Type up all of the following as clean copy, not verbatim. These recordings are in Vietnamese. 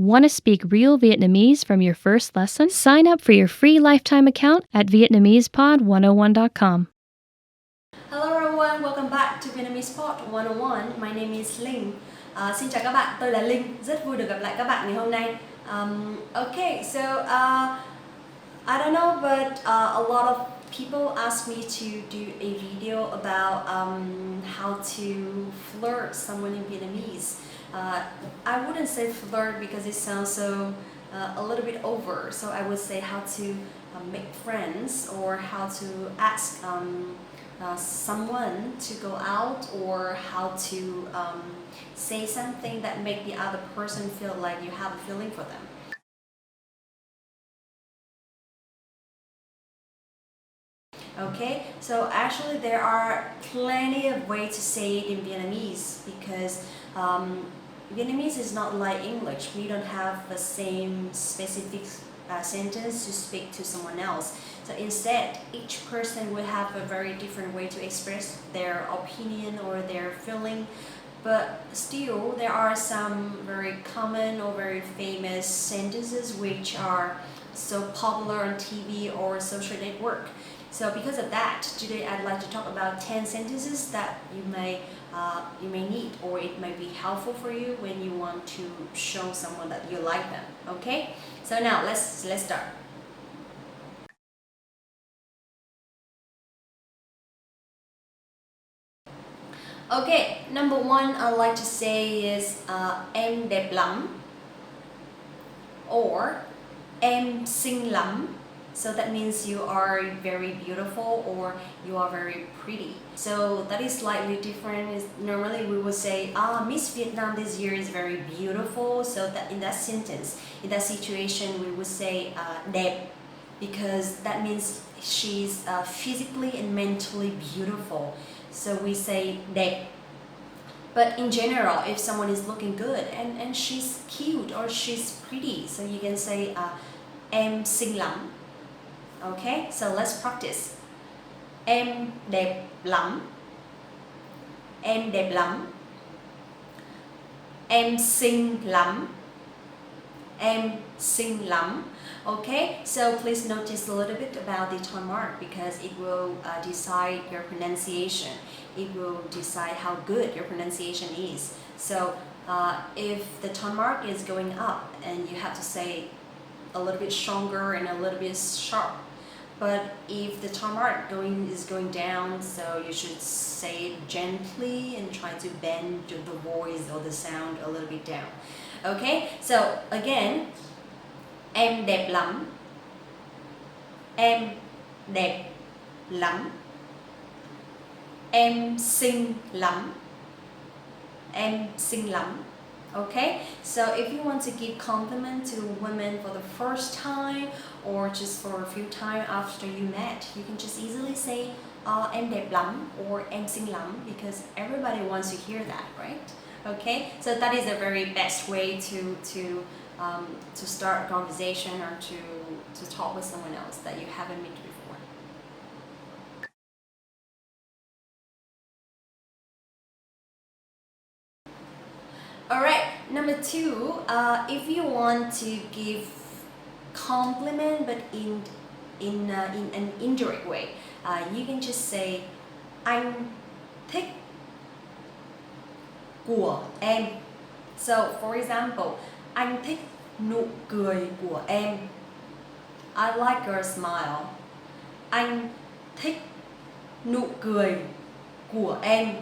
Want to speak real Vietnamese from your first lesson? Sign up for your free lifetime account at Vietnamesepod101.com. Hello everyone, welcome back to Vietnamese Pod 101. My name is Linh. Xin chào các bạn, tôi là Linh. Rất vui được gặp lại các bạn ngày hôm nay. Okay, so I don't know, but a lot of people ask me to do a video about how to flirt someone in Vietnamese. I wouldn't say flirt because it sounds so a little bit over. So I would say how to make friends or how to ask someone to go out, or how to say something that make the other person feel like you have a feeling for them. Okay, so actually there are plenty of ways to say it in Vietnamese, because Vietnamese is not like English. We don't have the same specific sentence to speak to someone else. So instead, each person will have a very different way to express their opinion or their feeling. But still, there are some very common or very famous sentences which are so popular on TV or social network. So because of that, today I'd like to talk about 10 sentences that you may need, or it may be helpful for you when you want to show someone that you like them. Okay? So now let's start. Okay, number one I'd like to say is em đẹp lắm, or em xinh lắm. So that means you are very beautiful or you are very pretty. So that is slightly different. Normally we would say, Miss Vietnam this year is very beautiful. So that in that sentence, in that situation, we would say đẹp, because that means she's physically and mentally beautiful. So we say đẹp. But in general, if someone is looking good and she's cute or she's pretty, so you can say em xinh lắm. Okay, so let's practice. Em đẹp lắm. Em đẹp lắm. Em xinh lắm. Em xinh lắm. Okay, so please notice a little bit about the tone mark, because it will decide your pronunciation. It will decide how good your pronunciation is. So if the tone mark is going up, and you have to say a little bit stronger and a little bit sharp. But if the tone mark is going down, so you should say it gently and try to bend the voice or the sound a little bit down. Okay, so again, em đẹp lắm. Em đẹp lắm. Em xinh lắm. Em xinh lắm. Okay, so if you want to give compliment to women for the first time, or just for a few times after you met, you can just easily say em đẹp lắm or em xinh lắm, because everybody wants to hear that, right? Okay, so that is a very best way to start a conversation, or to talk with someone else that you haven't met before. Alright, number two, if you want to give compliment but in an indirect way, you can just say anh thích của em. So for example, anh thích nụ cười của em. I like your smile. Anh thích nụ cười của em.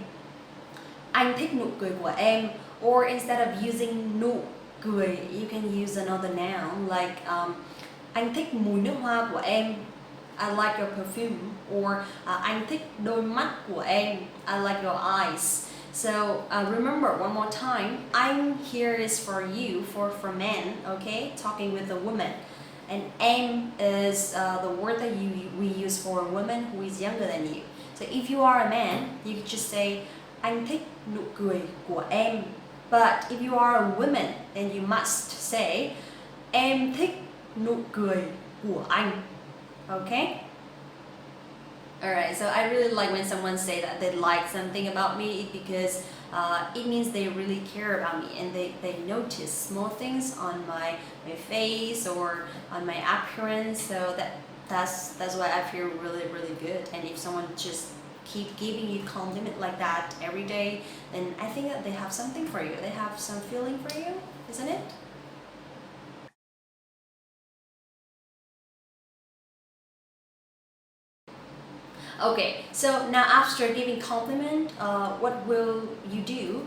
Anh thích nụ cười của em. Or instead of using nụ cười, you can use another noun like anh thích mùi nước hoa của em. I like your perfume. Or anh thích đôi mắt của em. I like your eyes. So remember one more time, anh here is for you, for men, okay, talking with a woman. And em is the word that we use for a woman who is younger than you. So if you are a man, you can just say anh thích nụ cười của em. But if you are a woman, then you must say em thích nụ cười của anh. Okay? Alright, so I really like when someone say that they like something about me because it means they really care about me and they notice small things on my face or on my appearance. So that's why I feel really good. And if someone just keep giving you compliment like that every day, then I think that they have something for you. They have some feeling for you, isn't it? Okay, so now after giving compliment, what will you do?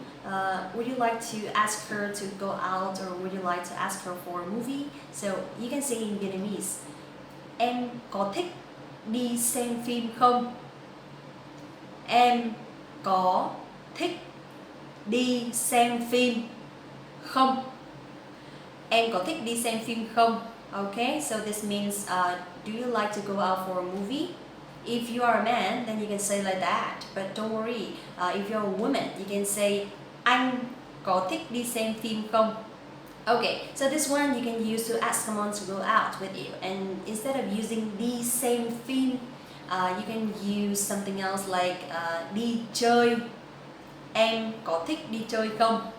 Would you like to ask her to go out or would you like to ask her for a movie? So you can say in Vietnamese, em có thích đi xem phim không? Em có thích đi xem phim không? Em có thích đi xem phim không? Okay, so this means, do you like to go out for a movie? If you are a man, then you can say like that. But don't worry, if you're a woman, you can say anh có thích đi xem phim không? Okay, so this one you can use to ask someone to go out with you. And instead of using đi xem phim, you can use something else like đi chơi. Em có thích đi chơi không?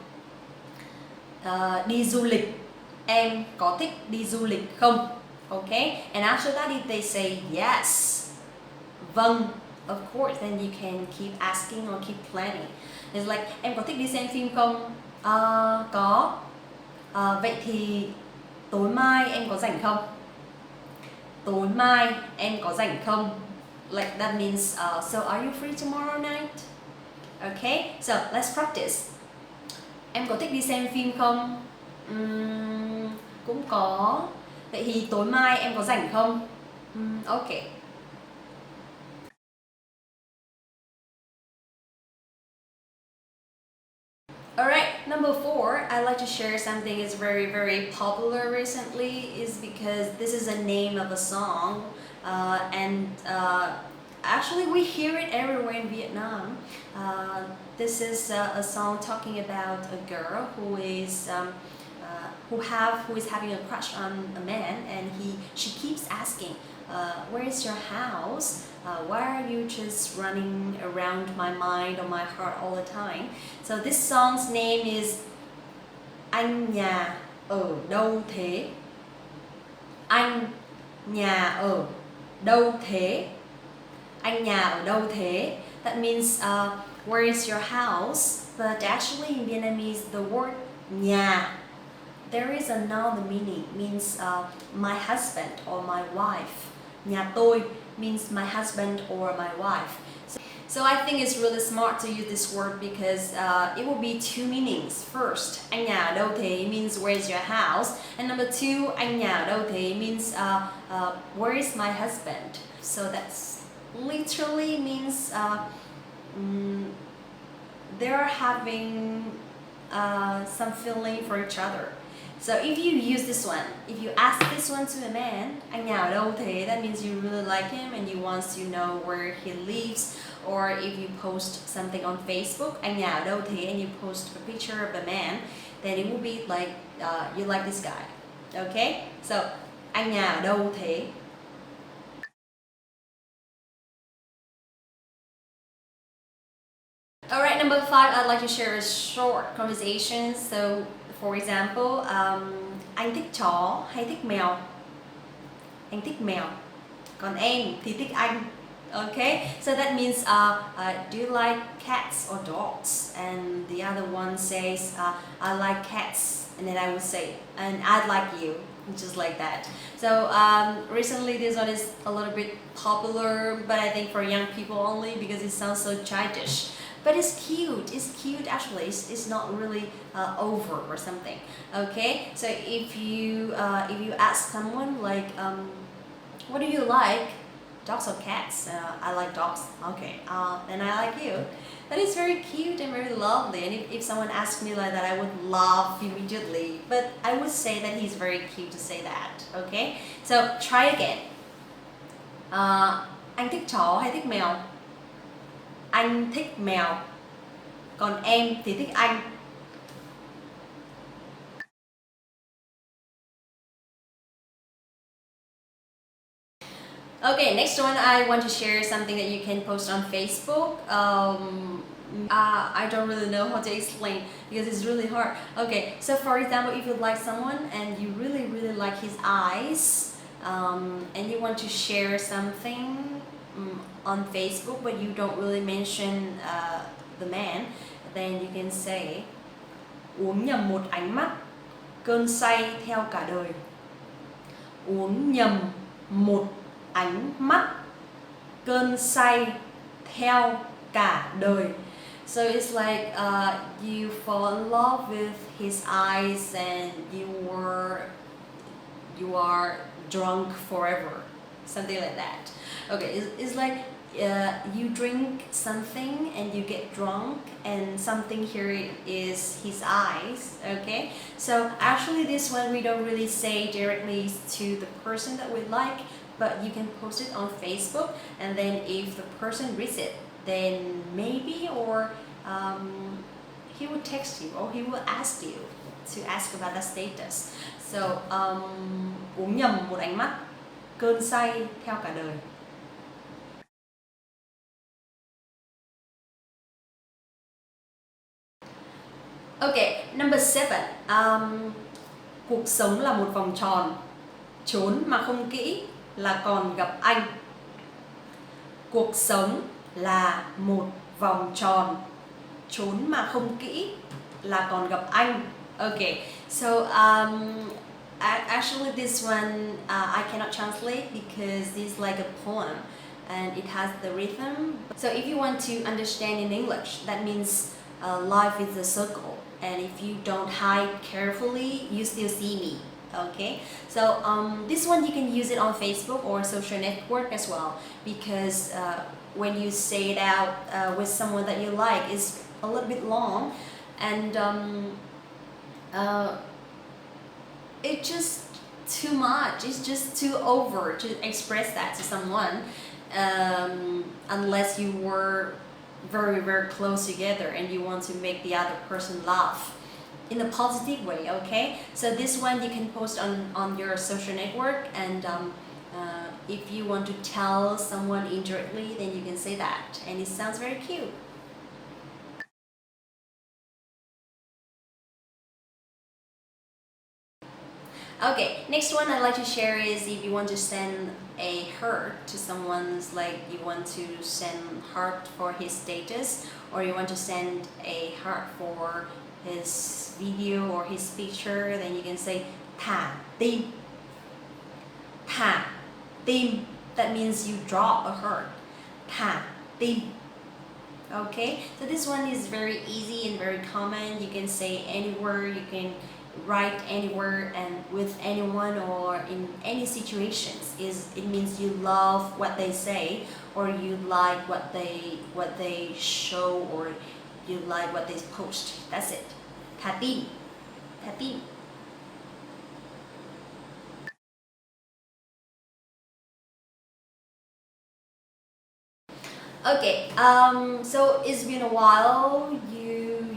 Đi du lịch. Em có thích đi du lịch không? Okay, and after that if they say yes, vâng, of course, then you can keep asking or keep planning. It's like em có thích đi xem phim không? Có. Vậy thì tối mai em có rảnh không? Tối mai em có rảnh không? Like that means, so are you free tomorrow night? Okay, so let's practice. Em có thích đi xem phim không? Cũng có. Vậy thì tối mai em có rảnh không? Okay. Alright, number 4, I'd like to share something is very popular recently is because this is a name of a song and actually we hear it everywhere in Vietnam. This is a song talking about a girl who is who is having a crush on a man and she keeps asking, where is your house? Why are you just running around my mind or my heart all the time? So this song's name is Anh nhà ở đâu thế? Anh nhà ở đâu thế? Anh nhà ở đâu thế? That means where is your house? But actually in Vietnamese the word nhà, there is another meaning, means my husband or my wife. Nhà tôi means my husband or my wife. So I think it's really smart to use this word because it will be two meanings. First, anh nhà ở đâu thế means where is your house, and number two, anh nhà ở đâu thế means where is my husband. So that's literally means they're having some feeling for each other. So if you use this one, if you ask this one to a man, anh nhà ở đâu thế, that means you really like him and you want to know where he lives. Or if you post something on Facebook, anh nhà ở đâu thế, and you post a picture of the man, then it will be like you like this guy. Okay? So, anh nhà ở đâu thế? Alright, number 5, I'd like to share a short conversation. So, for example, anh thích chó hay thích mèo? Anh thích mèo. Còn em thì thích anh. Okay, so that means do you like cats or dogs? And the other one says I like cats, and then I would say, and I'd like you, just like that. So recently this one is a little bit popular, but I think for young people only because it sounds so childish. But it's cute actually, it's not really over or something. Okay, so if you ask someone like what do you like, dogs or cats? I like dogs. Okay, and I like you. That is very cute and very lovely. And if someone asked me like that, I would laugh immediately. But I would say that he's very cute to say that. Okay, so try again. Anh thích chó hay thích mèo? Anh thích mèo. Còn em thì thích anh. Okay, next one, I want to share something that you can post on Facebook. I don't really know how to explain because it's really hard. Okay, so for example, if you like someone and you really, really like his eyes, and you want to share something on Facebook, but you don't really mention the man, then you can say uống nhầm một ánh mắt, cơn say theo cả đời. Uống nhầm một ánh mắt, cơn say theo cả đời. So it's like you fall in love with his eyes and you are drunk forever, something like that. Okay, it's like you drink something and you get drunk, and something here is his eyes. Okay, so actually this one we don't really say directly to the person that we like, but you can post it on Facebook, and then if the person reads it, then maybe or he will text you or he will ask you to ask about the status. So uống nhầm một ánh mắt, cơn say theo cả đời. Okay, number 7. Cuộc sống là một vòng tròn, trốn mà không kỹ là còn gặp anh. Cuộc sống là một vòng tròn, trốn mà không kỹ là còn gặp anh. Okay, so actually this one I cannot translate because it's like a poem and it has the rhythm. So if you want to understand in English, that means life is a circle, and if you don't hide carefully, you still see me. Okay, so this one you can use it on Facebook or social network as well, because when you say it out with someone that you like, it's a little bit long, and it's just too much. It's just too over to express that to someone, unless you were very, very close together and you want to make the other person laugh in a positive way. Okay, so this one you can post on your social network, and if you want to tell someone indirectly, then you can say that, and it sounds very cute. Okay, next one I'd like to share is if you want to send a heart to someone's, like you want to send heart for his status, or you want to send a heart for his video or his picture, then you can say thả tim. Thả tim, that means you drop a heart. Thả tim. Okay, so this one is very easy and very common. You can say anywhere, you can write anywhere and with anyone or in any situations. It means you love what they say, or you like what they show, or you like what they post. That's it. Thả tim. Thả tim. Okay, so it's been a while.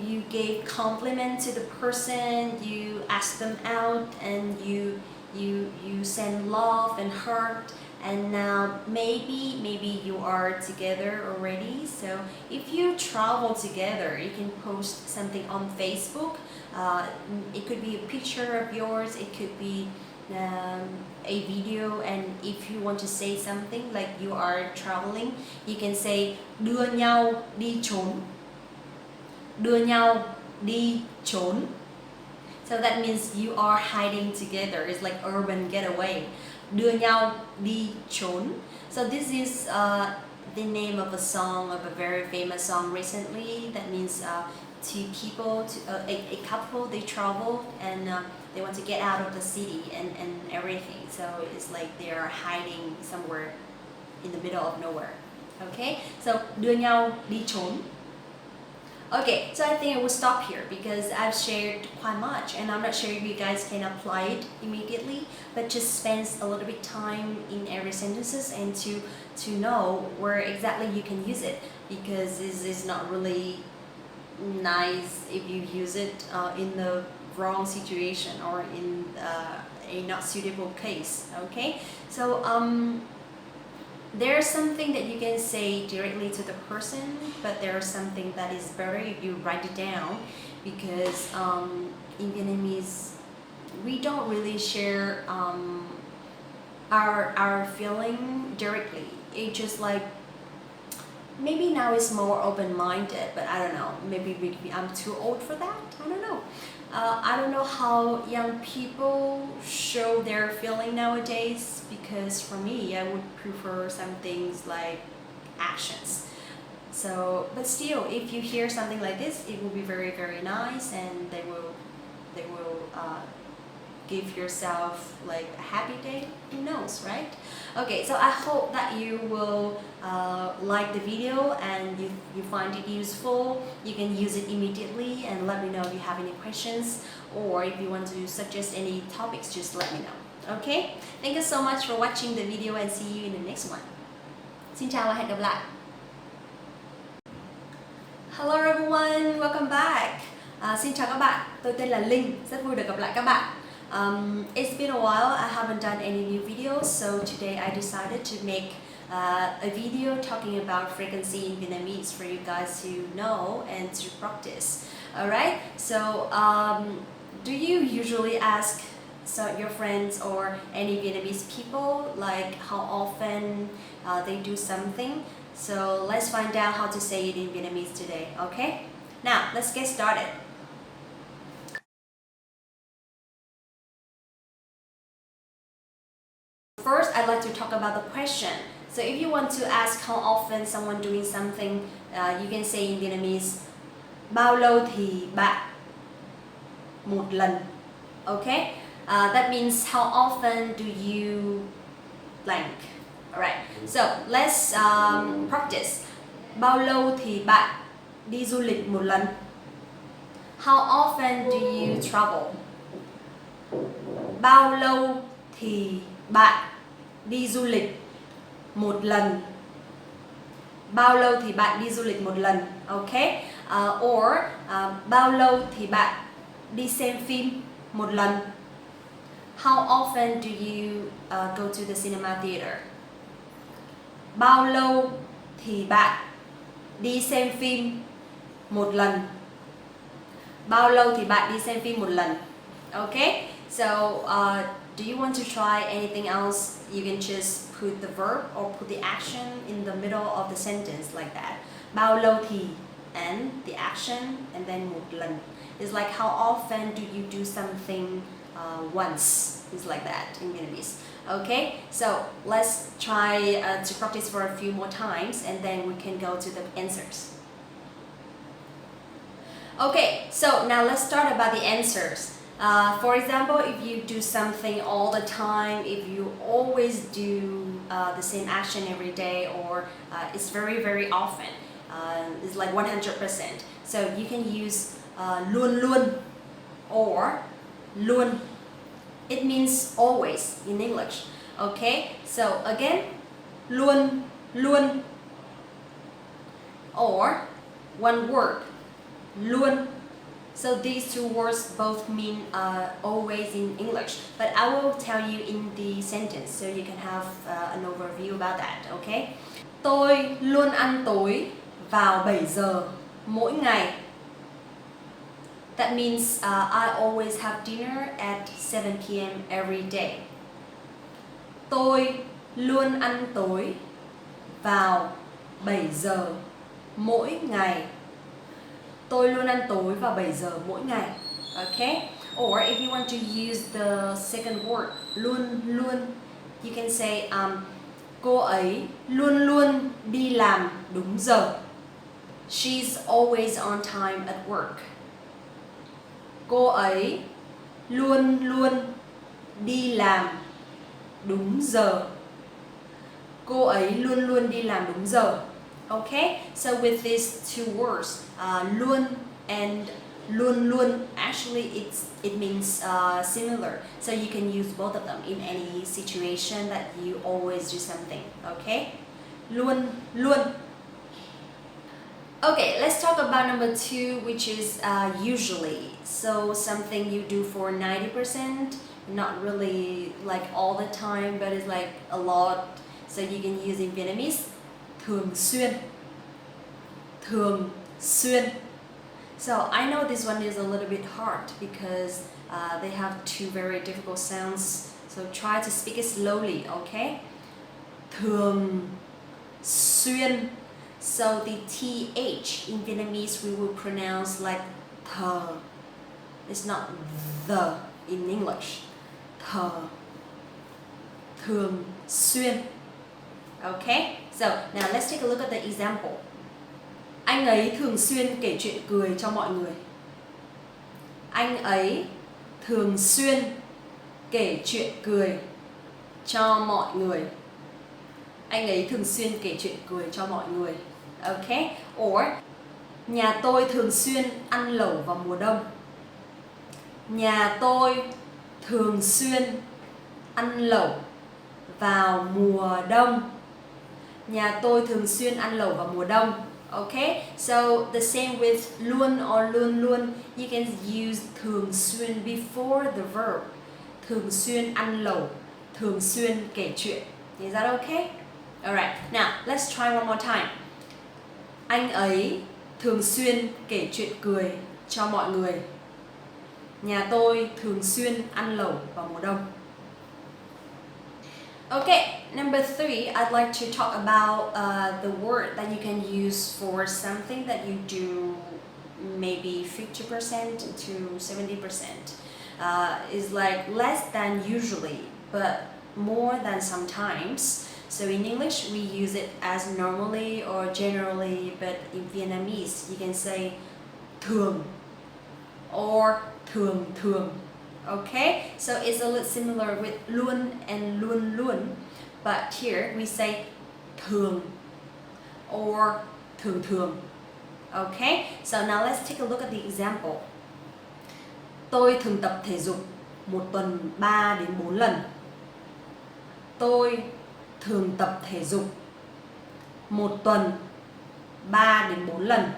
You gave compliment to the person, you asked them out, and you send love and heart, and now maybe you are together already. So if you travel together, you can post something on Facebook. It could be a picture of yours, it could be a video, and if you want to say something like you are traveling, you can say đưa nhau đi trốn. Đưa nhau đi trốn. So that means you are hiding together. It's like urban getaway. Đưa nhau đi trốn. So this is the name of a song, of a very famous song recently. That means two people, a couple, they traveled and they want to get out of the city and everything. So it's like they are hiding somewhere in the middle of nowhere. Okay, so đưa nhau đi trốn. Okay, so I think I will stop here because I've shared quite much, and I'm not sure if you guys can apply it immediately, but just spend a little bit time in every sentences and to know where exactly you can use it, because this is not really nice if you use it in the wrong situation or in a not suitable case. Okay, so there's something that you can say directly to the person, but there's something that is better if you write it down, because in Vietnamese we don't really share our feeling directly. It's just like, maybe now it's more open-minded, but I don't know, maybe I'm too old for that, I don't know. I don't know how young people show their feeling nowadays, because for me, I would prefer some things like actions. So, but still, if you hear something like this, it will be very, very nice, and they will give yourself like a happy day, who knows, right? Okay, so I hope that you will like the video and you find it useful. You can use it immediately, and let me know if you have any questions, or if you want to suggest any topics, just let me know. Okay, thank you so much for watching the video, and see you in the next one. Xin chào và hẹn gặp lại. Hello everyone, welcome back. Xin chào các bạn, tôi tên là Linh, rất vui được gặp lại các bạn. It's been a while, I haven't done any new videos, so today I decided to make a video talking about frequency in Vietnamese for you guys to know and to practice. Alright, so do you usually ask your friends or any Vietnamese people like how often they do something? So let's find out how to say it in Vietnamese today, okay? Now, let's get started. First, I'd like to talk about the question. So if you want to ask how often someone doing something, you can say in Vietnamese, bao lâu thì bạn một lần. Okay? That means how often do you blank. Alright, so let's practice. Bao lâu thì bạn đi du lịch một lần? How often do you travel? Bao lâu thì bạn đi du lịch một lần? Bao lâu thì bạn đi du lịch một lần? Okay? Or bao lâu thì bạn đi xem phim một lần? How often do you go to the cinema theater? Bao lâu thì bạn đi xem phim một lần? Bao lâu thì bạn đi xem phim một lần? Okay? So, do you want to try anything else? You can just put the verb or put the action in the middle of the sentence like that. Bao lâu thì, and the action, and then một lần. It's like how often do you do something once? It's like that in Vietnamese. Okay, so let's try to practice for a few more times, and then we can go to the answers. Okay, so now let's start about the answers. For example, if you do something all the time, if you always do the same action every day, or it's very, very often, it's like 100%. So you can use luôn luôn or luôn. It means always in English. Okay, so again, luôn luôn, or one word, luôn. So these two words both mean always in English, but I will tell you in the sentence so you can have an overview about that, okay? Tôi luôn ăn tối vào 7 giờ mỗi ngày. That means I always have dinner at 7 p.m. every day. Tôi luôn ăn tối vào 7 giờ mỗi ngày. Tôi luôn ăn tối vào 7 giờ mỗi ngày. Okay? Or if you want to use the second word, luôn luôn, you can say cô ấy luôn luôn đi làm đúng giờ. She's always on time at work. Cô ấy luôn luôn đi làm đúng giờ. Cô ấy luôn luôn đi làm đúng giờ. Okay, so with these two words, luôn and luôn luôn, actually it means similar. So you can use both of them in any situation that you always do something. Okay, luôn luôn. Okay, let's talk about number 2, which is usually. So something you do for 90%, not really like all the time, but it's like a lot. So you can use in Vietnamese thường xuyên. Thường xuyên. So I know this one is a little bit hard because they have two very difficult sounds. So try to speak it slowly, okay? Thường xuyên. So the TH in Vietnamese we will pronounce like thờ. It's not the in English. Thờ. Thường xuyên. Okay? So now let's take a look at the example. Anh ấy thường xuyên kể chuyện cười cho mọi người. Anh ấy thường xuyên kể chuyện cười cho mọi người. Anh ấy thường xuyên kể chuyện cười cho mọi người. Okay? Or nhà tôi thường xuyên ăn lẩu vào mùa đông. Nhà tôi thường xuyên ăn lẩu vào mùa đông. Nhà tôi thường xuyên ăn lẩu vào mùa đông. Okay, so the same with luôn or luôn luôn, you can use thường xuyên before the verb. Thường xuyên ăn lẩu, thường xuyên kể chuyện. Is that okay? Alright, now let's try one more time. Anh ấy thường xuyên kể chuyện cười cho mọi người. Nhà tôi thường xuyên ăn lẩu vào mùa đông. Okay, number 3, I'd like to talk about the word that you can use for something that you do maybe 50% to 70%. Is like less than usually, but more than sometimes. So in English, we use it as normally or generally, but in Vietnamese, you can say thường or thường thường. Okay, so it's a little similar with luôn and luôn luôn, but here we say thường or thường thường. Okay, so now let's take a look at the example. Tôi thường tập thể dục một tuần 3 đến 4 lần. Tôi thường tập thể dục một tuần 3 đến 4 lần.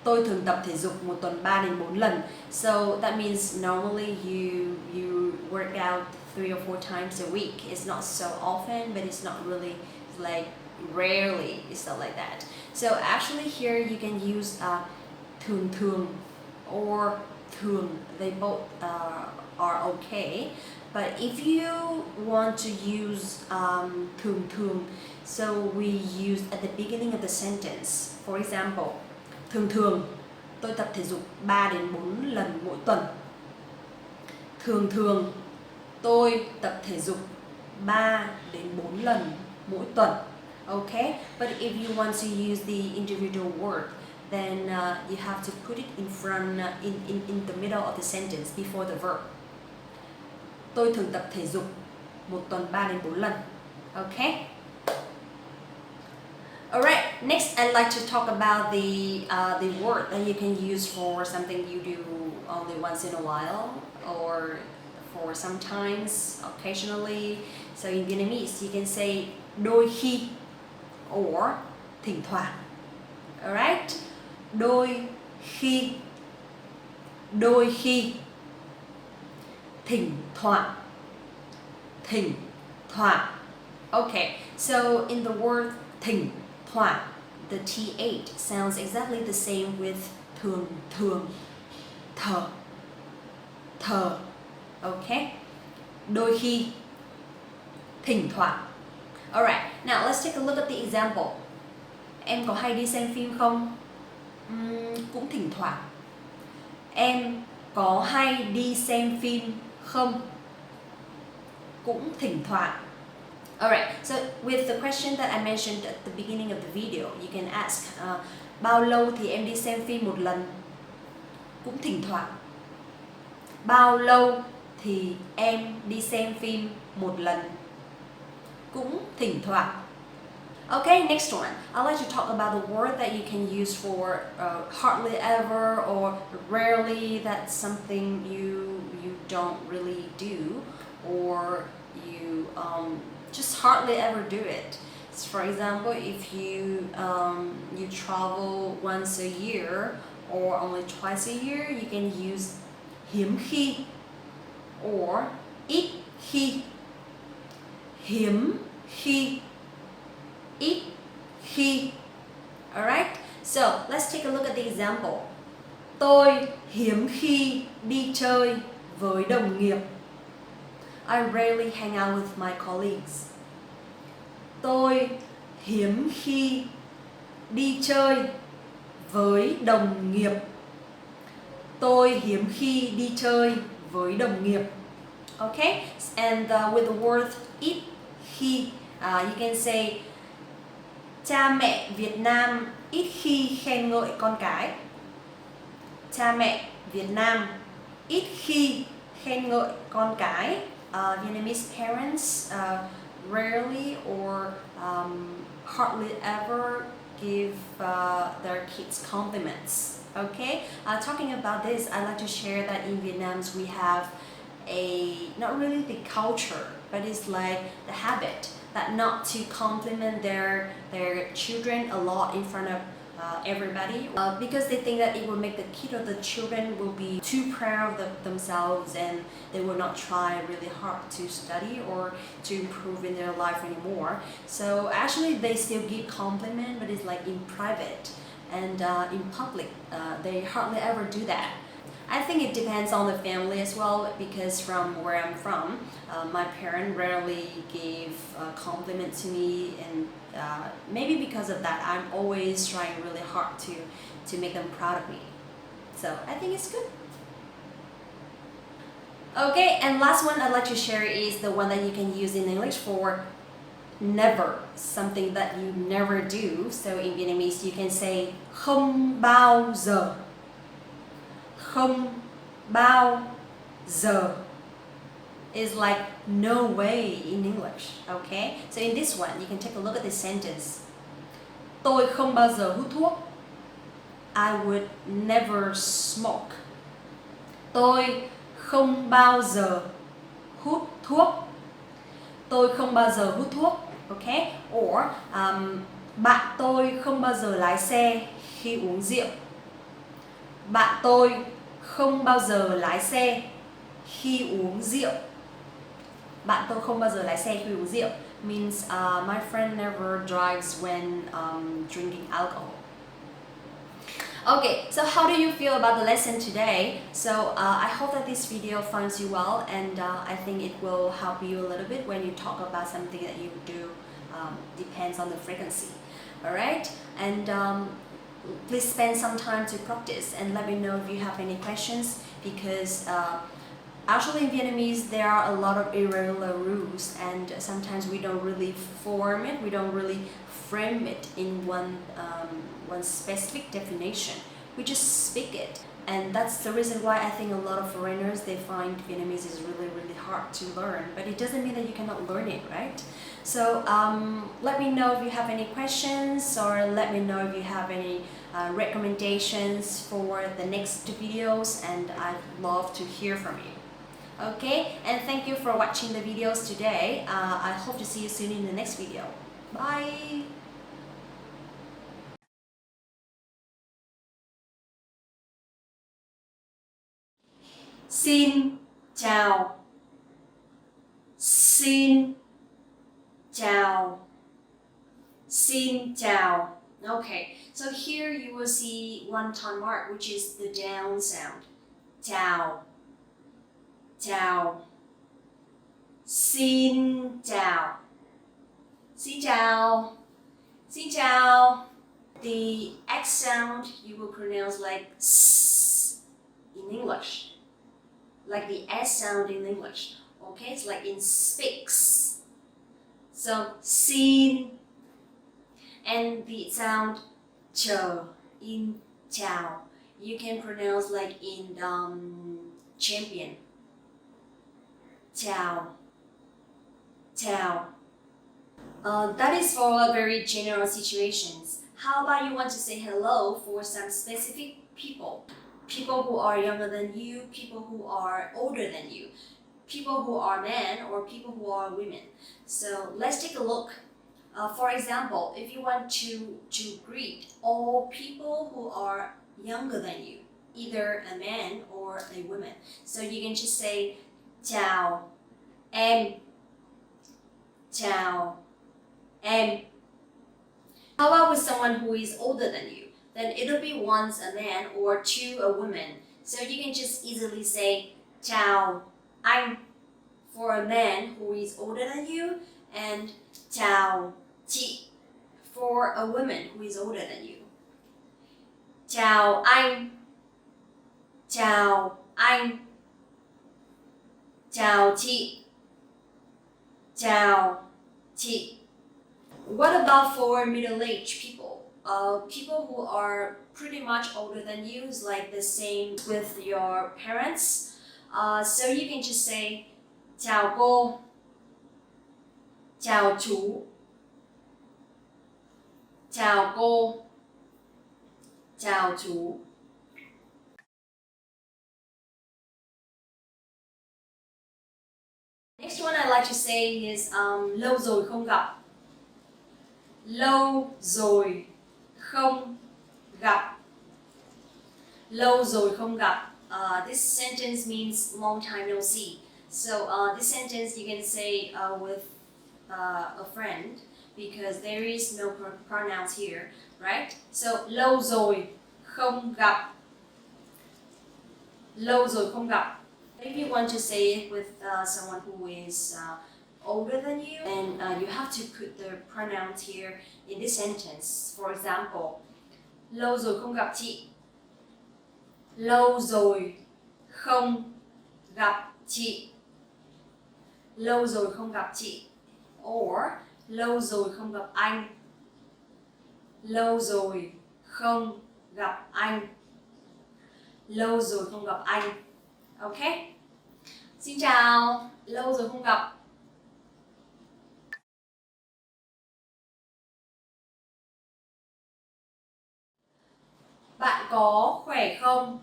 Tôi thường tập thể dục một tuần 3 đến 4 lần. So that means normally you work out 3 or 4 times a week. It's not so often, but it's not really like rarely. It's not like that. So actually here you can use thường thường or thường. They both are okay. But if you want to use thường thường, so we use at the beginning of the sentence. For example, thường thường tôi tập thể dục 3 đến 4 lần mỗi tuần. Thường thường tôi tập thể dục 3 đến 4 lần mỗi tuần. Okay? But if you want to use the individual word, then you have to put it in front, in the middle of the sentence before the verb. Tôi thường tập thể dục một tuần 3 đến 4 lần. Okay? Alright, next I'd like to talk about the word that you can use for something you do only once in a while or for sometimes, occasionally. So in Vietnamese, you can say đôi khi or thỉnh thoảng. Alright? Đôi khi. Đôi khi. Thỉnh thoảng. Thỉnh thoảng. Okay, so in the word thỉnh thoảng, the th sounds exactly the same with thường thường, thờ, thờ. Okay? Đôi khi, thỉnh thoảng. Alright, now let's take a look at the example. Em có hay đi xem phim không? Cũng thỉnh thoảng. Em có hay đi xem phim không? Cũng thỉnh thoảng. Alright, so with the question that I mentioned at the beginning of the video, you can ask bao lâu thì em đi xem phim một lần? Cũng thỉnh thoảng. Bao lâu thì em đi xem phim một lần? Cũng thỉnh thoảng. Okay, next one. I'd like to talk about the word that you can use for hardly ever or rarely. That's something you don't really do, or you just hardly ever do it. So for example, if you travel once a year or only twice a year, you can use hiếm khi or ít khi. Hiếm khi, ít khi. Alright, so let's take a look at the example. Tôi hiếm khi đi chơi với đồng nghiệp. I rarely hang out with my colleagues. Tôi hiếm khi đi chơi với đồng nghiệp. Tôi hiếm khi đi chơi với đồng nghiệp. Okay, and with the word ít khi, you can say cha mẹ Việt Nam ít khi khen ngợi con cái. Cha mẹ Việt Nam ít khi khen ngợi con cái. Vietnamese parents rarely or hardly ever give their kids compliments. Okay, talking about this, I'd like to share that in Vietnam we have not really the culture, but it's like the habit that not to compliment their children a lot in front of everybody, because they think that it will make the kid or the children will be too proud of themselves and they will not try really hard to study or to improve in their life anymore. So actually they still give compliment, but it's like in private, and in public they hardly ever do that. I think it depends on the family as well, because from where I'm from, my parents rarely gave a compliment to me, and maybe because of that, I'm always trying really hard to make them proud of me. So I think it's good. Okay, and last one I'd like to share is the one that you can use in English for never, something that you never do. So in Vietnamese, you can say không bao giờ. Không bao giờ is like no way in English. Okay, so in this one you can take a look at this sentence. Tôi không bao giờ hút thuốc. I would never smoke. Tôi không bao giờ hút thuốc. Tôi không bao giờ hút thuốc. Okay, or bạn tôi không bao giờ lái xe khi uống rượu. Bạn tôi không bao giờ lái xe khi uống rượu. Bạn tôi không bao giờ lái xe khi uống rượu means my friend never drives when drinking alcohol. Okay, so how do you feel about the lesson today? So I hope that this video finds you well, and I think it will help you a little bit when you talk about something that you do depends on the frequency. Alright, and please spend some time to practice and let me know if you have any questions, because actually in Vietnamese there are a lot of irregular rules, and sometimes we don't really form it, we don't really frame it in one specific definition. We just speak it, and that's the reason why I think a lot of foreigners, they find Vietnamese is really hard to learn, but it doesn't mean that you cannot learn it, right? So let me know if you have any questions, or let me know if you have any recommendations for the next videos, and I'd love to hear from you. Okay, and thank you for watching the videos today. I hope to see you soon in the next video. Bye! Xin chào. Xin chào. Xin chào. Okay, so here you will see one tone mark, which is the down sound. Chào. Chào. Xin chào. Xin chào. Xin chào. The X sound you will pronounce like S in English. Like the S sound in English. Okay, it's like in speaks. So xin, and the sound ch in chào, you can pronounce like in champion. Chào. Chào. That is for very general situations. How about you want to say hello for some specific people? People who are younger than you, people who are older than you, people who are men or people who are women. So let's take a look. For example, if you want to greet all people who are younger than you, either a man or a woman, so you can just say chào em, chào em. How about with someone who is older than you? Then it'll be once a man or two a woman. So you can just easily say chào anh for a man who is older than you, and chào chị for a woman who is older than you. Chào anh, chào anh, chào chị, chào chị. What about for middle-aged people? People who are pretty much older than you, is like the same with your parents. So you can just say chào cô, chào chú, chào cô, chào chú. Next one I like to say is lâu rồi không gặp. Lâu rồi không gặp. Lâu rồi không gặp. This sentence means long time no see. So this sentence you can say with a friend, because there is no pronouns here, right? So lâu rồi không gặp. Lâu rồi không gặp. If you want to say it with someone who is older than you, and you have to put the pronouns here in this sentence. For example, lâu rồi không gặp chị. Lâu rồi không gặp chị. Lâu rồi không gặp chị. Or lâu rồi không gặp anh. Lâu rồi không gặp anh. Lâu rồi không gặp anh. Okay? Xin chào, lâu rồi không gặp. Bạn có khỏe không?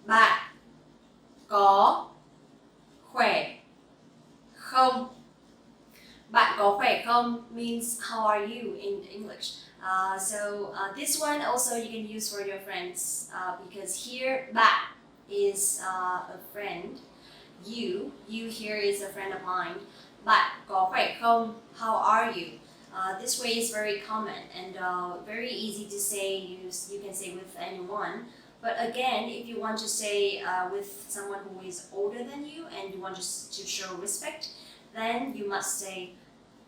Bạn có khỏe không? Bạn có khỏe không means how are you in English. This one also you can use for your friends, because here bạn is a friend. You here is a friend of mine. Bạn có khỏe không? How are you? This way is very common and very easy to say. You can say with anyone. But again, if you want to say with someone who is older than you and you want just to show respect, then you must say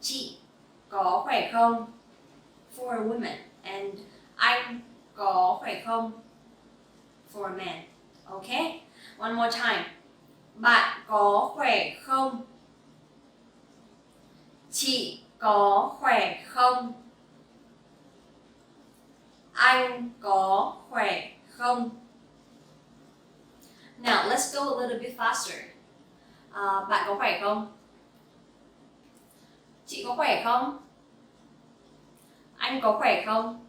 chị có khỏe không for a woman, and anh có khỏe không for a man. Okay? One more time. Bạn có khỏe không? Chị có khỏe không? Anh có khỏe không? Now let's go a little bit faster. Bạn có khỏe không? Chị có khỏe không? Anh có khỏe không?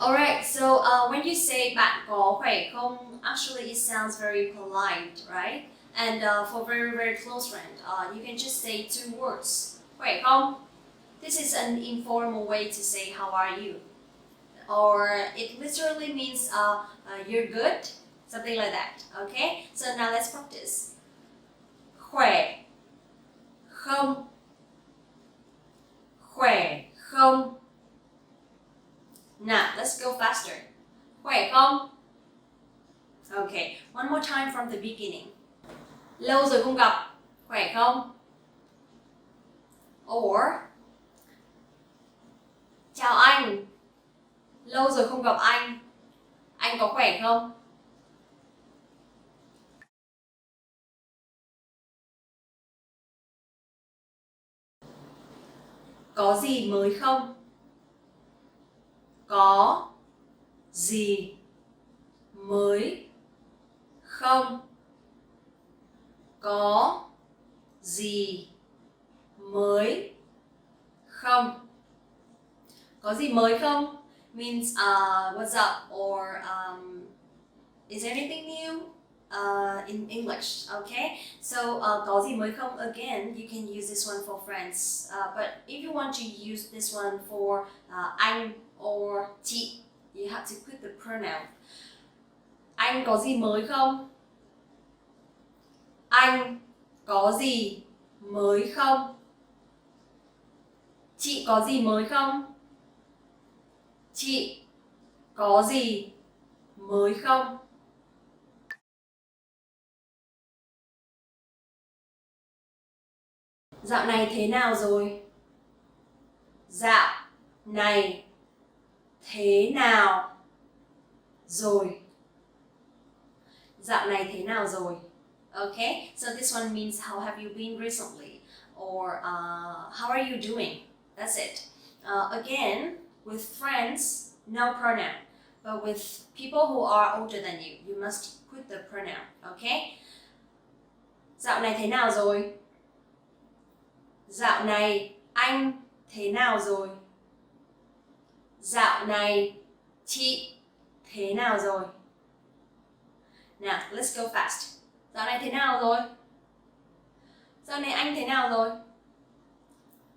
Alright, so when you say bạn có khỏe không, actually it sounds very polite, right? And for very, very close friend, you can just say two words. Khỏe không? This is an informal way to say how are you? Or it literally means you're good, something like that. Okay? So now let's practice. Khỏe không? Khỏe không? Now let's go faster. Khỏe không? Okay, one more time from the beginning. Lâu rồi không gặp. Khỏe không? Or chào anh. Lâu rồi không gặp anh. Anh có khỏe không? Có gì mới không? Có gì mới không? Có gì mới không? Có gì mới không means what's up, or is there anything new in English? Okay, so có gì mới không, again you can use this one for friends, but if you want to use this one for anh or chị, you have to put the pronoun. Anh có gì mới không? Anh có gì mới không? Chị có gì mới không? Chị có gì mới không? Dạo này thế nào rồi? Dạo này thế nào rồi? Dạo này thế nào rồi? Okay, so this one means how have you been recently, or how are you doing? That's it. Again, with friends, no pronoun, but with people who are older than you, you must put the pronoun. Okay. Dạo này thế nào rồi? Dạo này anh thế nào rồi? Dạo này chị thế nào rồi? Now, let's go fast. Dạo này thế nào rồi? Dạo này anh thế nào rồi?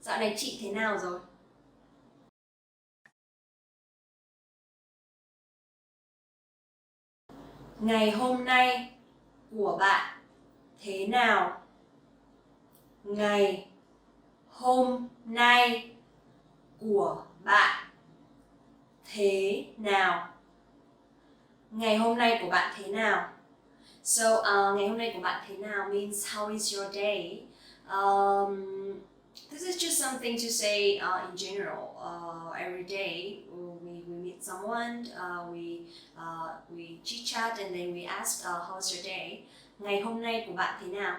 Dạo này chị thế nào rồi? Ngày hôm nay của bạn thế nào? Ngày hôm nay của bạn thế nào? Ngày hôm nay của bạn thế nào? So, ngày hôm nay của bạn thế nào means how is your day? This is just something to say in general. Every day we meet someone, we chit chat and then we ask how's your day? Ngày hôm nay của bạn thế nào?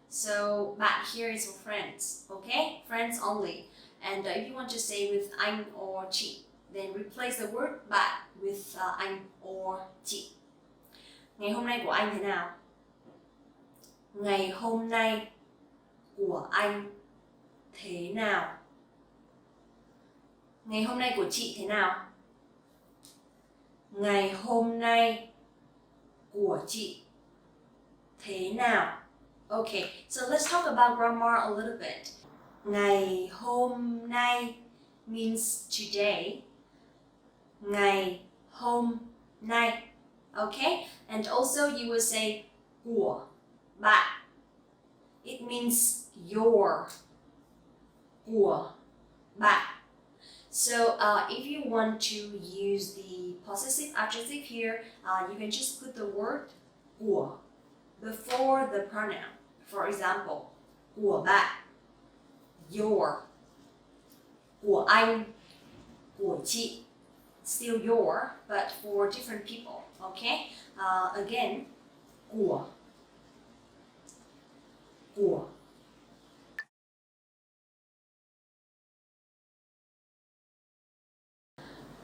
So bạn here is for friends, okay? Friends only. And if you want to say with anh or chị, then replace the word bạn with anh or chị. Ngày hôm nay của anh thế nào? Ngày hôm nay của anh thế nào? Ngày hôm nay của chị thế nào? Ngày hôm nay của chị thế nào? Okay, so let's talk about grammar a little bit. Ngày hôm nay means today. Ngày hôm nay. Okay? And also you will say của bạn. It means your. Của bạn. So if you want to use the possessive adjective here, you can just put the word của before the pronoun. For example, của bạn, your, của anh, của chị. Still your, but for different people. Okay? Again, của. Của.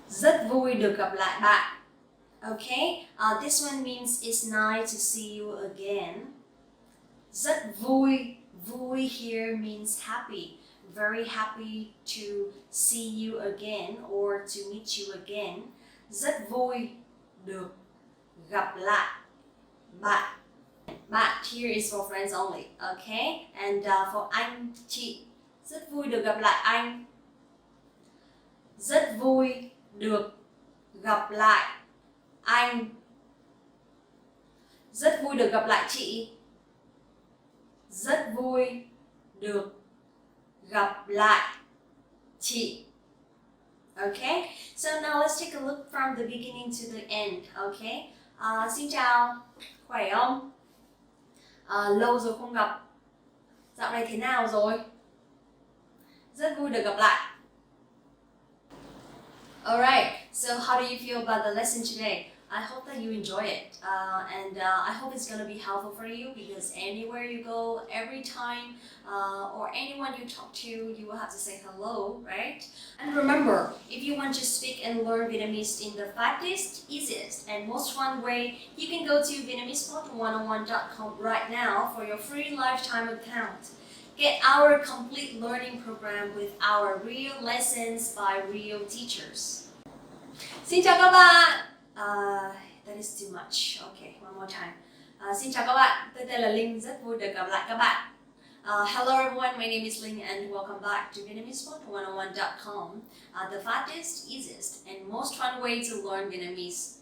Rất vui được gặp lại bạn. Okay? This one means it's nice to see you again. Rất vui. Vui here means happy. Very happy to see you again or to meet you again. Rất vui được gặp lại bạn. Bạn here is for friends only, okay? And for anh, chị, rất vui được gặp lại anh. Rất vui được gặp lại anh. Rất vui được gặp lại chị. Rất vui được gặp lại chị. Okay? So now let's take a look from the beginning to the end, okay? Xin chào, khỏe không? Lâu rồi không gặp. Dạo này thế nào rồi? Rất vui được gặp lại. Alright, so how do you feel about the lesson today? I hope that you enjoy it, and I hope it's going to be helpful for you, because anywhere you go, every time, or anyone you talk to, you will have to say hello, right? And remember, if you want to speak and learn Vietnamese in the fastest, easiest, and most fun way, you can go to VietnamesePod101.com right now for your free lifetime account. Get our complete learning program with our real lessons by real teachers. Xin chào các bạn. That is too much. Okay, one more time. Xin chào các bạn. Tôi tên là Linh, rất vui được gặp lại các bạn. Hello everyone, my name is Linh and welcome back to VietnamesePod101.com, the fastest, easiest, and most fun way to learn Vietnamese.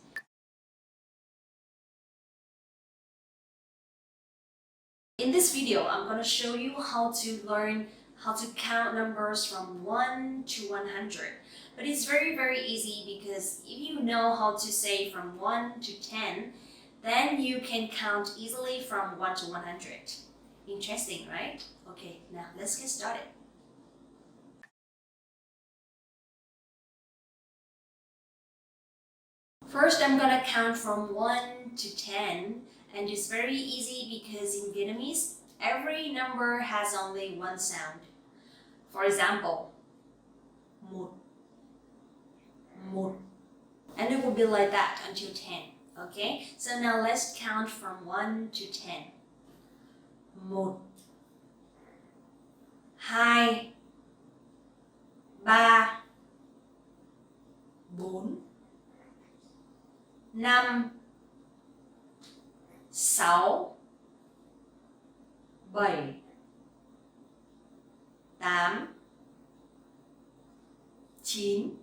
In this video, I'm going to show you how to learn how to count numbers from 1 to 100. But it's very easy because if you know how to say from 1 to 10, then you can count easily from 1 to 100. Interesting, right? Okay, now let's get started. First, I'm gonna count from 1 to 10, and it's very easy because in Vietnamese, every number has only one sound. For example, một, một, and it will be like that until 10. Okay, so now let's count from 1 to 10. 1, 2, 3, 4, 5, 6, 7, 8, 9, 10.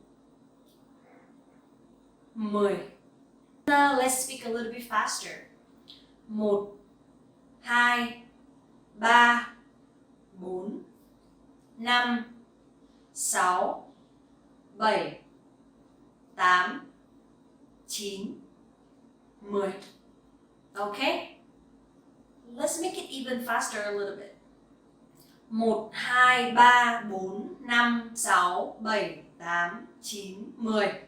Now let's speak a little bit faster. 1, 2, 3, 4, 5, 6, 7, 8, 9, 10. Okay? Let's make it even faster a little bit. 1, 2, 3, 4, 5, 6, 7, 8, 9, 10.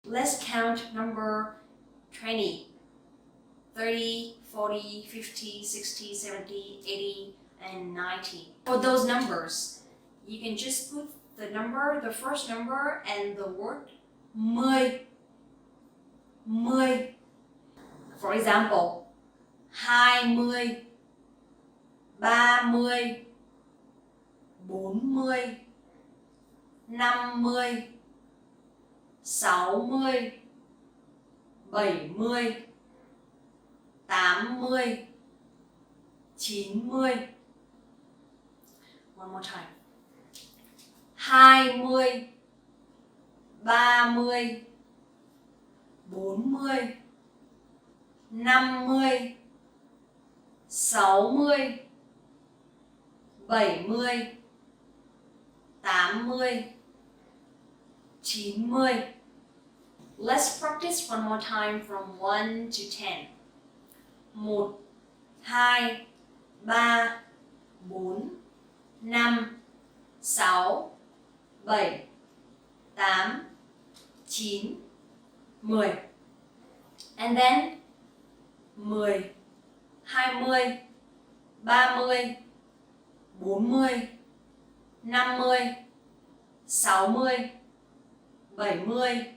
Let's count number 20, 30, 40, 50, 60, 70, 80, and 90. For those numbers, you can just put the number, the first number, and the word 10. 10. For example, 20, 30, 40, 50, 60, 70, 80, 90. One more time. 20, 30, 40, 50, 60, 70, 80, 90. Let's practice one more time from 1 to 10. 1, 2, 3, 4, 5, 6, 7, 8, 9, 10. And then 10, 20, 30, 40, 50, 60, 70,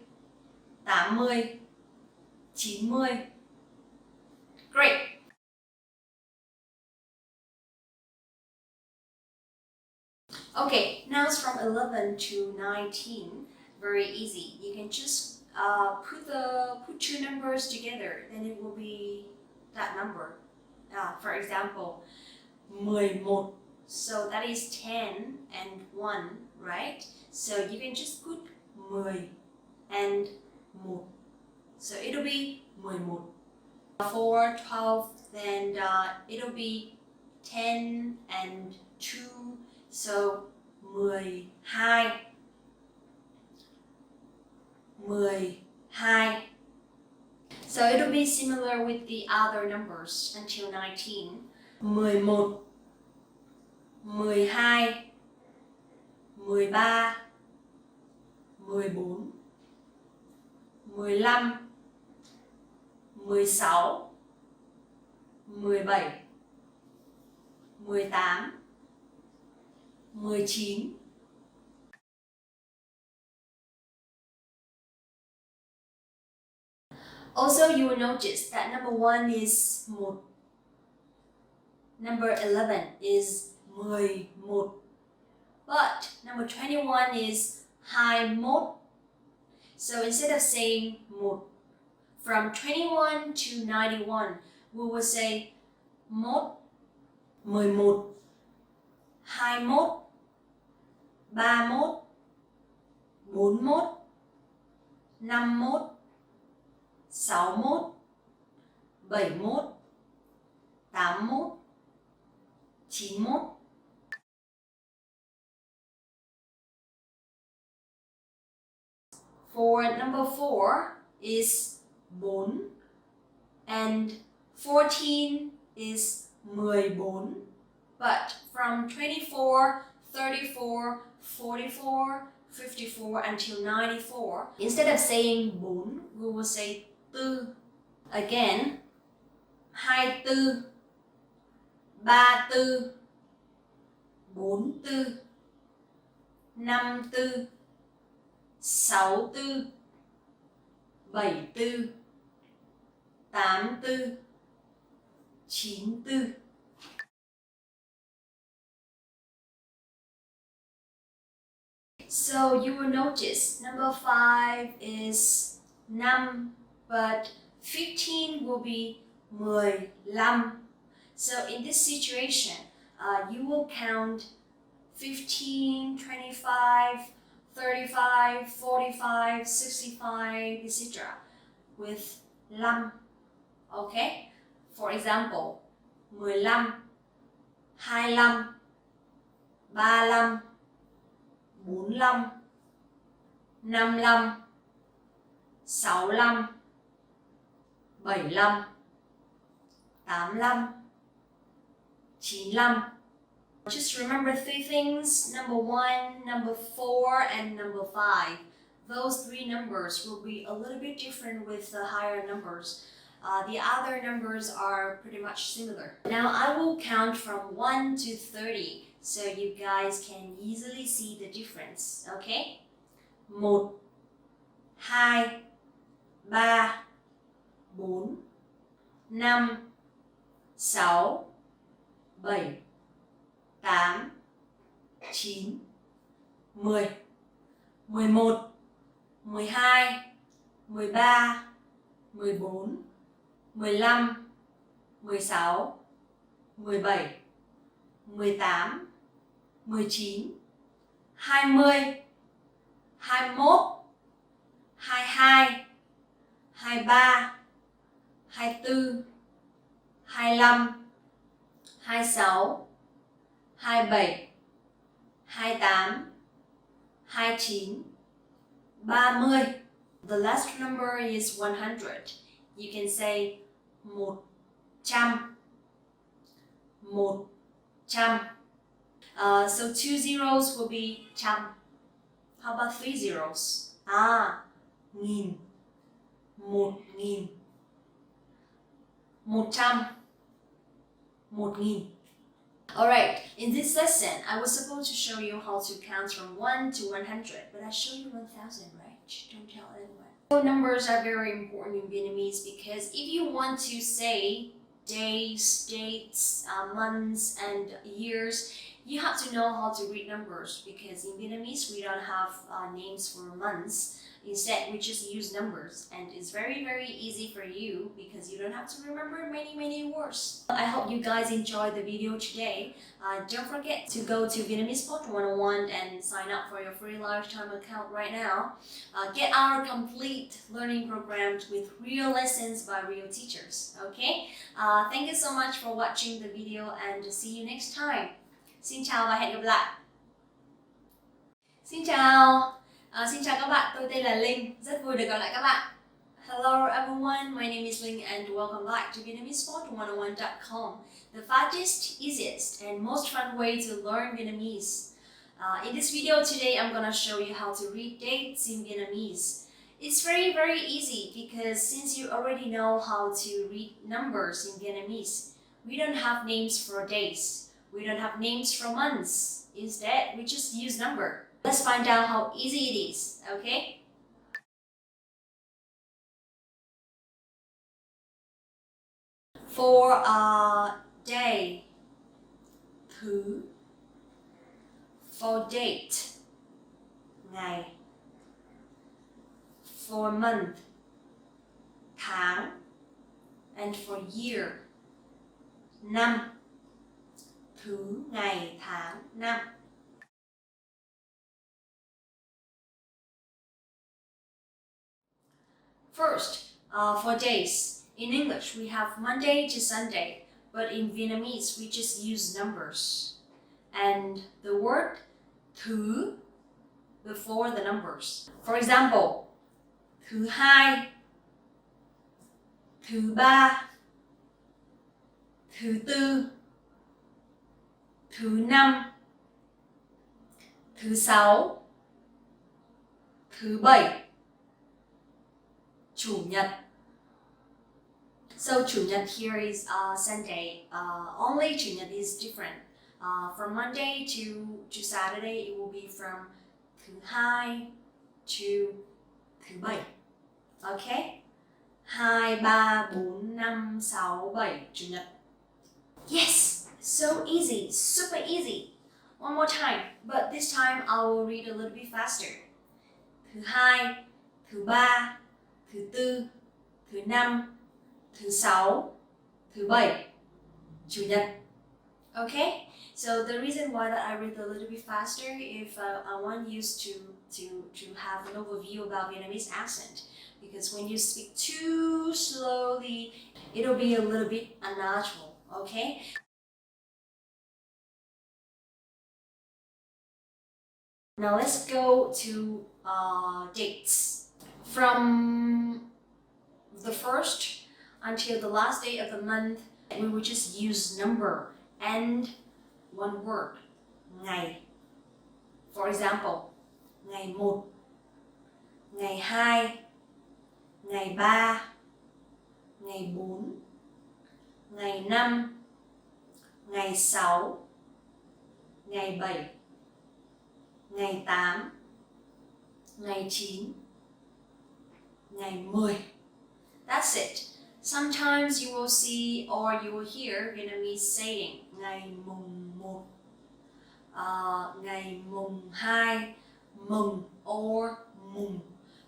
80, 90. Great! Okay, now it's from 11 to 19. Very easy. You can just put two numbers together, then it will be that number. For example, 11. So that is 10 and 1, right? So you can just put 10 and 1. So it'll be 11. For 12, then it'll be 10 and 2. So 12. 12. So it'll be similar with the other numbers until 19. 11, 12, 13, 14, 15, 16, 17, 18, 19. Also, you will notice that number 1 is 1. Number 11 is 11. But number 21 is 21. So instead of saying 1, from 21 to 91, we will say 1, 11, 21, 31, 41, 51, 61, 71, 81, 91. For number 4 is 4 and 14 is 14. But from 24, 34, 44, 54 until 94, instead of saying 4, we will say 4. Again, 24, 34, 44, 54, 64, 74, 84, 94. So you will notice number 5 is 5, but 15 will be 15. So in this situation, you will count 15, 25, 35, 45, 65, etc. with 5. Okay? For example, 15, 25, 35, 45, 55, 65, 75, 85, 95. Just remember 3 things. Number 1, number 4, and number 5. Those 3 numbers will be a little bit different with the higher numbers. The other numbers are pretty much similar. Now I will count from 1 to 30 so you guys can easily see the difference. Okay? 1, 2, 3, 4, 5, 6, 7, 8, 9, 10, 11, 12, 13, 14, 15, 16, 17, 18, 19, 20, 21, 22, 23, 24, 25, 26, 27, 28, 29, 30. The last number is 100. You can say 100, 100. So 2 zeros will be trăm. How about 3 zeros? Nghìn, 1000, 100, 1000. Alright, in this lesson, I was supposed to show you how to count from 1 to 100, but I showed you 1000, right? Don't tell anyone. So numbers are very important in Vietnamese because if you want to say days, dates, months, and years, you have to know how to read numbers because in Vietnamese we don't have names for months. Instead, we just use numbers, and it's very, very easy for you because you don't have to remember many words. I hope you guys enjoyed the video today. Don't forget to go to Vietnamese Pod 101 and sign up for your free lifetime account right now. Get our complete learning programs with real lessons by real teachers. Okay? Thank you so much for watching the video and see you next time. Xin chào và hẹn gặp lại. Xin chào. Xin chào các bạn, tôi tên là Linh, rất vui được gặp lại các bạn. Hello everyone, my name is Linh and welcome back to VietnamesePod101.com, the fastest, easiest and most fun way to learn Vietnamese. In this video today, I'm gonna show you how to read dates in Vietnamese. It's very easy because since you already know how to read numbers in Vietnamese, we don't have names for days, we don't have names for months. Instead, we just use number. Let's find out how easy it is, okay? For a day, thứ. For date, ngày. For month, tháng. And for year, năm. Thứ, ngày, tháng, năm. First, For days, in English we have Monday to Sunday, but in Vietnamese we just use numbers and the word thứ before the numbers. For example, thứ hai, thứ ba, thứ tư, thứ năm, thứ sáu, thứ bảy, chủ nhật. So chủ nhật here is Sunday. Only chủ nhật is different. From Monday to Saturday, it will be from thứ hai to thứ bảy. Okay? 2, 3, 4, 5, 6, 7 chủ nhật. Yes, so easy, super easy. One more time, but this time I will read a little bit faster. Thứ hai, thứ ba, thứ tư, thứ năm, thứ sáu, thứ bảy, chủ nhật. Okay? So the reason why that I read a little bit faster if I want you to have an overview about Vietnamese accent. Because when you speak too slowly, it'll be a little bit unnatural, okay? Now let's go to dates. From the first until the last day of the month, we will just use number and one word, ngày. For example, ngày 1, ngày 2, ngày 3, ngày 4, ngày 5, ngày 6, ngày 7, ngày 8, ngày 9, ngày 10. That's it. Sometimes you will see or you will hear Vietnamese saying ngày mùng 1, ngày mùng 2, mùng or mùng.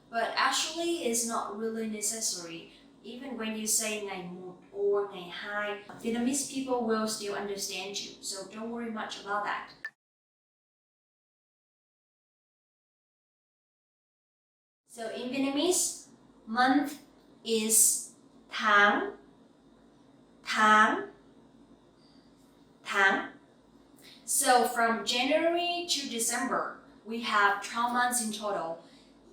But actually it's not really necessary. Even when you say ngày 1 or ngày 2, Vietnamese people will still understand you. So don't worry much about that. So in Vietnamese, month is tháng, tháng, tháng. So from January to December, we have 12 months in total.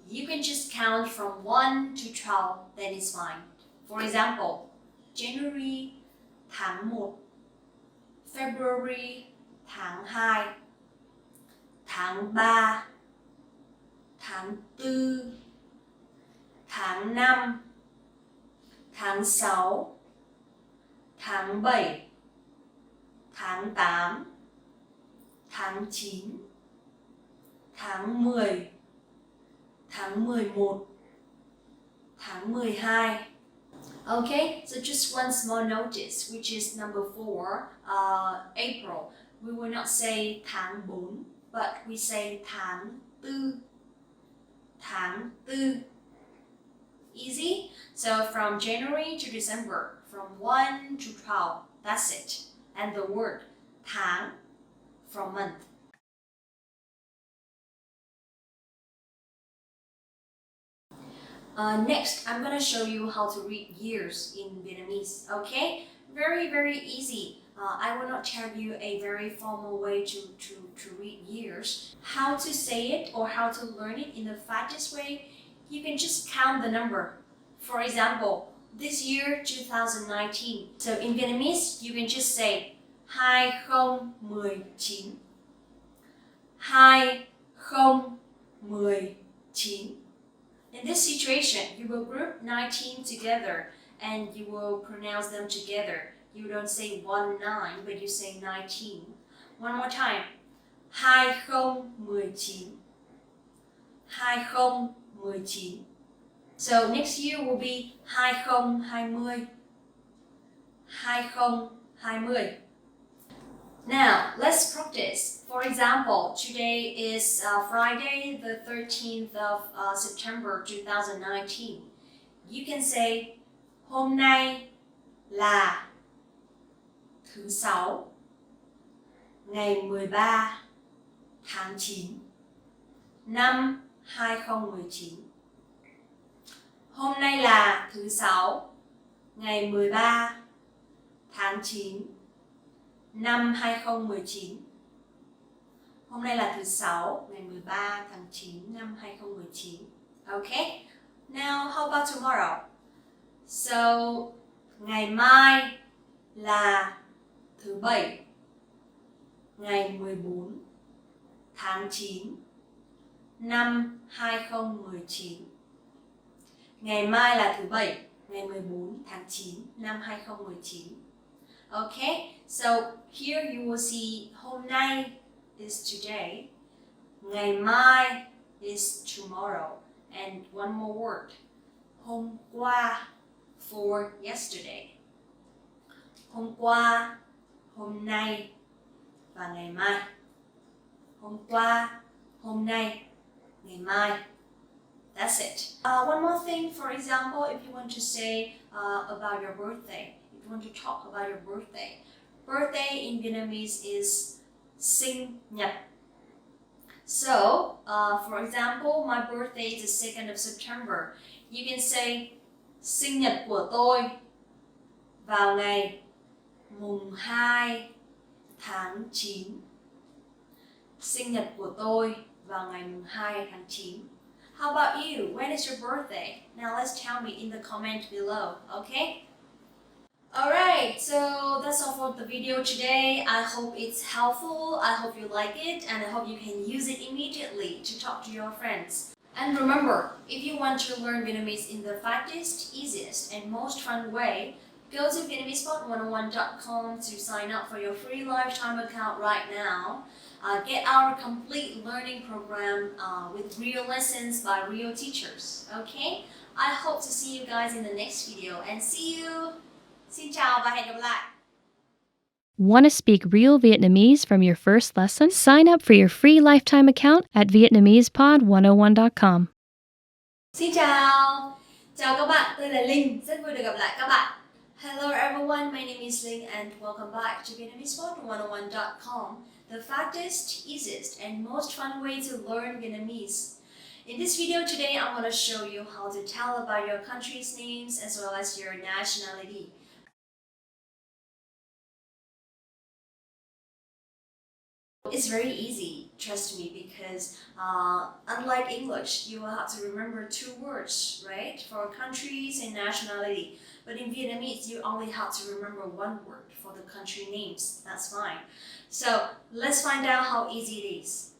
You can just count from 1 to 12, that is fine. For example, January, tháng 1, February, tháng 2, tháng 3, tháng 4, tháng 5, tháng 6, tháng 7, tháng 8, tháng 9, tháng 10, tháng 11, tháng 12. Okay, so just one small notice, which is number 4, April. We will not say tháng 4, but we say tháng 4, tháng 4. Easy? So from January to December, from 1 to 12, that's it. And the word tháng from month. Next, I'm going to show you how to read years in Vietnamese, okay? Very, very easy. I will not tell you a very formal way to read years. How to say it or how to learn it in the fastest way, you can just count the number. For example, this year, 2019. So in Vietnamese, you can just say 2019. 2019. In this situation, you will group 19 together and you will pronounce them together. You don't say 19, but you say 19. One more time. 2019. 2019. So next year will be 2020. 2020. Now, let's practice. For example, today is Friday, the 13th of September 2019. You can say hôm nay là thứ Sáu, ngày 13 tháng 9 năm 2019. Hôm nay là thứ Sáu, ngày 13 tháng 9 năm 2019. Hôm nay là thứ Sáu, ngày 13 tháng 9 năm 2019. Okay? Now, how about tomorrow? So, ngày mai là thứ Bảy, ngày 14 tháng 9 năm 2019. Ngày mai là thứ Bảy, ngày 14 tháng 9 năm 2019. Okay, so here you will see hôm nay is today, ngày mai is tomorrow, and one more word, hôm qua for yesterday. Hôm qua, hôm nay và ngày mai. Hôm qua, hôm nay, ngày mai. That's it. One more thing, for example, if you want to say about your birthday, if you want to talk about your birthday. Birthday in Vietnamese is sinh nhật. So, for example, my birthday is the 2nd of September. You can say sinh nhật của tôi vào ngày mùng 2 tháng 9. Sinh nhật của tôi vào ngày mùng 2 tháng 9. How about you? When is your birthday? Now let's tell me in the comment below, okay? Alright, so that's all for the video today. I hope it's helpful, I hope you like it, and I hope you can use it immediately to talk to your friends. And remember, if you want to learn Vietnamese in the fastest, easiest, and most fun way, go to VietnamesePod101.com to sign up for your free lifetime account right now. Get our complete learning program with real lessons by real teachers. Okay? I hope to see you guys in the next video and see you. Xin chào và hẹn gặp lại. Want to speak real Vietnamese from your first lesson? Sign up for your free lifetime account at VietnamesPod101.com. Xin chào. Chào các bạn, tôi là Linh, rất vui được gặp lại các bạn. Hello everyone, my name is Linh and welcome back to VietnamesPod101.com, the fastest, easiest, and most fun way to learn Vietnamese. In this video today, I'm going to show you how to tell about your country's names as well as your nationality. It's very easy, trust me, because unlike English, you will have to remember 2 words, right, for countries and nationality. But in Vietnamese, you only have to remember 1 word for the country names. That's fine. So let's find out how easy it is.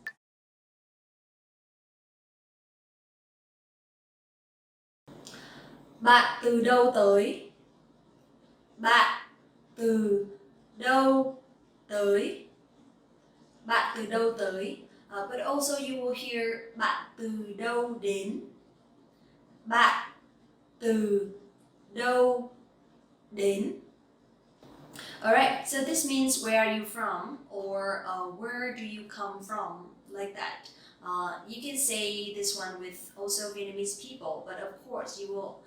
Bạn từ đâu tới? Bạn từ đâu tới? Bạn từ đâu tới? But also you will hear bạn từ đâu đến? Bạn từ đâu đến? Alright, so this means where are you from, or where do you come from, like that. You can say this one with also Vietnamese people, but of course you will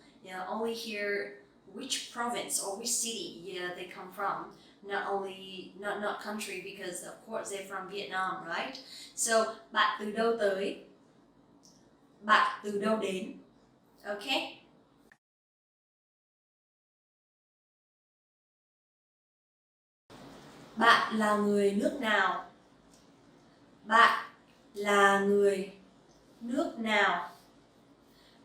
only hear which province or which city they come from. Not country, because of course they're from Vietnam, right? So bạn từ đâu tới? Bạn từ đâu đến? Okay? Bạn là người nước nào? Bạn là người nước nào?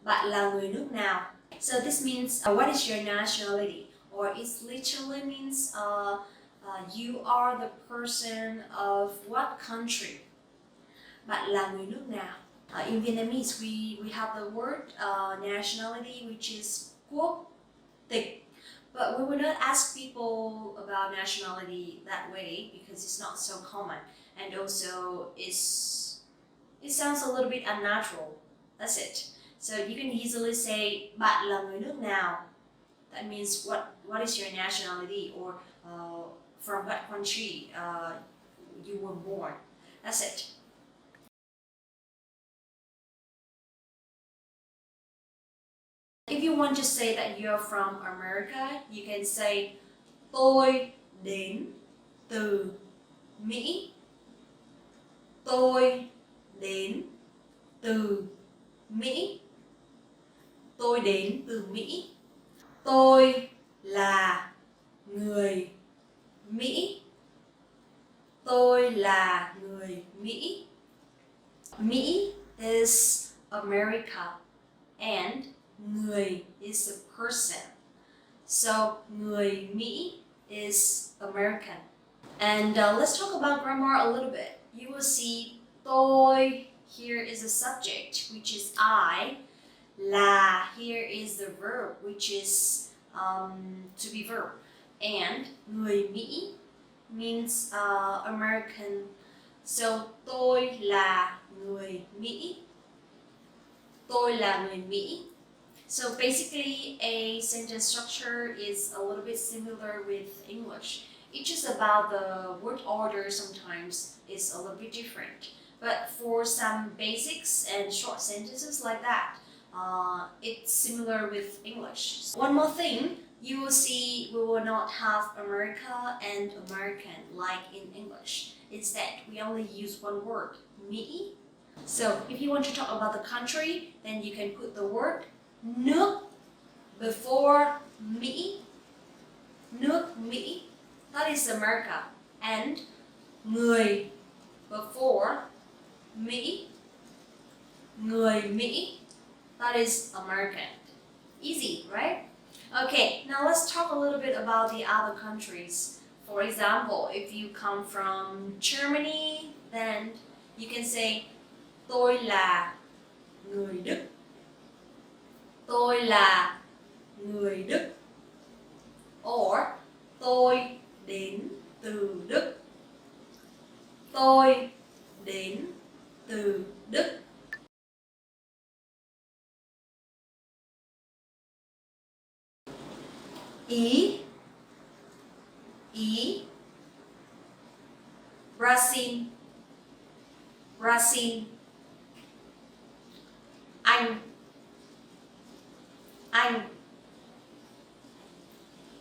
Bạn là người nước nào? So this means what is your nationality? Or it literally means you are the person of what country? Bạn là người nước nào? In Vietnamese, we have the word nationality, which is quốc tịch. But we will not ask people about nationality that way because it's not so common, and also it sounds a little bit unnatural. That's it. So you can easily say bạn là người nước nào. That means what is your nationality, or from what country you were born. That's it. If you want to say that you're from America, you can say tôi đến từ Mỹ. Tôi đến từ Mỹ. Tôi đến từ Mỹ. Tôi là người Mỹ. Tôi là người Mỹ. Mỹ is America and người is a person. So người Mỹ is American. And let's talk about grammar a little bit. You will see tôi here is a subject, which is I. Là here is the verb, which is to be verb. And người Mỹ means American. So tôi là người Mỹ. Tôi là người Mỹ. So basically a sentence structure is a little bit similar with English. It's just about the word order sometimes is a little bit different. But for some basics and short sentences like that, it's similar with English. One more thing, you will see we will not have America and American like in English. Instead, we only use one word, Mỹ. So if you want to talk about the country, then you can put the word nước before Mỹ. Nước Mỹ, that is America. And người before Mỹ. Người Mỹ, that is American. Easy, right? Okay, now let's talk a little bit about the other countries. For example, if you come from Germany, then you can say tôi là người Đức. Tôi là người Đức. Or tôi đến từ Đức. Tôi đến từ Đức. Ý. Ý. Brazil. Brazil. Anh. Anh.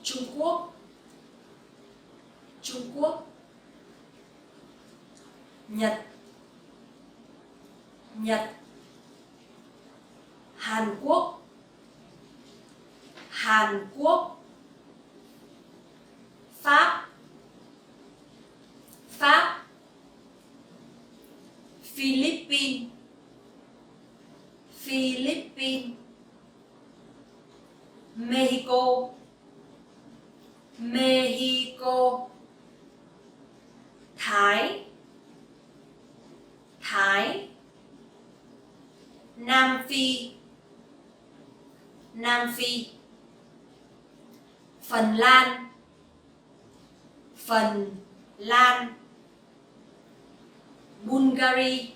Trung Quốc. Trung Quốc. Nhật. Nhật. Hàn Quốc. Hàn Quốc. Pháp. Pháp. Philippines. Philippines. Mexico. Mexico. Thái. Thái. Nam Phi. Nam Phi. Phần Lan. Phần Lan. Bulgaria.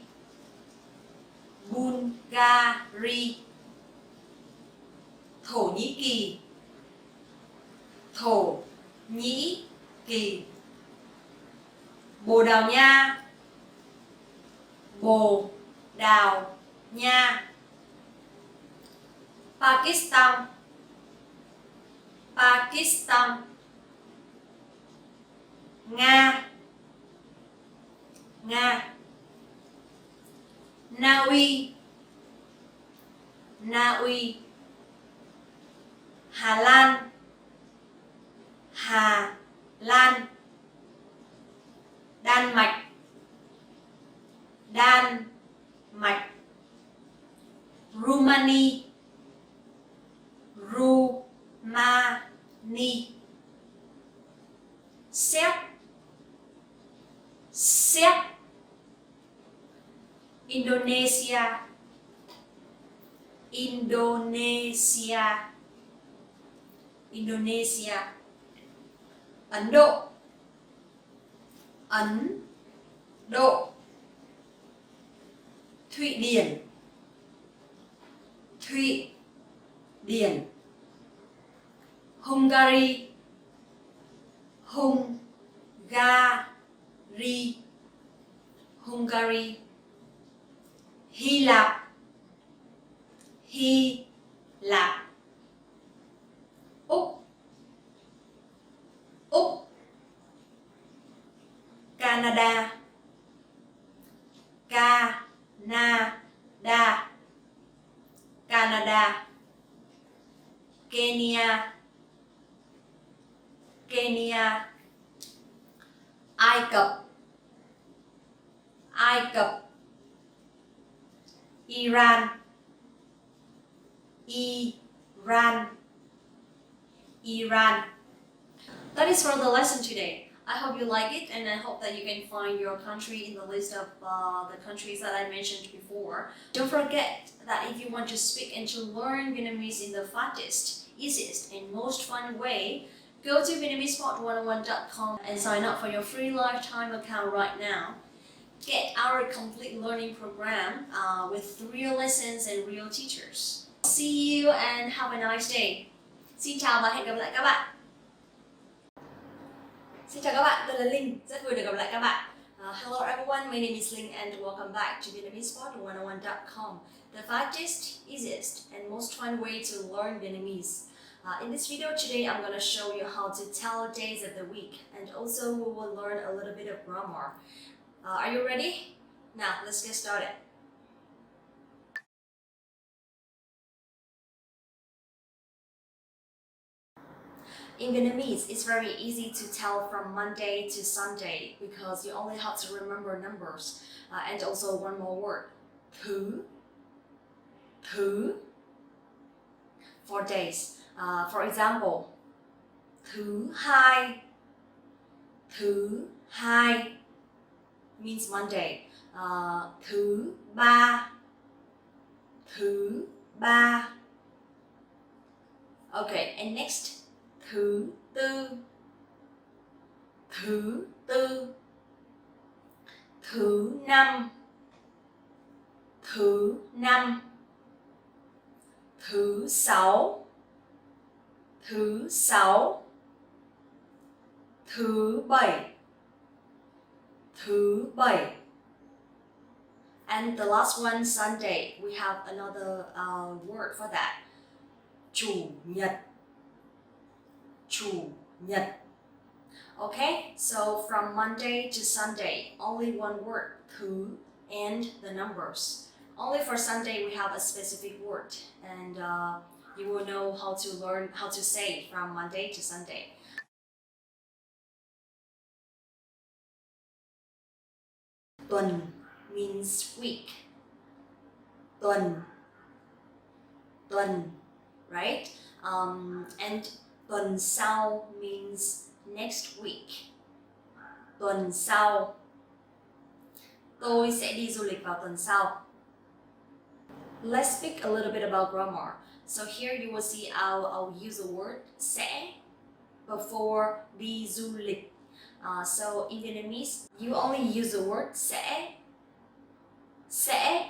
Bulgaria. Thổ Nhĩ Kỳ. Thổ Nhĩ Kỳ. Bồ Đào Nha. Bồ Đào Nha. Pakistan. Pakistan. Nga. Nga. Na Uy. Na Uy. Hà Lan. Hà Lan. Đan Mạch. Đan Mạch. Rumani. Rumani. Séc. Séc. Indonesia. Indonesia. Indonesia. Ấn Độ. Ấn Độ. Thụy Điển. Thụy Điển. Hungary. Hungary. Hungary. Hy Lạp. Hy Lạp. Úc. Úc. Canada. Canada. Canada. Kenya, Kenya. Ai Cập, Ai Cập. Iran, Iran, Iran. That is for the lesson today. I hope you like it, and I hope that you can find your country in the list of the countries that I mentioned before. Don't forget that if you want to speak and to learn Vietnamese in the fastest, easiest, and most fun way, go to VietnamesePod101.com and sign up for your free lifetime account right now. Get our complete learning program with real lessons and real teachers. See you and have a nice day. Xin chào và hẹn gặp lại các bạn. Xin chào các bạn, tôi là Linh, rất vui được gặp lại các bạn. Hello everyone, my name is Linh and welcome back to VietnamesePod101.com, the fastest, easiest, and most fun way to learn Vietnamese. In this video today, I'm going to show you how to tell days of the week, and also we will learn a little bit of grammar. Are you ready? Now, let's get started. In Vietnamese, it's very easy to tell from Monday to Sunday because you only have to remember numbers. And also one more word, thứ, thứ, for days. For example, thứ hai means Monday. Thứ ba. Okay, and next, thứ tư, thứ năm, thứ sáu, thứ bảy. And the last one, Sunday, we have another word for that. Chủ nhật. Okay, so from Monday to Sunday, only one word, thứ, and the numbers. Only for Sunday we have a specific word, and you will know how to learn how to say from Monday to Sunday. Tuần means week. Tuần, right? And tuần sau means next week. Tuần sau. Tôi sẽ đi du lịch vào tuần sau. Let's speak a little bit about grammar. So here you will see I'll use the word sẽ before đi du lịch. So in Vietnamese, you only use the word sẽ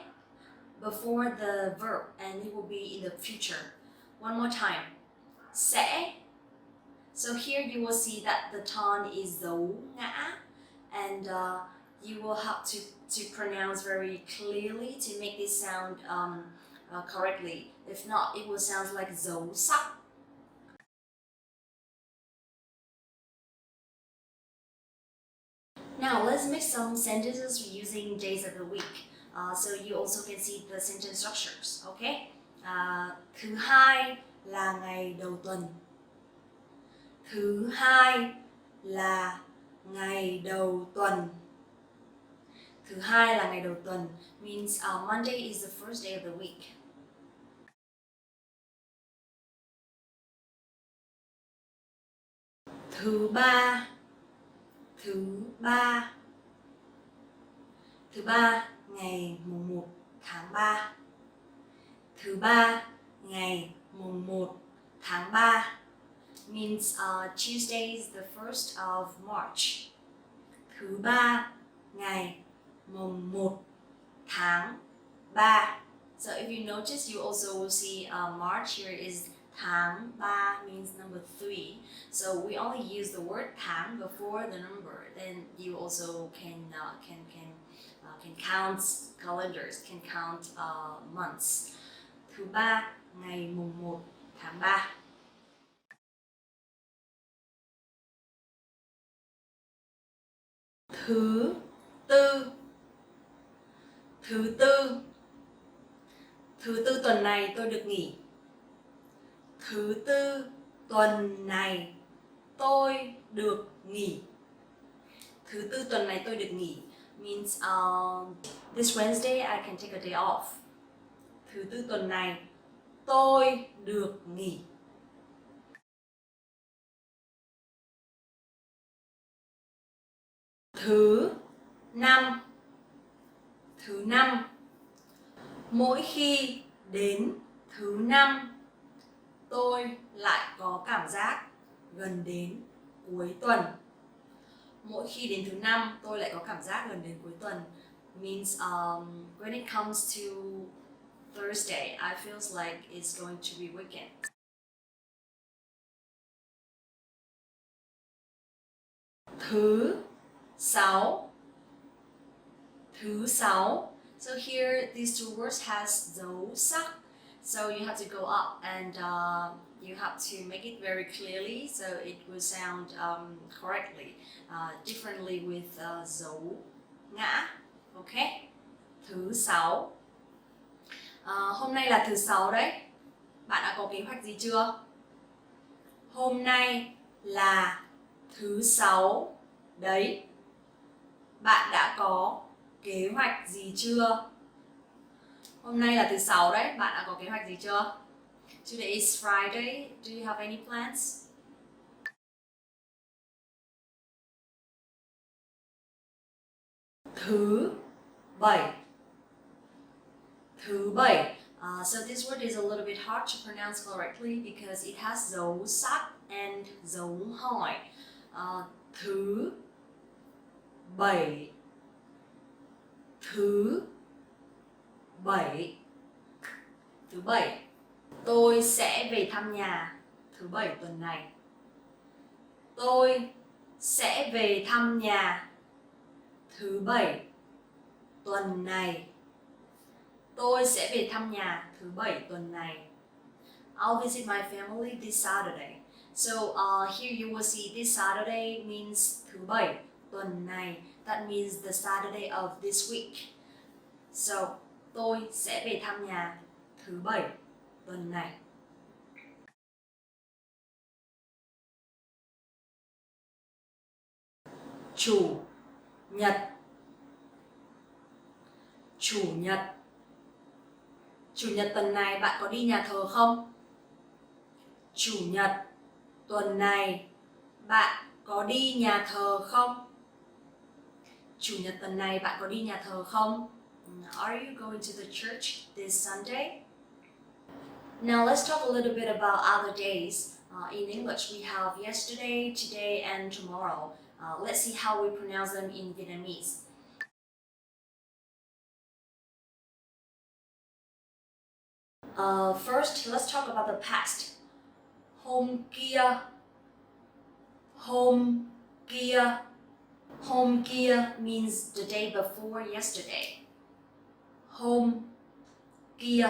before the verb, and it will be in the future. One more time, sẽ. So here you will see that the tone is dấu ngã, and you will have to pronounce very clearly to make this sound correctly. If not, it will sound like dấu sắc. Now let's make some sentences using days of the week. So you also can see the sentence structures, okay? Thứ hai là ngày đầu tuần. Thứ hai là ngày đầu tuần. Thứ hai là ngày đầu tuần means Monday is the first day of the week. Thứ ba ngày mùng 1 tháng 3. Thứ ba ngày mùng 1 tháng 3 means Tuesday is the 1st of March. Thứ ba ngày mùng 1 tháng 3. So if you notice, you also will see March here is tháng 3 means number 3. So we only use the word tháng before the number. Then you also can count calendars, can count months. Thứ ba ngày mùng 1 tháng 3. Thứ tư tuần này tôi được nghỉ. Thứ tư tuần này tôi được nghỉ. Thứ tư tuần này tôi được nghỉ means this Wednesday I can take a day off. Thứ tư tuần này tôi được nghỉ. Thứ năm. Thứ năm. Mỗi khi đến thứ năm, tôi lại có cảm giác gần đến cuối tuần. Mỗi khi đến thứ năm, tôi lại có cảm giác gần đến cuối tuần. Means when it comes to Thursday, I feels like it's going to be weekend. Thứ sáu. Thứ sáu. So here, these two words has dấu sắc. So you have to go up and you have to make it very clearly so it will sound correctly, differently with dấu ngã. Okay? Thứ sáu. Hôm nay là thứ sáu đấy. Bạn đã có kế hoạch gì chưa? Hôm nay là thứ sáu đấy. Bạn đã có kế hoạch gì chưa? Hôm nay là thứ sáu đấy. Bạn đã có kế hoạch gì chưa? Today is Friday. Do you have any plans? Thứ bảy. Thứ bảy. So this word is a little bit hard to pronounce correctly because it has dấu sắc and dấu hỏi. Thứ bảy. Thứ bảy. Thứ bảy. Tôi sẽ về thăm nhà thứ bảy tuần này. Tôi sẽ về thăm nhà thứ bảy tuần này. Tôi sẽ về thăm nhà thứ bảy tuần này. I'll visit my family this Saturday. So here you will see this Saturday means thứ bảy tuần này. That means the Saturday of this week. So tôi sẽ về thăm nhà thứ bảy tuần này. Chủ nhật. Chủ nhật. Chủ nhật tuần này bạn có đi nhà thờ không? Chủ nhật tuần này bạn có đi nhà thờ không? Chủ nhật tuần này bạn có đi nhà thờ không? Are you going to the church this Sunday? Now let's talk a little bit about other days. In English we have yesterday, today and tomorrow. Let's see how we pronounce them in Vietnamese. First, let's talk about the past. Hôm kia. Hôm kia. Hôm kia means the day before yesterday. Hôm kia.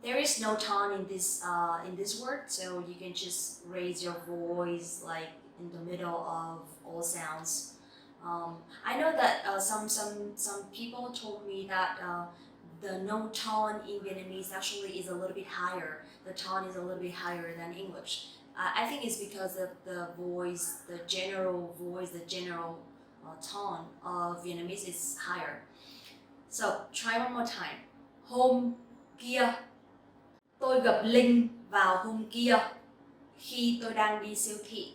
There is no tone in this word, so you can just raise your voice like in the middle of all sounds. I know that some people told me that the no tone in Vietnamese actually is a little bit higher. The tone is a little bit higher than English. I think it's because of the voice, the general tone of Vietnamese is higher. So try one more time. Hôm kia. Tôi gặp Linh vào hôm kia khi tôi đang đi siêu thị.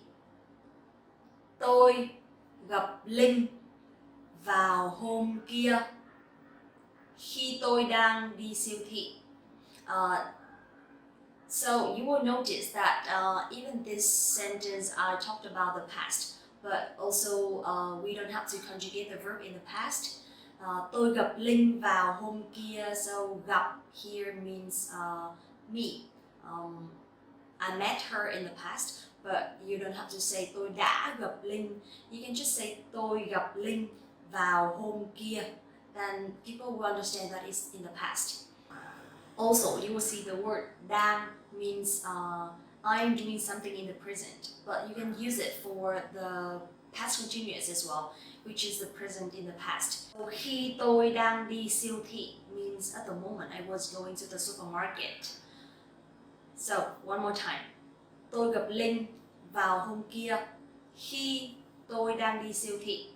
Tôi gặp Linh vào hôm kia khi tôi đang đi siêu thị. So you will notice that even this sentence I talked about the past, but also we don't have to conjugate the verb in the past. Tôi gặp Linh vào hôm kia, so gặp here means me. I met her in the past, but you don't have to say tôi đã gặp Linh. You can just say tôi gặp Linh vào hôm kia. Then people will understand that it's in the past. Also, you will see the word đang means I'm doing something in the present, but you can use it for the past continuous as well, which is the present in the past. Khi tôi đang đi siêu thị means at the moment I was going to the supermarket. So, one more time. Tôi gặp Linh vào hôm kia khi tôi đang đi siêu thị.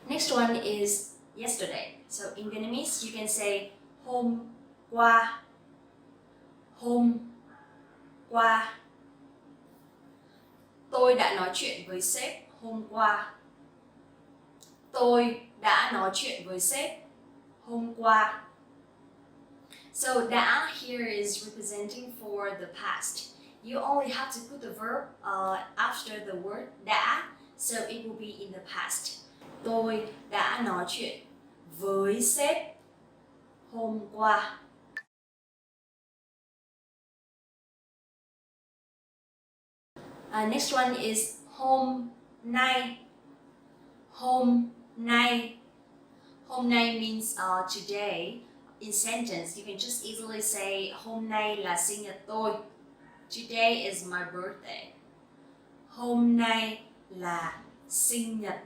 Next one is yesterday. So in Vietnamese, you can say hôm qua, hôm qua. Tôi đã nói chuyện với sếp hôm qua. Tôi đã nói chuyện với sếp hôm qua. So đã here is representing for the past. You only have to put the verb after the word đã, so it will be in the past. Tôi đã nói chuyện với sếp hôm qua. Next one is hôm nay. Hôm nay. Hôm nay means today. In sentence, you can just easily say hôm nay là sinh nhật tôi. Today is my birthday. Hôm nay là sinh nhật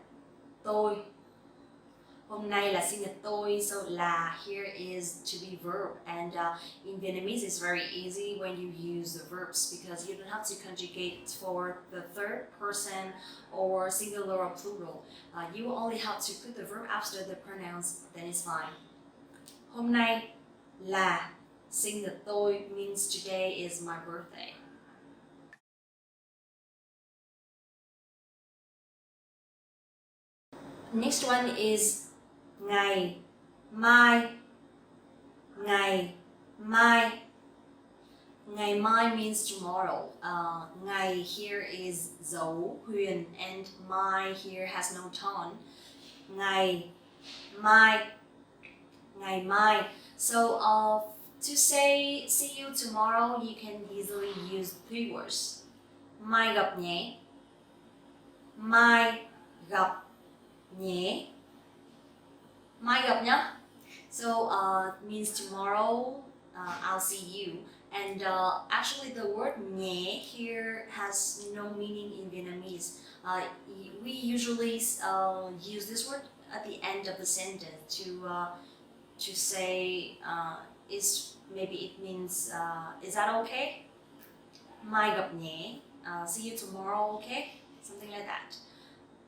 tôi. Hôm nay là sinh nhật tôi. So là here is to be verb, and in Vietnamese it's very easy when you use the verbs because you don't have to conjugate for the third person or singular or plural. You only have to put the verb after the pronouns, then it's fine. Hôm nay là sinh nhật tôi means today is my birthday. Next one is ngày mai. Ngày mai. Ngày mai means tomorrow. Ngày here is dấu huyền and mai here has no tone. Ngày mai. Ngày mai. So to say see you tomorrow, you can easily use three words. Mai gặp nhé. Mai gặp nhé. Mai gặp nhá. So means tomorrow I'll see you. And actually the word nhé here has no meaning in Vietnamese. We usually use this word at the end of the sentence to say maybe it means is that okay? Mai gặp nhé. See you tomorrow, okay? Something like that.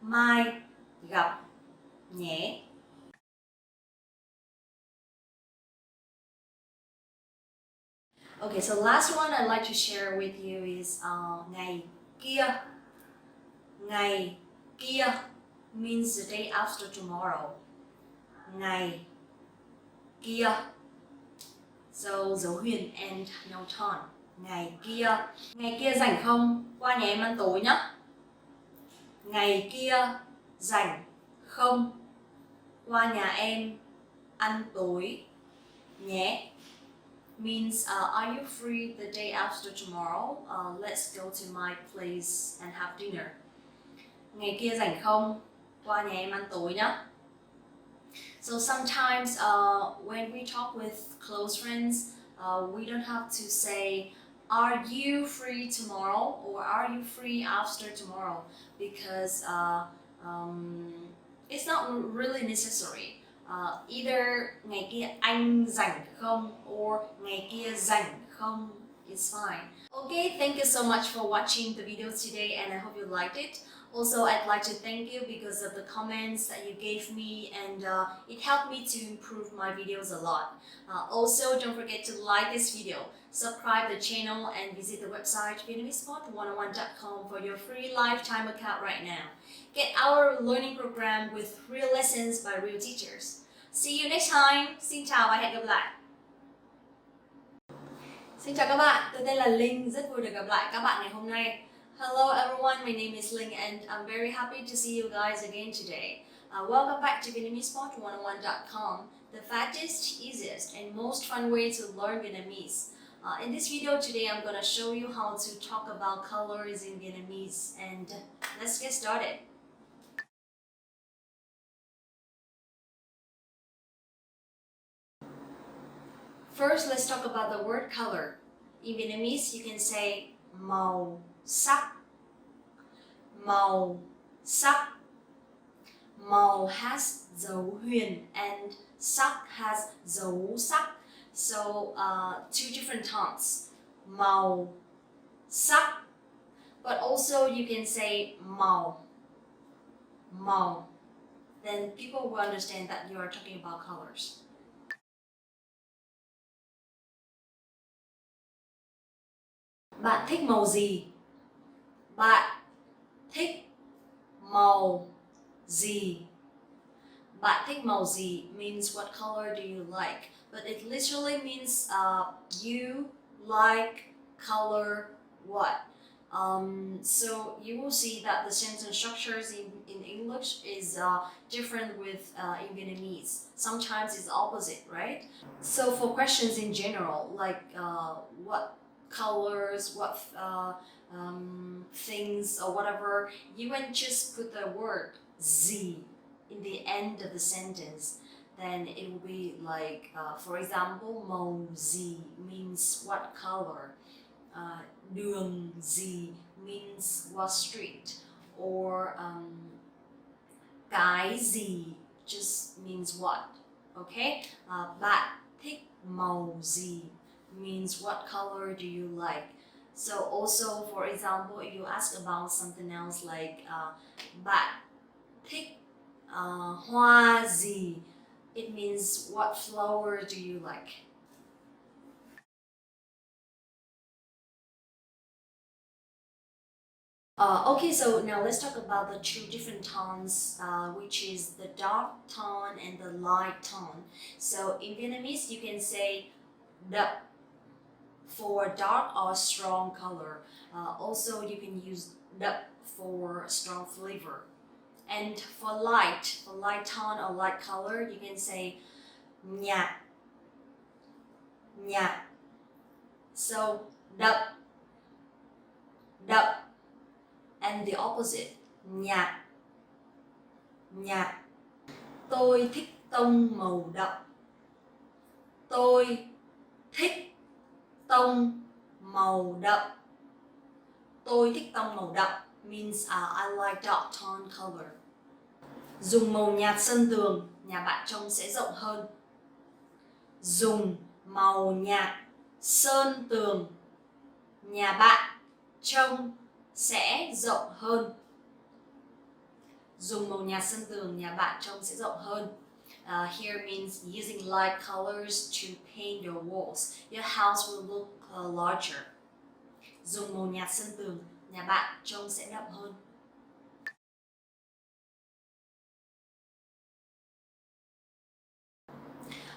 Mai gặp nhé. Okay, so last one I'd like to share with you is ngày kia. Ngày kia means the day after tomorrow. Ngày kia. So dấu huyền and no tone. Ngày kia. Ngày kia rảnh không? Qua nhà em ăn tối nhá. Ngày kia rảnh không? Qua nhà em ăn tối nhé. Means are you free the day after tomorrow? Let's go to my place and have dinner. Ngày kia rảnh không? Qua nhà em ăn tối nhá. So sometimes when we talk with close friends, we don't have to say, are you free tomorrow? Or are you free after tomorrow? Because it's not really necessary. Either ngày kia anh rảnh không or ngày kia rảnh không, it's fine. Okay, thank you so much for watching the video today and I hope you liked it. Also, I'd like to thank you because of the comments that you gave me and it helped me to improve my videos a lot. Also, don't forget to like this video, subscribe the channel and visit the website VietnamesPod101.com for your free lifetime account right now. Get our learning program with real lessons by real teachers. See you next time. Xin chào và hẹn gặp lại. Xin chào các bạn, tôi tên là Linh, rất vui được gặp lại các bạn ngày hôm nay. Hello everyone, my name is Linh and I'm very happy to see you guys again today. Welcome back to VietnamesPod101.com, the fastest, easiest and most fun way to learn Vietnamese. In this video today, I'm going to show you how to talk about colors in Vietnamese and let's get started. First, let's talk about the word color. In Vietnamese, you can say màu sắc. Màu sắc. Màu has dấu huyền and sắc has dấu sắc. So two different tones. Màu, sắc. But also you can say màu, màu. Then people will understand that you are talking about colors. Bạn thích màu gì? Bạn thích màu gì? Bạn thích màu gì means what color do you like, but it literally means you like color what. So you will see that the sentence structures in English is different with in Vietnamese. Sometimes it's opposite, right? So for questions in general, like what colors, what things or whatever, you can just put the word gì in the end of the sentence. Then it will be like, for example, màu gì means what color. Đường gì means what street. Or cái gì just means what. Okay? Bạn thích màu gì means what color do you like. So also, for example, if you ask about something else like bạn thích hoa gì, it means what flower do you like. Okay, so now let's talk about the two different tones, which is the dark tone and the light tone. So in Vietnamese, you can say đậm for dark or strong color. Also, you can use đậm for strong flavor. And for light tone or light color, you can say nhạt, nhạt. So đậm, đậm. And the opposite, nhạt, nhạt. Tôi thích tông màu đậm. Tôi thích tông màu đậm. Tôi thích tông màu đậm means I like dark tone color. Dùng màu nhạt sơn tường, nhà bạn trông sẽ rộng hơn. Dùng màu nhạt sơn tường, nhà bạn trông sẽ rộng hơn. Dùng màu nhạt sơn tường, nhà bạn trông sẽ rộng hơn. Here means using light colors to paint your walls. Your house will look larger. Dùng màu nhạt sơn tường, nhà bạn trông sẽ đậm hơn.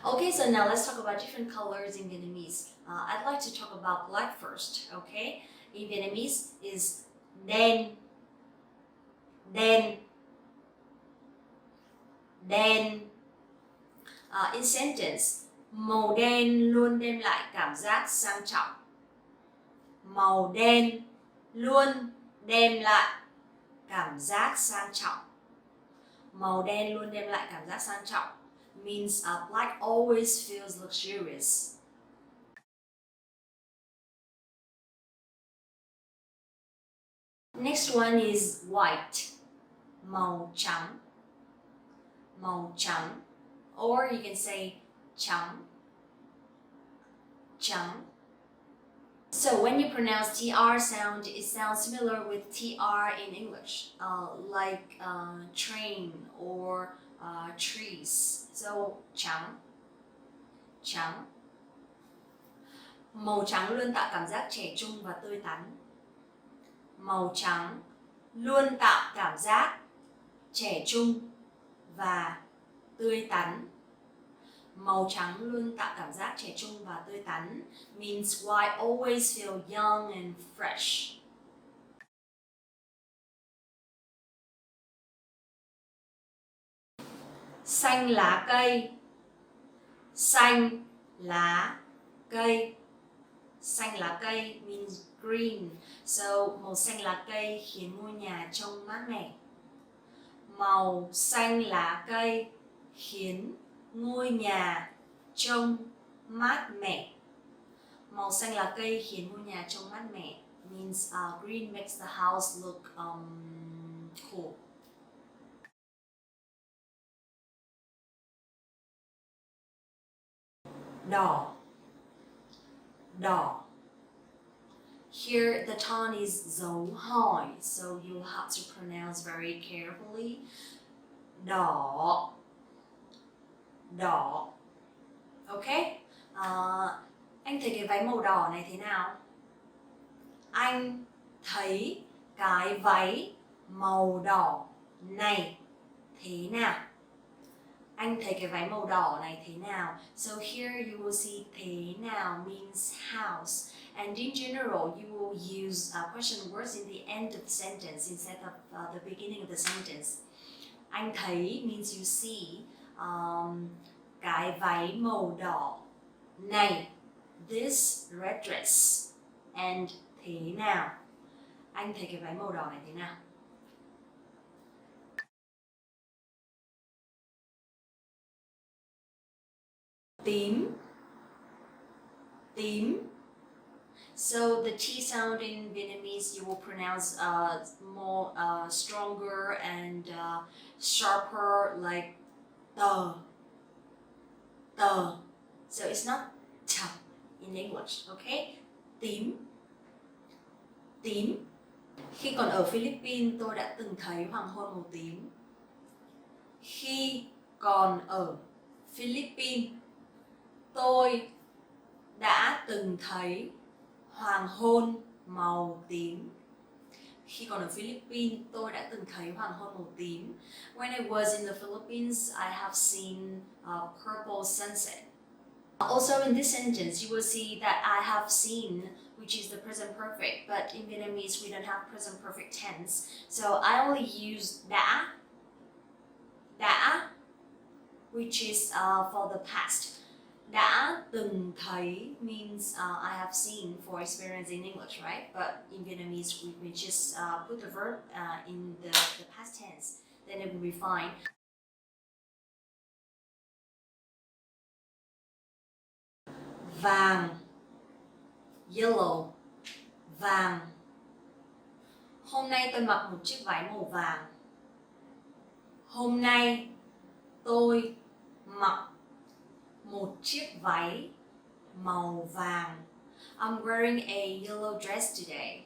Okay, so now let's talk about different colors in Vietnamese. I'd like to talk about black first, okay? In Vietnamese is đen, đen, đen. In sentence, màu đen luôn đem lại cảm giác sang trọng. Màu đen luôn đem lại cảm giác sang trọng. Màu đen luôn đem lại cảm giác sang trọng means black always feels luxurious. Next one is white, màu trắng, màu trắng. Or you can say trắng, trắng. So when you pronounce TR sound, it sounds similar with TR in English, like train or trees. So trắng, trắng. Màu trắng luôn tạo cảm giác trẻ trung và tươi tắn. Màu trắng luôn tạo cảm giác trẻ trung và tươi tắn. Màu trắng luôn tạo cảm giác trẻ trung và tươi tắn means white always feel young and fresh. Xanh lá cây, xanh lá cây. Xanh lá cây means green. So màu xanh lá cây khiến ngôi nhà trông mát mẻ. Màu xanh lá cây khiến ngôi nhà trông mát mẻ. Màu xanh lá cây khiến ngôi nhà trông mát mẻ means green makes the house look cool. đỏ, đỏ. Here the tone is dấu hỏi, so you have to pronounce very carefully. Đỏ, đỏ. Okay? Anh thấy cái váy màu đỏ này thế nào? Anh thấy cái váy màu đỏ này thế nào? Anh thấy cái váy màu đỏ này thế nào? So here you will see thế nào means house. And in general, you will use question words in the end of the sentence instead of the beginning of the sentence. Anh thấy means you see cái váy màu đỏ này, this red dress, and thế nào? Anh thấy cái váy màu đỏ này thế nào? Tím, tím. So the T sound in Vietnamese you will pronounce more stronger and sharper, like tờ, tờ. So it's not t in English, okay? Tím, tím. Khi còn ở Philippines tôi đã từng thấy hoàng hôn màu tím. Khi còn ở Philippines tôi đã từng thấy hoàng hôn màu tím. Khi còn ở Philippines, tôi đã từng thấy hoàng hôn màu tím. When I was in the Philippines, I have seen a purple sunset. Also in this sentence, you will see that I have seen, which is the present perfect, but in Vietnamese we don't have present perfect tense. So I only use đã, which is for the past. Đã từng thấy means I have seen for experience in English, right? But in Vietnamese, we just put the verb in the past tense, then it will be fine. Vàng, yellow, vàng. Hôm nay tôi mặc một chiếc váy màu vàng. Hôm nay tôi mặc một chiếc váy màu vàng. I'm wearing a yellow dress today.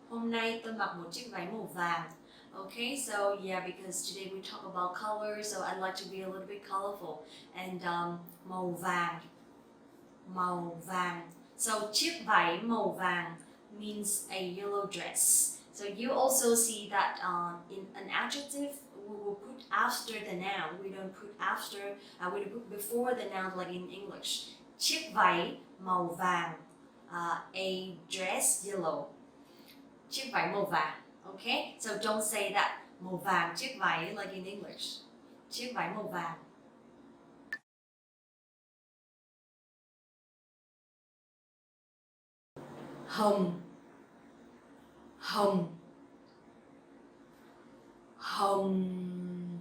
Hôm nay tôi mặc một chiếc váy màu vàng. Okay, so yeah, because today we talk about colors, so I'd like to be a little bit colorful. And màu vàng, màu vàng. So chiếc váy màu vàng means a yellow dress. So you also see that in an adjective, we will put after the noun. We don't put after, we don't put before the noun like in English. Chiếc váy màu vàng, a dress yellow. Chiếc váy màu vàng. Okay, so don't say that màu vàng chiếc váy like in English. Chiếc váy màu vàng. Hồng, hồng, hồng.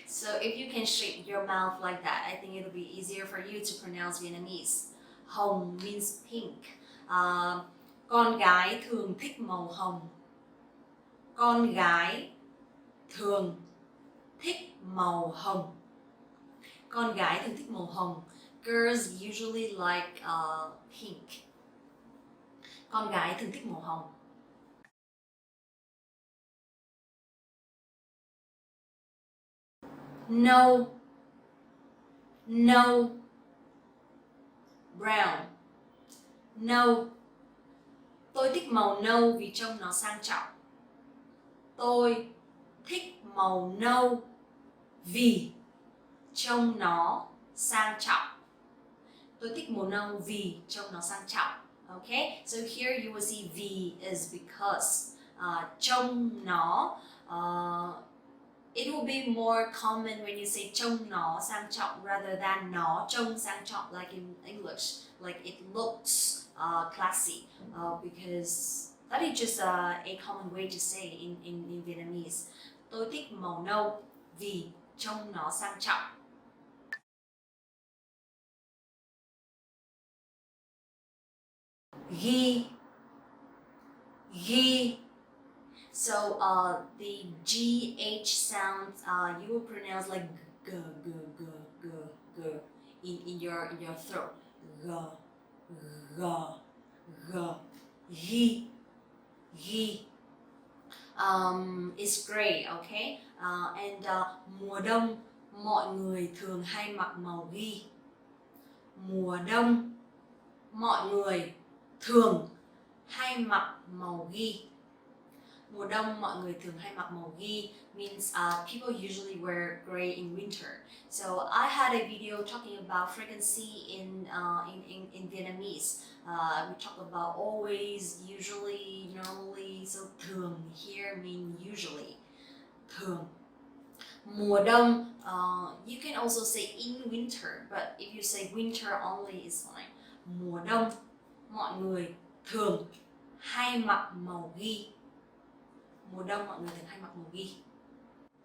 So if you can shape your mouth like that, I think it'll be easier for you to pronounce Vietnamese. Hồng means pink. Con gái thường thích màu hồng. Con gái thường thích màu hồng. Con gái thường thích màu hồng. Girls usually like pink. Con gái thường thích màu hồng. No, no. Brown, nâu. Tôi thích màu nâu vì trông nó sang trọng. Tôi thích màu nâu vì trông nó sang trọng. Tôi thích màu nâu vì trông nó sang trọng. Okay, so here you will see vì is because. Trông nó, it will be more common when you say trông nó sang trọng rather than nó trông sang trọng like in English, like it looks classy, because that is just a common way to say in Vietnamese. Tôi thích màu nâu vì trông nó sang trọng. Ghi, ghi. So the GH sound you will pronounce like g, g, g, g, g. in your throat. G, g, g, gi. It's great, okay? Mùa đông mọi người thường hay mặc màu ghi. Mùa đông mọi người thường hay mặc màu ghi. Mùa đông mọi người thường hay mặc màu ghi means people usually wear gray in winter. So I had a video talking about frequency in Vietnamese. We talk about always, usually, normally. So thường here mean usually. Thường. Mùa đông, you can also say in winter, but if you say winter only is fine. Mùa đông mọi người thường hay mặc màu ghi. Mùa đông mọi người thường hay mặc màu ghi.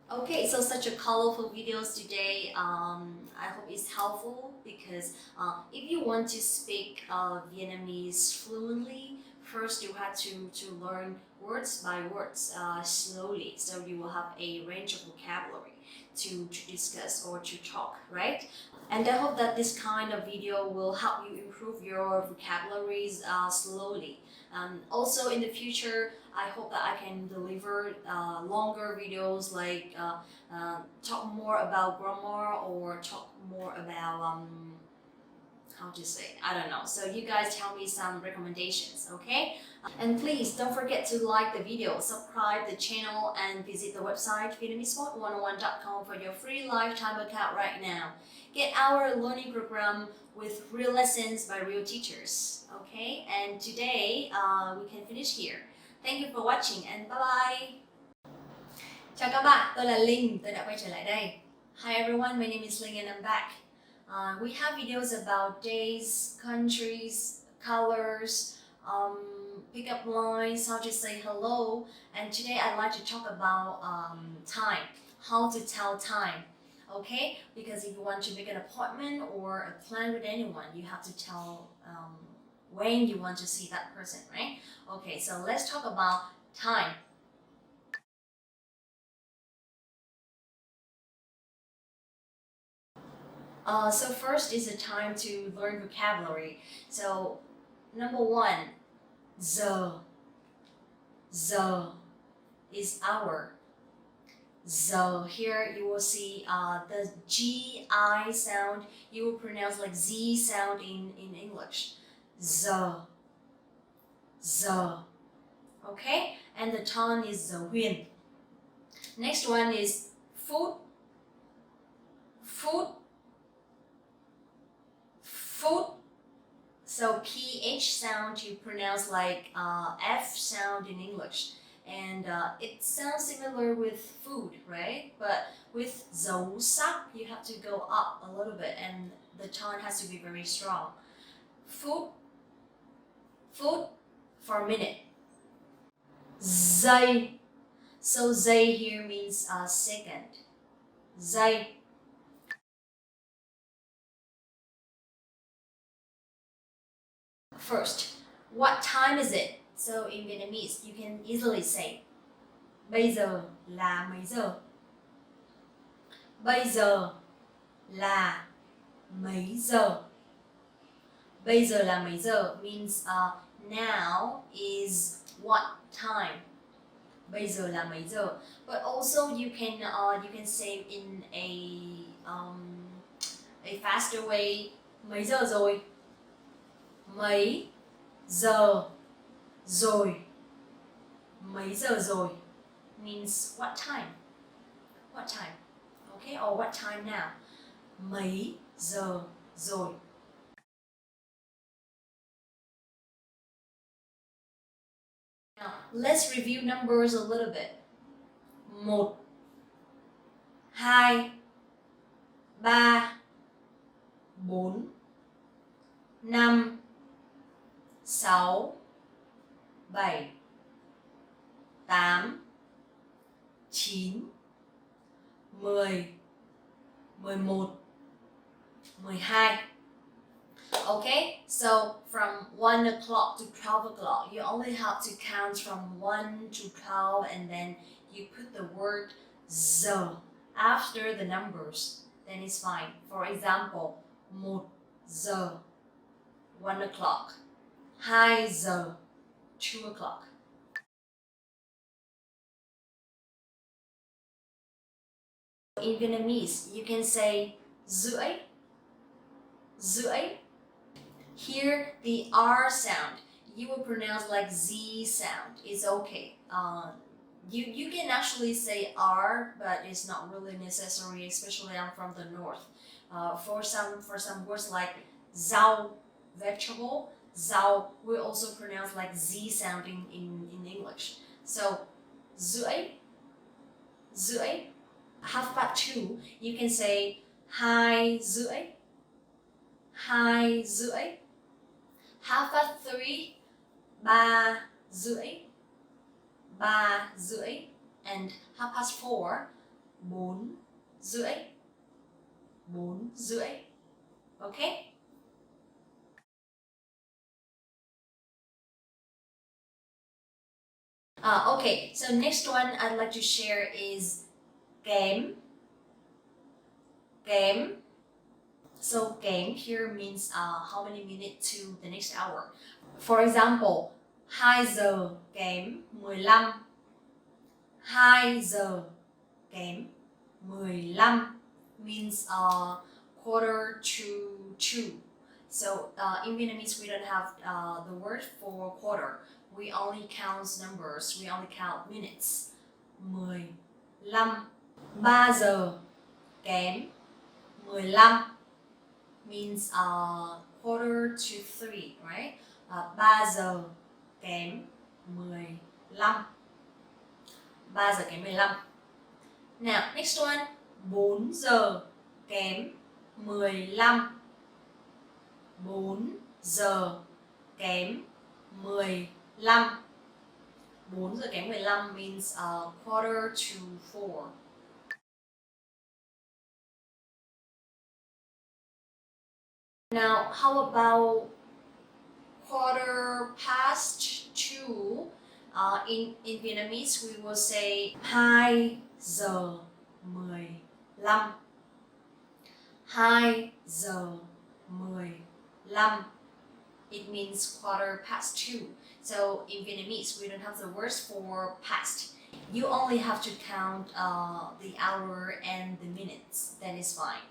Okay, so such a colorful videos today. I hope it's helpful because if you want to speak Vietnamese fluently, first you have to learn words by words slowly, so you will have a range of vocabulary to discuss or to talk, right? And I hope that this kind of video will help you improve your vocabularies slowly. Also in the future, I hope that I can deliver longer videos like talk more about grammar or talk more about how to say, I don't know. So you guys tell me some recommendations, okay? And please don't forget to like the video, subscribe the channel, and visit the website VietnamesePod101.com for your free lifetime account right now. Get our learning program with real lessons by real teachers, okay? And today we can finish here. Thank you for watching and bye bye. Chào các bạn, tôi là Linh, tôi đã quay trở lại đây. Hi everyone, my name is Linh and I'm back. We have videos about days, countries, colors, pick-up lines, how to say hello, and today I'd like to talk about time, how to tell time, okay? Because if you want to make an appointment or a plan with anyone, you have to tell when you want to see that person, right? Okay, so let's talk about time. So first is a time to learn vocabulary. So number one, giờ. Giờ is hour. Giờ, here you will see the G-I sound, you will pronounce like Z sound in English. Giờ. Giờ. Okay? And the tone is giờ huyền. Next one is phút. Phút. Food. So PH sound you pronounce like F sound in English, and it sounds similar with food, right? But with dấu sắc you have to go up a little bit, and the tone has to be very strong. Food. Food for minute. Giây. So giây here means second. Giây. First, what time is it? So in Vietnamese, you can easily say bây giờ là mấy giờ? Bây giờ là mấy giờ? Bây giờ là mấy giờ means now is what time? Bây giờ là mấy giờ? But also you can say in a faster way, mấy giờ rồi? Mấy giờ rồi? Mấy giờ rồi means what time? What time? Okay, or what time now? Mấy giờ rồi? Now, let's review numbers a little bit. 1 2 3 4 5 6 7 8 9 10 11 12. Okay, so from 1 o'clock to 12 o'clock, you only have to count from 1 to 12 and then you put the word giờ after the numbers, then it's fine. For example, 1 giờ, 1 o'clock. 2 giờ, 2 o'clock. In Vietnamese, you can say rưỡi, rưỡi. Here, the R sound, you will pronounce like Z sound. It's okay. You can actually say R, but it's not really necessary, especially I'm from the north. For some words like rau, vegetable, rau, we also pronounce like Z sound in English. So, rưỡi, rưỡi. 2:30, you can say 2 rưỡi, 2 rưỡi. 3:30, 3 rưỡi, 3 rưỡi. And 4:30, 4 rưỡi, 4 rưỡi. Okay? Okay, so next one I'd like to share is kém. Kém. So kém here means how many minutes to the next hour. For example, 2 giờ kém 15. 2 giờ kém 15 means quarter to 2. So in Vietnamese we don't have the word for quarter. We only count numbers, we only count minutes. 15. 3 giờ kém 15 means quarter to 3, right? 3 giờ kém 15. 3 giờ kém 15. Now, next one. 4 giờ kém 15. 4 giờ kém 15. 4 giờ kém 15 means quarter to 4. Now, how about quarter past 2? In Vietnamese, we will say 2 giờ 15. 2 giờ 15. It means quarter past 2. So in Vietnamese, we don't have the words for past. You only have to count the hour and the minutes. That is fine.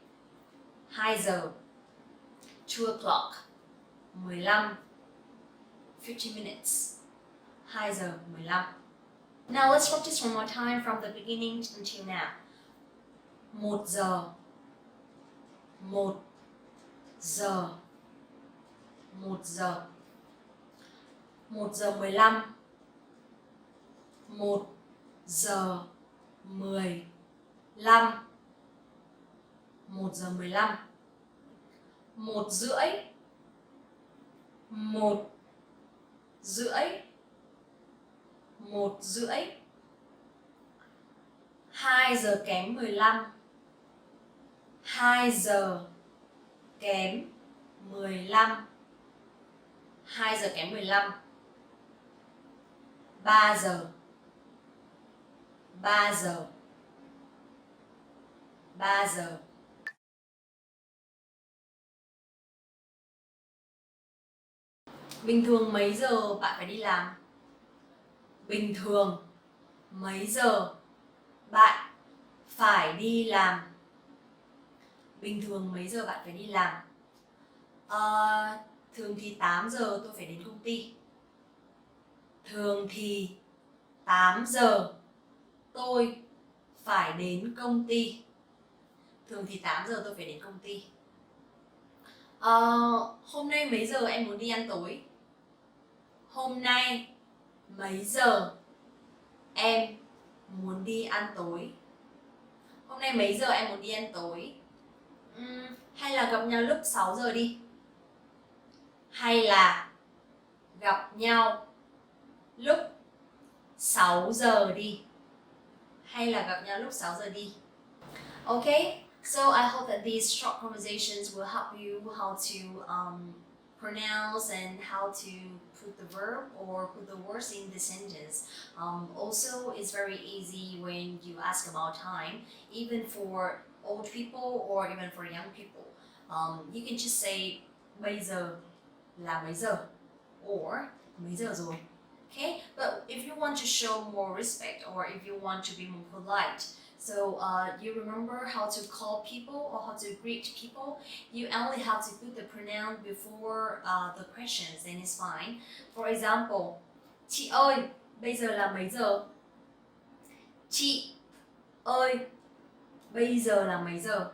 2 giờ, 2 o'clock, 15, 50 minutes. 2 giờ 15. Now let's practice one more time from the beginning until now. 1 giờ, 1 giờ, 1 giờ. 1 giờ 15. 1 giờ 15. 1 giờ 15. 1 rưỡi. 1 rưỡi. 1 rưỡi. 2 giờ kém 15. 2 giờ kém 15. 2 giờ kém 15. 3 giờ. 3 giờ. 3 giờ. Bình thường mấy giờ bạn phải đi làm? Bình thường mấy giờ bạn phải đi làm? Bình thường mấy giờ bạn phải đi làm? Thường thì 8 giờ tôi phải đến công ty. Thường thì 8 giờ tôi phải đến công ty. Thường thì 8 giờ tôi phải đến công ty. Hôm nay mấy giờ em muốn đi ăn tối? Hôm nay mấy giờ em muốn đi ăn tối? Hôm nay mấy giờ em muốn đi ăn tối? Hay là gặp nhau lúc 6 giờ đi. Hay là gặp nhau lúc 6 giờ đi. Hay là gặp nhau lúc 6 giờ đi. Okay, so I hope that these short conversations will help you how to pronounce and how to put the verb or put the words in the sentence. Also, it's very easy when you ask about time, even for old people or even for young people. You can just say bây giờ là mấy giờ or mấy giờ rồi. Okay, but if you want to show more respect or if you want to be more polite, so you remember how to call people or how to greet people, you only have to put the pronoun before the questions and it's fine. For example, chị ơi, bây giờ là mấy giờ? Chị ơi, bây giờ là mấy giờ?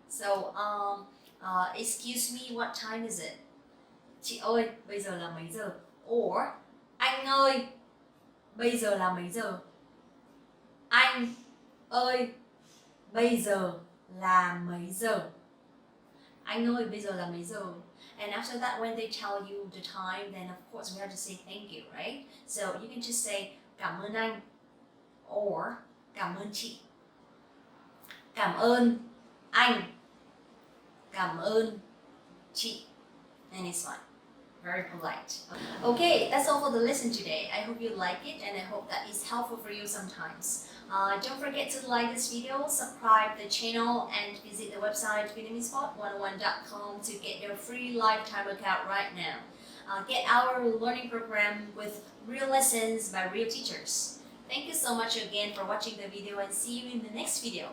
So, excuse me, what time is it? Chị ơi, bây giờ là mấy giờ? Or, anh ơi, bây giờ là mấy giờ? Anh ơi, bây giờ là mấy giờ? Anh ơi, bây giờ là mấy giờ? And after that, when they tell you the time, then of course we have to say thank you, right? So you can just say cảm ơn anh or cảm ơn chị. Cảm ơn anh. Cảm ơn chị. And it's fine. Very polite. Okay, that's all for the lesson today. I hope you like it and I hope that is helpful for you sometimes. Don't forget to like this video, subscribe the channel and visit the website VietnamesePod101.com to get your free lifetime account right now. Get our learning program with real lessons by real teachers. Thank you so much again for watching the video and see you in the next video.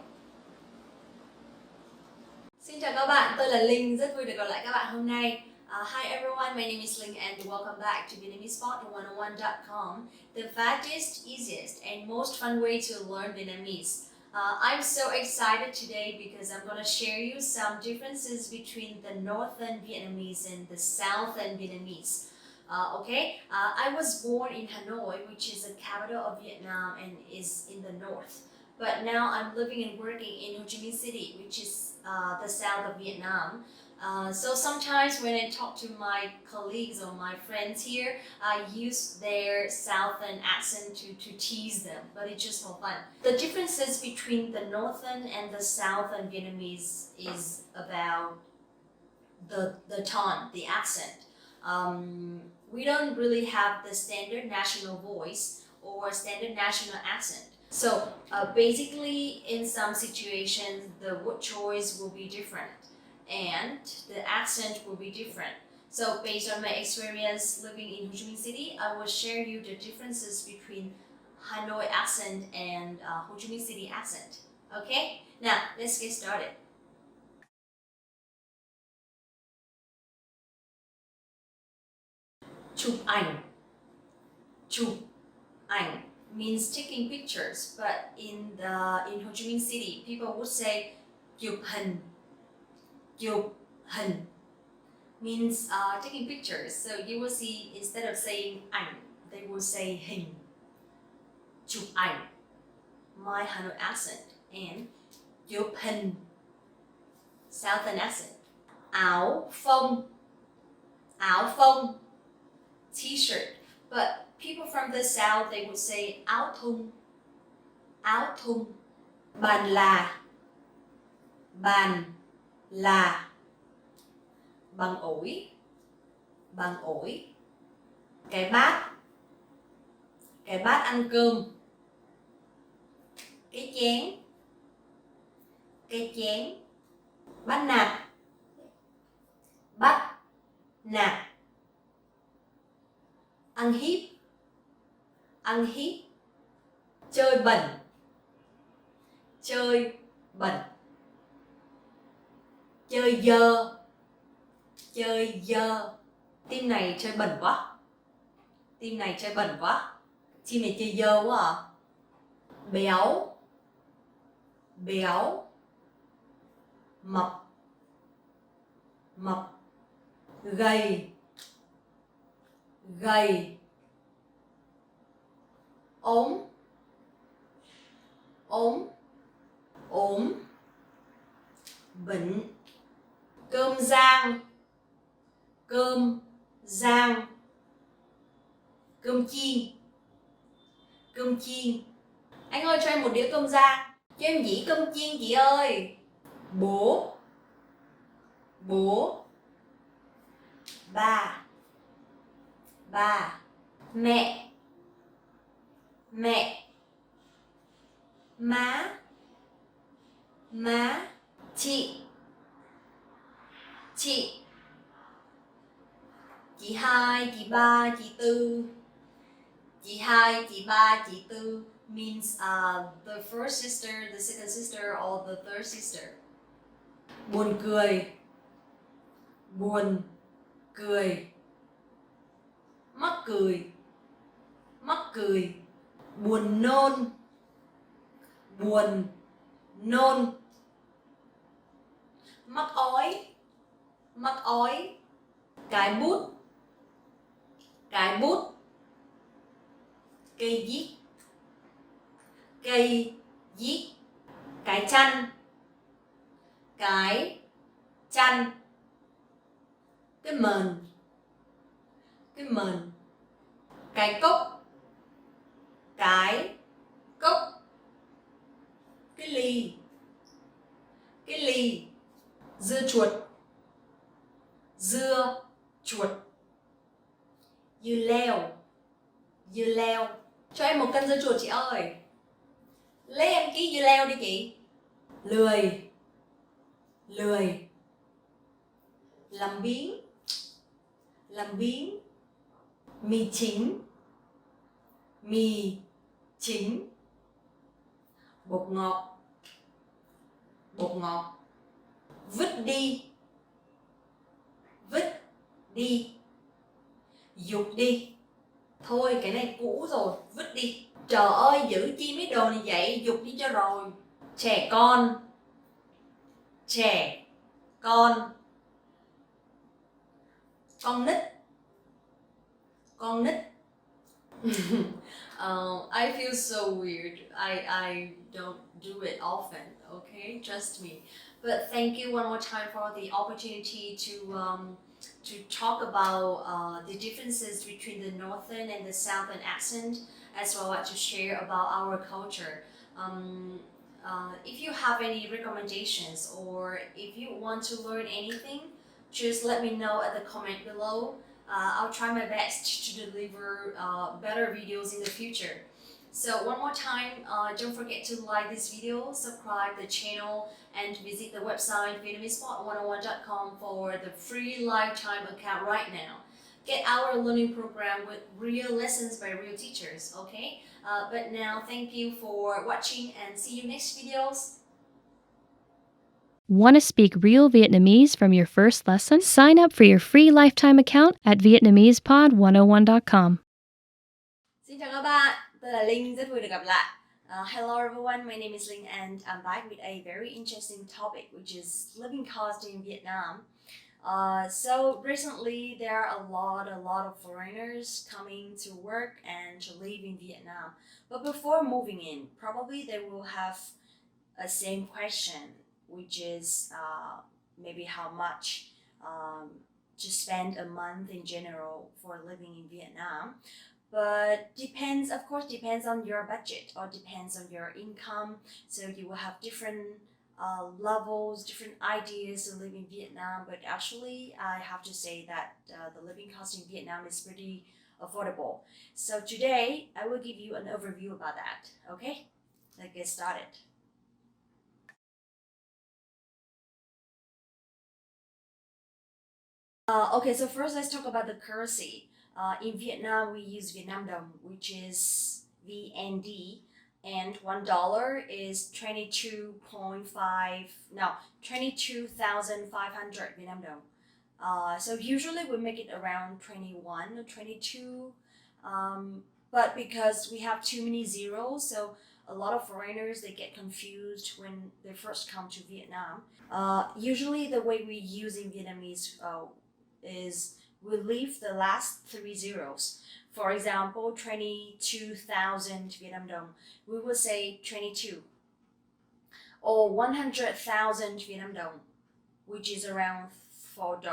Xin chào các bạn, tôi là Linh, rất vui được gặp lại các bạn hôm nay. Hi everyone, my name is Ling and welcome back to VietnamesePod101.com, the fastest, easiest and most fun way to learn Vietnamese. I'm so excited today because I'm going to share you some differences between the Northern Vietnamese and the Southern Vietnamese. I was born in Hanoi, which is the capital of Vietnam and is in the north. But now I'm living and working in Ho Chi Minh City, which is the south of Vietnam. So sometimes when I talk to my colleagues or my friends here, I use their southern accent to tease them, but it's just for fun. The differences between the northern and the southern Vietnamese is about the tone, the accent. We don't really have the standard national voice or standard national accent. So basically, in some situations, the word choice will be different and the accent will be different. So based on my experience living in Ho Chi Minh City, I will share you the differences between Hanoi accent and Ho Chi Minh City accent. Okay, now let's get started. Chụp ảnh. Chụp ảnh means taking pictures, but in Ho Chi Minh City, people would say chụp hình. Chụp hình means taking pictures. So you will see instead of saying ảnh, they will say hình. Chụp ảnh, my Hanoi accent, and chụp hình, Southern accent. Áo phông, áo phông, t-shirt. But people from the south, they would say áo thun, áo thun. Bàn là, bàn là. Bằng ủi, bằng ủi. Cái bát ăn cơm. Cái chén. Bát nạt. Ăn hiếp, chơi bẩn, chơi dơ. Team này chơi bẩn quá, team này chơi dơ quá à. Béo, mập, gầy, ốm, bệnh. Cơm rang, cơm chiên. Anh ơi cho em một đĩa cơm rang. Cho em dĩ cơm chiên chị ơi. Bố, bà, mẹ, má, chị, chị 2, chị 3, chị 4. Chị 2, chị 3, chị 4 means the first sister, the second sister, or the third sister. Buồn cười, buồn cười, mắc cười, mắc cười. Buồn nôn, buồn nôn. Mắc ói, mắc ói. Cái bút, cái bút. Cây viết, cây viết. Cái chăn, cái chăn. Cái mền, cái mền. Cái cốc, cái cốc. Cái ly, cái ly. Dưa chuột, dưa chuột. Dưa leo, dưa leo. Cho em 1 cân dưa chuột chị ơi. Lấy em ký dưa leo đi chị. Lười, lười. Làm biếng, làm biếng. Mì chính, mì chính. Bột ngọt, bột ngọt. Vứt đi, vứt đi. Dục đi. Thôi cái này cũ rồi, vứt đi. Trời ơi, giữ chi mấy đồ này vậy, dục đi cho rồi. Trẻ con, trẻ con. Con nít, con nít. I feel so weird. I don't do it often, okay? Trust me. But thank you one more time for the opportunity to talk about the differences between the northern and the southern accent, as well as to share about our culture. If you have any recommendations or if you want to learn anything, just let me know at the comment below. I'll try my best to deliver better videos in the future. So one more time, don't forget to like this video, subscribe the channel, and visit the website VietnamesePod101.com for the free lifetime account right now. Get our learning program with real lessons by real teachers, okay? But now, thank you for watching and see you next videos. Want to speak real Vietnamese from your first lesson? Sign up for your free lifetime account at VietnamesPod101.com. Xin chào các bạn, tôi là Linh, rất vui được gặp lại. Hello everyone, my name is Linh and I'm back with a very interesting topic, which is living cost in Vietnam. So recently there are a lot of foreigners coming to work and to live in Vietnam. But before moving in, probably they will have a same question, which is maybe how much to spend a month in general for living in Vietnam. But depends, of course, depends on your budget or depends on your income. So you will have different levels, different ideas to live in Vietnam. But actually, I have to say that the living cost in Vietnam is pretty affordable. So today, I will give you an overview about that. Okay, let's get started. Okay, so first let's talk about the currency. In Vietnam, we use Vietnam Đồng, which is VND, and $1 is 22,500 Vietnam Đồng. So usually we make it around 21 or 22, but because we have too many zeros, so a lot of foreigners, they get confused when they first come to Vietnam. Usually the way we use in Vietnamese is we leave the last 3 zeros. For example, 22,000 Vietnam Đồng, we will say 22. Or 100,000 Vietnam Đồng, which is around $4,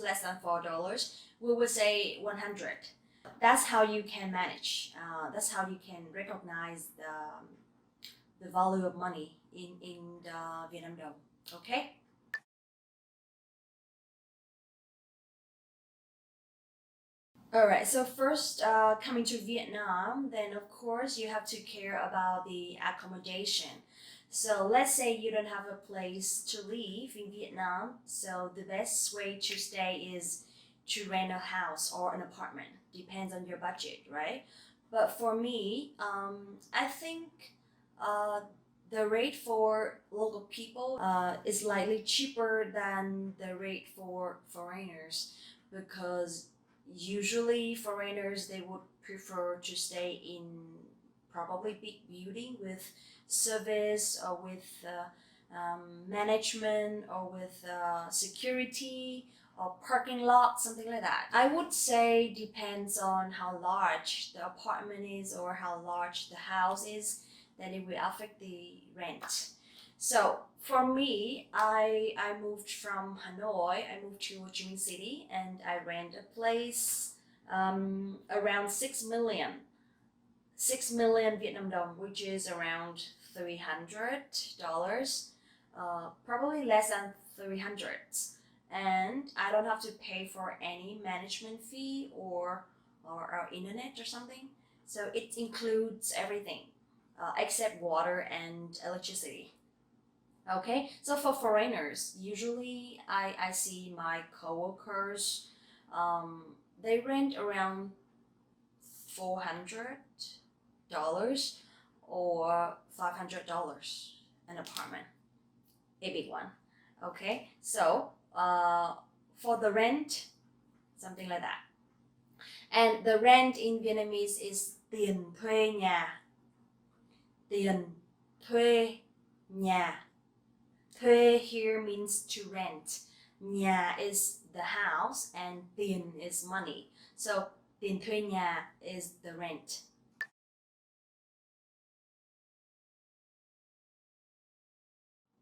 less than $4, we will say 100. That's how you can manage. That's how you can recognize the value of money in the Vietnam Đồng. Okay? Alright, so first coming to Vietnam, then of course you have to care about the accommodation. So let's say you don't have a place to live in Vietnam, so the best way to stay is to rent a house or an apartment. Depends on your budget, right? But for me, I think the rate for local people is slightly cheaper than the rate for foreigners, because usually foreigners they would prefer to stay in probably big building with service or with management or with security or parking lot, something like that. I would say depends on how large the apartment is or how large the house is, then it will affect the rent. So for me, I moved from Hanoi, I moved to Ho Chi Minh City, and I rent a place around 6 million Vietnam dong, which is around $300, probably less than 300. And I don't have to pay for any management fee or internet or something. So it includes everything except water and electricity. Okay, so for foreigners, usually I see my coworkers, they rent around $400 or $500 an apartment, a big one. Okay, so for the rent, something like that. And the rent in Vietnamese is tiền thuê nhà. Tiền thuê nhà. Thuê here means to rent. Nhà is the house and tiền is money. So tiền thuê nhà is the rent.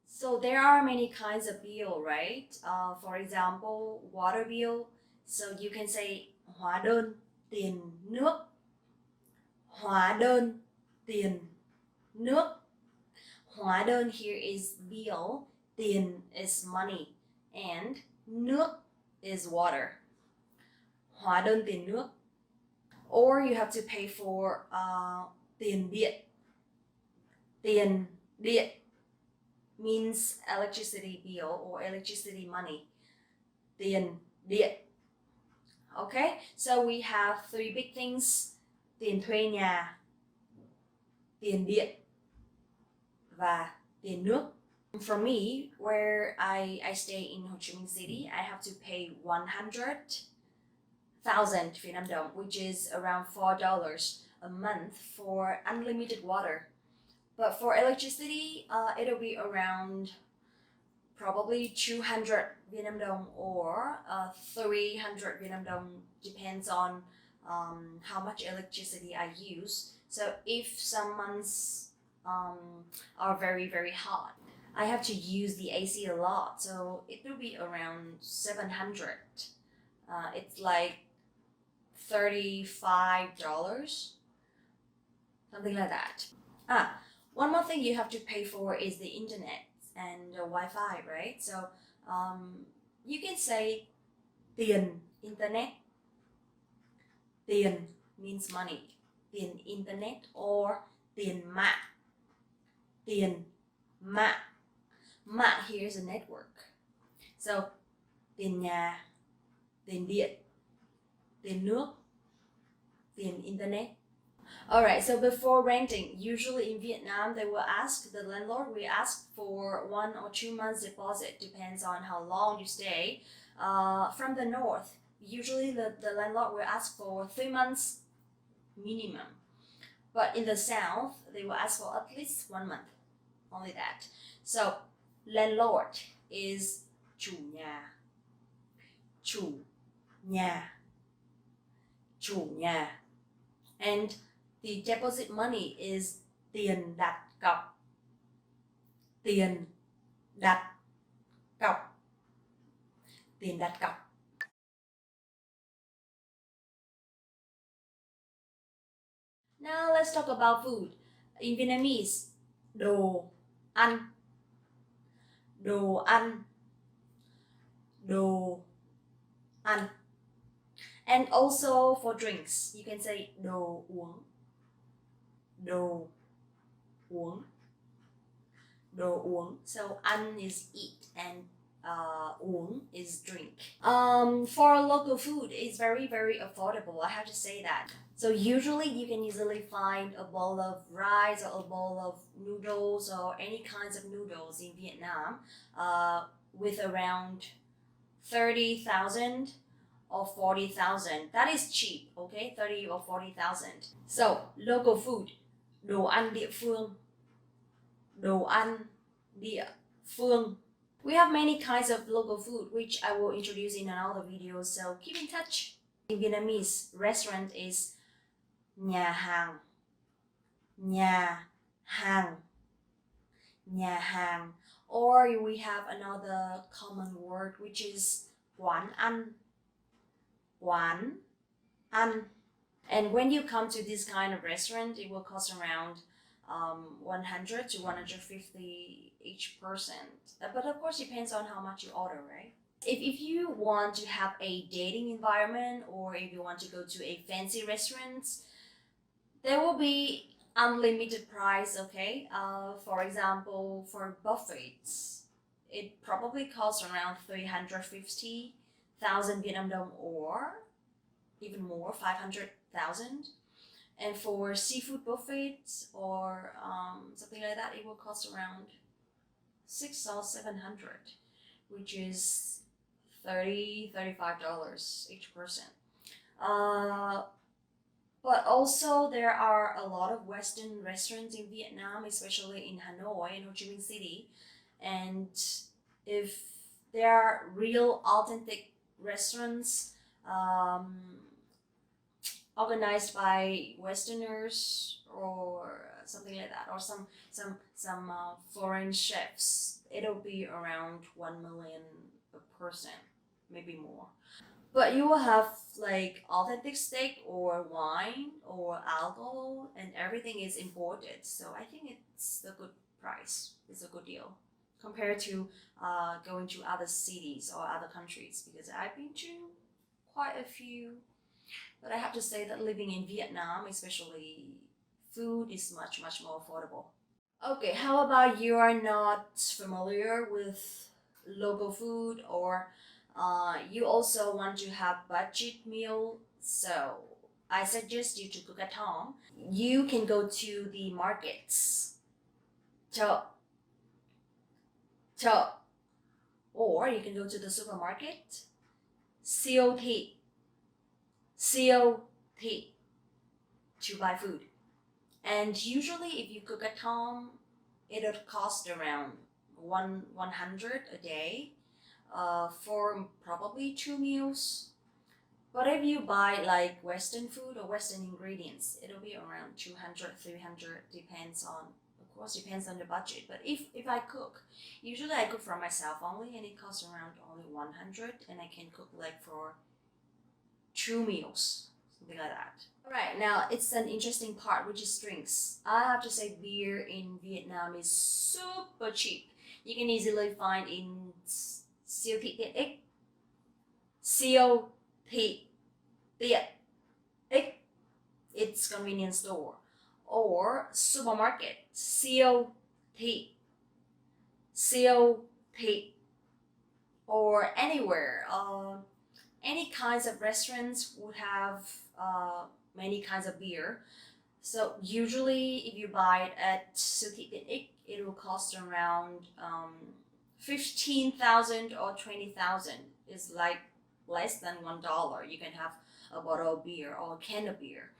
So there are many kinds of bill, right? For example, water bill. So you can say hóa đơn tiền nước. Hóa đơn tiền nước. Hóa đơn here is bill, tiền is money, and nước is water. Hóa đơn tiền nước. Or you have to pay for tiền điện. Tiền điện means electricity bill or electricity money. Tiền điện. Okay, so we have three big things: tiền thuê nhà, tiền điện, và tiền nước. For me, where I stay in Ho Chi Minh City, I have to pay 100,000 Vietnam dong, which is around $4 a month for unlimited water. But for electricity, it'll be around probably 200 Vietnam dong or 300 Vietnam dong, depends on how much electricity I use. So if some months are very, very hot, I have to use the AC a lot, so it will be around 700. It's like $35, something like that. One more thing you have to pay for is the internet and the Wi-Fi, right? So you can say tiền internet. Tiền means money. Tiền internet or tiền mạng. Tiền mạng. Mạng here is a network. So tiền nhà, tiền điện, tiền nước, tiền internet. Alright, so before renting, usually in Vietnam, they will ask, the landlord will ask for 1 or 2 months deposit, depends on how long you stay. From the north, usually the landlord will ask for 3 months minimum. But in the south, they will ask for at least 1 month, only that. So landlord is chủ nhà. Chủ nhà. Chủ nhà. And the deposit money is tiền đặt cọc. Tiền đặt cọc. Tiền đặt cọc. Now let's talk about food. In Vietnamese, đồ ăn. Đồ ăn. Đồ ăn. And also for drinks, you can say đồ uống. Đồ uống. đồ uống. So ăn is eat and uống is drink. For local food, it's very, very affordable. I have to say that. So usually you can easily find a bowl of rice or a bowl of noodles or any kinds of noodles in Vietnam with around 30,000 or 40,000. That is cheap, okay? 30 or 40,000. So local food, đồ ăn địa phương. Đồ ăn địa phương. We have many kinds of local food, which I will introduce in another video, so keep in touch. In Vietnamese, restaurant is nhà hàng. Nhà hàng. Nhà hàng. Or we have another common word, which is quán ăn. Quán ăn. And when you come to this kind of restaurant, it will cost around 100 to 150 each person. But of course, depends on how much you order, right? If you want to have a dating environment or if you want to go to a fancy restaurant, there will be unlimited price, okay? For example, for buffets, it probably costs around 350,000 Vietnam dong or even more, 500,000. And for seafood buffets or something like that, it will cost around 600 or 700, which is $35 each person. But also there are a lot of Western restaurants in Vietnam, especially in Hanoi and Ho Chi Minh City. And if there are real authentic restaurants organized by Westerners or something like that, or some foreign chefs, it'll be around 1 million a person, maybe more. But you will have like authentic steak or wine or alcohol, and everything is imported. So I think it's a good price. It's a good deal compared to going to other cities or other countries, because I've been to quite a few. But I have to say that living in Vietnam, especially food, is much, much more affordable. Okay, how about you are not familiar with local food, or you also want to have budget meal? So I suggest you to cook at home. You can go to the markets, chợ, chợ, or you can go to the supermarket, siêu thị, siêu thị, to buy food. And usually if you cook at home, it'll cost around 100 a day for probably 2 meals. But if you buy like Western food or Western ingredients, it'll be around 200, 300, depends on the budget. But if I cook, usually I cook for myself only, and it costs around only 100, and I can cook like for 2 meals, something like that. Alright, now it's an interesting part, which is drinks. I have to say beer in Vietnam is super cheap. You can easily find in siêu thị tiện ích. Siêu thị tiện ích. It's convenience store. Or supermarket. Siêu thị. Siêu thị. Or anywhere. Any kinds of restaurants would have many kinds of beer. So usually if you buy it at siêu thị tiện ích, it will cost around 15,000 or 20,000. It's like less than $1. You can have a bottle of beer or a can of beer.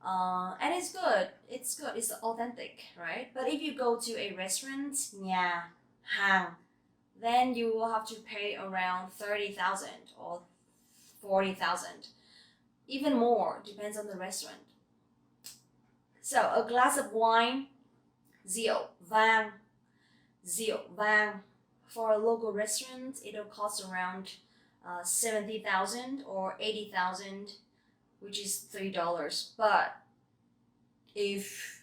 And it's good. It's good. It's authentic, right? But if you go to a restaurant, nhà hàng, then you will have to pay around 30,000 or 40,000. Even more, depends on the restaurant. So a glass of wine, rượu vang, for a local restaurant, it'll cost around 70,000 or 80,000, which is $3. But if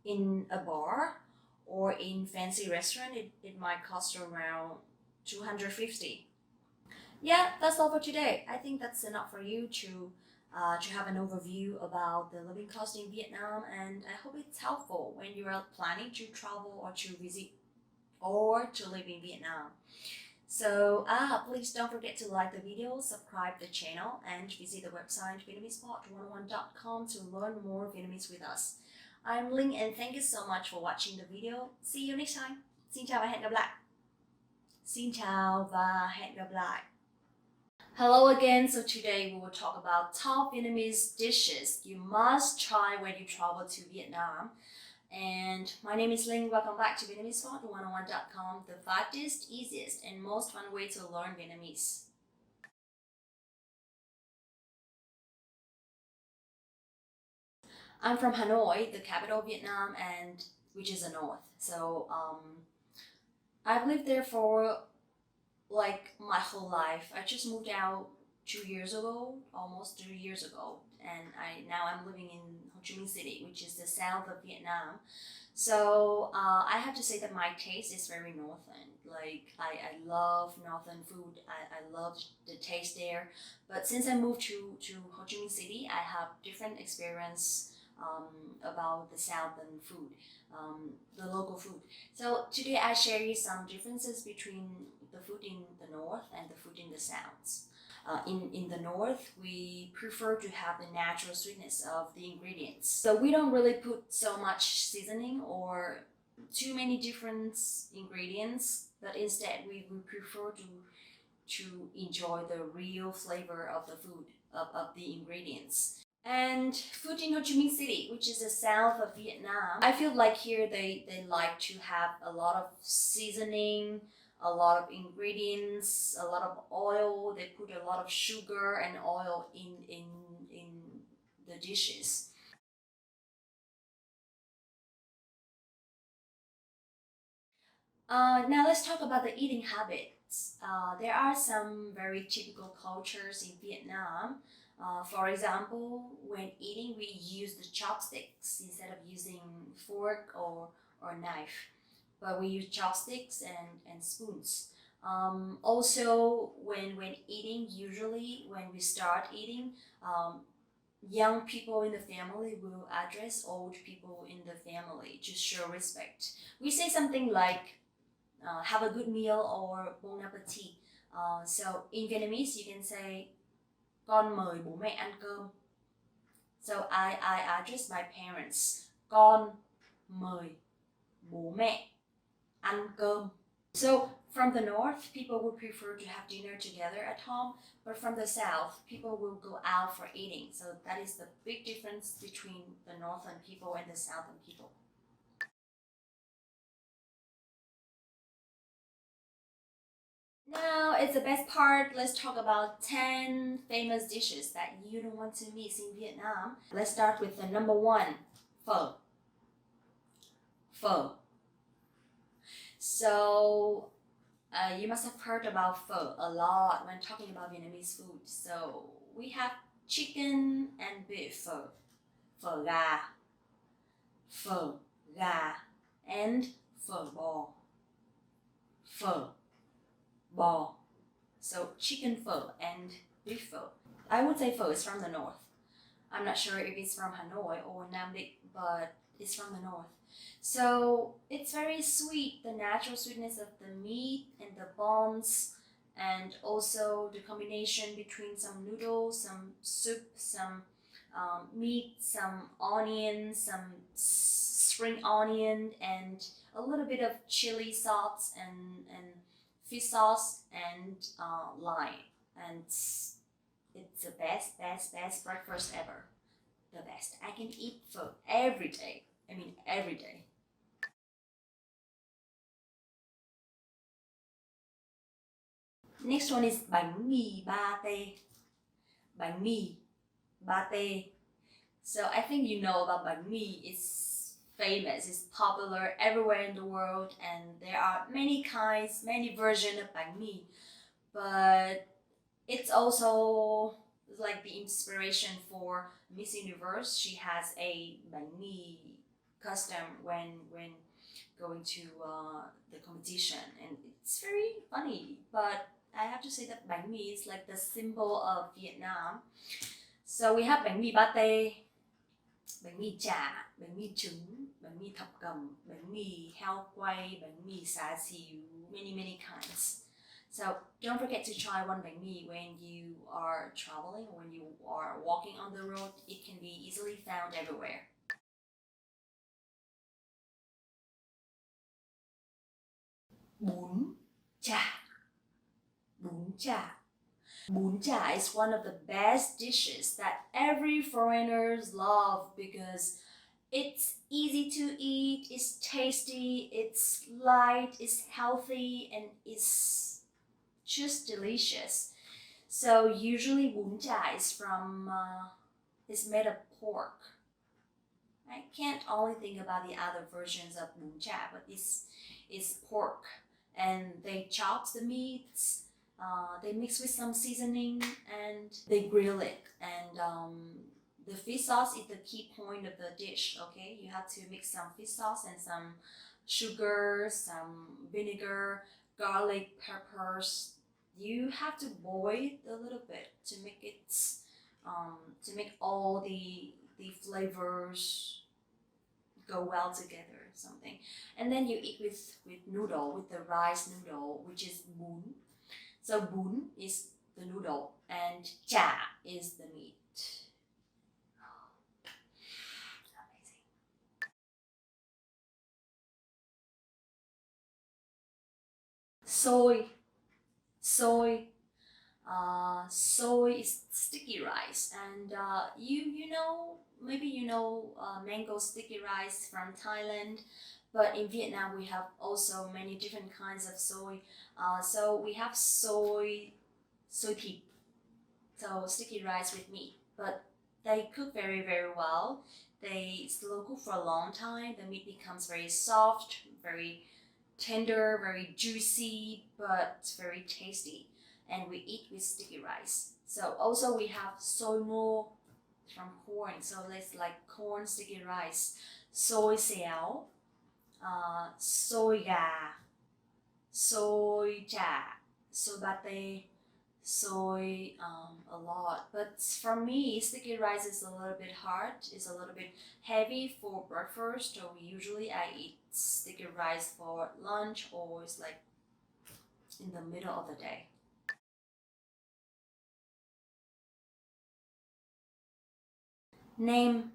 in a bar or in fancy restaurant, it might cost around 250. Yeah, that's all for today. I think that's enough for you to have an overview about the living cost in Vietnam, and I hope it's helpful when you are planning to travel or to visit or to live in Vietnam. So please don't forget to like the video, subscribe the channel, and visit the website Vietnamesepod101.com to learn more Vietnamese with us. I'm Linh and thank you so much for watching the video. See you next time. Xin chào và hẹn gặp lại. Xin chào và hẹn gặp lại. Hello again. So today we will talk about top Vietnamese dishes you must try when you travel to Vietnam. And my name is Linh. Welcome back to Vietnamesepod101.com, the fastest, easiest, and most fun way to learn Vietnamese. I'm from Hanoi, the capital of Vietnam, and which is the north. So I've lived there for like my whole life. I just moved out 2 years ago, almost 3 years ago, and now I'm living in Ho Chi Minh City, which is the south of Vietnam. So I have to say that my taste is very northern. Like I love northern food. I love the taste there. But since I moved to Ho Chi Minh City, I have different experience about the southern food, the local food. So today I share you some differences between the food in the north and the food in the south. In the north, we prefer to have the natural sweetness of the ingredients. So we don't really put so much seasoning or too many different ingredients, but instead we prefer to enjoy the real flavor of the food, of the ingredients. And food in Ho Chi Minh City, which is the south of Vietnam, I feel like here they like to have a lot of seasoning, a lot of ingredients, a lot of oil. They put a lot of sugar and oil in the dishes. Now let's talk about the eating habits. There are some very typical cultures in Vietnam. For example, when eating, we use the chopsticks instead of using fork or knife. But we use chopsticks and spoons. Also, when eating, usually when we start eating, young people in the family will address old people in the family to show respect. We say something like, have a good meal or bon appetit. So in Vietnamese, you can say, con mời bố mẹ ăn cơm. So I address my parents, con mời bố mẹ ăn cơm. So from the north, people would prefer to have dinner together at home, but from the south, people will go out for eating. So that is the big difference between the northern people and the southern people. Now it's the best part. Let's talk about 10 famous dishes that you don't want to miss in Vietnam. Let's start with the number 1, pho. Pho. So you must have heard about pho a lot when talking about Vietnamese food. So we have chicken and beef pho, phở gà, and phở bò. So chicken pho and beef pho. I would say pho is from the north. I'm not sure if it's from Hanoi or Nam Định, but it's from the north. So it's very sweet, the natural sweetness of the meat and the bones, and also the combination between some noodles, some soup, some meat, some onion, some spring onion, and a little bit of chili sauce and fish sauce and lime. And it's the best breakfast ever. The best. I can eat pho every day. I mean, every day. Next one is bánh mì ba tê. Bánh mì ba tê. So I think you know about bánh mì. It's famous. It's popular everywhere in the world, and there are many kinds, many versions of bánh mì. But it's also like the inspiration for Miss Universe. She has a bánh mì custom when going to the competition, and it's very funny. But I have to say that bánh mì is like the symbol of Vietnam. So we have bánh mì ba tê, bánh mì chả, bánh mì trứng, bánh mì thập cẩm, bánh mì heo quay, bánh mì xá xíu, many kinds. So don't forget to try one bánh mì when you are traveling or when you are walking on the road. It can be easily found everywhere. Bún chả. Bún chả. Bún chả is one of the best dishes that every foreigners love because it's easy to eat, it's tasty, it's light, it's healthy, and it's just delicious. So usually bún chả is made of pork. I can't only think about the other versions of bún chả, but it's pork, and they chop the meats. They mix with some seasoning and they grill it. And the fish sauce is the key point of the dish. Okay, you have to mix some fish sauce and some sugar, some vinegar, garlic, peppers. You have to boil it a little bit to make it to make all the flavors go well together or something. And then you eat with noodle, with the rice noodle, which is bún. So bún is the noodle and chả is the meat. Amazing. Soy. Soy is sticky rice, and you know, maybe you know mango sticky rice from Thailand, but in Vietnam we have also many different kinds of soy. So we have soy thịt, so sticky rice with meat, but they cook very well. They slow cook for a long time. The meat becomes very soft, very tender, very juicy, but very tasty. And we eat with sticky rice. So also we have soy mo from corn. So it's like corn sticky rice. Soy xéo, soy gà, soy chả, soy pate, soy a lot. But for me, sticky rice is a little bit hard. It's a little bit heavy for breakfast. So usually I eat sticky rice for lunch or it's like in the middle of the day. Name.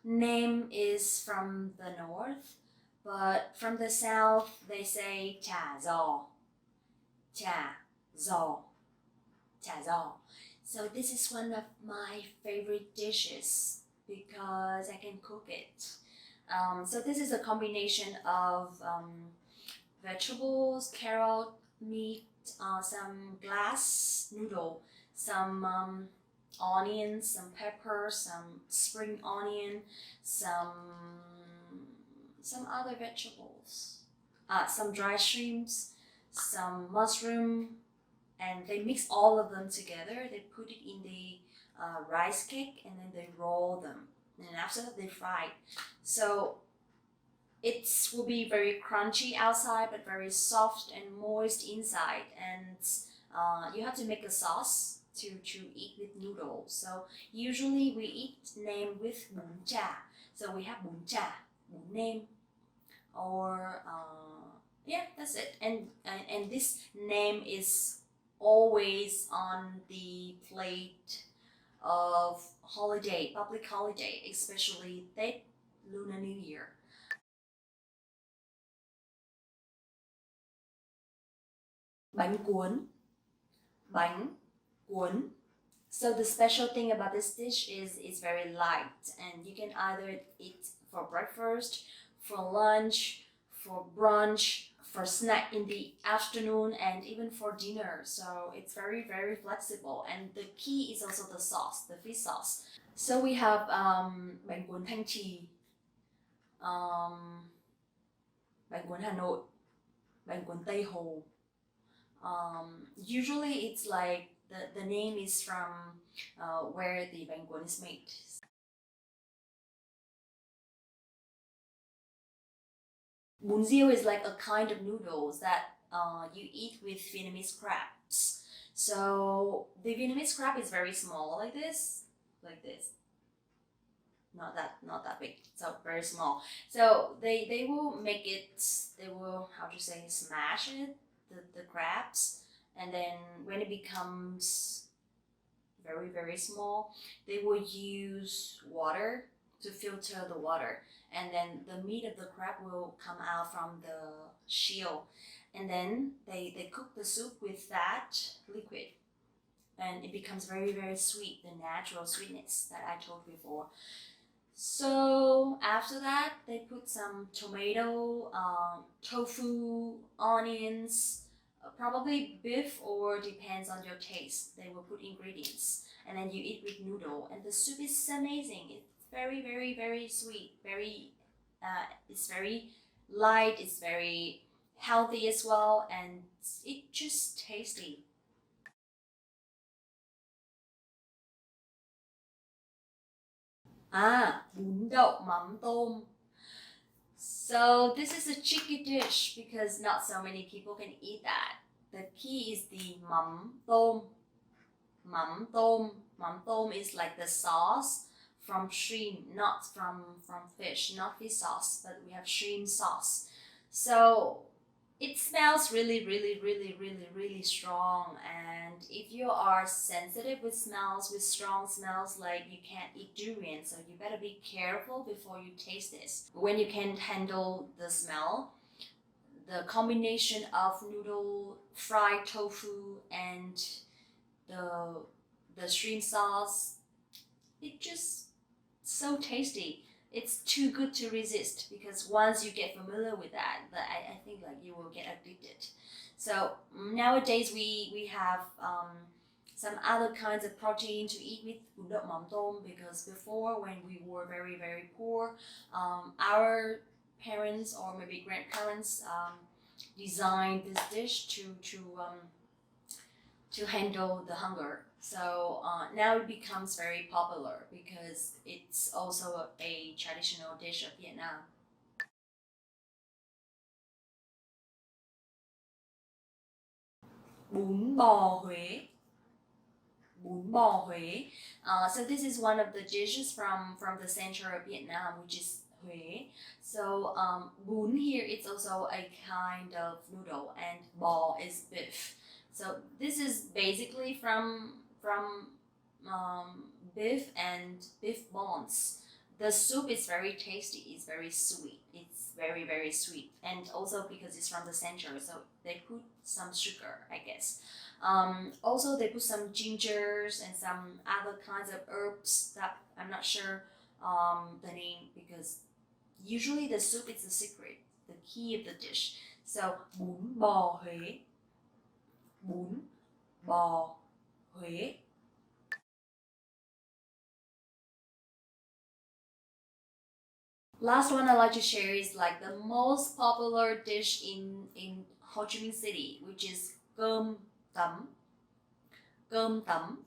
Name is from the north, but from the south they say chả giò. Chả giò. Chả giò. So this is one of my favorite dishes because I can cook it. So this is a combination of vegetables, carrot, meat, some glass noodle, some onions, some pepper, some spring onion, some other vegetables, some dry shrimps, some mushroom, and they mix all of them together. They put it in the rice cake and then they roll them, and after that they fry it. So it will be very crunchy outside but very soft and moist inside, and you have to make a sauce to eat with noodles. So usually we eat nem with bún chả. So we have bún chả, bún nem, or yeah, that's it. And this nem is always on the plate of holiday, public holiday, especially Tết, Lunar New Year. Bánh cuốn. Bánh cuốn. So the special thing about this dish is it's very light, and you can either eat for breakfast, for lunch, for brunch, for snack in the afternoon, and even for dinner. So it's very flexible, and the key is also the sauce, the fish sauce. So we have bánh cuốn Thanh Trì, bánh cuốn Hà Nội, bánh cuốn Tây Hồ. Usually it's like the name is from where the bánh cuốn is made. Bún riêu is like a kind of noodles that you eat with Vietnamese crabs. So the Vietnamese crab is very small, like this, not that big, so very small. So they will make it, they will, how to say, smash it, the crabs, and then when it becomes very very small, they will use water to filter the water, and then the meat of the crab will come out from the shell, and then they cook the soup with that liquid, and it becomes very very sweet, the natural sweetness that I told before. So after that, they put some tomato, tofu, onions, probably beef, or depends on your taste. They will put ingredients, and then you eat with noodle. And the soup is amazing. It's very, very, very sweet. It's very light. It's very healthy as well, and it's just tasty. Bún đậu mắm tôm. So this is a tricky dish because not so many people can eat that. The key is the mắm tôm. Mắm tôm. Mắm tôm is like the sauce from shrimp, not from fish, not fish sauce, but we have shrimp sauce. So it smells really, really, really, really, really strong. And if you are sensitive with smells, with strong smells, like you can't eat durian, so you better be careful before you taste this. When you can't handle the smell, the combination of noodle, fried tofu, and the the shrimp sauce, it just so tasty. It's too good to resist because once you get familiar with that, I think like you will get addicted. So nowadays we have some other kinds of protein to eat with bún đậu mắm tôm, because before when we were very very poor, our parents or maybe grandparents designed this dish to handle the hunger. So now it becomes very popular because it's also a traditional dish of Vietnam. Bún bò Huế. Bún bò Huế. So this is one of the dishes from the center of Vietnam, which is Huế. So bún here it's also a kind of noodle, and bò is beef. So this is basically from beef and beef bones. The soup is very tasty. It's very sweet. It's very very sweet, and also because it's from the center, so they put some sugar, I guess. Also, they put some gingers and some other kinds of herbs that I'm not sure the name, because usually the soup is the secret, the key of the dish. So bún bò Huế, bún bò Huế. Last one I'd like to share is like the most popular dish in Ho Chi Minh City, which is cơm tấm. Cơm tấm.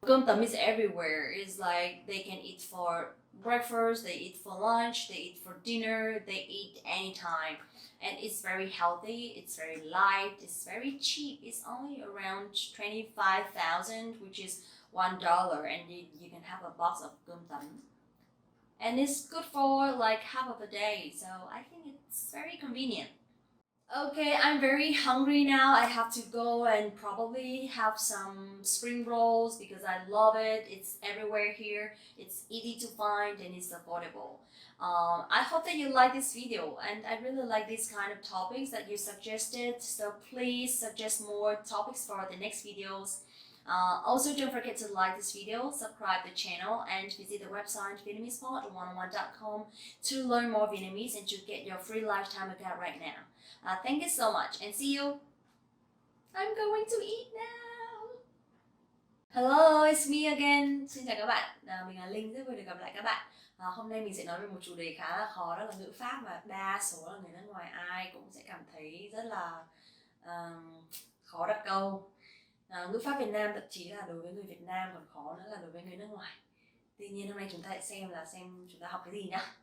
Cơm tấm is everywhere. It's like they can eat for breakfast, they eat for lunch, they eat for dinner, they eat anytime. And it's very healthy, it's very light, it's very cheap. It's only around 25,000, which is $1, and you can have a box of cơm tấm. And it's good for like half of a day, so I think it's very convenient. Okay, I'm very hungry now. I have to go and probably have some spring rolls because I love it. It's everywhere here. It's easy to find and it's affordable. I hope that you like this video, and I really like these kind of topics that you suggested. So please suggest more topics for the next videos. Also, don't forget to like this video, subscribe the channel, and visit the website VietnamesePod101.com to learn more Vietnamese and to get your free lifetime account right now. Thank you so much and see you. I'm going to eat now. Hello, it's me again. Xin chào các bạn. Mình là Linh, rất vui được gặp lại các bạn. Hôm nay mình sẽ nói về một chủ đề khá là khó, đó là ngữ pháp mà đa số là người nước ngoài ai cũng sẽ cảm thấy rất là khó đặt câu. Ngữ pháp Việt Nam thậm chí là đối với người Việt Nam còn khó nữa là đối với người nước ngoài. Tuy nhiên hôm nay chúng ta sẽ xem chúng ta học cái gì nhá.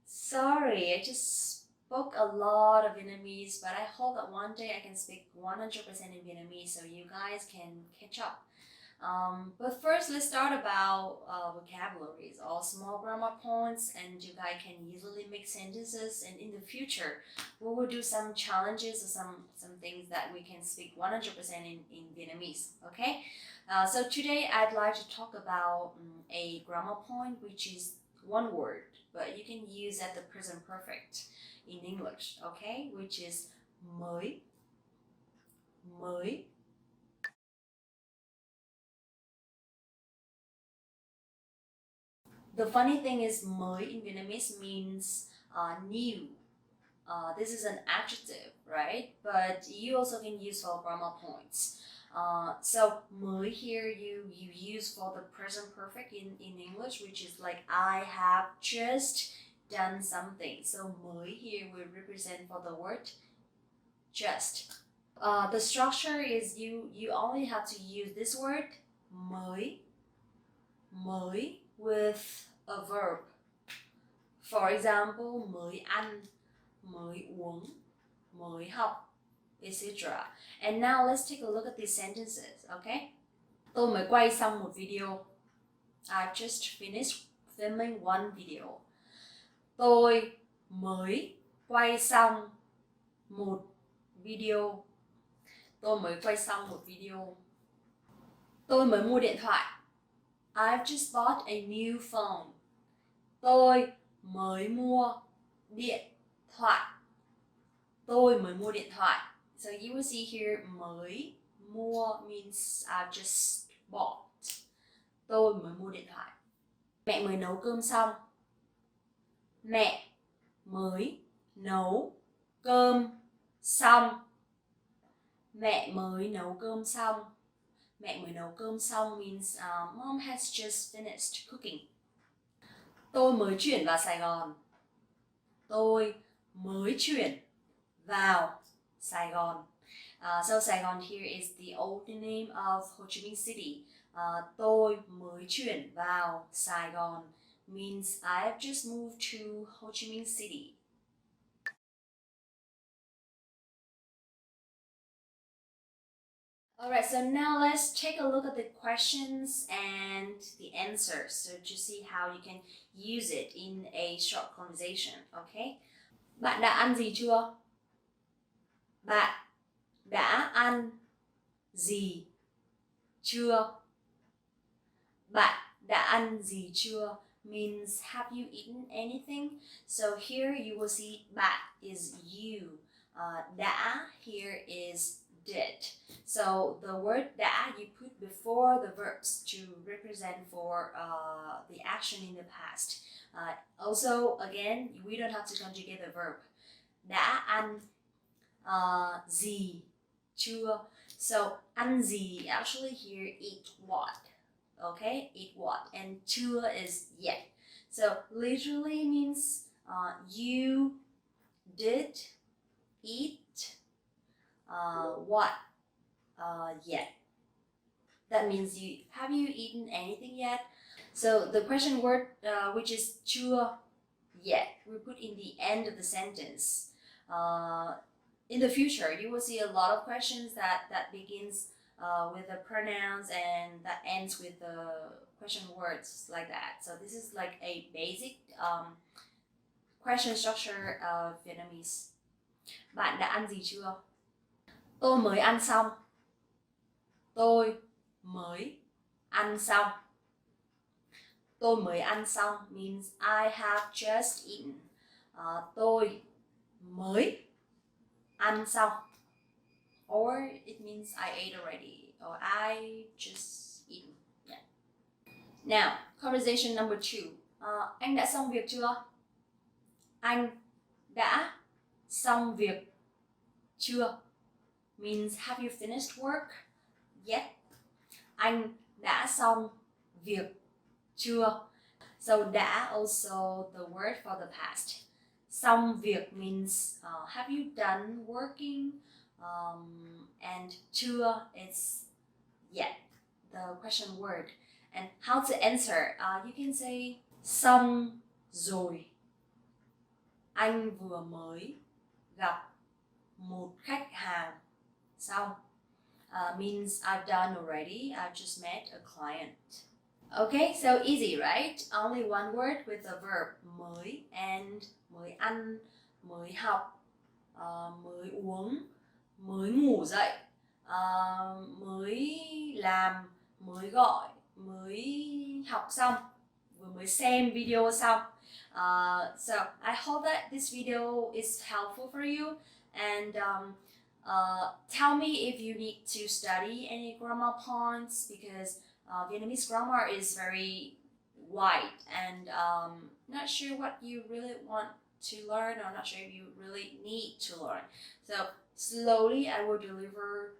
Sorry, I just spoke a lot of Vietnamese, but I hope that one day I can speak 100% in Vietnamese so you guys can catch up. But first, let's start about vocabularies, all small grammar points, and you guys can easily make sentences. And in the future, we will do some challenges or some things that we can speak 100% in Vietnamese. Okay. So today I'd like to talk about a grammar point, which is one word, but you can use at the present perfect in English. Okay, which is mới, mới. The funny thing is, mới in Vietnamese means new. This is an adjective, right? But you also can use for grammar points. So mới here you use for the present perfect in English, which is like I have just done something. So mới here will represent for the word just. The structure is you only have to use this word mới with a verb. For example, mới ăn, mới uống, mới học, etc. And now let's take a look at these sentences, okay? Tôi mới quay xong một video. I've just finished filming one video. Tôi mới quay xong một video. Tôi mới quay xong một video. Tôi mới mua điện thoại. I've just bought a new phone. Tôi mới mua điện thoại. Tôi mới mua điện thoại. So you will see here mới mua means I've just bought. Tôi mới mua điện thoại. Mẹ mới nấu cơm xong. Mẹ mới nấu cơm xong. Mẹ mới nấu cơm xong. Mẹ mới nấu cơm xong means mom has just finished cooking. Tôi mới chuyển vào Sài Gòn. Tôi mới chuyển vào Sài Gòn. So Sài Gòn here is the old name of Ho Chi Minh City. Tôi mới chuyển vào Sài Gòn means I've just moved to Ho Chi Minh City. Alright, so now let's take a look at the questions and the answers so to see how you can use it in a short conversation, okay? Bạn đã ăn gì chưa? Bạn đã ăn gì chưa? Bạn đã ăn gì chưa means have you eaten anything? So here you will see bạn is you. Đã here is did. So the word đã you put before the verbs to represent for the action in the past. Also, again, we don't have to conjugate the verb. Đã ăn gì chưa? So ăn gì actually here eat what. Okay, eat what, and chưa is yet. So literally means you did eat what yet. That means have you eaten anything yet? So the question word which is chưa yet we put in the end of the sentence. In the future you will see a lot of questions that begins with the pronouns and that ends with the question words like that. So this is like a basic question structure of Vietnamese. Bạn đã ăn gì chưa? Tôi mới ăn xong. Tôi mới ăn xong. Tôi mới ăn xong means I have just eaten. Tôi mới ăn xong. Or it means I ate already or I just eaten. Yeah. Now, conversation number 2. Anh đã xong việc chưa? Anh đã xong việc chưa means have you finished work yet? Anh đã xong việc chưa? So đã also the word for the past. Xong việc means have you done working? And chưa is yet, the question word. And how to answer? You can say xong rồi. Anh vừa mới gặp một khách hàng xong. means I've done already. I've just met a client. Okay, so easy, right? Only one word with a verb mới and mới ăn, mới học, mới uống, mới ngủ dậy, mới làm, mới gọi, mới học xong, vừa mới xem video xong. So I hope that this video is helpful for you, and tell me if you need to study any grammar points, because Vietnamese grammar is very wide, and not sure what you really want to learn, or not sure if you really need to learn. So slowly I will deliver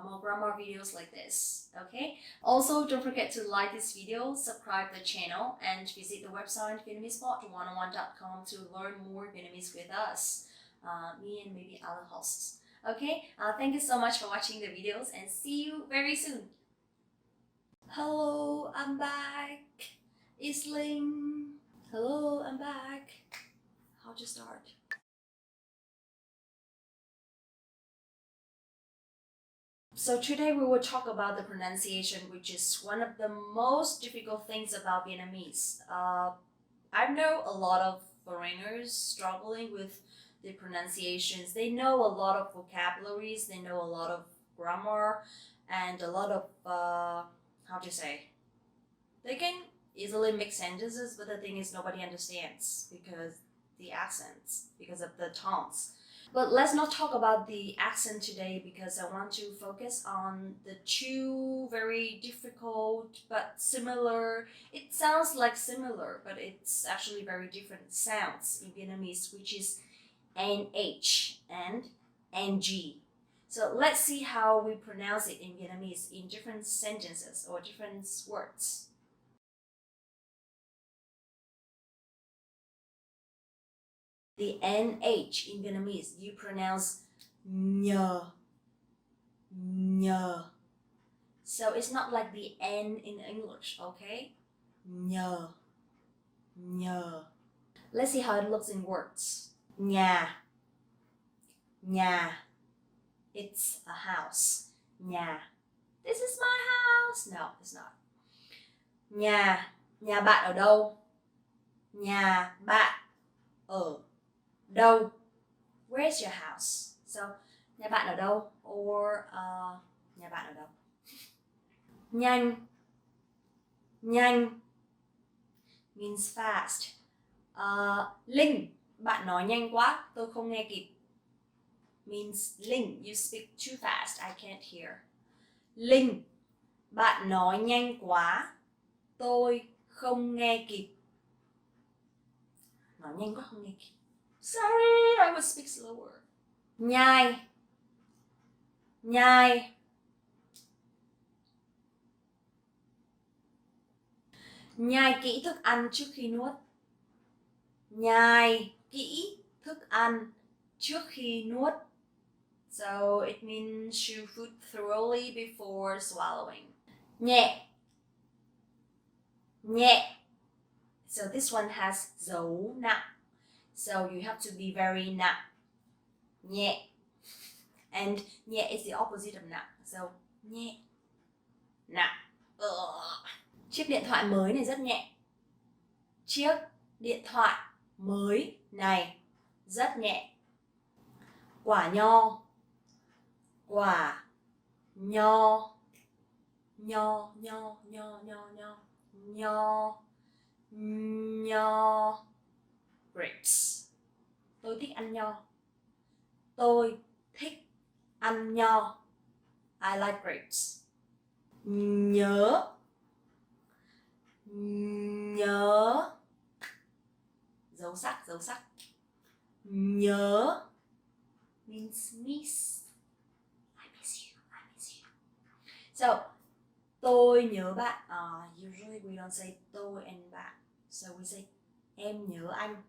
more grammar videos like this. Okay, also don't forget to like this video, subscribe the channel, and visit the website VietnamesePod101.com to learn more Vietnamese with us, me and maybe other hosts. Okay, thank you so much for watching the videos, and see you very soon. Hello, I'm back. It's Ling. Hello, I'm back. How to start? So today we will talk about the pronunciation, which is one of the most difficult things about Vietnamese. I know a lot of foreigners struggling with the pronunciations. They know a lot of vocabularies, they know a lot of grammar, and a lot of, how to say, they can easily make sentences, but the thing is nobody understands because the accents, because of the tones. But let's not talk about the accent today, because I want to focus on the two very difficult but similar. It sounds like similar, but it's actually very different sounds in Vietnamese, which is NH and NG. So let's see how we pronounce it in Vietnamese in different sentences or different words. The NH in Vietnamese, you pronounce nhờ, nhờ. So it's not like the N in English, okay? Nhờ, nhờ. Let's see how it looks in words. Nhà, nhà. It's a house. Nhà. This is my house. No, it's not. Nhà, nhà bạn ở đâu? Nhà bạn ở đâu? Where's your house? So, nhà bạn ở đâu? Or nhà bạn ở đâu? Nhanh, nhanh means fast. Linh, bạn nói nhanh quá, tôi không nghe kịp. Means Linh, you speak too fast, I can't hear. Linh, bạn nói nhanh quá, tôi không nghe kịp. Nói nhanh quá không nghe kịp. Sorry, I will speak slower. Nhai, nhai. Nhai kỹ thức ăn trước khi nuốt. Nhai kỹ thức ăn trước khi nuốt. So it means chew food thoroughly before swallowing. Nhẹ, nhẹ. So this one has dấu nặng. So you have to be very nặng. Nhẹ. And nhẹ is the opposite of nặng. So nhẹ, nặng. Chiếc điện thoại mới này rất nhẹ. Chiếc điện thoại mới này rất nhẹ. Quả nho, quả nho, nho, nho, nho, nho, nho, nho, nho. Grapes. Tôi thích ăn nho. Tôi thích ăn nho. I like grapes. Nhớ, nhớ. Dấu sắc, dấu sắc. Nhớ means miss. I miss you, I miss you. So, tôi nhớ bạn. Usually we don't say tôi and bạn. So we say em nhớ anh.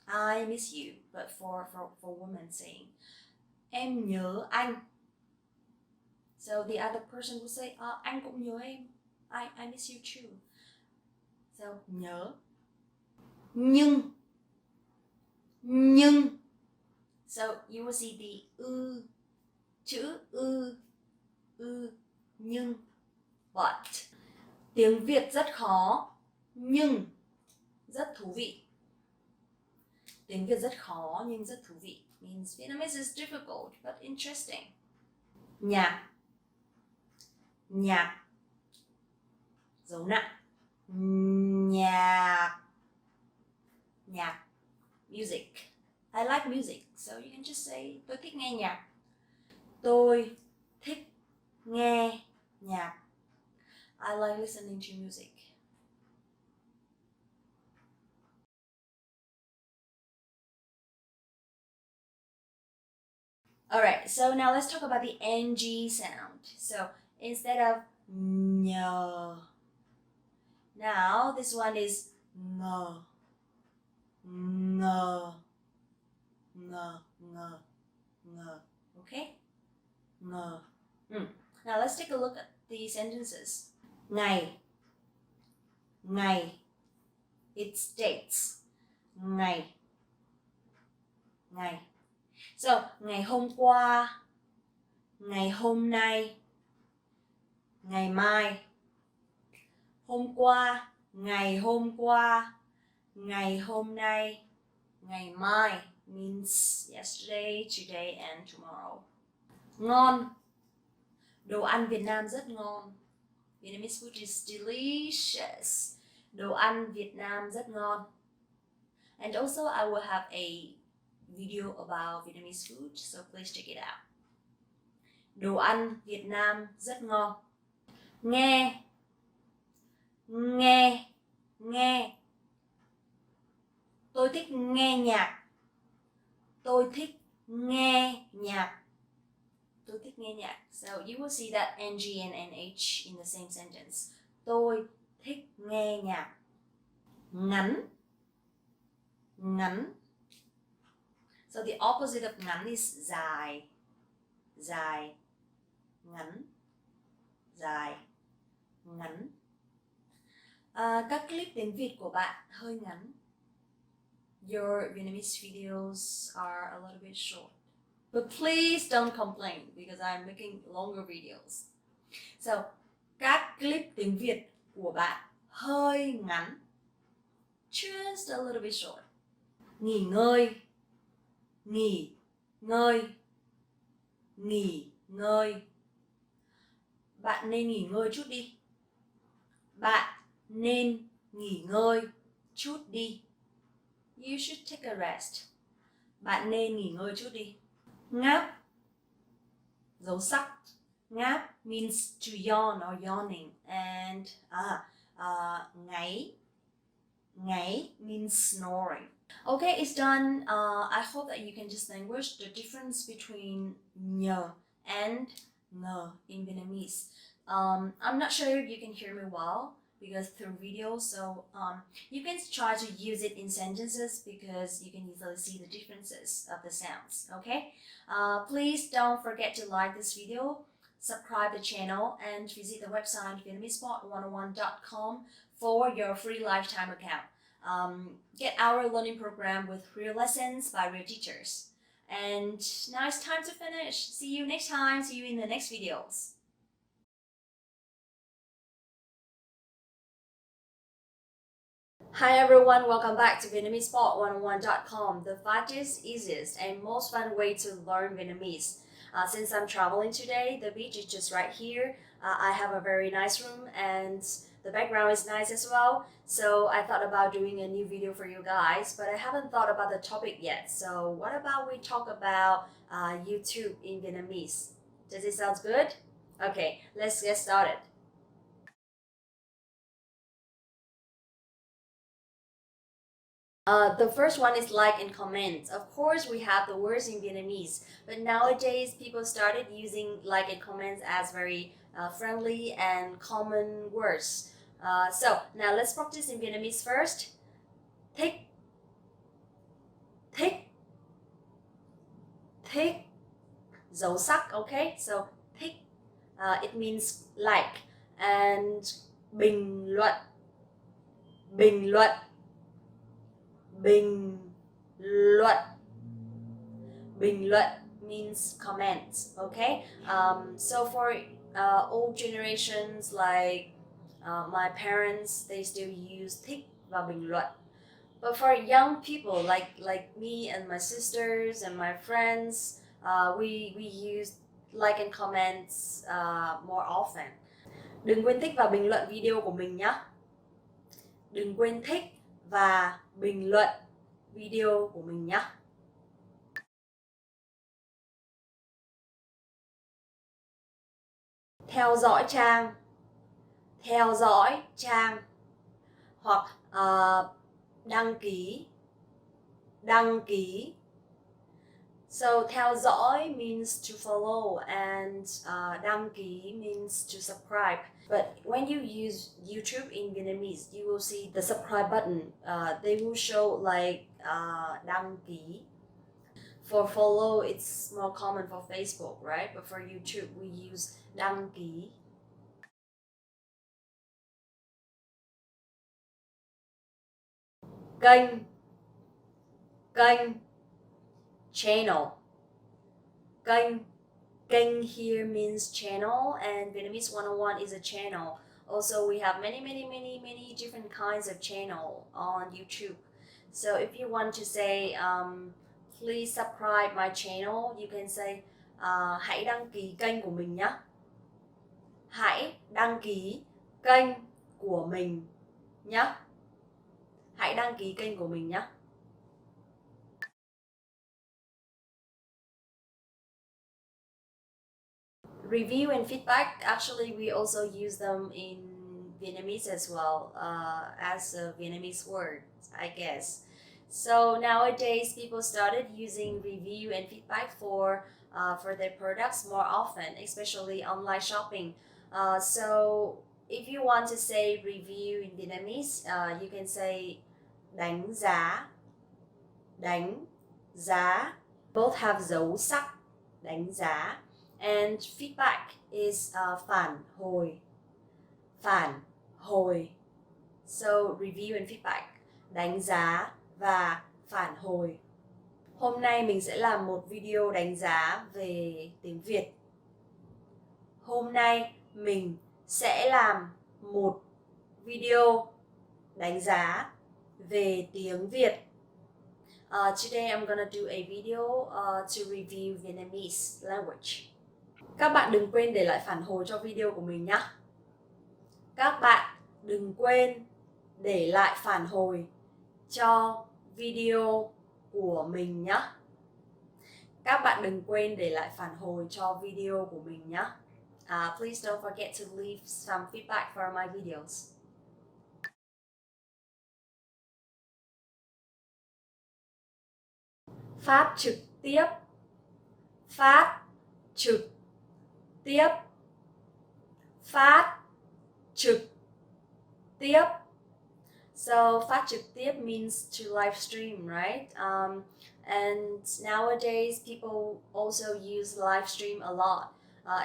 I miss you. But for women saying em nhớ anh. So the other person will say anh cũng nhớ em. I miss you too. So nhớ. Nhưng, nhưng. So you will see the chữ nhưng, but. Tiếng Việt rất khó, nhưng rất thú vị. Tiếng Việt rất khó nhưng rất thú vị. Means Vietnamese is difficult but interesting. Nhạc, nhạc, dấu nặng. Nhạc, nhạc, music. I like music, so you can just say tôi thích nghe nhạc. Tôi thích nghe nhạc. I like listening to music. Alright, so now let's talk about the NG sound. So instead of no, now this one is no, no, no, no, no. Okay? No. Now let's take a look at the sentences. Ngày, ngày. It states ngày, ngày. So, ngày hôm qua, ngày hôm nay, ngày mai. Hôm qua, ngày hôm qua, ngày hôm nay, ngày mai means yesterday, today and tomorrow. Ngon. Đồ ăn Việt Nam rất ngon. Vietnamese food is delicious. Đồ ăn Việt Nam rất ngon. And also I will have a video about Vietnamese food, so please check it out. Đồ ăn Việt Nam rất ngon. Nghe, nghe, nghe. Tôi thích nghe nhạc. Tôi thích nghe nhạc. Tôi thích nghe nhạc. So you will see that NG and NH in the same sentence. Tôi thích nghe nhạc. Ngắn, ngắn. So the opposite of ngắn is dài, dài, ngắn, dài, ngắn. Các clip tiếng Việt của bạn hơi ngắn. Your Vietnamese videos are a little bit short. But please don't complain because I'm making longer videos. So, các clip tiếng Việt của bạn hơi ngắn. Just a little bit short. Nghỉ ngơi, nghỉ ngơi, nghỉ ngơi. Bạn nên nghỉ ngơi chút đi. Bạn nên nghỉ ngơi chút đi. You should take a rest. Bạn nên nghỉ ngơi chút đi. Ngáp, dấu sắc. Ngáp means to yawn or yawning. And ngáy, ngáy means snoring. Okay, it's done. I hope that you can distinguish the difference between nhờ and ngờ in Vietnamese. I'm not sure if you can hear me well because through video, so you can try to use it in sentences because you can easily see the differences of the sounds. Okay, please don't forget to like this video, subscribe the channel, and visit the website vietnamesepod101.com for your free lifetime account. Get our learning program with real lessons by real teachers. And now it's time to finish. See you next time. See you in the next videos. Hi everyone, welcome back to Vietnamesepod101.com, the fastest, easiest, and most fun way to learn Vietnamese. Since I'm traveling today, the beach is just right here. I have a very nice room and the background is nice as well. So I thought about doing a new video for you guys, but I haven't thought about the topic yet. So what about we talk about YouTube in Vietnamese? Does it sound good? Okay, let's get started. The first one is like and comment. Of course, we have the words in Vietnamese, but nowadays people started using like and comments as very friendly and common words. So now let's practice in Vietnamese first. Thích, thích, thích, dấu sắc. Okay, so thích, it means like, and bình luận, bình luận, bình luận, bình luận means comment. Okay, so for old generations like my parents, they still use thích và bình luận. But for young people like me and my sisters and my friends, we use like and comments more often. Đừng quên thích và bình luận video của mình nhé. Đừng quên thích và bình luận video của mình nhé. Theo dõi trang, theo dõi trang, hoặc đăng ký, đăng ký. So theo dõi means to follow and đăng ký means to subscribe. But when you use YouTube in Vietnamese, you will see the subscribe button. They will show like đăng ký. For follow, it's more common for Facebook, right? But for YouTube, we use đăng ký. Kênh, kênh, channel. Kênh, kênh here means channel, and Vietnamese 101 is a channel. Also, we have many different kinds of channel on YouTube. So if you want to say, please subscribe my channel, you can say, hãy đăng ký kênh của mình nhé. Hãy đăng ký kênh của mình nhé. Hãy đăng ký kênh của mình nhé. Review and feedback, actually we also use them in Vietnamese as well, as a Vietnamese word, I guess. So nowadays people started using review and feedback for their products more often, especially online shopping. So if you want to say review in Vietnamese, you can say đánh giá, đánh giá. Both have dấu sắc, đánh giá. And feedback is phản hồi, phản hồi. So review and feedback, đánh giá và phản hồi. Hôm nay mình sẽ làm một video đánh giá về tiếng Việt. Hôm nay mình sẽ làm một video đánh giá về tiếng Việt. Today I'm gonna do a video to review Vietnamese language. Các bạn đừng quên để lại phản hồi cho video của mình nhé. Các bạn đừng quên để lại phản hồi cho video của mình nhé. Các bạn đừng quên để lại phản hồi cho video của mình nhé. Please don't forget to leave some feedback for my videos. Phát trực tiếp, phát trực tiếp, phát trực tiếp. So phát trực tiếp means to live stream, right? And nowadays people also use live stream a lot,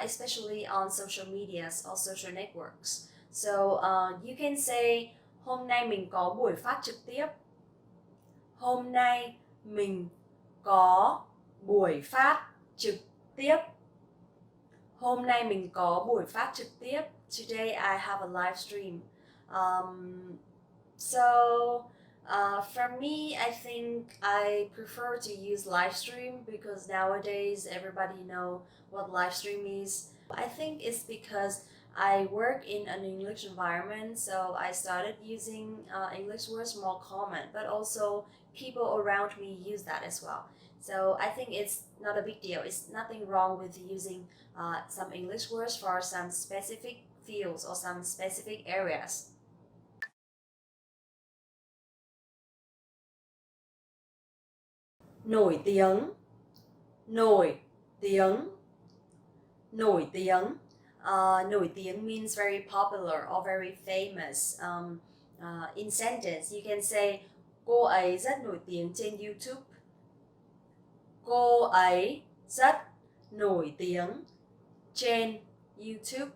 especially on social medias or social networks. So you can say hôm nay mình có buổi phát trực tiếp. Hôm nay mình có buổi phát trực tiếp. Hôm nay mình có buổi phát trực tiếp. Today I have a live stream. For me, I think I prefer to use live stream because nowadays everybody know what live stream is. I think it's because I work in an English environment, so I started using English words more common, but also people around me use that as well. So I think it's not a big deal. It's nothing wrong with using some English words for some specific fields or some specific areas. Nổi tiếng, nổi tiếng, nổi tiếng. Nổi tiếng means very popular or very famous. In sentence, you can say cô ấy rất nổi tiếng trên YouTube. Cô ấy rất nổi tiếng trên YouTube.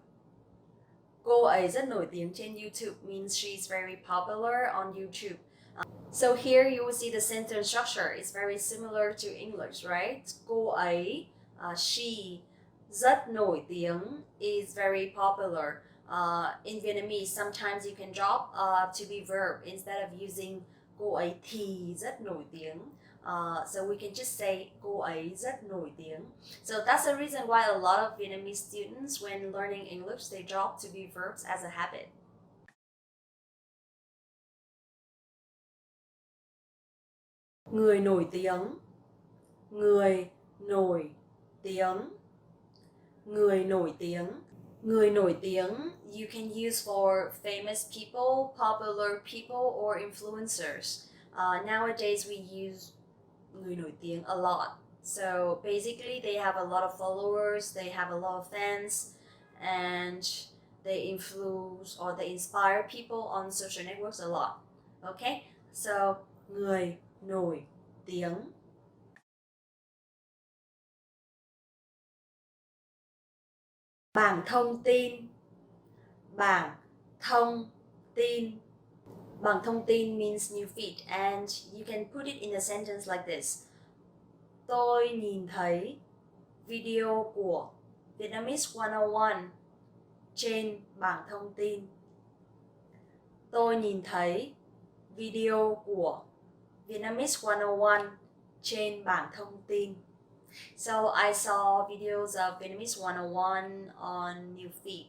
Cô ấy rất nổi tiếng trên YouTube means she's very popular on YouTube. So here you will see the sentence structure is very similar to English, right? Cô ấy She rất nổi tiếng is very popular. In Vietnamese, sometimes you can drop to be verb instead of using cô ấy thì rất nổi tiếng. So we can just say cô ấy rất nổi tiếng. So that's the reason why a lot of Vietnamese students, when learning English, they drop to be verbs as a habit. Người nổi tiếng. Người nổi tiếng. Người nổi tiếng. Người nổi tiếng you can use for famous people, popular people, or influencers. Nowadays we use người nổi tiếng a lot. So basically they have a lot of followers, they have a lot of fans, and they influence or they inspire people on social networks a lot. Okay? So người nổi tiếng. Bảng thông tin. Bảng thông tin. Bảng thông tin means new feed, and you can put it in a sentence like this. Tôi nhìn thấy video của Vietnamese 101 trên bảng thông tin. Tôi nhìn thấy video của Vietnamese 101 trên bảng thông tin. So I saw videos of Vietnamese 101 on new feed.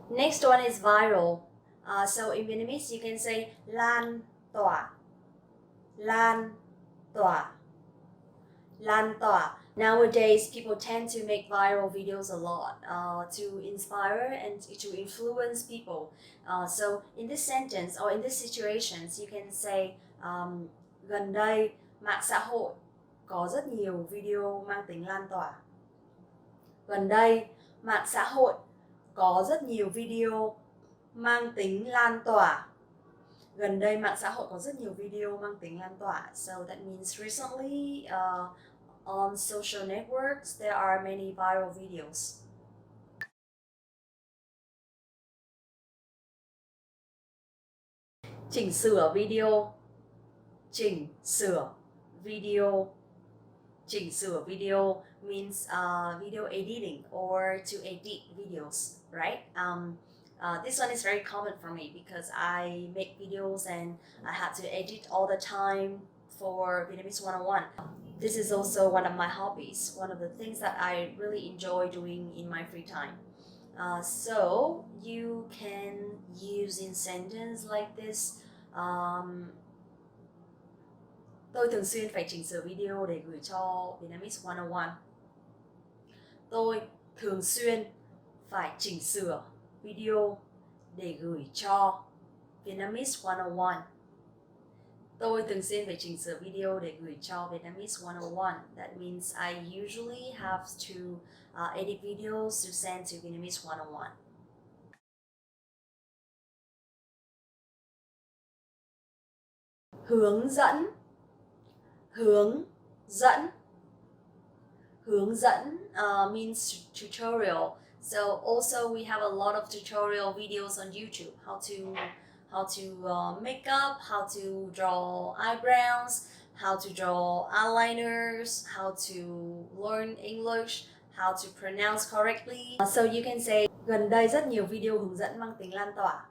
Next one is viral. So in Vietnamese you can say lan tỏa. Lan tỏa. Lan tỏa. Nowadays people tend to make viral videos a lot to inspire and to influence people. So in this sentence or in these situations you can say gần đây mạng xã hội có rất nhiều video mang tính lan tỏa. Gần đây mạng xã hội có rất nhiều video mang tính lan tỏa. Gần đây mạng xã hội có rất nhiều video mang tính lan tỏa. So that means recently on social networks there are many viral videos. Chỉnh sửa video. Chỉnh sửa video. Chỉnh sửa video means video editing or to edit videos, right? This one is very common for me because I make videos and I have to edit all the time for Vietnamese 101. This is also one of my hobbies, one of the things that I really enjoy doing in my free time. So you can use in sentence like this. Tôi thường xuyên phải chỉnh sửa video để gửi cho Vietnamese 101. Tôi thường xuyên phải chỉnh sửa video để gửi cho Vietnamese 101. Tôi thường xuyên phải chỉnh sửa video để gửi cho Vietnamese 101. That means I usually have to edit videos to send to Vietnamese 101. Hướng dẫn. Hướng dẫn. Hướng dẫn means tutorial. So also we have a lot of tutorial videos on YouTube. How to make up, how to draw eyebrows, how to draw eyeliners, how to learn English, how to pronounce correctly. So you can say gần đây rất nhiều video hướng dẫn mang tính lan tỏa.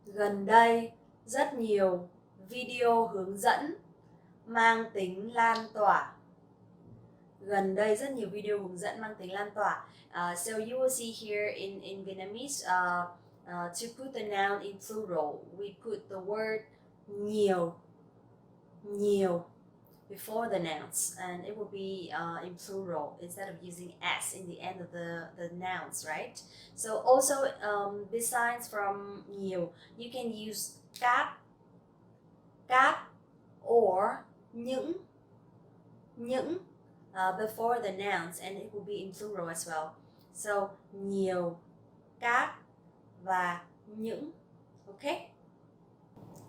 Gần đây rất nhiều video hướng dẫn mang tính lan tỏa. Gần đây rất nhiều video hướng dẫn mang tính lan tỏa. So you will see here in Vietnamese, to put the noun in plural, we put the word nhiều, nhiều before the nouns, and it will be in plural instead of using s in the end of the nouns, right? So also besides from nhiều, you can use các, or những before the nouns, and it will be in plural as well. So nhiều, các và những. Okay?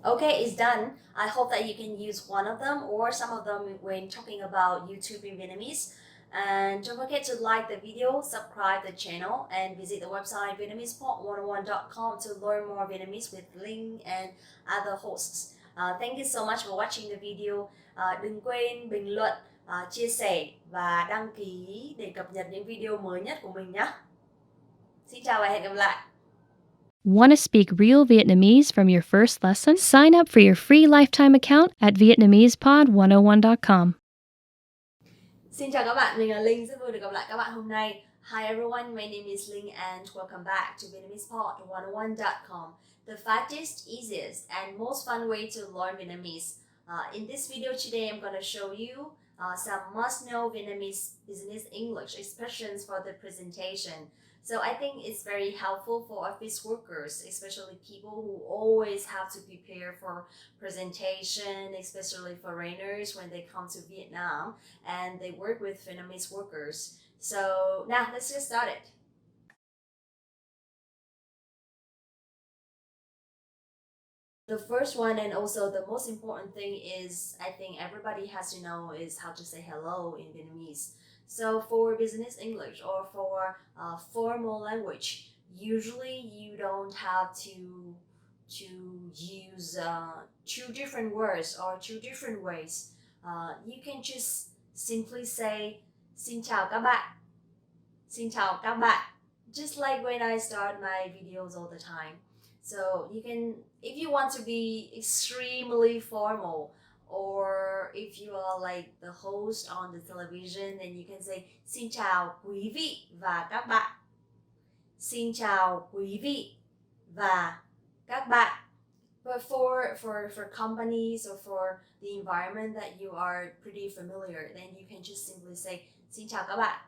Okay, it's done. I hope that you can use one of them or some of them when talking about YouTube in Vietnamese. And don't forget to like the video, subscribe the channel, and visit the website vietnamesepod101.com to learn more Vietnamese with Linh and other hosts. Thank you so much for watching the video. Đừng quên bình luận, chia sẻ và đăng ký để cập nhật những video mới nhất của mình nhé. Xin chào và hẹn gặp lại. Want to speak real Vietnamese from your first lesson? Sign up for your free lifetime account at Vietnamesepod101.com. Xin chào các bạn, mình là Linh, rất vui được gặp lại các bạn hôm nay. Hi everyone, my name is Linh and welcome back to Vietnamesepod101.com, the fastest, easiest and most fun way to learn Vietnamese. In this video today, I'm going to show you some must-know Vietnamese business English expressions for the presentation. So I think it's very helpful for office workers, especially people who always have to prepare for presentation, especially foreigners when they come to Vietnam and they work with Vietnamese workers. So now let's get started. The first one and also the most important thing is I think everybody has to know is how to say hello in Vietnamese. So for business English or for formal language, usually you don't have to use two different words or two different ways. You can just simply say xin chào các bạn. Xin chào các bạn. Just like when I start my videos all the time. So you can, if you want to be extremely formal, or if you are like the host on the television, then you can say xin chào quý vị và các bạn. Xin chào quý vị và các bạn. But for companies or for the environment that you are pretty familiar, then you can just simply say xin chào các bạn.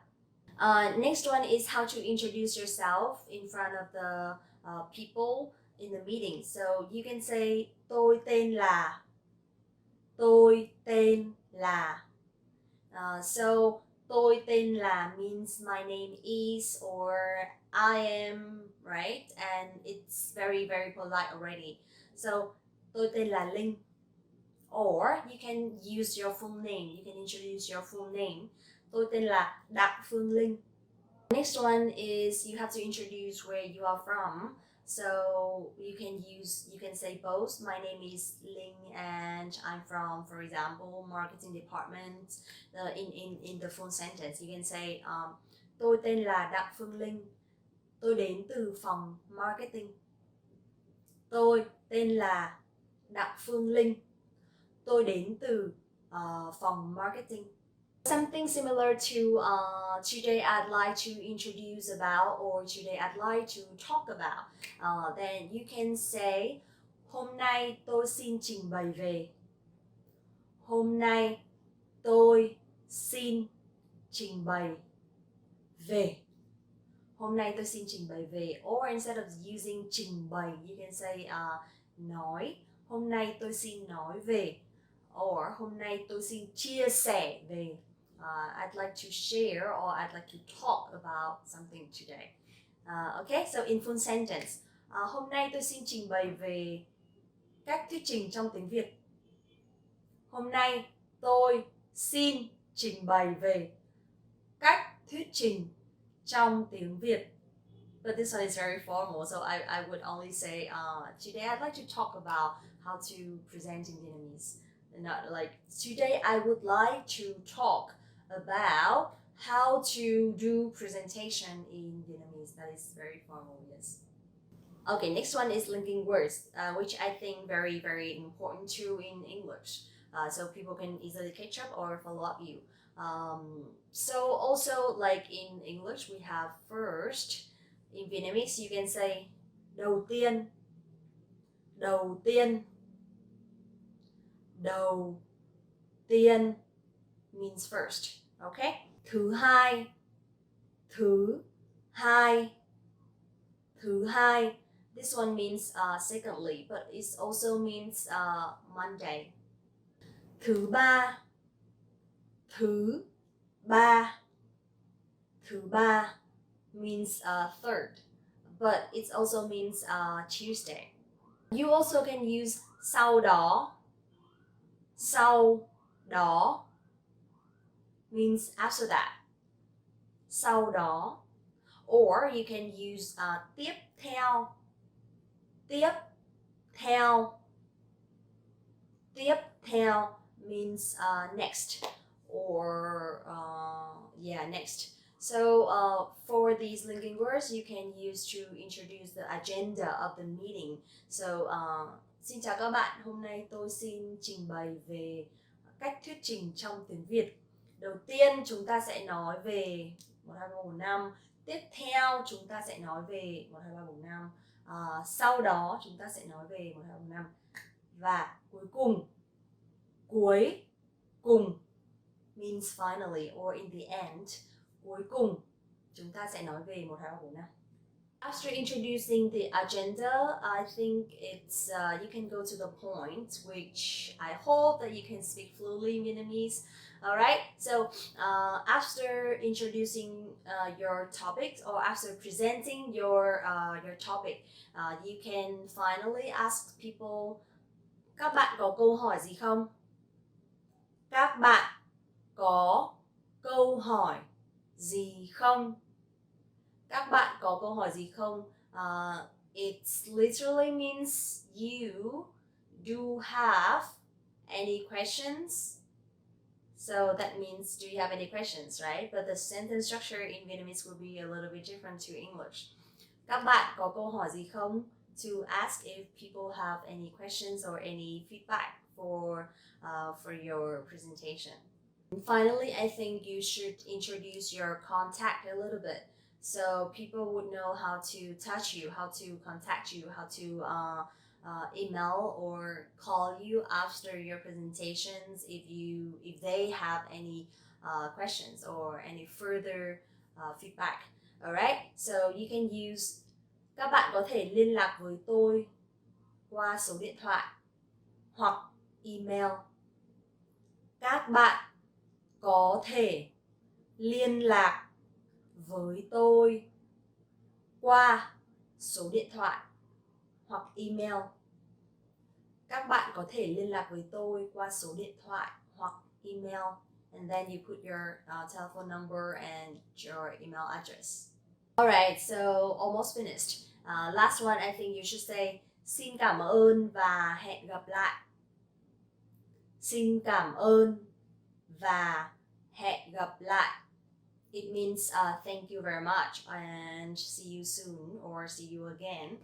Next one is how to introduce yourself in front of the people in the meeting. So you can say tôi tên là. Tôi tên là. So tôi tên là means my name is or I am, right? And it's very, very polite already. So tôi tên là Linh. Or you can use your full name. You can introduce your full name. Tôi tên là Đặng Phương Linh. Next one is you have to introduce where you are from. So you can say both. My name is Ling and I'm from, for example, marketing department. In the full sentence, you can say tôi tên là Đặng Phương Linh. Tôi đến từ phòng marketing. Tôi tên là Đặng Phương Linh. Tôi đến từ phòng marketing. Something similar to today I'd like to introduce about or today I'd like to talk about. Then you can say hôm nay tôi xin trình bày về. Hôm nay tôi xin trình bày về. Hôm nay tôi xin trình bày về. Or instead of using trình bày, you can say nói. Hôm nay tôi xin nói về. Or hôm nay tôi xin chia sẻ về. I'd like to share or I'd like to talk about something today. Okay, so in full sentence. Hôm nay tôi xin trình bày về cách thuyết trình trong tiếng Việt. Hôm nay tôi xin trình bày về cách thuyết trình trong tiếng Việt. But this one is very formal, so I would only say today I'd like to talk about how to present in Vietnamese. Not like today I would like to talk about how to do presentation in Vietnamese. That is very formal, yes. Okay, next one is linking words, which I think very, very important too in English. So people can easily catch up or follow up you. So also like in English, we have first. In Vietnamese, you can say đầu tiên. Đầu tiên. Đầu tiên means first, okay? Thứ hai. Thứ hai. Thứ hai. This one means secondly, but it also means Monday. Thứ ba. Thứ ba. Thứ ba means third, but it also means Tuesday. You also can use sau đó. Sau đó means after that. Sau đó. Or you can use tiếp theo. Tiếp theo Tiếp theo means next or next. So for these linking words you can use to introduce the agenda of the meeting. So xin chào các bạn, hôm nay tôi xin trình bày về cách thuyết trình trong tiếng Việt. Đầu tiên chúng ta sẽ nói về 1, 2, 3, 4, 5. Tiếp theo chúng ta sẽ nói về 1, 2, 3, 4, 5. Sau đó chúng ta sẽ nói về 1, 2, 3, 4, 5. Và cuối cùng means finally or in the end. Cuối cùng chúng ta sẽ nói về 1, 2, 3, 4, 5. After introducing the agenda, I think it's you can go to the point, which I hope that you can speak fluently in Vietnamese. Alright, so after introducing your topics or after presenting your topic, you can finally ask people, các bạn có câu hỏi gì không? Các bạn có câu hỏi gì không? Các bạn có câu hỏi gì không? It literally means you do have any questions. So that means, do you have any questions, right? But the sentence structure in Vietnamese will be a little bit different to English. Các bạn có câu hỏi gì không? To ask if people have any questions or any feedback for your presentation. And finally, I think you should introduce your contact a little bit, so people would know how to touch you, how to contact you, how to email or call you after your presentations if they have any questions or any further feedback. Alright, so you can use, các bạn có thể liên lạc với tôi qua số điện thoại hoặc email. Các bạn có thể liên lạc với tôi qua số điện thoại hoặc email. Các bạn có thể liên lạc với tôi qua số điện thoại hoặc email. And then you put your telephone number and your email address. Alright, so almost finished. Last one, I think you should say xin cảm ơn và hẹn gặp lại. Xin cảm ơn và hẹn gặp lại. It means thank you very much and see you soon or see you again.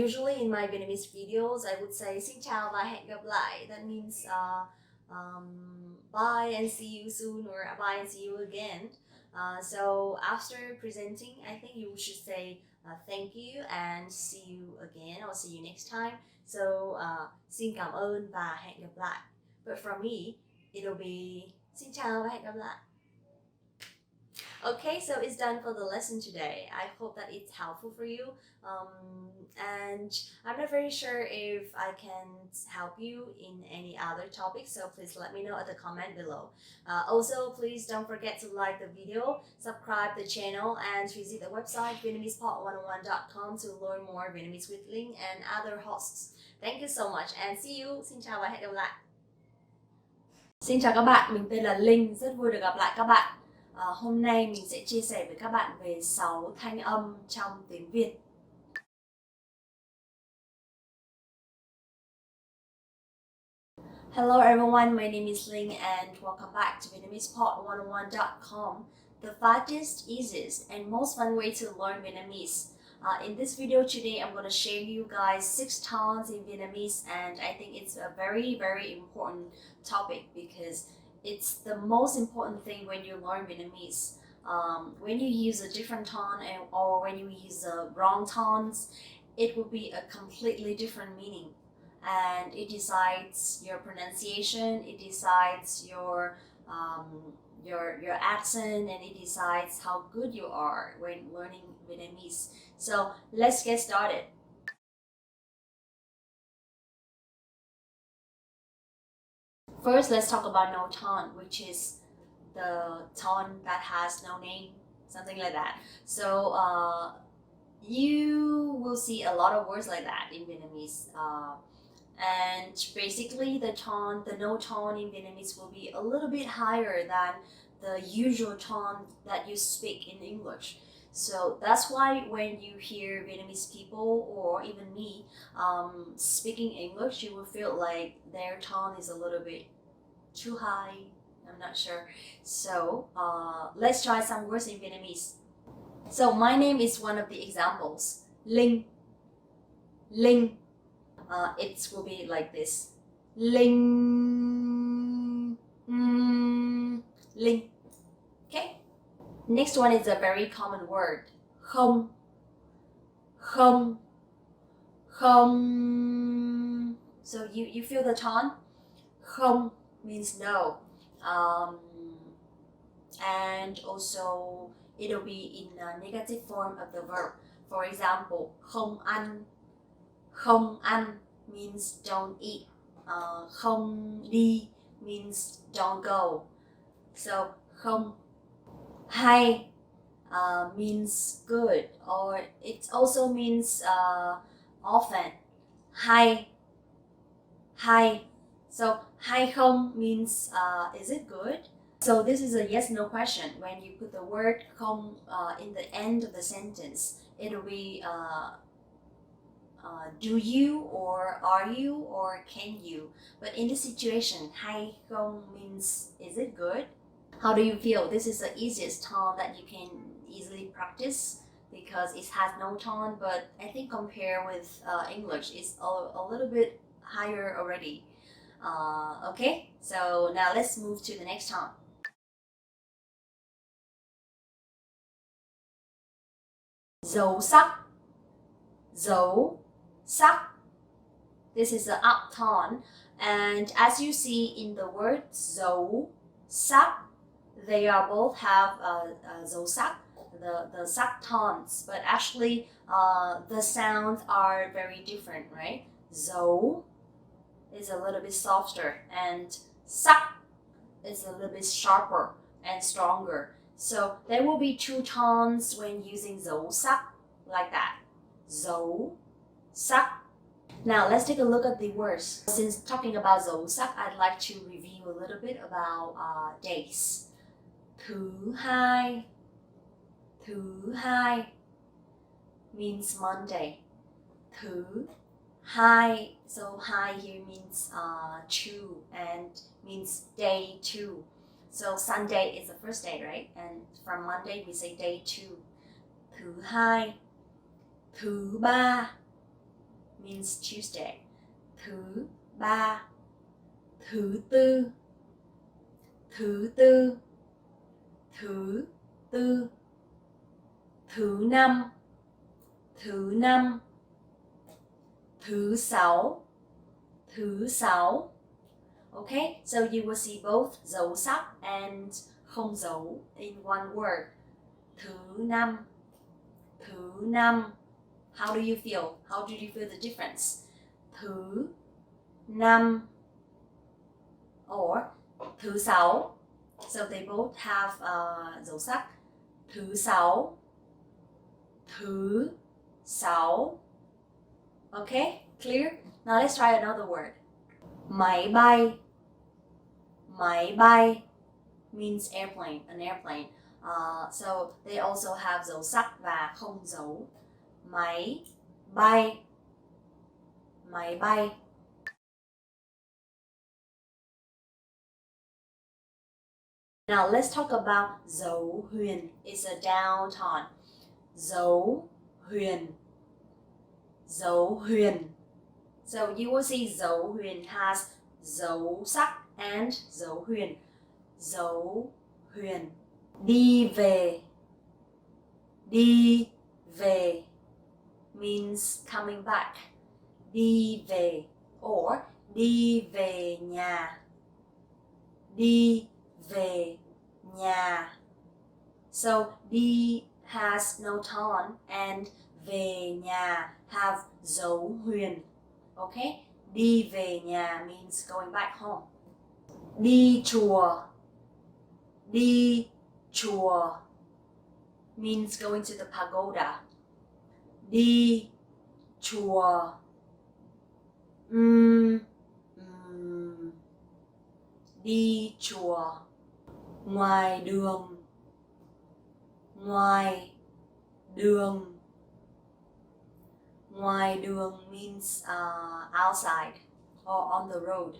Usually in my Vietnamese videos, I would say xin chào và hẹn gặp lại. That means bye and see you soon or bye and see you again. So after presenting, I think you should say thank you and see you again or see you next time. So xin cảm ơn và hẹn gặp lại. But for me, it'll be xin chào và hẹn gặp lại. Okay, so it's done for the lesson today. I hope that it's helpful for you. And I'm not very sure if I can help you in any other topics, so please let me know at the comment below. Also, please don't forget to like the video, subscribe the channel, and visit the website VietnamesePod101.com to learn more Vietnamese with Linh and other hosts. Thank you so much and see you. Xin chào và hẹn gặp lại. Xin chào các bạn, mình tên là Linh, rất vui được gặp lại các bạn. Hôm nay mình sẽ chia sẻ với các bạn về 6 thanh âm trong tiếng Việt. Hello everyone, my name is Linh and welcome back to VietnamesePod101.com, the fastest, easiest, and most fun way to learn Vietnamese. In this video today, I'm going to share you guys 6 tones in Vietnamese, and I think it's a very, very important topic because it's the most important thing when you learn Vietnamese. When you use a different tone or when you use the wrong tones, it will be a completely different meaning. And it decides your pronunciation, it decides your accent, and it decides how good you are when learning Vietnamese. So let's get started. First, let's talk about no tone, which is the tone that has no name, something like that. So you will see a lot of words like that in Vietnamese. And basically the no tone in Vietnamese will be a little bit higher than the usual tone that you speak in English. So that's why when you hear Vietnamese people or even me speaking English, you will feel like their tone is a little bit too high. I'm not sure. So let's try some words in Vietnamese. So my name is one of the examples. Linh, Linh. It will be like this. Linh, Linh. Okay. Next one is a very common word. Không, không, không. So you feel the tone? Không means no. And also it'll be in a negative form of the verb. For example, không ăn. Không ăn means don't eat. Không đi means don't go. So không. Hay means good, or it also means often. Hay, hay. So hay không means is it good? So this is a yes no question. When you put the word không in the end of the sentence, it'll be do you, or are you, or can you. But in this situation, hay không means is it good? How do you feel? This is the easiest tone that you can easily practice because it has no tone, but I think compared with English, it's a little bit higher already. Okay, so now let's move to the next tone. Dấu sắc, dấu sắc. This is the up tone, and as you see in the word dấu sắc, they are both have dấu sắc, the sắc tones, but actually the sounds are very different, right? Dấu is a little bit softer, and sắc is a little bit sharper and stronger. So there will be two tones when using dấu sắc, like that. Dấu sắc. Now let's take a look at the words. Since talking about dấu sắc, I'd like to review a little bit about days. Thứ hai, thứ hai means Monday. Thứ hai, so hai here means two and means day two. So Sunday is the first day, right? And from Monday we say day two. Thứ hai, thứ ba means Tuesday. Thứ ba, thứ tư, thứ tư, thứ tư, thứ năm, thứ năm, thứ sáu, thứ sáu. Okay, so you will see both dấu sắc and không dấu in one word. Thứ năm, thứ năm. How do you feel? How do you feel the difference? Thứ năm or thứ sáu. So they both have dấu sắc. Thứ sáu, thứ sáu. Okay, clear? Now let's try another word. Máy bay. Máy bay means airplane, an airplane. So they also have dấu sắc và không dấu. Máy bay. Máy bay. Now let's talk about dấu huyền. It's a down tone. Dấu huyền. Dấu huyền. So you will see dấu huyền has dấu sắc and dấu huyền. Dấu huyền. Đi về. Đi về means coming back. Đi về or đi về nhà. Đi về nhà. So đi has no tone and về nhà have dấu huyền. Okay? Đi về nhà means going back home. Đi chùa. Đi chùa means going to the pagoda. Đi chùa. Đi chùa. Ngoài đường. Ngoài đường. Ngoài đường means outside or on the road.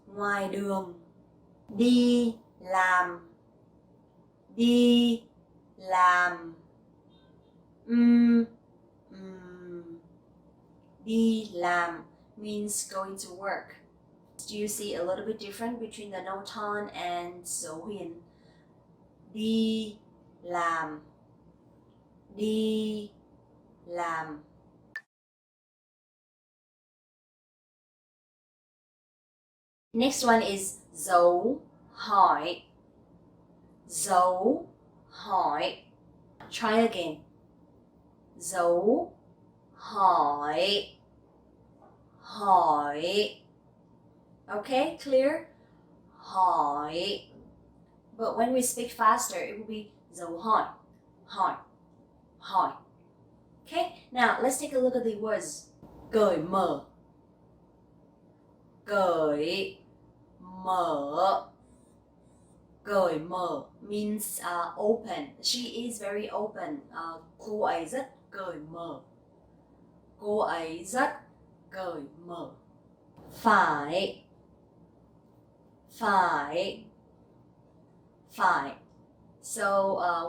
Ngoài đường. Đi làm. Đi làm. Đi làm means going to work. Do you see a little bit different between the no tone and số huyền? Đi làm. Đi làm. Next one is dấu hỏi. Dấu hỏi. Try again. Dấu hỏi. Hỏi. Okay, clear? Hỏi. But when we speak faster, it will be dấu hỏi. Hỏi. Hỏi. Okay, now let's take a look at the words. Cởi mở. Cởi mở. Cởi mở means open. She is very open. Cô ấy rất cởi mở. Cô ấy rất cởi mở. Phải. Phải. Phải. So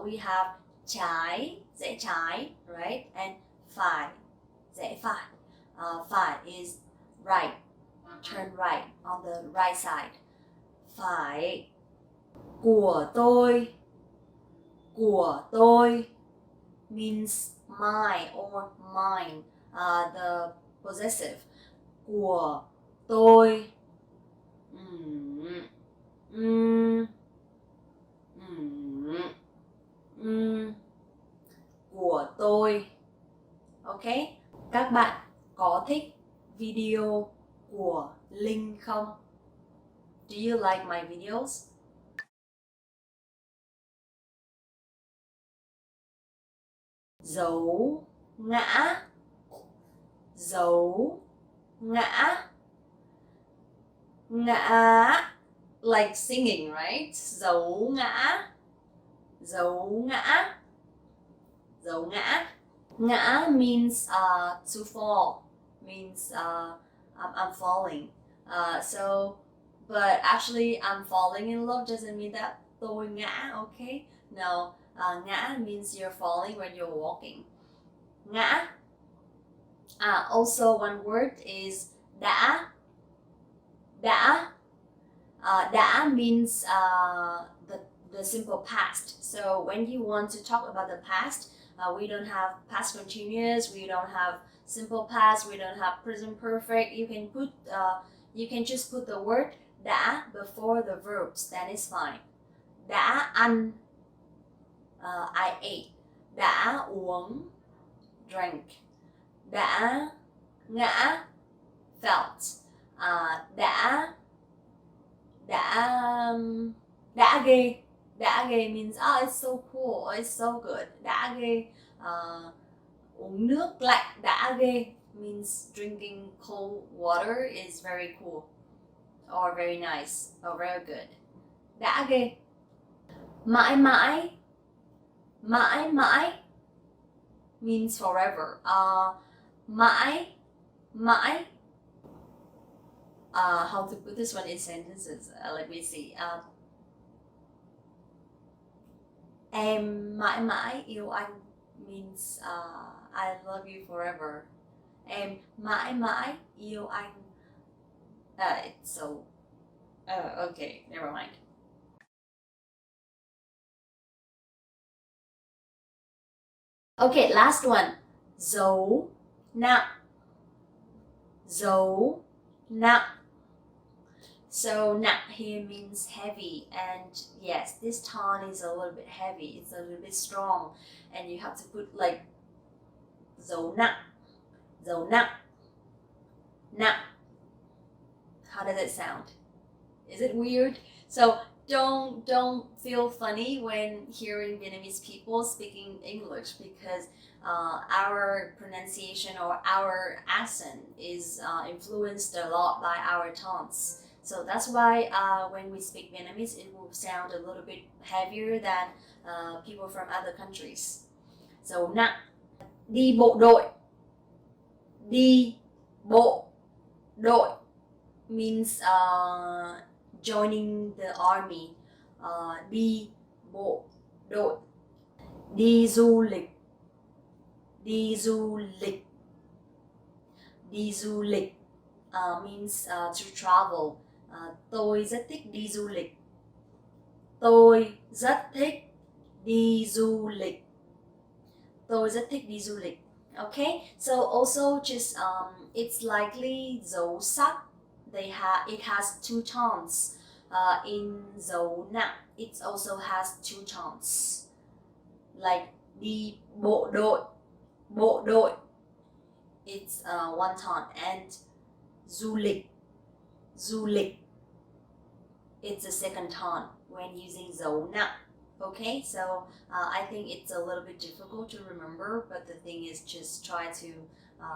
we have trái, rẽ trái, right? And phải, rẽ phải. Phải is right. Turn right on the right side. Phải. Của tôi. Của tôi means my or mine. The possessive. Của tôi. Của tôi. Okay? Các bạn có thích video của Linh không? Do you like my videos? Dấu ngã. Dấu ngã. Ngã like singing, right? Dấu ngã. Dấu ngã. Dấu ngã. Ngã means to fall. Means I'm falling. But actually I'm falling in love doesn't mean that tôi ngã, okay? No, ngã means you're falling when you're walking. Ngã. Also one word is đã. Đã. Đã means the simple past. So when you want to talk about the past, we don't have past continuous, we don't have simple past, we don't have present perfect. You can just put the word đã before the verbs, that is fine. Đã ăn, I ate. Đã uống, drank. Đã ngã, felt. Đã ghê. Đã ghê means it's so cool, it's so good. Đã ghê. Uống nước lạnh. Đã ghê means drinking cold water is very cool or very nice or very good. Đã ghê. Mãi mãi. Mãi mãi means forever. Mãi mãi. How to put this one in sentences? Let me see. Em mãi mãi yêu anh means I love you forever. Em mãi mãi yêu anh. It's so. Okay, never mind. Okay, last one. Dấu nặng. Dấu nặng. So nặng here means heavy, and yes, this tone is a little bit heavy, it's a little bit strong, and you have to put like dấu nặng. Dấu nặng. Nặng. How does it sound? Is it weird? So don't feel funny when hearing Vietnamese people speaking English, because our pronunciation or our accent is influenced a lot by our tones. So that's why when we speak Vietnamese, it will sound a little bit heavier than people from other countries. dấu nặng. Đi bộ đội, đi bộ đội means joining the army. Đi bộ đội. Đi du lịch, đi du lịch, đi du lịch means to travel. Tôi rất thích đi du lịch. Tôi rất thích đi du lịch. Tôi rất thích đi du lịch. Okay, so also just it's likely dấu sắc. It has two tones. In dấu nặng, it also has two tones. Like đi bộ đội, it's one tone, and du lịch, it's a second tone when using dấu nặng. Okay, so I think it's a little bit difficult to remember, but the thing is just try to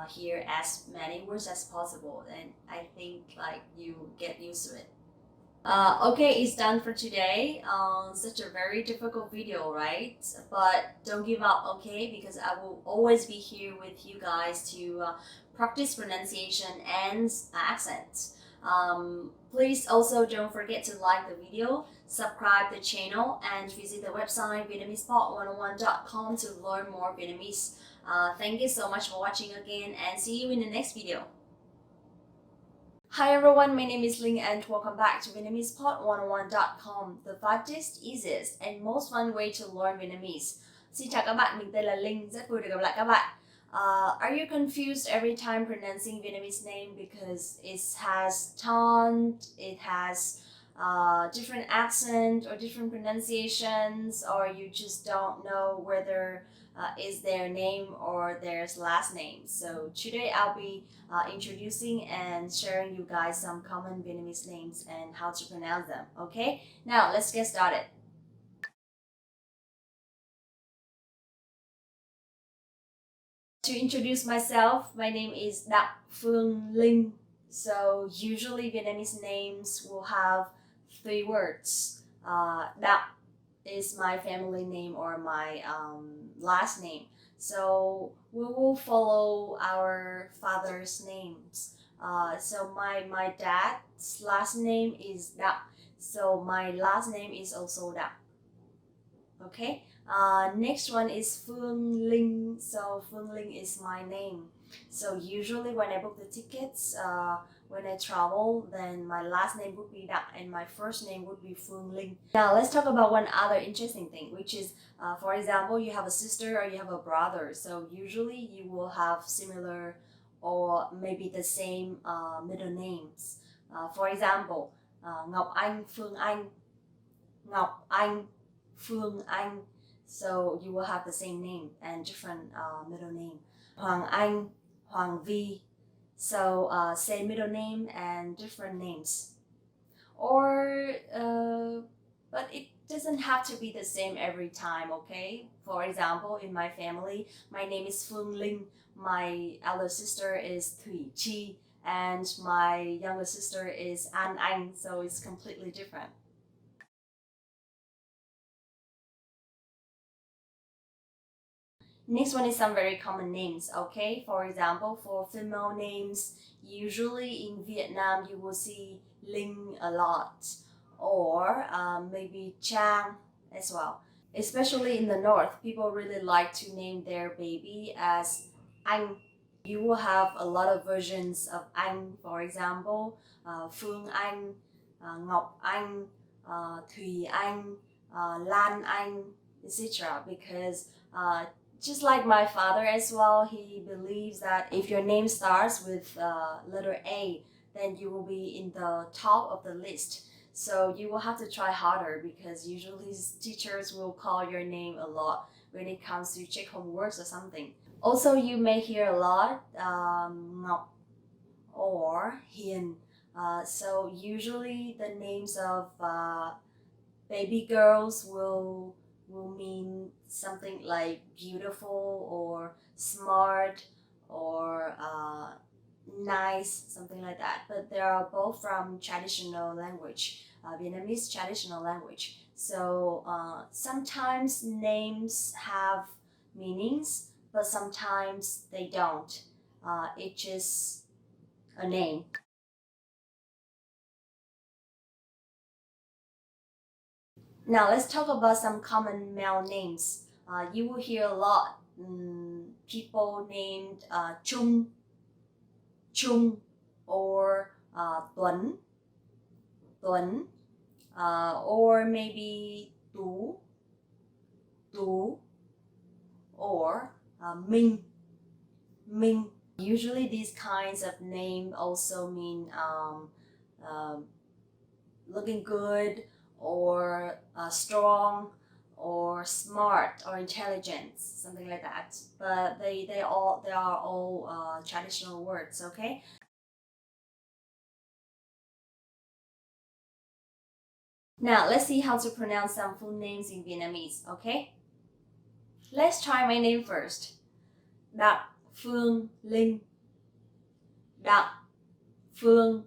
hear as many words as possible, and I think like you get used to it. Okay, it's done for today. Such a very difficult video, right? But don't give up, okay? Because I will always be here with you guys to practice pronunciation and accent. Please also don't forget to like the video, subscribe the channel, and visit the website VietnamesePod101.com to learn more Vietnamese. Thank you so much for watching again, and see you in the next video. Hi everyone, my name is Ling and welcome back to VietnamesePod101.com, the fastest, easiest and most fun way to learn Vietnamese. Xin chào các bạn, mình tên là Linh, rất vui được gặp lại các bạn. Are you confused every time pronouncing Vietnamese name because it has tone, it has different accent or different pronunciations, or you just don't know whether is their name or their last name? So today I'll be introducing and sharing you guys some common Vietnamese names and how to pronounce them. Okay, now let's get started. To introduce myself, my name is Đặng Phương Linh. So usually Vietnamese names will have three words. Đặng is my family name or my last name. So we will follow our father's names. So my dad's last name is Đặng. So my last name is also Đặng. Okay. Next one is Phương Linh. So Phương Linh is my name. So usually when I book the tickets, when I travel, then my last name would be Đặng and my first name would be Phương Linh. Now let's talk about one other interesting thing, which is, for example, you have a sister or you have a brother. So usually you will have similar or maybe the same middle names. For example, Ngọc Anh, Phương Anh, Ngọc Anh, Phương Anh. So you will have the same name and different middle name. Hoàng Anh, Hoàng Vi. So same middle name and different names. Or, but it doesn't have to be the same every time, okay? For example, in my family, my name is Phương Linh, my elder sister is Thủy Chi, and my younger sister is An Anh, so it's completely different. Next one is some very common names, okay? For example, for female names, usually in Vietnam you will see Linh a lot, or maybe Trang as well. Especially in the north, people really like to name their baby as Anh. You will have a lot of versions of Anh, for example, Phương Anh, Ngọc Anh, Thùy Anh, Lan Anh, etc. Because just like my father as well, he believes that if your name starts with letter A, then you will be in the top of the list. So you will have to try harder because usually teachers will call your name a lot when it comes to check homeworks or something. Also, you may hear a lot Ngọc or Hiền. So usually the names of baby girls will mean something like beautiful or smart or nice, something like that. But they are both from traditional language, Vietnamese traditional language. So sometimes names have meanings, but sometimes they don't. It's just a name. Now let's talk about some common male names. You will hear a lot people named Chung, Chung, or Tuấn, Tuấn, or maybe Tú, Tú, or Minh, Minh. Usually these kinds of names also mean looking good or strong or smart or intelligent, something like that. But they are all traditional words, okay? Now let's see how to pronounce some full names in Vietnamese, okay? Let's try my name first. Đặng Phương Linh. Đặng Phương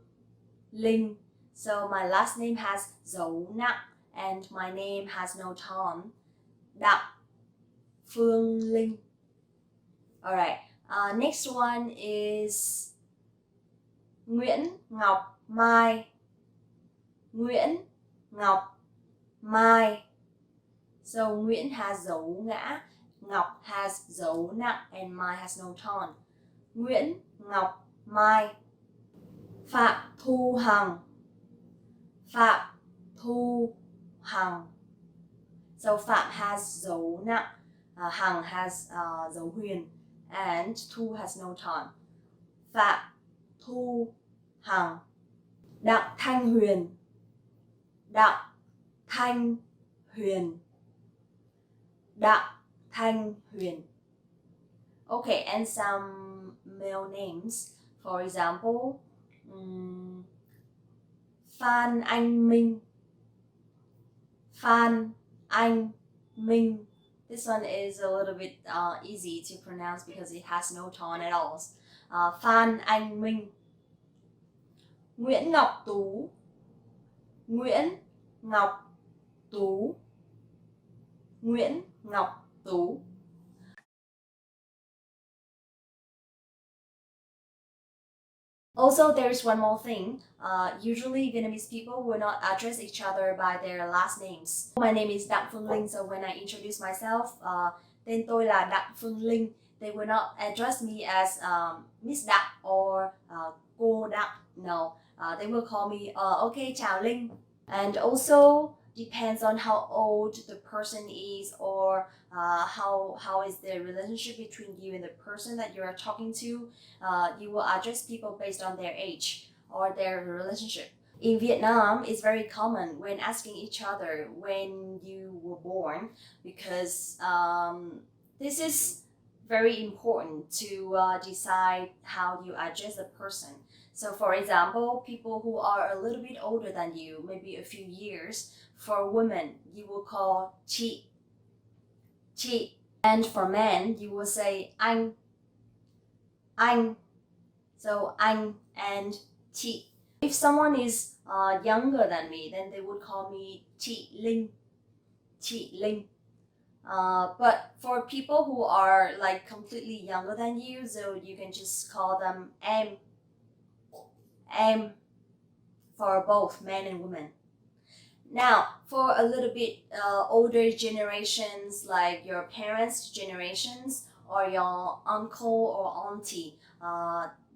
Linh. So my last name has dấu nặng and my name has no tone. Đặng Phương Linh. Alright, next one is Nguyễn Ngọc Mai. Nguyễn Ngọc Mai. So Nguyễn has dấu ngã, Ngọc has dấu nặng, and Mai has no tone. Nguyễn Ngọc Mai. Phạm Thu Hằng. Phạm Thu Hằng. So Phạm has dấu nặng, Hằng has dấu huyền, and Thu has no tone. Phạm Thu Hằng. Đặng Thanh Huyền. Đặng Thanh Huyền. Đặng Thanh Huyền. Okay, and some male names. For example, Phan Anh Minh. Phan Anh Minh. This one is a little bit easy to pronounce because it has no tone at all. Phan Anh Minh. Nguyễn Ngọc Tú. Nguyễn Ngọc Tú. Nguyễn Ngọc Tú. Also, there's one more thing. Usually Vietnamese people will not address each other by their last names. My name is Đặng Phương Linh, so when I introduce myself, tên tôi là Đặng Phương Linh, they will not address me as Miss Đặng or cô Đặng. No, they will call me okay, chào Linh. And also depends on how old the person is or how is the relationship between you and the person that you are talking to. You will address people based on their age or their relationship. In Vietnam, it's very common when asking each other when you were born because this is very important to decide how you address a person. So for example, people who are a little bit older than you, maybe a few years, for women, you will call chị, chị. And for men, you will say anh, anh. So anh and chị. If someone is younger than me, then they would call me chị Linh, chị Linh. But for people who are like completely younger than you, so you can just call them em for both men and women. Now, for a little bit older generations, like your parents' generations or your uncle or auntie,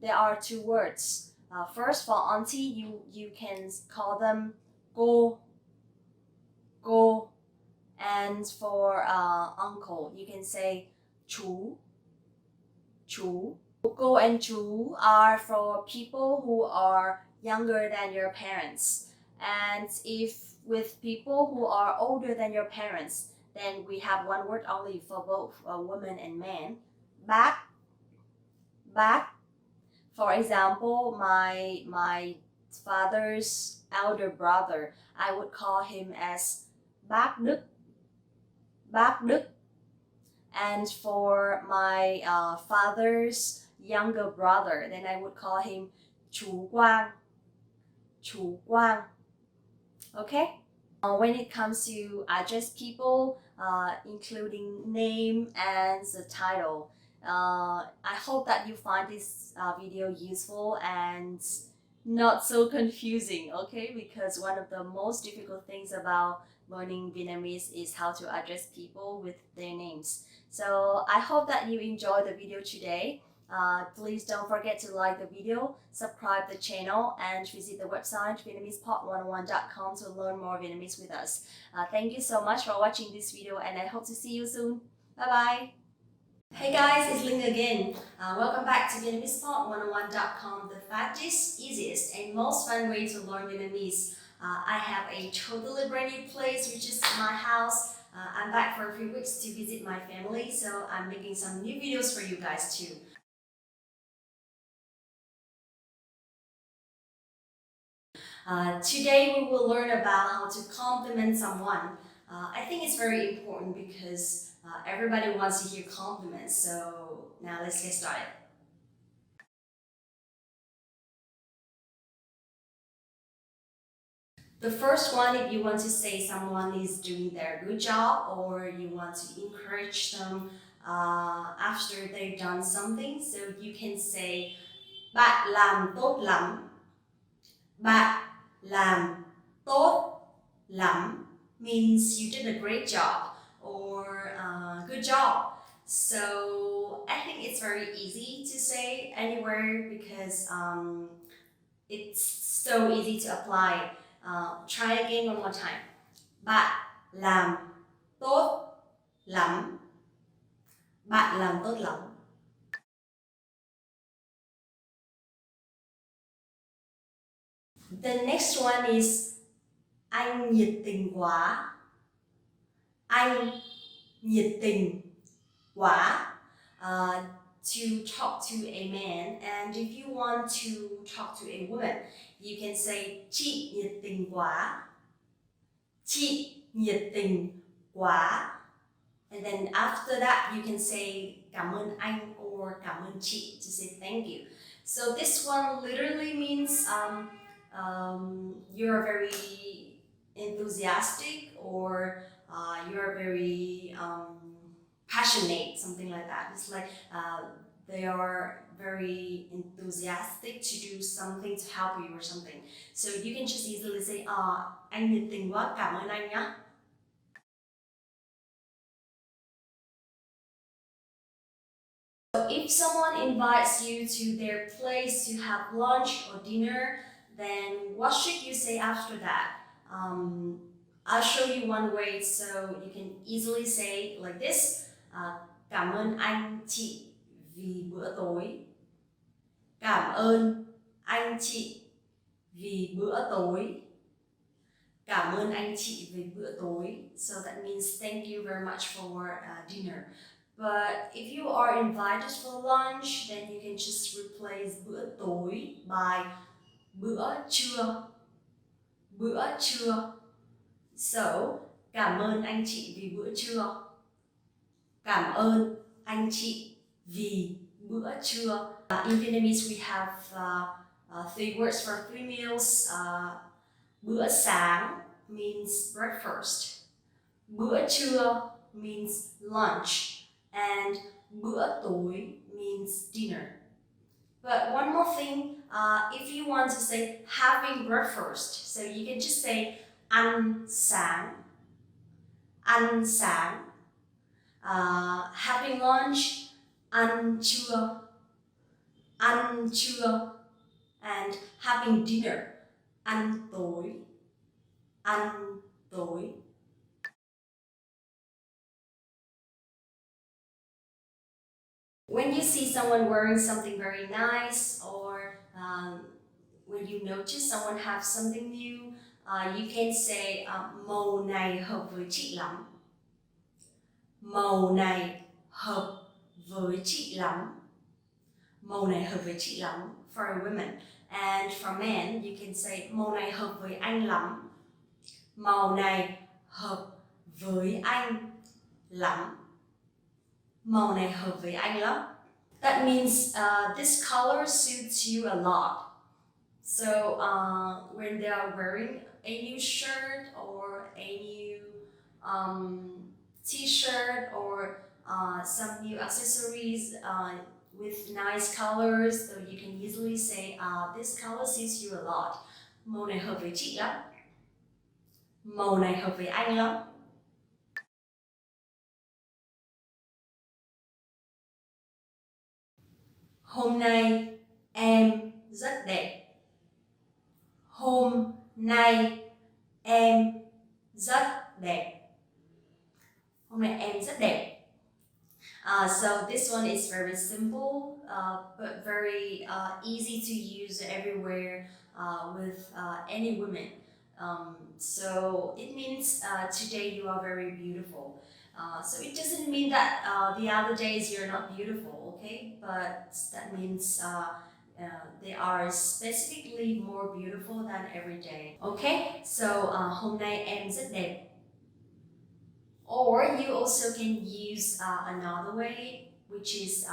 there are two words. First, for auntie, you can call them cô, cô. And for uncle, you can say chú, chú. Cô and chú are for people who are younger than your parents. And if with people who are older than your parents, then we have one word only for both women and men. Bác, bác. For example, my father's elder brother, I would call him as bác Đức, bác Đức. And for my father's younger brother, then I would call him chú Quang, chú Quang. Okay? When it comes to address people, including name and the title. I hope that you find this video useful and not so confusing, okay? Because one of the most difficult things about learning Vietnamese is how to address people with their names. So I hope that you enjoyed the video today. Please don't forget to like the video, subscribe the channel, and visit the website VietnamesePod101.com to learn more Vietnamese with us. Thank you so much for watching this video, and I hope to see you soon. Bye bye! Hey guys, it's Ling again. Welcome back to VietnamesePod101.com, the fastest, easiest, and most fun way to learn Vietnamese. I have a totally brand new place, which is my house. I'm back for a few weeks to visit my family, so I'm making some new videos for you guys too. Today we will learn about how to compliment someone. I think it's very important because everybody wants to hear compliments. So now let's get started. The first one, if you want to say someone is doing their good job or you want to encourage them after they've done something, so you can say bạn làm tốt lắm. Bạn làm tốt lắm means you did a great job or good job. So I think it's very easy to say anywhere because it's so easy to apply. Try again one more time. Bạn làm tốt lắm. Bạn làm tốt lắm. The next one is anh nhiệt tình quá. Anh nhiệt tình quá. To talk to a man, and if you want to talk to a woman, you can say chị nhiệt tình quá. Chị nhiệt tình quá. And then after that, you can say cảm ơn anh or cảm ơn chị to say thank you. So this one literally means you're very enthusiastic or you're very passionate, something like that. It's like they are very enthusiastic to do something to help you or something. So you can just easily say, anh nhiệt tình quá, cảm ơn anh nhé. So if someone invites you to their place to have lunch or dinner, then what should you say after that? I'll show you one way so you can easily say like this. Cảm ơn anh chị vì bữa tối. Cảm ơn anh chị vì bữa tối. Cảm ơn anh chị vì bữa tối. So that means thank you very much for dinner. But if you are invited for lunch, then you can just replace bữa tối by bữa trưa. Bữa trưa. So, cảm ơn anh chị vì bữa trưa. Cảm ơn anh chị vì bữa trưa. In Vietnamese, we have three words for three meals. Bữa sáng means breakfast. Bữa trưa means lunch. And bữa tối means dinner. But one more thing, if you want to say having breakfast, so you can just say ăn sáng. Ăn sáng. Having lunch, ăn trưa. Ăn trưa. And having dinner, ăn tối. Ăn tối. When you see someone wearing something very nice or when you notice someone have something new, you can say màu này hợp với chị lắm. Màu này hợp với chị lắm. Màu này hợp với chị lắm for a woman. And for men, you can say màu này hợp với anh lắm. Màu này hợp với anh lắm. Màu này hợp với anh lắm. That means this color suits you a lot. So when they are wearing a new shirt or a new t-shirt or some new accessories with nice colors, so you can easily say this color suits you a lot. Màu này hợp với chị lắm. Màu này hợp với anh lắm. Hôm nay em rất đẹp. Hôm nay em rất đẹp. Hôm nay em rất đẹp. So this one is very simple, but very easy to use everywhere with any woman. So it means today you are very beautiful. So it doesn't mean that the other days you're not beautiful, okay? But that means they are specifically more beautiful than every day. Okay? So hôm nay em rất đẹp. Or you also can use another way, which is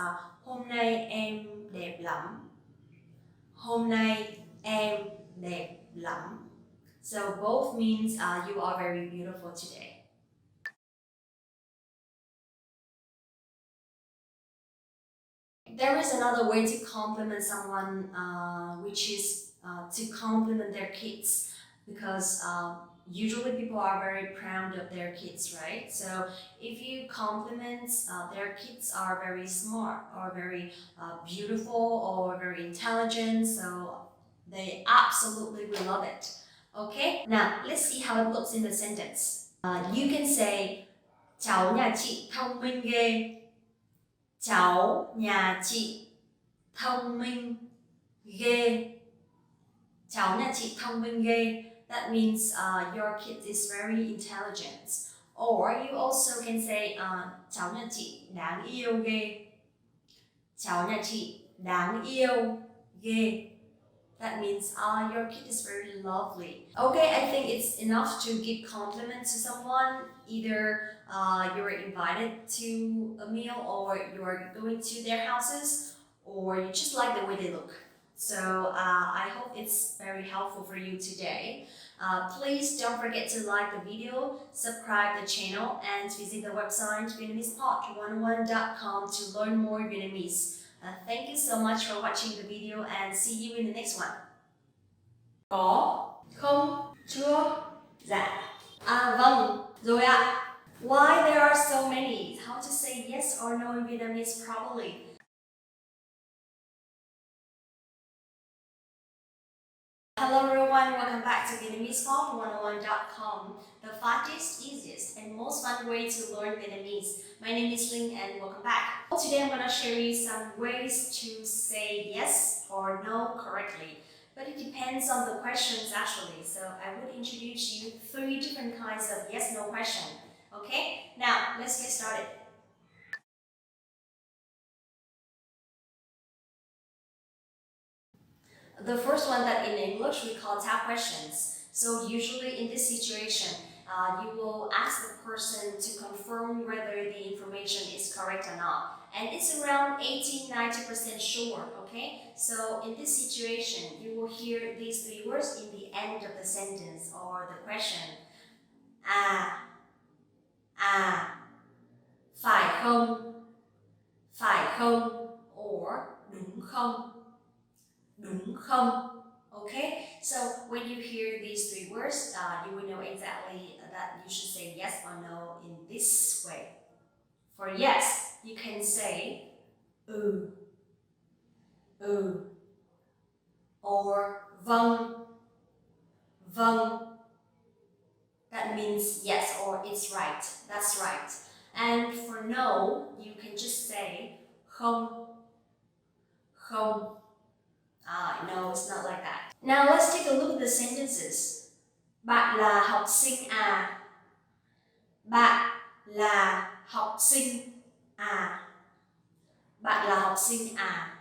hôm nay em đẹp lắm. Hôm nay em đẹp lắm. So both means you are very beautiful today. There is another way to compliment someone, which is to compliment their kids, because usually people are very proud of their kids, right? So if you compliment their kids are very smart or very beautiful or very intelligent, so they absolutely will love it. Okay, now let's see how it looks in the sentence. You can say cháu nhà chị thông minh ghê. Cháu nhà chị thông minh ghê. Cháu nhà chị thông minh ghê. That means your kid is very intelligent. Or you also can say cháu nhà chị đáng yêu ghê. Cháu nhà chị đáng yêu ghê. That means your kid is very lovely. Okay, I think it's enough to give compliments to someone. Either you're invited to a meal, or you're going to their houses, or you just like the way they look. So I hope it's very helpful for you today. Please don't forget to like the video, subscribe the channel, and visit the website VietnamesePod101.com to learn more Vietnamese. Thank you so much for watching the video and see you in the next one. Có, không, chưa, dạ. Vâng, rồi ạ. Why there are so many? How to say yes or no in Vietnamese properly? Hello everyone, welcome back to VietnamesePod101.com, the fastest, easiest, and most fun way to learn Vietnamese. My name is Linh and welcome back. Today I'm going to show you some ways to say yes or no correctly. But it depends on the questions actually, so I would introduce you 3 different kinds of yes-no question. Okay, now let's get started. The first one that in English we call tap questions. So usually in this situation, you will ask the person to confirm whether the information is correct or not. And it's around 80-90% sure, okay? So in this situation, you will hear these 3 words in the end of the sentence or the question. Phải không, or đúng không. Đúng không? Okay, so when you hear these 3 words, you will know exactly that you should say yes or no in this way. For yes, you can say ừ, or vâng. That means yes or it's right. That's right. And for no, you can just say không. No, it's not like that. Now let's take a look at the sentences. Bạn là học sinh à? Bạn là học sinh à? Bạn là học sinh à?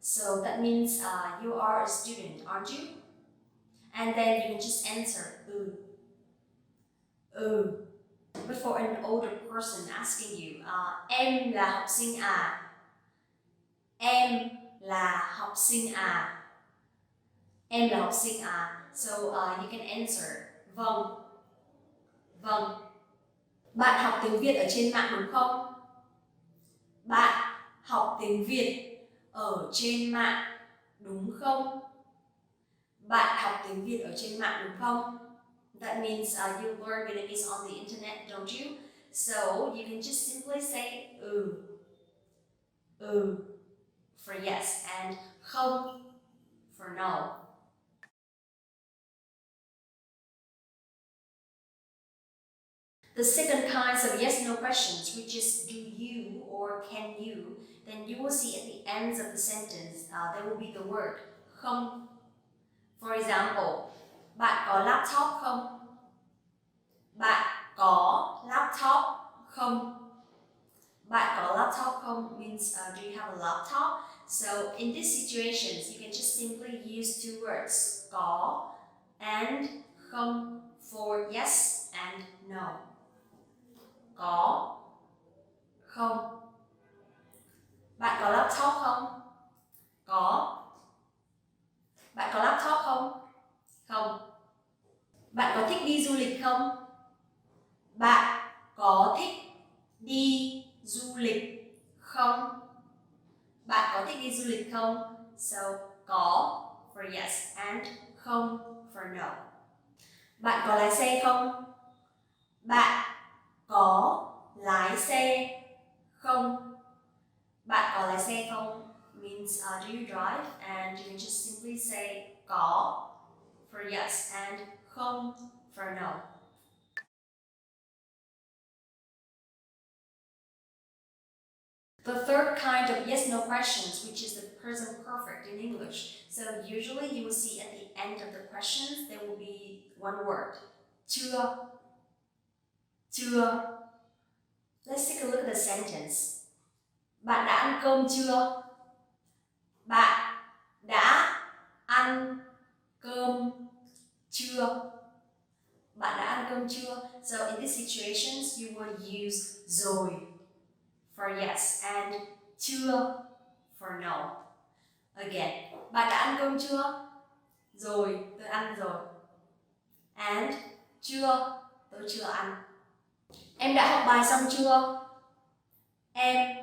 So that means you are a student, aren't you? And then you can just answer But for an older person asking you, em là học sinh à? Em là học sinh à? Em là học sinh à? So you can answer Vâng. Vâng. Bạn học tiếng Việt ở trên mạng đúng không? Bạn học tiếng Việt ở trên mạng đúng không? Bạn học tiếng Việt ở trên mạng đúng không? That means you learn Vietnamese on the internet, don't you? So you can just simply say for yes and không for no. The second kinds of yes no questions, which is do you or can you, then you will see at the ends of the sentence there will be the word không. For example, bạn có laptop không? Bạn có laptop không? Bạn có laptop không means do you have a laptop? So in these situations, you can just simply use two words, có and không for yes and no. Có không? Bạn có laptop không? Có. Bạn có laptop không? Không. Bạn có thích đi du lịch không? Bạn có thích đi du lịch không? Bạn có thích đi du lịch không? So, có for yes and không for no. Bạn có lái xe không? Bạn có lái xe không? Bạn có lái xe không means do you drive, and you can just simply say có for yes and không for no. The third kind of yes-no questions, which is the present perfect in English. So usually you will see at the end of the questions, there will be one word. Chưa. Chưa. Let's take a look at the sentence. Bạn đã ăn cơm chưa? Bạn đã ăn cơm chưa? Bạn đã ăn cơm chưa? So in these situations, you will use rồi for yes and chưa for no. Again, bạn đã ăn cơm chưa? Rồi, tôi ăn rồi. And chưa, tôi chưa ăn. Em đã học bài xong chưa? Em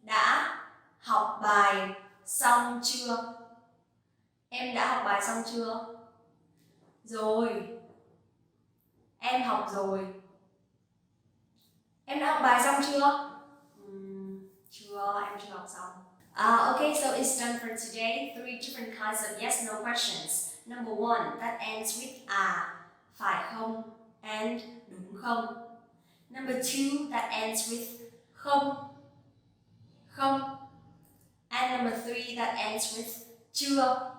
đã học bài xong chưa? Em đã học bài xong chưa? Rồi. Em học rồi. Em đã học bài xong chưa? Chưa, em chưa học xong. Okay, so it's done for today. 3 different kinds of yes no questions. Number 1, that ends with phải không and đúng không. Number 2, that ends with không, không. And number 3, that ends with chưa,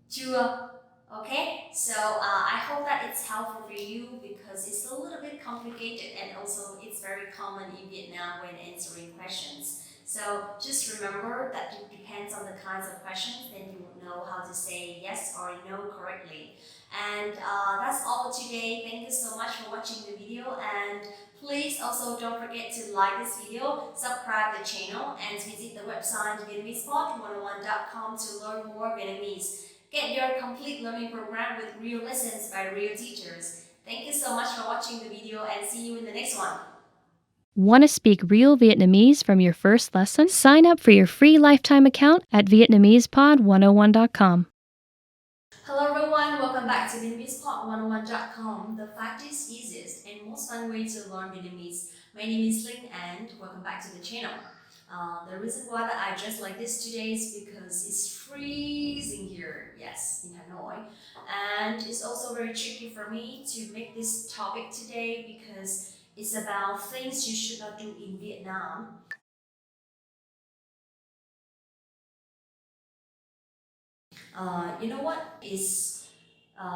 chưa. Okay, so I hope that it's helpful for you because it's a little bit complicated and also it's very common in Vietnam when answering questions. So just remember that it depends on the kinds of questions, then you will know how to say yes or no correctly. And that's all for today. Thank you so much for watching the video, and please also don't forget to like this video, subscribe the channel, and visit the website VietnamesePod101.com to learn more Vietnamese. Get your complete learning program with real lessons by real teachers. Thank you so much for watching the video, and see you in the next one. Want to speak real Vietnamese from your first lesson? Sign up for your free lifetime account at Vietnamesepod101.com. Hello everyone, welcome back to VietnamesPod101.com, the fastest, easiest, and most fun way to learn Vietnamese. My name is Linh, and welcome back to the channel. The reason why that I dressed like this today is because it's freezing here, yes, in Hanoi. And it's also very tricky for me to make this topic today because it's about things you should not do in Vietnam. You know what? It's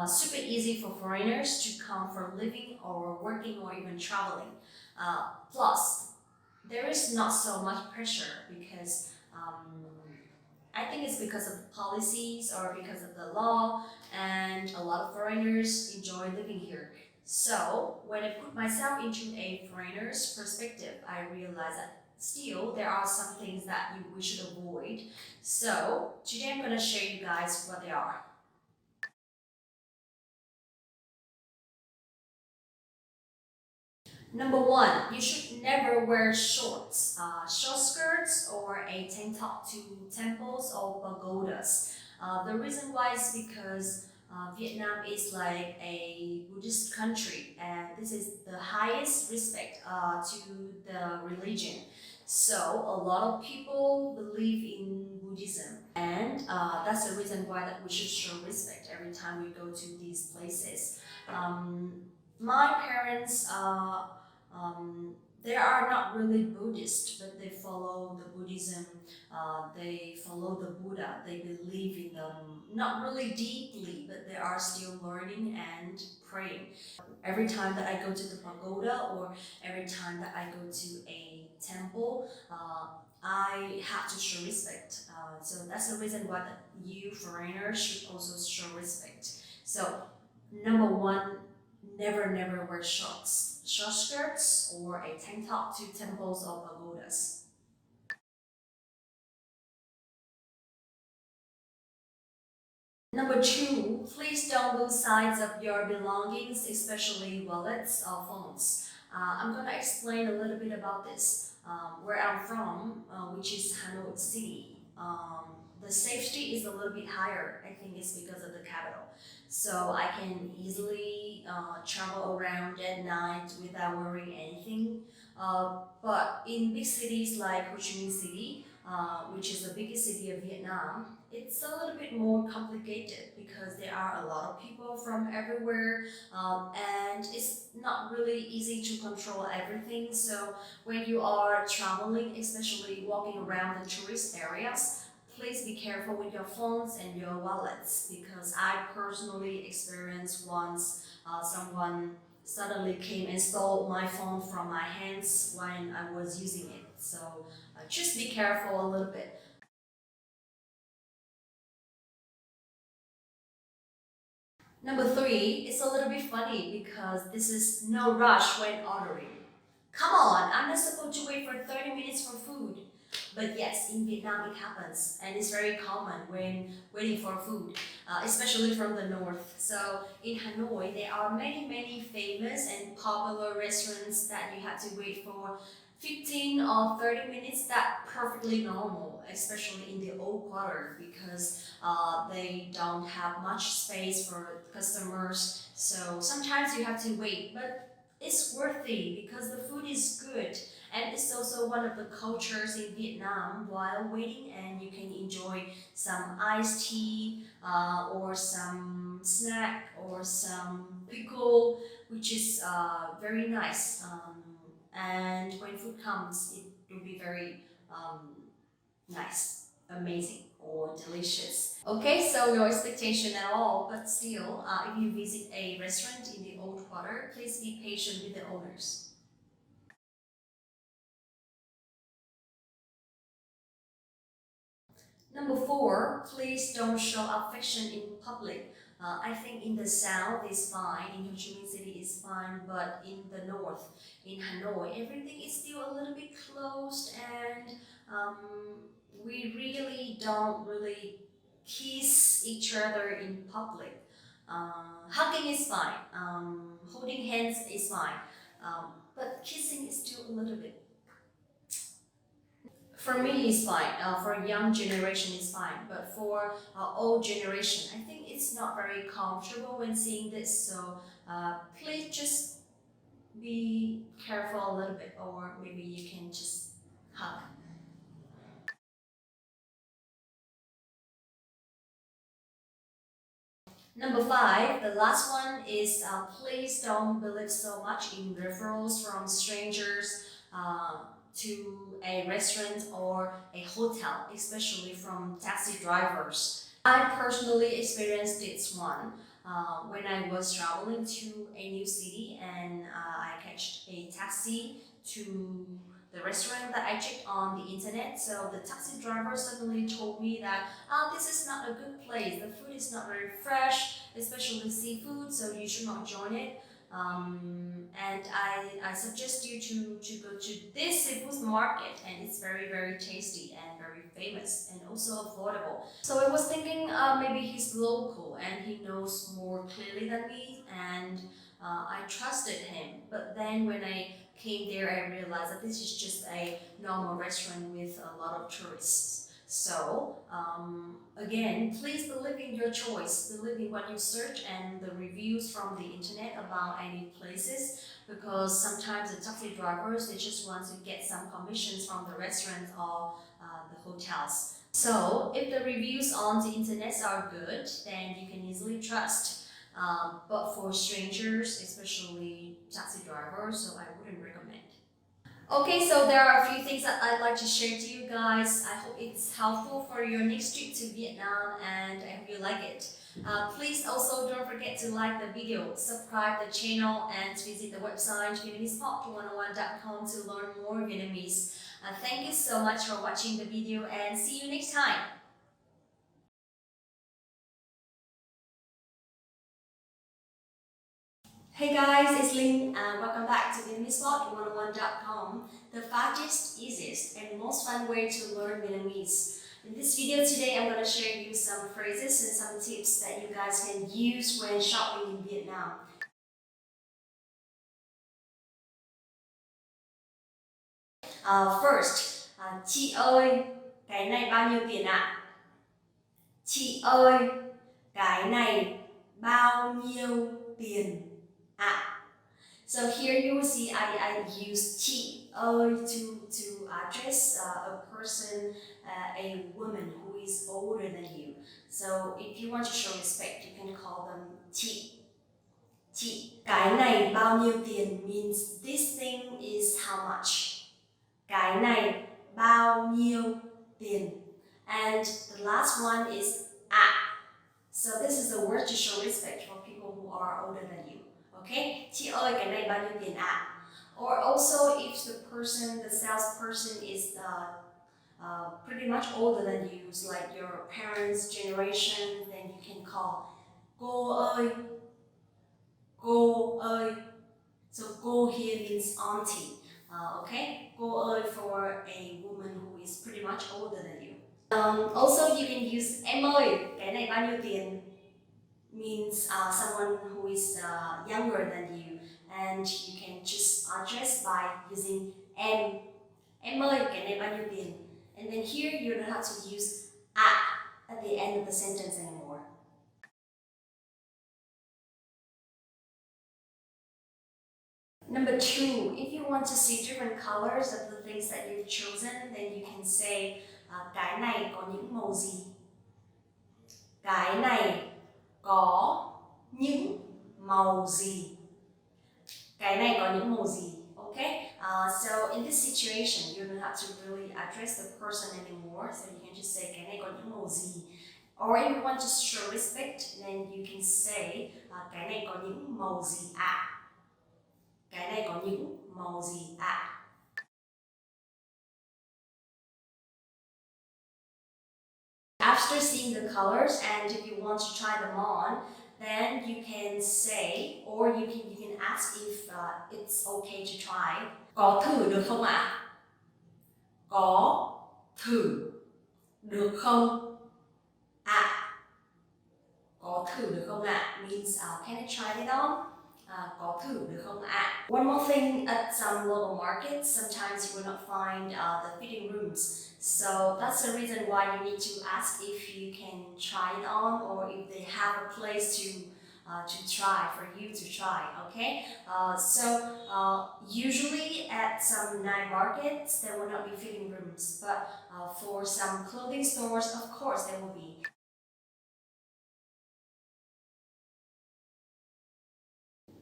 super easy for foreigners to come for living or working or even traveling. Plus, there is not so much pressure because I think it's because of the policies or because of the law, and a lot of foreigners enjoy living here. So when I put myself into a foreigner's perspective, I realize that still there are some things that we should avoid. So today I'm going to show you guys what they are. Number one, you should never wear shorts, short skirts, or a tank top to temples or pagodas. The reason why is because Vietnam is like a Buddhist country, and this is the highest respect to the religion. So a lot of people believe in Buddhism, and that's the reason why that we should show respect every time we go to these places. My parents they are not really Buddhist, but they follow the Buddhism. They follow the Buddha. They believe in them, not really deeply, but they are still learning and praying. Every time that I go to the pagoda or every time that I go to a temple, I have to show respect. So that's the reason why that you foreigners should also show respect. So number one, never wear shorts, short skirts, or a tank top to temples or pagodas. Number two, please don't lose sight of your belongings, especially wallets or phones. I'm gonna explain a little bit about this. Where I'm from, which is Hanoi City, the safety is a little bit higher. I think it's because of the capital. So I can easily travel around at night without worrying anything. But in big cities like Ho Chi Minh City, which is the biggest city of Vietnam, it's a little bit more complicated because there are a lot of people from everywhere, and it's not really easy to control everything. So when you are traveling, especially walking around the tourist areas, please be careful with your phones and your wallets, because I personally experienced once someone suddenly came and stole my phone from my hands when I was using it. So just be careful a little bit. Number three, it's a little bit funny because this is no rush when ordering. Come on, I'm not supposed to wait for 30 minutes for food. But yes, in Vietnam it happens, and it's very common when waiting for food, especially from the north. So in Hanoi, there are many famous and popular restaurants that you have to wait for 15 or 30 minutes. That's perfectly normal, especially in the old quarter, because they don't have much space for customers. So sometimes you have to wait, but it's worthy because the food is good, and it's also one of the cultures in Vietnam while waiting, and you can enjoy some iced tea or some snack or some pickle, which is very nice. And when food comes, it will be very nice, amazing, or delicious. Okay, so no expectation at all, but still, if you visit a restaurant in the old quarter, please be patient with the owners. Number four, please don't show affection in public. I think in the south is fine, in Ho Chi Minh City is fine, but in the north, in Hanoi, everything is still a little bit closed, and we really don't really kiss each other in public. Hugging is fine, holding hands is fine, but kissing is still a little bit. For me, it's fine. For young generation, it's fine. But for old generation, I think it's not very comfortable when seeing this. So please just be careful a little bit, or maybe you can just hug. Number five, the last one is please don't believe so much in referrals from strangers to a restaurant or a hotel, especially from taxi drivers. I personally experienced this one when I was traveling to a new city, and I catched a taxi to the restaurant that I checked on the internet. So the taxi driver suddenly told me that this is not a good place. The food is not very fresh, especially seafood, so you should not join it. And I suggest you to go to this seafood market, and it's very tasty and very famous and also affordable. So I was thinking maybe he's local and he knows more clearly than me, and I trusted him. But then when I came there, I realized that this is just a normal restaurant with a lot of tourists. So again, please believe in your choice, believe in what you search and the reviews from the internet about any places, because sometimes the taxi drivers, they just want to get some commissions from the restaurants or the hotels. So if the reviews on the internet are good, then you can easily trust. But for strangers, especially taxi drivers, so I wouldn't recommend. Okay, so there are a few things that I'd like to share to you guys. I hope it's helpful for your next trip to Vietnam and I hope you like it. Please also don't forget to like the video, subscribe the channel and visit the website VietnamesePod101.com to learn more Vietnamese. Thank you so much for watching the video and see you next time. Hey guys, it's Linh and welcome back to VietnamesePod101.com, the fastest, easiest, and most fun way to learn Vietnamese. In this video today, I'm going to share you some phrases and some tips that you guys can use when shopping in Vietnam. First, chị ơi, cái này bao nhiêu tiền ạ? Chị ơi, cái này bao nhiêu tiền ạ? So here you will see I use chị ơi to address a person, a woman who is older than you. So if you want to show respect, you can call them chị. Chị. Cái này bao nhiêu tiền means this thing is how much. Cái này bao nhiêu tiền. And the last one is ạ. So this is the word to show respect for people who are older than you. Okay? Chị ơi, cái này bao nhiêu tiền ạ? Or also if the person, the salesperson is pretty much older than you, it's like your parents' generation, then you can call cô ơi, cô ơi. So cô here means auntie. Okay? Cô ơi for a woman who is pretty much older than you. Also you can use em ơi, cái này bao nhiêu tiền? Means someone who is younger than you, and you can just address by using em ơi, cái này bao nhiêu tiền? And then here you don't have to use at the end of the sentence anymore. Number two, if you want to see different colors of the things that you've chosen, then you can say cái này có những màu gì? Cái này có những màu gì? Cái này có những màu gì? Okay? So in this situation, you don't have to really address the person anymore. So you can just say cái này có những màu gì? Or if you want to show respect, then you can say cái này có những màu gì ạ? Cái này có những màu gì ạ? After seeing the colors, and if you want to try them on, then you can say, or you can ask if it's okay to try. Có thử được không ạ? Có thử được không ạ? Có thử được không ạ? Means can I try it on? Có thử được không ạ? One more thing, at some local markets, sometimes you will not find the fitting rooms. So that's the reason why you need to ask if you can try it on, or if they have a place to try, for you to try, okay? Usually at some night markets, there will not be fitting rooms, but for some clothing stores, of course there will be.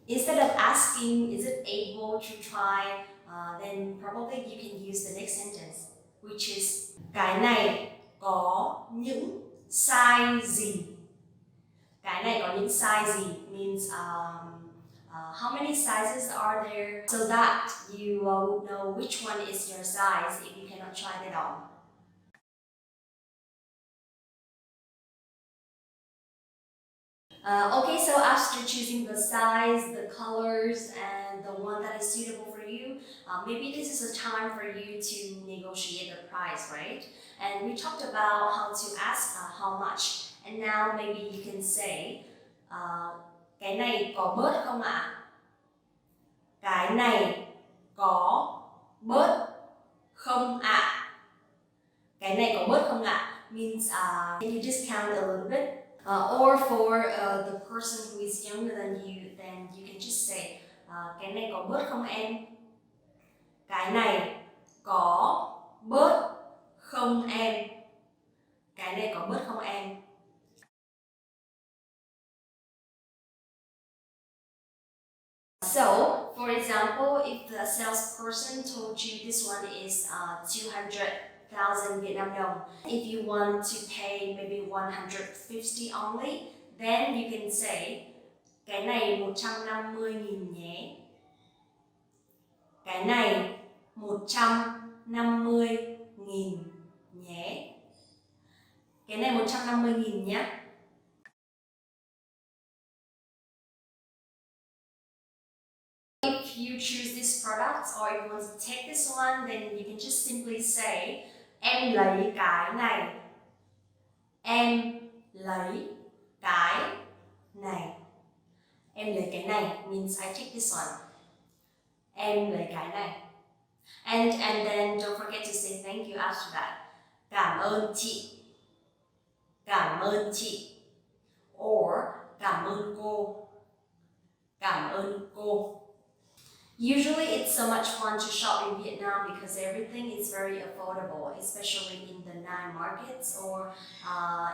Instead of asking, is it able to try, then probably you can use the next sentence, which is cái này có những size gì? Cái này có những size gì means how many sizes are there, so that you would know which one is your size if you cannot try it on. Okay, so after choosing the size, the colors, and the one that is suitable for you, maybe this is a time for you to negotiate the price, right? And we talked about how to ask how much, and now maybe you can say, cái này có bớt không ạ? Cái này có bớt không ạ? Cái này có bớt không ạ means can you discount a little bit? Or for the person who is younger than you, then you can just say cái này có bớt không em? Cái này có bớt không em? Cái này có bớt không em? So, for example, if the salesperson told you this one is 200,000 Vietnam dong, if you want to pay maybe 150 only, then you can say cái này 150.000 nhé. Cái này 150.000 nhé. Cái này 150.000 nhé. If you choose this product or if you want to take this one, then you can just simply say em lấy cái này. Em lấy cái này. Em lấy cái này means I take this one. Em lấy cái này. And then don't forget to say thank you after that. Cảm ơn chị. Cảm ơn chị. Or cảm ơn cô. Cảm ơn cô. Usually it's so much fun to shop in Vietnam because everything is very affordable, especially in the night markets or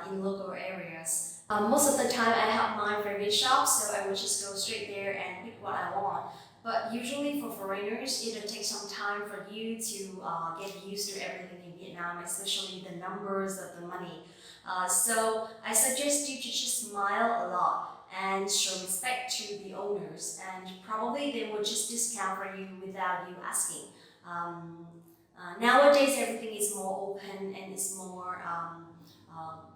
in local areas. Most of the time I have my favorite shop, so I would just go straight there and pick what I want. But usually for foreigners, it'll take some time for you to get used to everything in Vietnam, especially the numbers of the money. So I suggest you to just smile a lot and show respect to the owners, and probably they will just discount for you without you asking. Nowadays everything is more open and it's more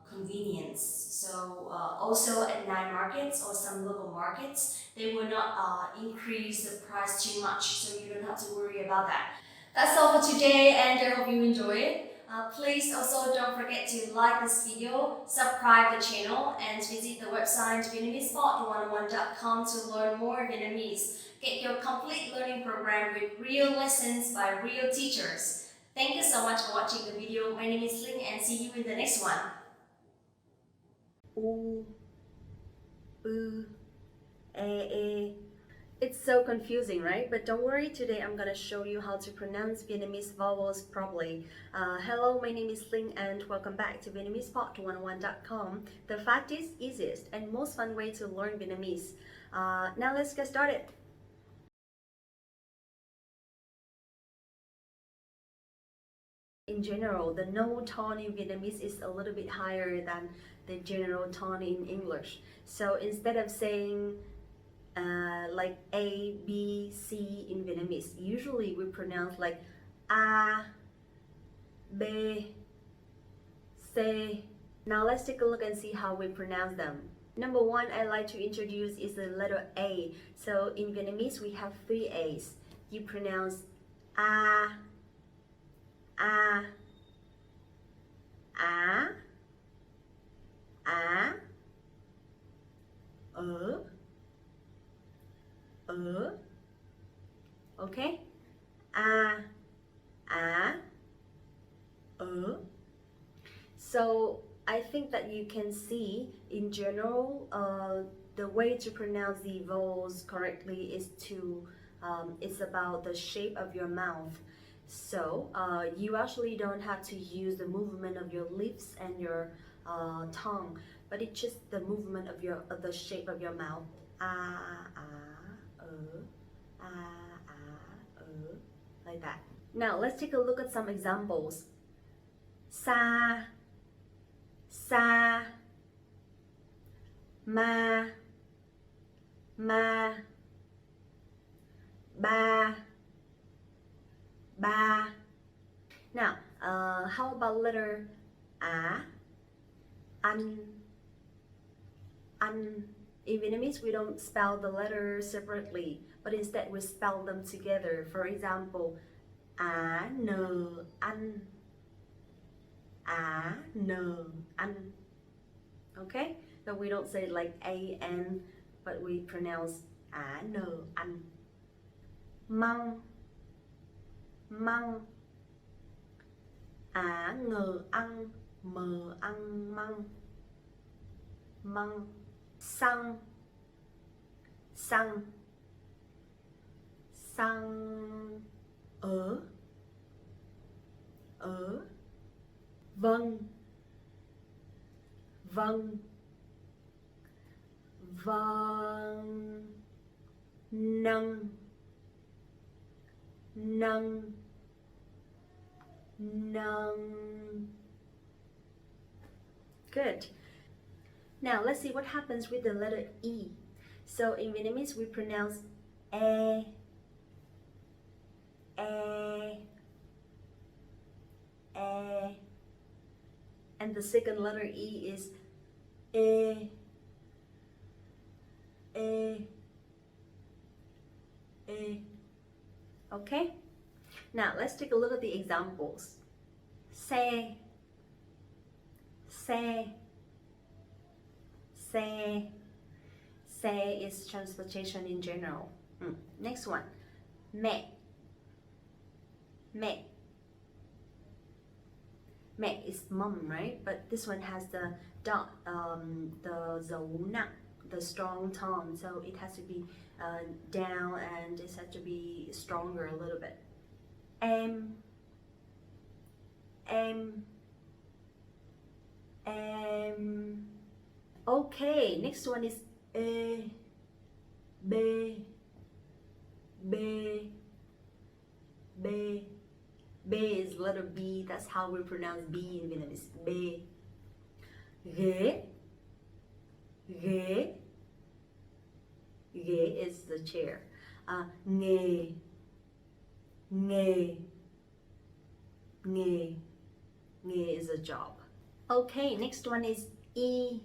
convenience. So also at night markets or some local markets, they will not increase the price too much, so you don't have to worry about that. That's all for today, and I hope you enjoy it. Please also don't forget to like this video, subscribe the channel, and visit the website VietnamesePod101.com to learn more Vietnamese. Get your complete learning program with real lessons by real teachers. Thank you so much for watching the video. My name is Linh, and see you in the next one. U, U, E. It's so confusing, right? But don't worry, today I'm gonna show you how to pronounce Vietnamese vowels properly. Hello, my name is Linh and welcome back to VietnamesePod101.com. The fastest, easiest, and most fun way to learn Vietnamese. Now let's get started. In general, the no tone in Vietnamese is a little bit higher than the general tone in English. So instead of saying like A, B, C in Vietnamese, usually we pronounce like A, B, C. Now let's take a look and see how we pronounce them. Number one I like to introduce is the letter A. So in Vietnamese we have three A's. You pronounce A, A, A, A, okay? A, So I think that you can see in general the way to pronounce the vowels correctly is to it's about the shape of your mouth. So you actually don't have to use the movement of your lips and your tongue, but it's just the movement of the shape of your mouth. Like that. Now let's take a look at some examples. Sa, sa, ma, ba, ba. Now, how about letter A? An. In Vietnamese, we don't spell the letters separately, but instead we spell them together. For example, A, N, an. A, N, an. Okay? So we don't say like A, N, but we pronounce A, N, an. Măng, măng, ả ngờ ăn, mờ ăn măng, măng, xăng, xăng, xăng, ở, vâng, vâng, vâng, nâng, nâng, nâng. Good. Now let's see what happens with the letter E. So in Vietnamese we pronounce e, e, e, and the second letter E is e, e, e. Okay? Now let's take a look at the examples. Xe, xe, xe. Xe is transportation in general. Next one. Mẹ, mẹ. Mẹ is mom, right? But this one has the dot, the dấu nặng, the strong tone, so it has to be down and it has to be stronger a little bit. Em, em, em. Okay, next one is e, b, b, b. B is letter B, that's how we pronounce B in Vietnamese. B. Ghế, ghế. Ghế is the chair. Nghề, nghề, nghề. Nghề is a job. Okay, next one is E,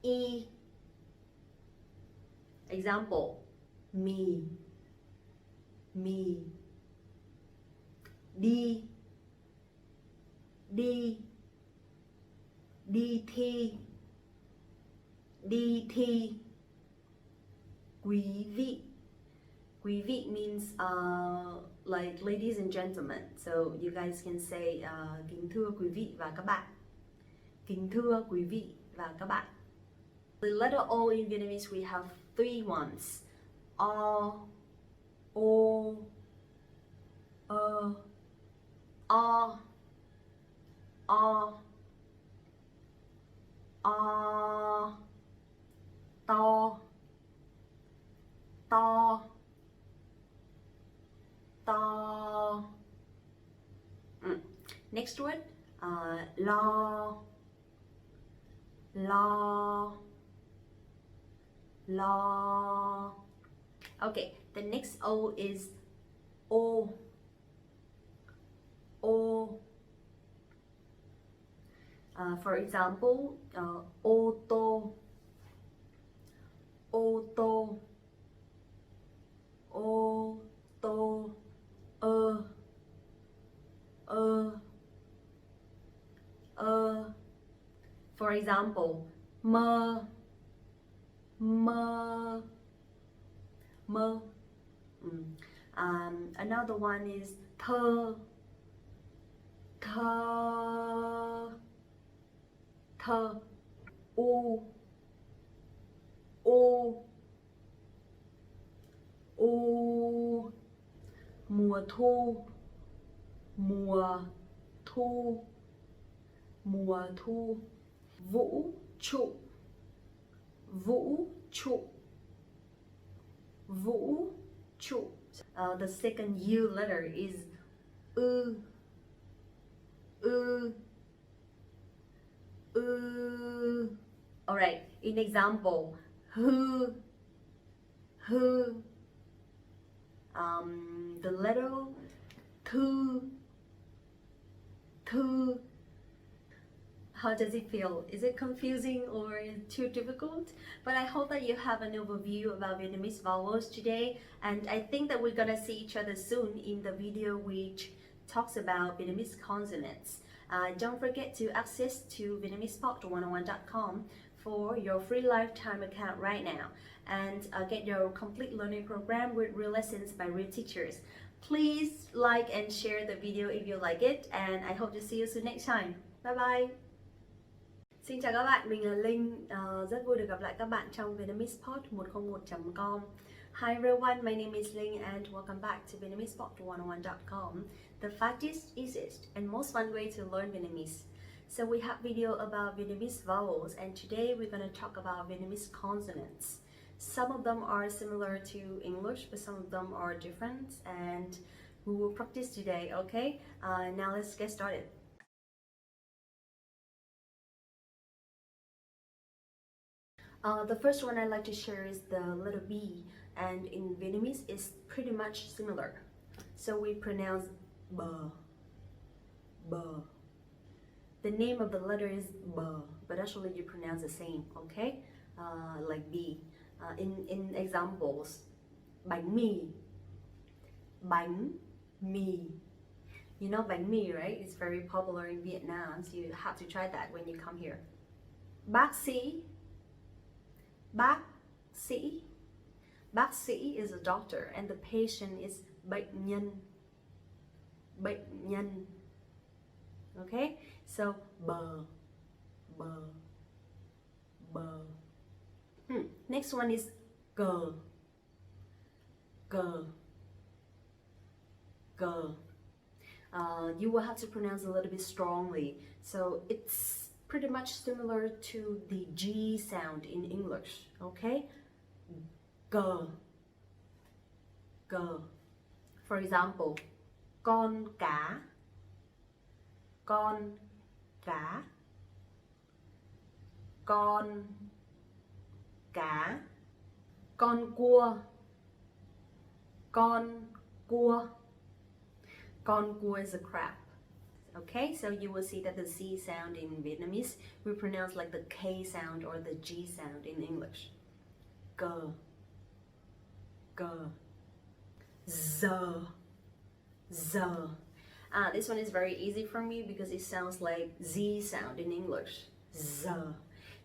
E. Example, me, me. Đi, đi, đi thi, đi thi. Quý vị, quý vị means like ladies and gentlemen, so you guys can say kính thưa quý vị và các bạn. Kính thưa quý vị và các bạn. The letter O in Vietnamese we have three ones. O, O, O, O, O, to, to, to. Next word, lo, lo, lo. Okay, the next O is O, O. For example, ô tô, ô tô, ô tô, For example, mơ, mơ, mơ. Another one is thơ, thơ, thơ. U, u, u. Mùa thu, mùa thu, mùa thu. Vũ trụ, vũ trụ, vũ trụ. The second U letter is ư, ư, ư. Alright, in example, who, who. The letter thu, thu. How does it feel? Is it confusing or too difficult? But I hope that you have an overview about Vietnamese vowels today, and I think that we're gonna see each other soon in the video which talks about Vietnamese consonants. Don't forget to access to VietnamesePod101.com for your free lifetime account right now, and get your complete learning program with real lessons by real teachers. Please like and share the video if you like it, and I hope to see you soon next time. Bye bye. Xin chào các bạn, mình là Linh. Rất vui được gặp lại các bạn trong vietnamesepod101.com. Hi everyone, my name is Linh and welcome back to vietnamesepod101.com. The fastest, easiest and most fun way to learn Vietnamese. So we have video about Vietnamese vowels, and today we're going to talk about Vietnamese consonants. Some of them are similar to English, but some of them are different, and we will practice today, okay? Now let's get started. The first one I'd like to share is the letter B, and in Vietnamese it's pretty much similar. So we pronounce B, B. The name of the letter is B, but actually you pronounce the same, okay? Like B. In examples, bánh mì, bánh mì. You know bánh mì, right? It's very popular in Vietnam, so you have to try that when you come here. Bác sĩ, bác sĩ. Bác sĩ is a doctor and the patient is bệnh nhân, bệnh nhân. Okay, so bờ, bờ, bờ. Next one is cờ, cờ, cờ. You will have to pronounce a little bit strongly. So it's pretty much similar to the G sound in English, okay? Cờ, cờ. For example, con cá, con cá, con cá. Con cua, con cua. Con cua is a crab. Okay, so you will see that the C sound in Vietnamese we pronounce like the K sound or the G sound in English. Cờ, cờ. Giờ, giờ. This one is very easy for me because it sounds like Z sound in English. Giờ.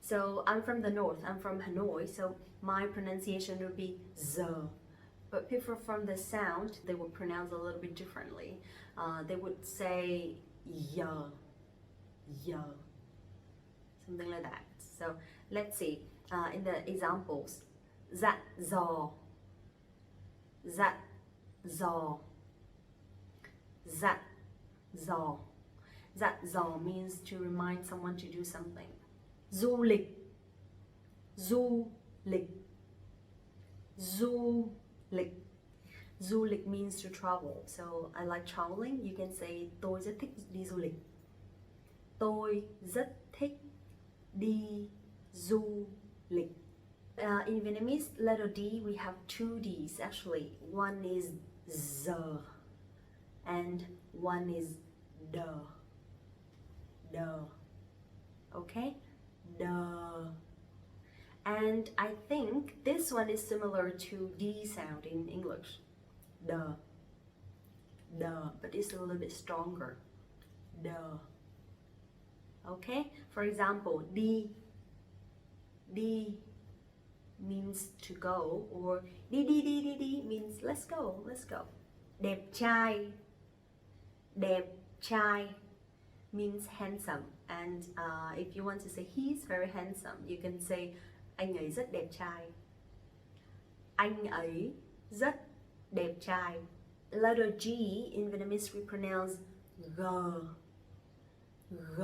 So I'm from the north, I'm from Hanoi, so my pronunciation would be Z. But people from the sound, they would pronounce a little bit differently. They would say ya, ya, something like that. So let's see, in the examples, dặn dò, dặn dò, dặn dò. Dặn dò means to remind someone to do something. Du lịch, du lịch, du lịch. Du lịch means to travel. So I like traveling. You can say tôi rất thích đi du lịch. Tôi rất thích đi du lịch. In Vietnamese, letter D, we have two Ds actually. One is Z and one is D. D. Okay? D. And I think this one is similar to D sound in English. D. D. But it's a little bit stronger. D. Okay? For example, đi. Đi means to go, or đi means let's go, let's go. Đẹp trai. Đẹp trai means handsome, and if you want to say he's very handsome, you can say anh ấy rất đẹp trai. Anh ấy rất đẹp trai. Letter G in Vietnamese we pronounce g, g.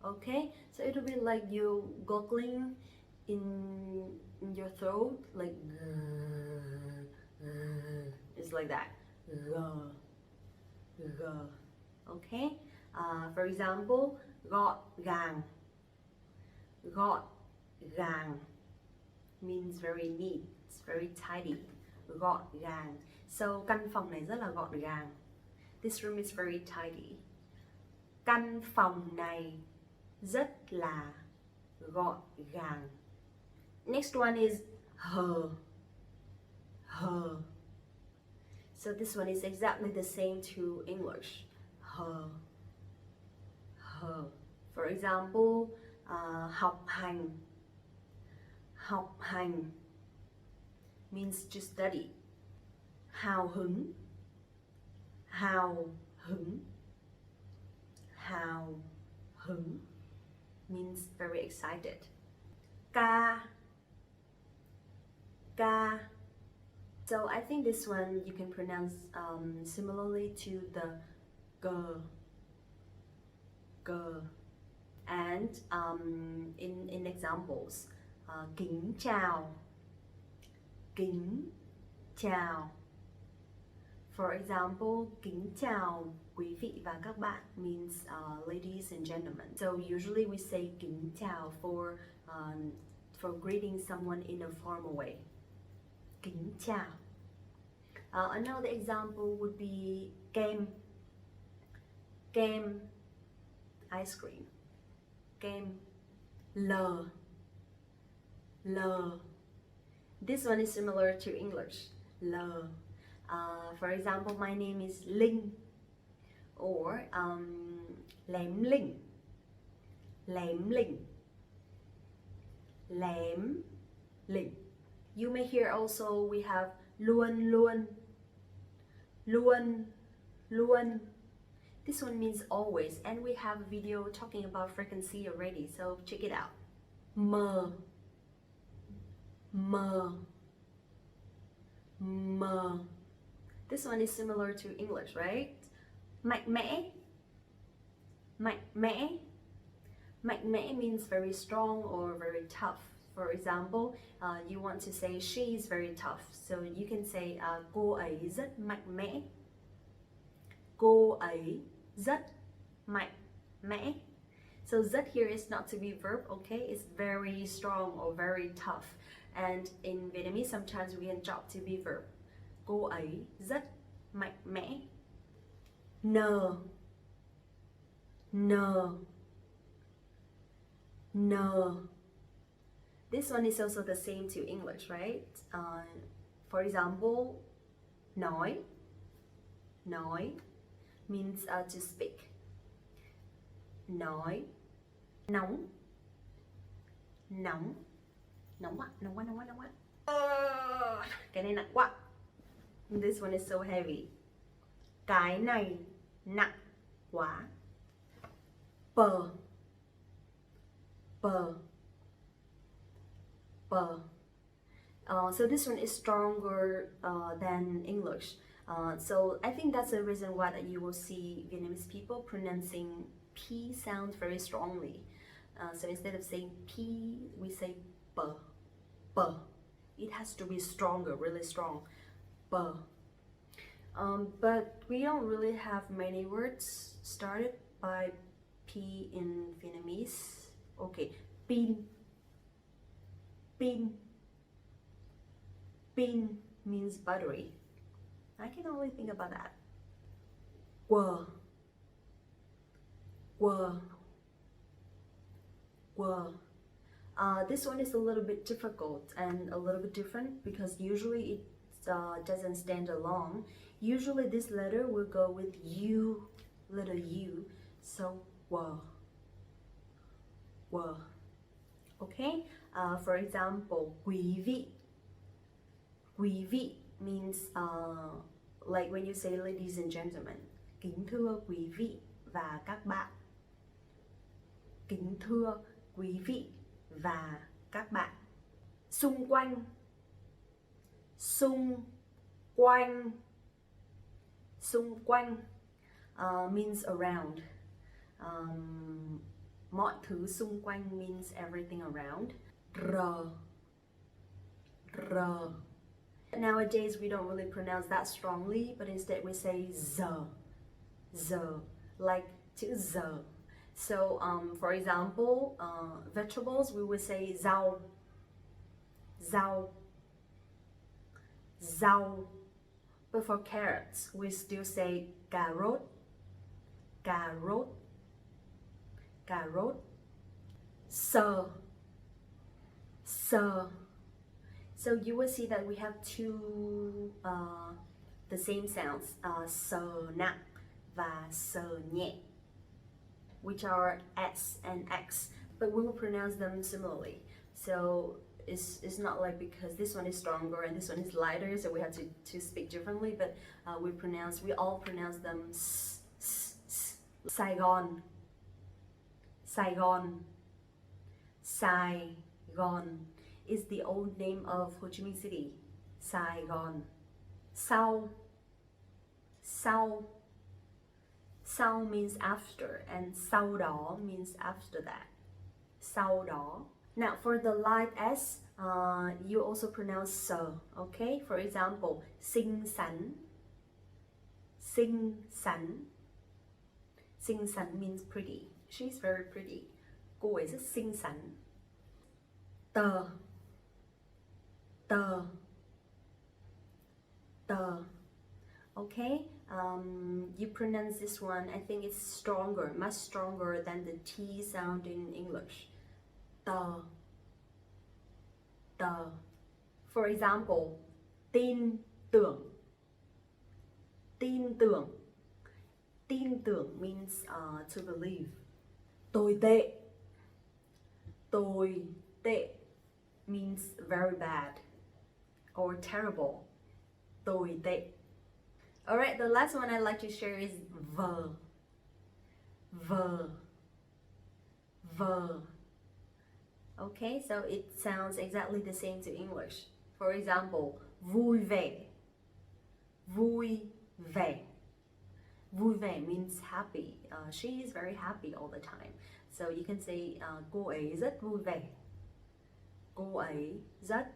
Okay, so it'll be like you goggling in your throat, like it's like that. G, g. Okay. For example, gọn gàng. Gọn gàng means very neat, it's very tidy. Gọn gàng. So căn phòng này rất là gọn gàng. This room is very tidy. Căn phòng này rất là gọn gàng. Next one is hờ, hờ. So this one is exactly the same to English. Hờ, hờ. For example, học hành. Học hành means to study. Hào hứng. Hào hứng. Hào hứng means very excited. Ca. Ca. So I think this one you can pronounce similarly to the g. G. And in examples, kính chào. Kính chào. For example, kính chào quý vị và các bạn means ladies and gentlemen. So usually we say kính chào for greeting someone in a formal way. Kính chào. Another example would be kem. Kem, ice cream. Kem. L. L. This one is similar to English. L. For example, my name is Linh, or Lém Linh. Lém Linh. Lém Linh. You may hear also we have luôn luôn. Luôn luôn. This one means always, and we have a video talking about frequency already, so check it out. Mờ. Mờ. Mờ. This one is similar to English, right? Mạnh mẽ. Mạnh mẽ. Mạnh mẽ means very strong or very tough. For example, you want to say she is very tough, so you can say cô ấy rất mạnh mẽ. Cô ấy rất mạnh mẽ. So rất here is not to be verb, okay? It's very strong or very tough. And in Vietnamese, sometimes we can drop to be verb. Cô ấy rất mạnh mẽ. N. N. N. This one is also the same to English, right? For example, nói. Nói means to speak. Nói. Nóng. Nóng. Nóng quá, nóng quá, nóng quá, nóng quá. Cái này nặng quá. This one is so heavy. Cái này nặng quá. Pờ. Pờ. Pờ. So this one is stronger than English. So I think that's the reason why that you will see Vietnamese people pronouncing P sound very strongly. So instead of saying P, we say B. B. It has to be stronger, really strong. B. But we don't really have many words started by P in Vietnamese. Okay, pin. Pin. Pin means battery. I can only think about that. Quờ. Quờ. Quờ. This one is a little bit difficult and a little bit different because usually it doesn't stand alone. Usually this letter will go with U, letter U. So, quờ. Quờ. Okay? For example, quý vị. Quý vị means like when you say ladies and gentlemen. Kính thưa quý vị và các bạn. Kính thưa quý vị và các bạn. Xung quanh. Xung quanh. Xung quanh means around. Mọi thứ xung quanh means everything around. R. R. Nowadays we don't really pronounce that strongly, but instead we say z. Z. Like to z. So for example, vegetables we would say rau. Rau. Rau. But for carrots we still say cà rốt. Cà rốt. Cà rốt. Sờ. Sờ. So you will see that we have two the same sounds, sờ nặng và sờ nhẹ, which are S and X, but we will pronounce them similarly. So it's not like because this one is stronger and this one is lighter, so we have to speak differently, but we all pronounce them Saigon, Saigon, Saigon is the old name of Ho Chi Minh City. Saigon. Sau, sau, sau means after, and sau đó means after that. Sau đó. Now for the light S, you also pronounce sờ, okay? For example, xinh xắn, xinh xắn. Xinh xắn means pretty. She's very pretty. Cô ấy rất xinh xắn. Tờ, tờ, tờ. Okay, you pronounce this one, I think it's stronger, much stronger than the T sound in English. Tờ, tờ. For example, tin tưởng, tin tưởng. Tin tưởng means to believe. Tồi tệ, tồi tệ means very bad or terrible. Tồi tệ. Alright, the last one I'd like to share is vờ, vờ, vờ. Okay, so it sounds exactly the same to English. For example, vui vẻ, vui vẻ. Vui vẻ means happy. She is very happy all the time. So you can say cô ấy rất vui vẻ. Cô ấy rất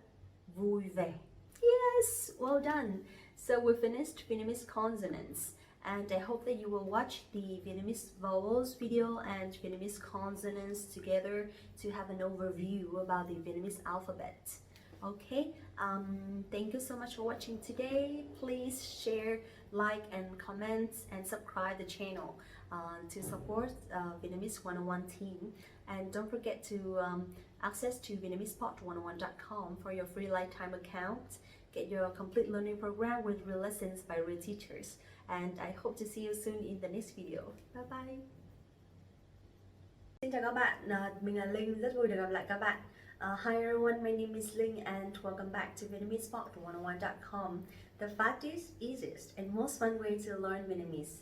vui vẻ. Yes, well done. So we finished Vietnamese consonants, and I hope that you will watch the Vietnamese vowels video and Vietnamese consonants together to have an overview about the Vietnamese alphabet. Okay, thank you so much for watching today. Please share, like and comment and subscribe the channel to support Vietnamese 101 team, and don't forget to access to VietnamesePod101.com for your free lifetime account. Get your complete learning program with real lessons by real teachers, and I hope to see you soon in the next video. Bye bye. Xin chào các bạn, mình là Linh, rất vui được gặp lại các bạn. Hi everyone, my name is Ling and welcome back to VietnamesePod101.com, the fastest, easiest and most fun way to learn Vietnamese.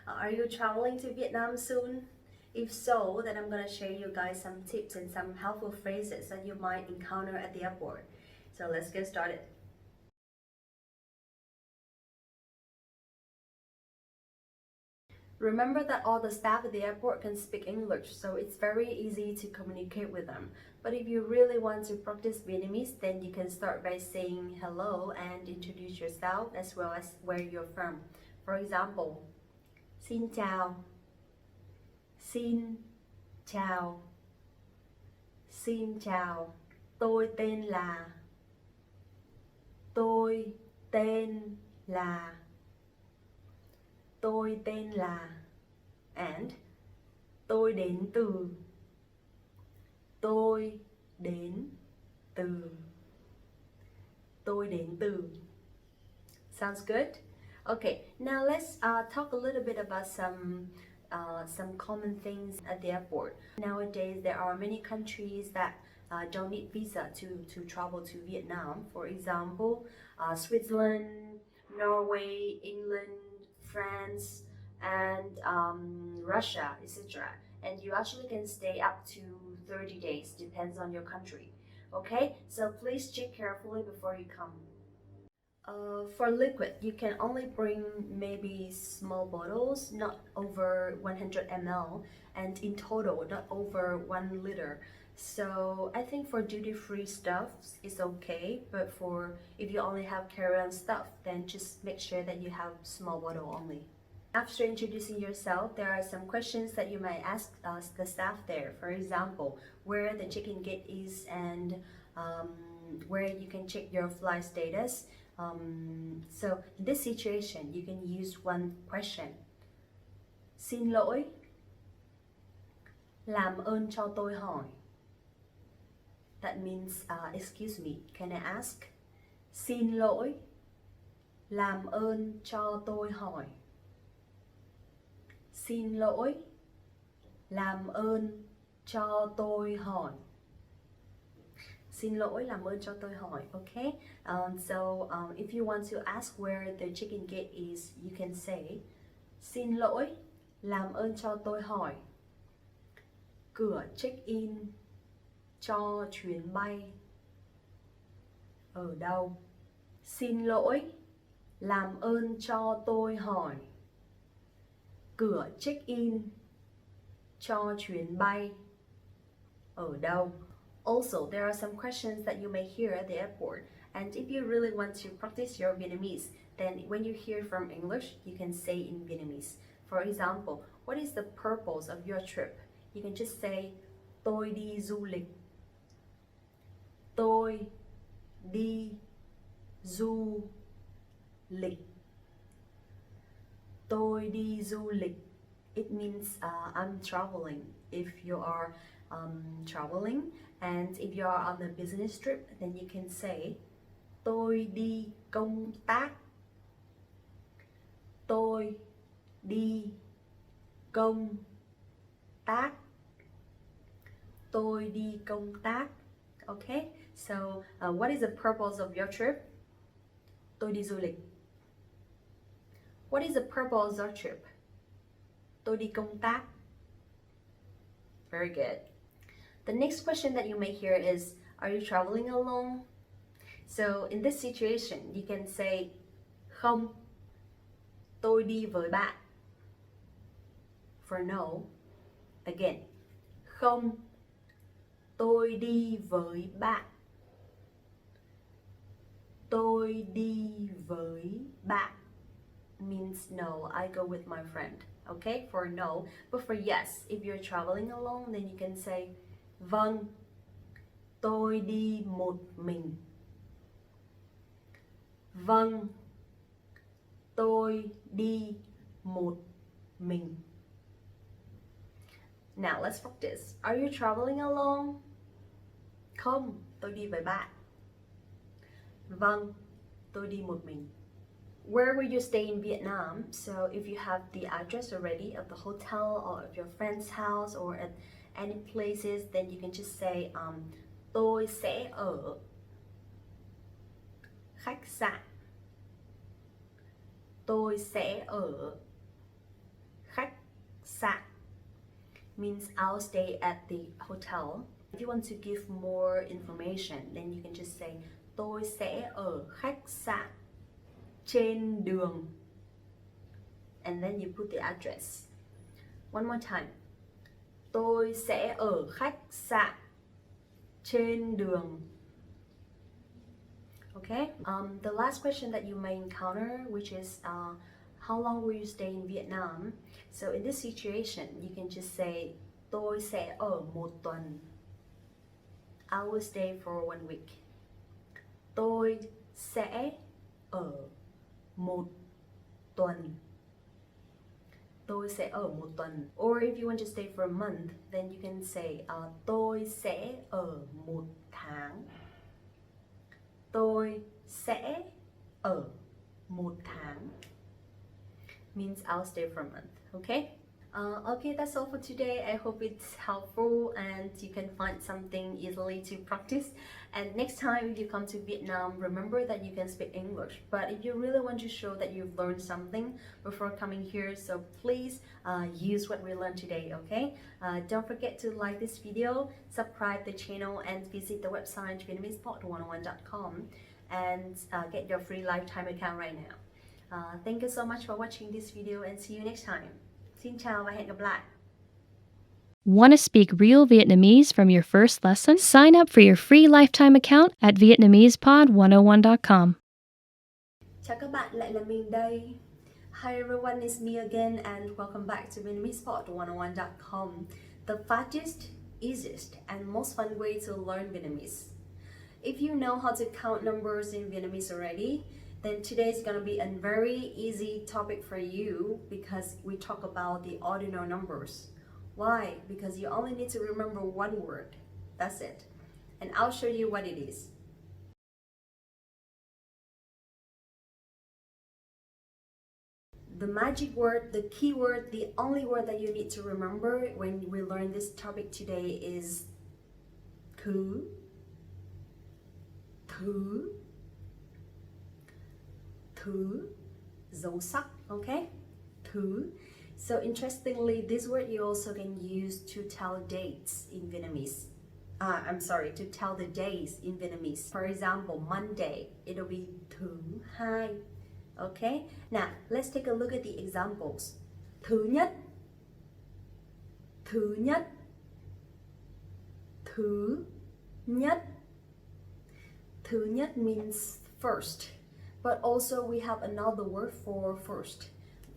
Are you traveling to Vietnam soon? If so, then I'm going to share you guys some tips and some helpful phrases that you might encounter at the airport. So let's get started. Remember that all the staff at the airport can speak English, so it's very easy to communicate with them. But if you really want to practice Vietnamese, then you can start by saying hello and introduce yourself as well as where you're from. For example, xin chào, xin chào, xin chào, tôi tên là, tôi tên là, tôi tên là, and tôi đến từ, tôi đến từ, tôi đến từ. Sounds good? Okay, now let's talk a little bit about some common things at the airport. Nowadays, there are many countries that don't need visa to travel to Vietnam. For example, Switzerland, Norway, England, France, and Russia, etc. And you actually can stay up to 30 days, depends on your country. Okay, so please check carefully before you come. For liquid, you can only bring maybe small bottles, not over 100 ml, and in total, not over 1 liter. So I think for duty-free stuff, it's okay, but if you only have carry-on stuff, then just make sure that you have small bottle only. After introducing yourself, there are some questions that you might ask the staff there. For example, where the check-in gate is and where you can check your flight status. So in this situation, you can use one question. Xin lỗi, làm ơn cho tôi hỏi. That means, excuse me, can I ask? Xin lỗi, làm ơn cho tôi hỏi. Xin lỗi, làm ơn cho tôi hỏi. Xin lỗi, làm ơn cho tôi hỏi. Okay. If you want to ask where the chicken gate is, you can say xin lỗi, làm ơn cho tôi hỏi cửa check-in cho chuyến bay ở đâu. Xin lỗi, làm ơn cho tôi hỏi cửa check-in cho chuyến bay ở đâu. Also, there are some questions that you may hear at the airport, and if you really want to practice your Vietnamese, then when you hear from English, you can say in Vietnamese. For example, what is the purpose of your trip? You can just say tôi đi du lịch. Tôi đi du lịch. Tôi đi du lịch. It means I'm traveling. If you are traveling, and if you are on a business trip, then you can say tôi đi công tác. Tôi đi công tác. Tôi đi công tác. Okay, so what is the purpose of your trip? Tôi đi du lịch. What is the purpose of your trip? Tôi đi công tác. Very good. The next question that you may hear is, are you traveling alone? So in this situation, you can say không, tôi đi với bạn. For no, again, không, tôi đi với bạn. Tôi đi với bạn means no, I go with my friend. Okay, for no. But for yes, if you're traveling alone, then you can say vâng, tôi đi một mình. Vâng, tôi đi một mình. Now let's practice. Are you traveling alone? Không, tôi đi với bạn. Vâng, tôi đi một mình. Where will you stay in Vietnam? So if you have the address already of the hotel or of your friend's house or at any places, then you can just say tôi sẽ ở khách sạn. Tôi sẽ ở khách sạn means I'll stay at the hotel. If you want to give more information, then you can just say tôi sẽ ở khách sạn trên đường, and then you put the address. One more time. Tôi sẽ ở khách sạn trên đường. Okay. The last question that you may encounter, which is how long will you stay in Vietnam? So in this situation, you can just say tôi sẽ ở một tuần. I will stay for 1 week. Tôi sẽ ở một tuần. Tôi sẽ ở một tuần. Or if you want to stay for a month, then you can say tôi sẽ ở một tháng. Tôi sẽ ở một tháng means I'll stay for a month. Okay? Okay, that's all for today. I hope it's helpful and you can find something easily to practice. And next time if you come to Vietnam, remember that you can speak English. But if you really want to show that you've learned something before coming here, so please use what we learned today, okay? Don't forget to like this video, subscribe the channel, and visit the website VietnamesePod101.com and get your free lifetime account right now. Thank you so much for watching this video and see you next time. Xin chào và hẹn gặp lại. Want to speak real Vietnamese from your first lesson? Sign up for your free lifetime account at VietnamesPod101.com. Chào các bạn, lại là mình đây. Hi everyone, it's me again and welcome back to VietnamesPod101.com, the fastest, easiest and most fun way to learn Vietnamese. If you know how to count numbers in Vietnamese already, then today is going to be a very easy topic for you because we talk about the ordinal numbers. Why? Because you only need to remember one word. That's it. And I'll show you what it is. The magic word, the key word, the only word that you need to remember when we learn this topic today is khứ. thứ, thứ, dấu sắc, okay? Thứ. So interestingly, this word you also can use to tell dates in Vietnamese. I'm sorry, to tell the days in Vietnamese. For example, Monday, it'll be thứ hai. Okay? Now, let's take a look at the examples. Thứ nhất, thứ nhất, thứ nhất. Thứ nhất means first, but also we have another word for first.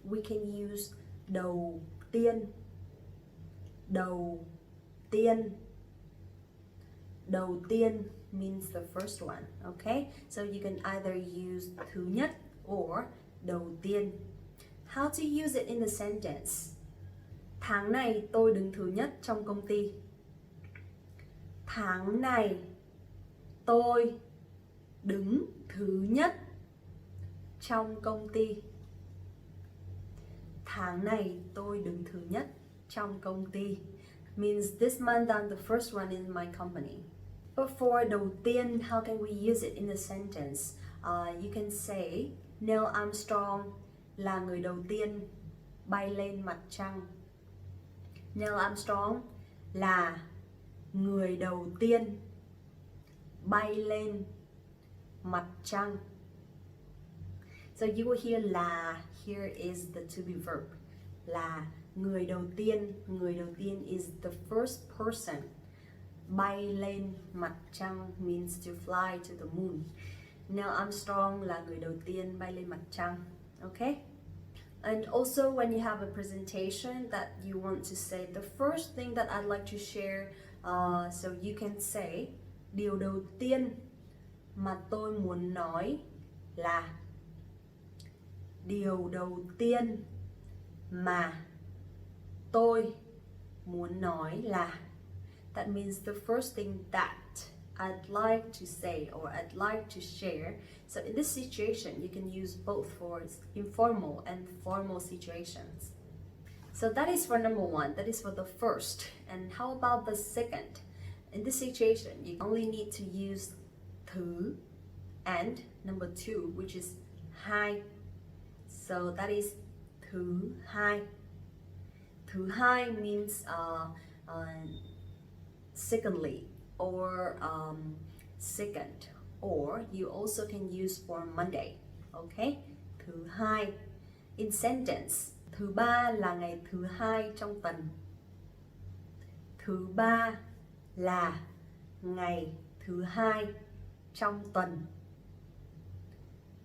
We can use đầu tiên, đầu tiên. Đầu tiên means the first one, okay? So you can either use thứ nhất or đầu tiên. How to use it in the sentence? Tháng này tôi đứng thứ nhất trong công ty. Tháng này tôi đứng thứ nhất trong công ty. Tháng này tôi đứng thứ nhất trong công ty means this month I'm the first one in my company. But for đầu tiên, how can we use it in a sentence? You can say Neil Armstrong là người đầu tiên bay lên mặt trăng. Neil Armstrong là người đầu tiên bay lên mặt trăng. So you will hear là, here is the to be verb. Là người đầu tiên. Người đầu tiên is the first person. Bay lên mặt trăng means to fly to the moon. Neil Armstrong là người đầu tiên bay lên mặt trăng. Okay? And also when you have a presentation that you want to say, the first thing that I'd like to share, so you can say, điều đầu tiên mà tôi muốn nói là. Điều đầu tiên mà tôi muốn nói là. That means the first thing that I'd like to say or I'd like to share. So in this situation, you can use both for informal and formal situations. So that is for number one, that is for the first. And how about the second? In this situation, you only need to use thứ and number two, which is hai. So that is thứ hai. Thứ hai means secondly or second, or you also can use for Monday. Okay? Thứ hai. In sentence, thứ ba là ngày thứ hai trong tuần. Thứ ba là ngày thứ hai trong tuần.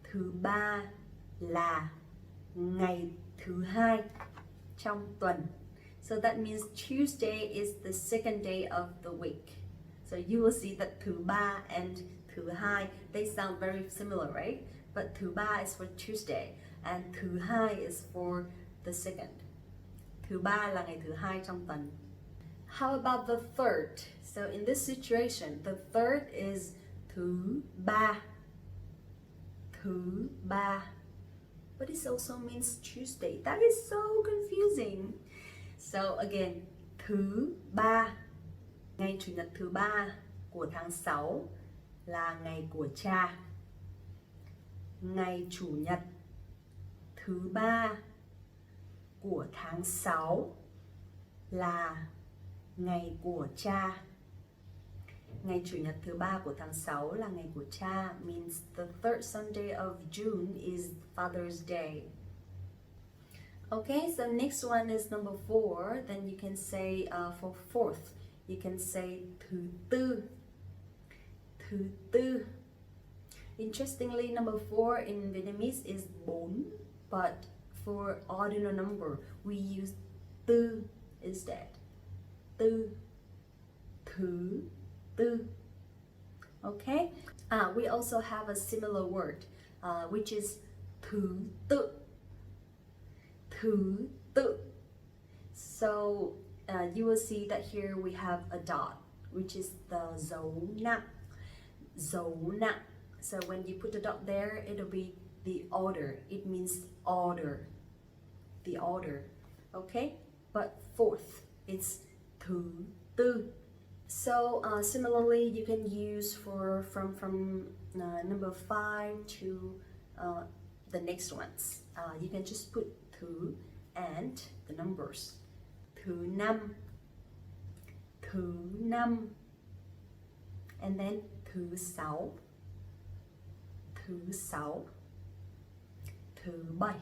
Thứ ba là ngày thứ hai trong tuần. So that means Tuesday is the second day of the week. So you will see that thứ ba and thứ hai, they sound very similar, right? But thứ ba is for Tuesday and thứ hai is for the second. Thứ ba là ngày thứ hai trong tuần. How about the third? So in this situation, the third is thứ ba. Thứ ba. But it also means Tuesday. That is so confusing. So again, thứ ba. Ngày Chủ nhật thứ ba của tháng 6 là ngày của cha. Ngày Chủ nhật thứ ba của tháng 6 là ngày của cha. Ngày Chủ nhật thứ ba của tháng 6 là ngày của cha means the third Sunday of June is Father's Day. Okay, so next one is number 4. Then you can say for fourth, you can say thứ tư. Thứ tư. Interestingly, number 4 in Vietnamese is bốn, but for ordinal number, we use tư instead. Tư. Thứ tư. Okay? We also have a similar word, which is thứ tự. Thứ tự. So you will see that here we have a dot, which is the dấu nặng. Dấu nặng. So when you put the dot there, it'll be the order. It means order. The order. Okay? But fourth, it's thứ tư. So similarly, you can use from number 5 to the next ones. You can just put thứ and the numbers. Thứ năm, and then thứ sáu, thứ bảy.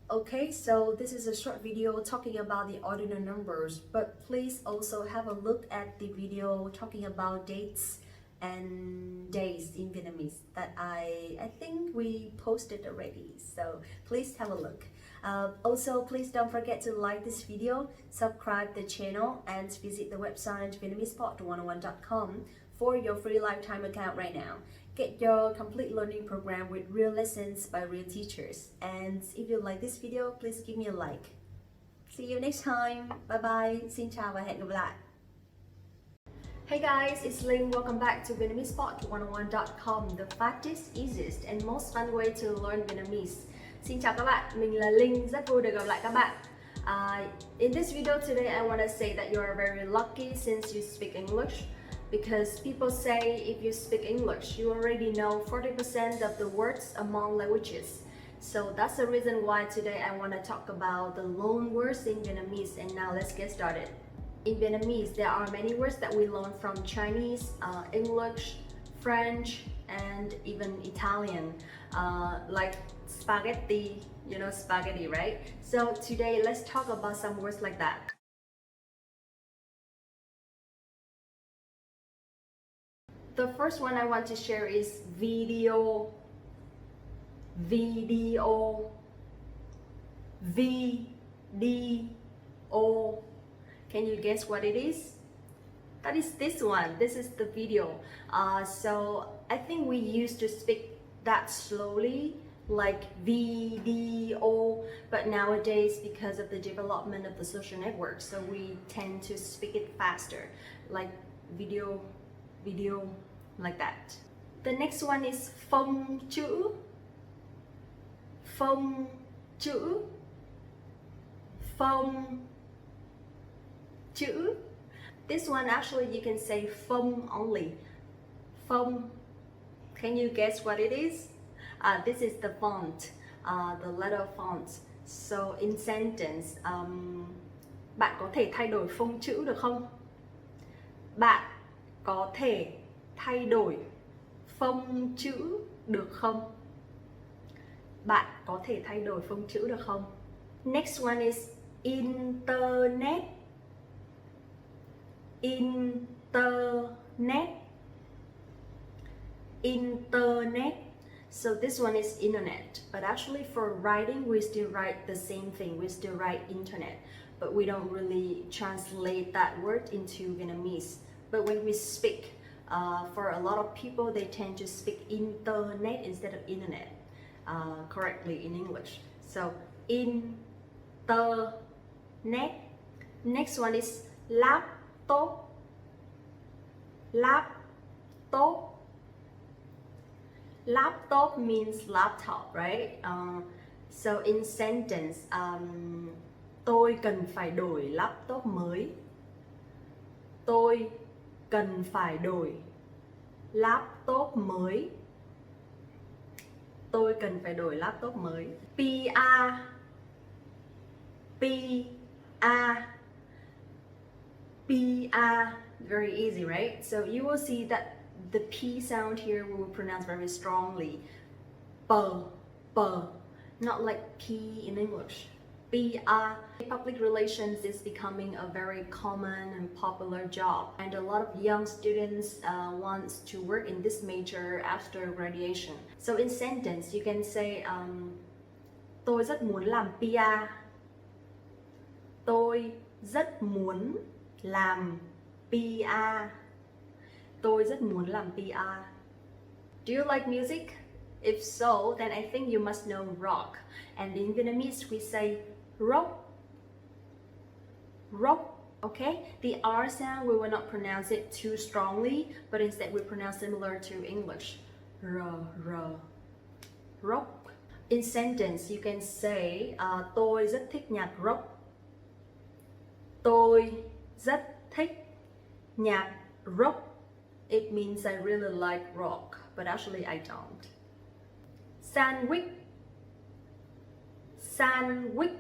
Okay, so this is a short video talking about the ordinal numbers, but please also have a look at the video talking about dates and days in Vietnamese that I think we posted already, so please have a look. Also, please don't forget to like this video, subscribe the channel, and visit the website VietnamesePod101.com for your free lifetime account right now. Get your complete learning program with real lessons by real teachers. And if you like this video, please give me a like. See you next time. Bye bye. Xin chào và hẹn gặp lại. Hey guys, it's Linh. Welcome back to VietnamesePod101.com, the fastest, easiest and most fun way to learn Vietnamese. Xin chào các bạn, mình là Linh, rất vui được gặp lại các bạn. In this video today, I want to say that you are very lucky since you speak English. Because people say if you speak English, you already know 40% of the words among languages. So that's the reason why today I want to talk about the loan words in Vietnamese. And now let's get started. In Vietnamese, there are many words that we learn from Chinese, English, French, and even Italian, like spaghetti, you know spaghetti, right? So today let's talk about some words like that. The first one I want to share is video, video. Can you guess what it is? That is this one. This is the video. So I think we used to speak that slowly, like video, but nowadays because of the development of the social network, so we tend to speak it faster, like video, like that. The next one is phong chữ. Phong chữ. Phong chữ. This one actually you can say phong only. Phong. Can you guess what it is? This is the font, the letter font. So in sentence, bạn có thể thay đổi phông chữ được không? Bạn có thể thay đổi phông chữ được không? Bạn có thể thay đổi phông chữ được không? Next one is internet. Internet. Internet. So this one is internet, but actually for writing we still write the same thing. We still write internet, but we don't really translate that word into Vietnamese. But when we speak, for a lot of people, they tend to speak internet instead of internet correctly in English. So internet. Next one is laptop. Laptop. Laptop means laptop, right? So in sentence, tôi cần phải đổi laptop mới. Tôi cần phải đổi laptop mới. Tôi cần phải đổi laptop mới. PR. Very easy, right? So you will see that the P sound here we will pronounce very strongly. Not like P in English. PR. Public relations is becoming a very common and popular job, and a lot of young students want to work in this major after graduation. So in sentence you can say tôi rất muốn làm PR. Tôi rất muốn làm PR. Tôi rất muốn làm PR. Do you like music? If so, then I think you must know rock. And in Vietnamese we say rock. Rock. Okay? The R sound, we will not pronounce it too strongly, but instead we pronounce similar to English. Rock. In sentence, you can say tôi rất thích nhạc rock. Tôi rất thích nhạc rock. it means I really like rock, but actually I don't. Sandwich. Sandwich.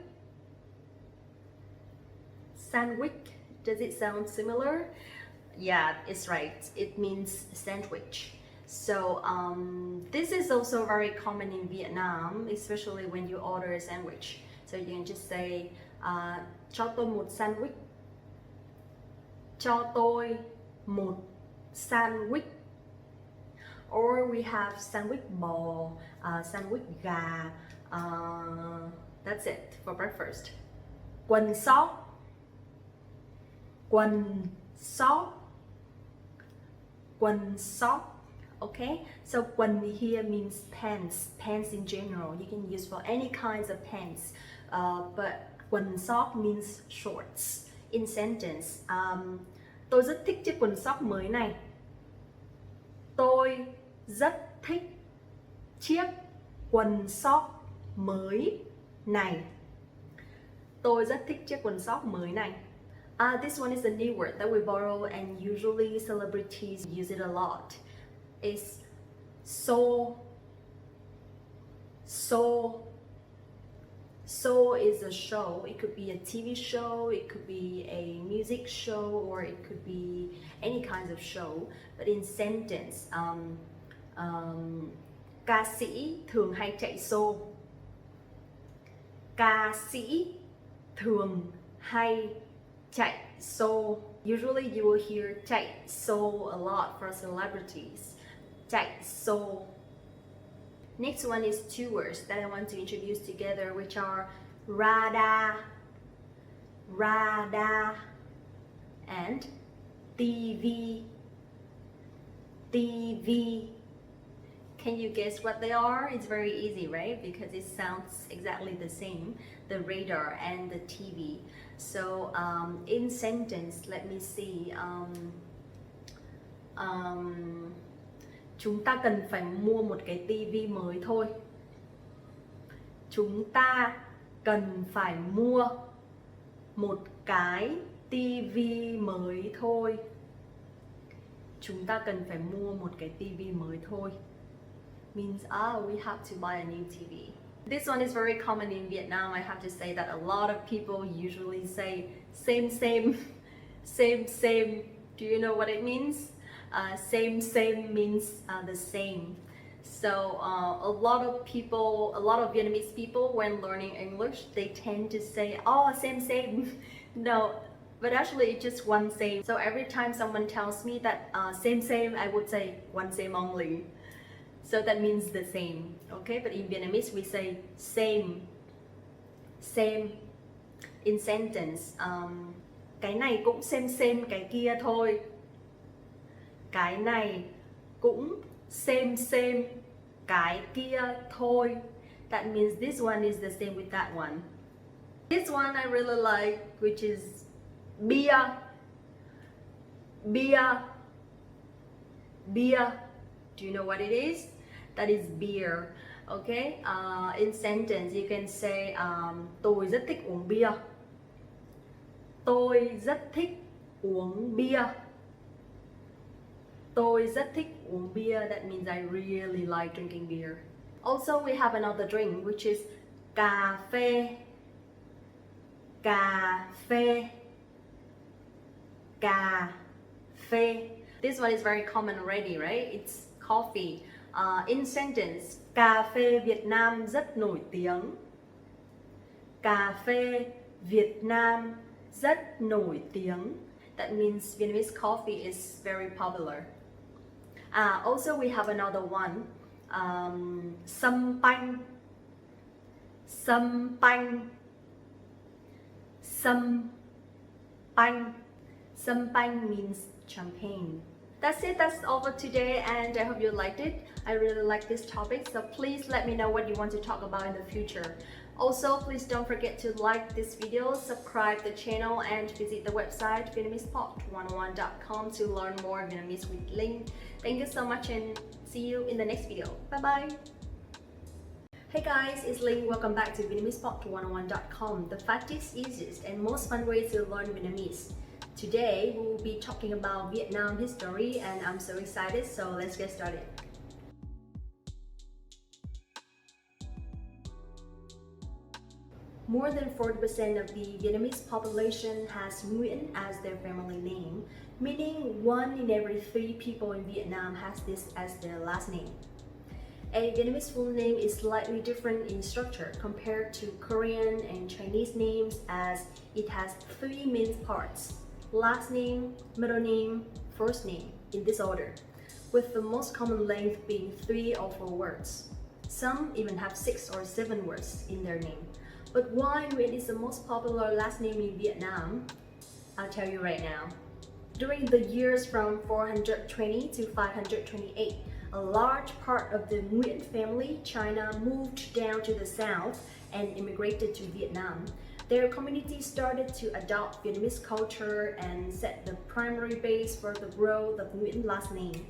Sandwich. Does it sound similar? Yeah, it's right. It means sandwich. So this is also very common in Vietnam, especially when you order a sandwich. So you can just say cho tôi một sandwich. Cho tôi một sandwich. Or we have sandwich bò, sandwich gà. That's it for breakfast. Quần sóc. Quần sóc. Quần sóc. Okay, so quần here means pants, pants in general. You can use for any kinds of pants, but quần sóc means shorts. In sentence, tôi rất thích chiếc quần sóc mới này. Tôi rất thích chiếc quần sóc mới này. Tôi rất thích chiếc quần sóc mới này. This one is a new word that we borrow, and usually celebrities use it a lot. It's so. So is a show. It could be a TV show, it could be a music show, or it could be any kinds of show. But in sentence, ca sĩ thường hay chạy show. Ca sĩ thường hay chạy show. Usually you will hear chạy show a lot for celebrities. Chạy show. Next one is two words that I want to introduce together, which are radar, radar, and TV, TV. Can you guess what they are? It's very easy, right? Because it sounds exactly the same, the radar and the TV. So in sentence, let me see. Chúng ta cần phải mua một cái tivi mới thôi. Chúng ta cần phải mua một cái tivi mới thôi. Chúng ta cần phải mua một cái tivi mới thôi. Means we have to buy a new TV. This one is very common in Vietnam. I have to say that a lot of people usually say same, same, same, same. Do you know what it means? Same, same means the same. So a lot of Vietnamese people, when learning English, they tend to say, oh, same, same. No, but actually it's just one same. So every time someone tells me that same, same, I would say one same only. So that means the same, okay? But in Vietnamese we say same, same. In sentence, cái này cũng same cái kia thôi. Cái này cũng same cái kia thôi. That means this one is the same with that one. This one I really like, which is beer, beer, beer. Do you know what it is? That is beer. Okay. In sentence you can say tôi rất thích uống bia. Tôi rất thích uống bia. Tôi rất thích uống beer. That means I really like drinking beer. Also we have another drink, which is cà phê. Cà phê. Cà phê. This one is very common already, right? It's coffee. In sentence, cà phê Việt Nam rất nổi tiếng. Cà phê Việt Nam rất nổi tiếng. That means Vietnamese coffee is very popular. Also we have another one, sâm panh. Sâm panh. Sâm panh. Sâm panh means champagne. That's it, that's all for today, and I hope you liked it. I really like this topic, so please let me know what you want to talk about in the future. Also, please don't forget to like this video, subscribe the channel, and visit the website VietnamesePod101.com to learn more Vietnamese with Linh. Thank you so much and see you in the next video. Bye bye! Hey guys, it's Linh. Welcome back to VietnamesePod101.com, the fastest, easiest, and most fun way to learn Vietnamese. Today we will be talking about Vietnam history and I'm so excited, so let's get started. More than 40% of the Vietnamese population has Nguyen as their family name, meaning 1 in every 3 people in Vietnam has this as their last name. A Vietnamese full name is slightly different in structure compared to Korean and Chinese names, as it has 3 main parts: last name, middle name, first name, in this order, with the most common length being 3 or 4 words. Some even have 6 or 7 words in their name. But why Nguyen is the most popular last name in Vietnam? I'll tell you right now. During the years from 420 to 528, a large part of the Nguyen family, China, moved down to the south and immigrated to Vietnam. Their community started to adopt Vietnamese culture and set the primary base for the growth of Nguyen last name.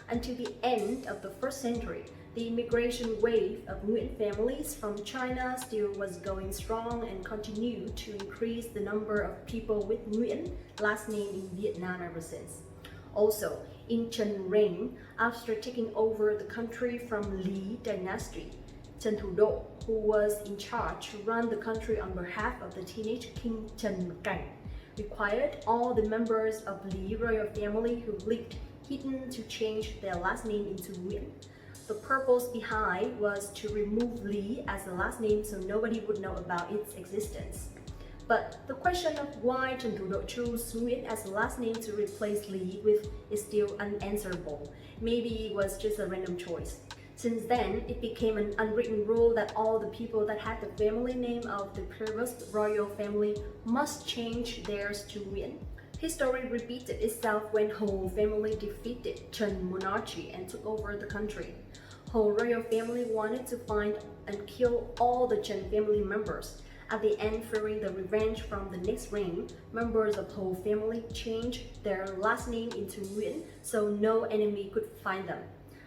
Until the end of the 1st century, the immigration wave of Nguyen families from China still was going strong and continued to increase the number of people with Nguyen last name in Vietnam ever since. Also, in Trần reign, after taking over the country from Lý dynasty, Trần Thủ Độ, who was in charge to run the country on behalf of the teenage King Trần Cảnh, required all the members of Lý royal family who lived hidden to change their last name into Nguyen. The purpose behind was to remove Lý as a last name so nobody would know about its existence. But the question of why Trần Thủ Độ chose Nguyen as a last name to replace Lý with is still unanswerable. Maybe it was just a random choice. Since then, it became an unwritten rule that all the people that had the family name of the previous royal family must change theirs to Nguyen. History repeated itself when Ho family defeated Trần monarchy and took over the country. Ho royal family wanted to find and kill all the Trần family members. At the end, fearing the revenge from the next reign, members of Ho family changed their last name into Nguyen so no enemy could find them.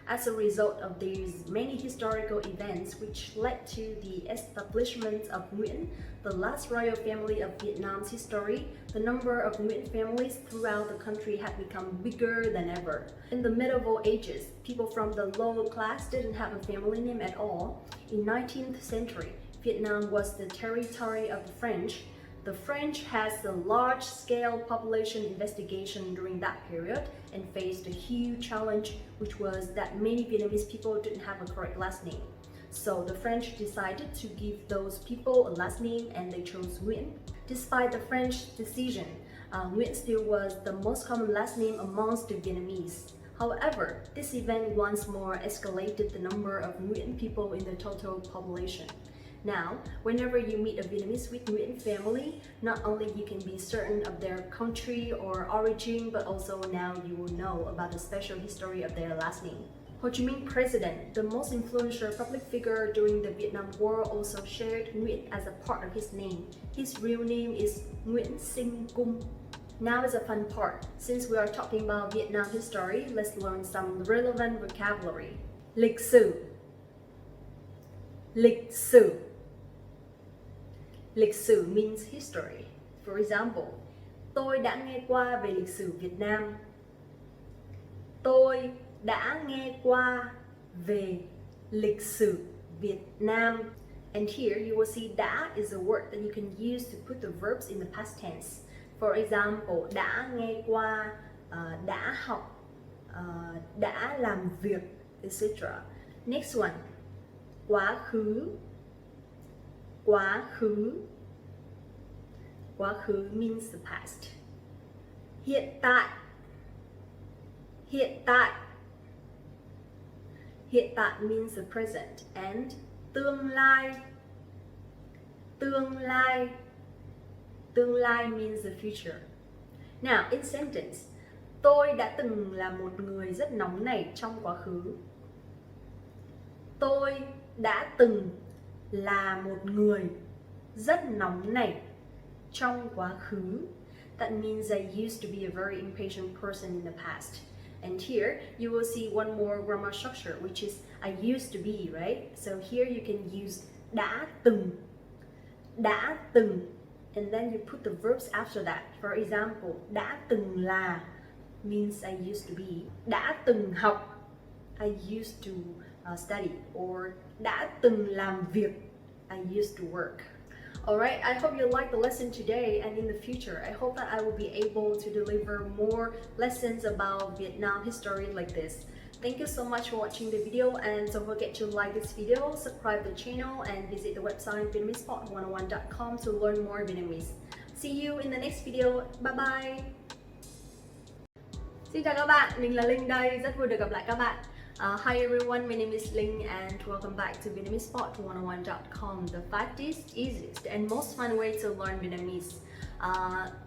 As a result of these many historical events which led to the establishment of Nguyen, the last royal family of Vietnam's history, the number of Nguyen families throughout the country had become bigger than ever. In the medieval ages, people from the lower class didn't have a family name at all. In 19th century, Vietnam was the territory of the French. The French has a large-scale population investigation during that period and faced a huge challenge, which was that many Vietnamese people didn't have a correct last name. So the French decided to give those people a last name and they chose Nguyen. Despite the French decision, Nguyen still was the most common last name amongst the Vietnamese. However, this event once more escalated the number of Nguyen people in the total population. Now, whenever you meet a Vietnamese with Nguyen family, not only you can be certain of their country or origin, but also now you will know about the special history of their last name. Ho Chi Minh President, the most influential public figure during the Vietnam War, also shared Nguyen as a part of his name. His real name is Nguyễn Sinh Cung. Now is a fun part. Since we are talking about Vietnam history, let's learn some relevant vocabulary. Lịch sử. Lịch sử. Lịch sử means history. For example, tôi đã nghe qua về lịch sử Việt Nam. Tôi đã nghe qua về lịch sử Việt Nam. And here you will see đã is a word that you can use to put the verbs in the past tense. For example, đã nghe qua, đã học, đã làm việc, etc. Next one, quá khứ. Quá khứ. Quá khứ means the past. Hiện tại. Hiện tại. Hiện tại means the present. And tương lai. Tương lai. Tương lai means the future. Now, in sentence, tôi đã từng là một người rất nóng nảy trong quá khứ. Tôi đã từng là một người rất nóng nảy trong quá khứ. That means I used to be a very impatient person in the past. And here you will see one more grammar structure, which is I used to be, right? So here you can use đã từng. Đã từng and then you put the verbs after that. For example, đã từng là means I used to be. Đã từng học, I used to study. Or đã từng làm việc, I used to work. Alright, I hope you liked the lesson today, and in the future, I hope that I will be able to deliver more lessons about Vietnam history like this. Thank you so much for watching the video, and don't forget to like this video, subscribe the channel, and visit the website vietnamesepod101.com to learn more Vietnamese. See you in the next video. Bye bye! Xin chào các bạn, mình là Linh đây, rất vui được gặp lại các bạn. Hi everyone, my name is Linh and welcome back to Vietnamesepod101.com, the fastest, easiest and most fun way to learn Vietnamese.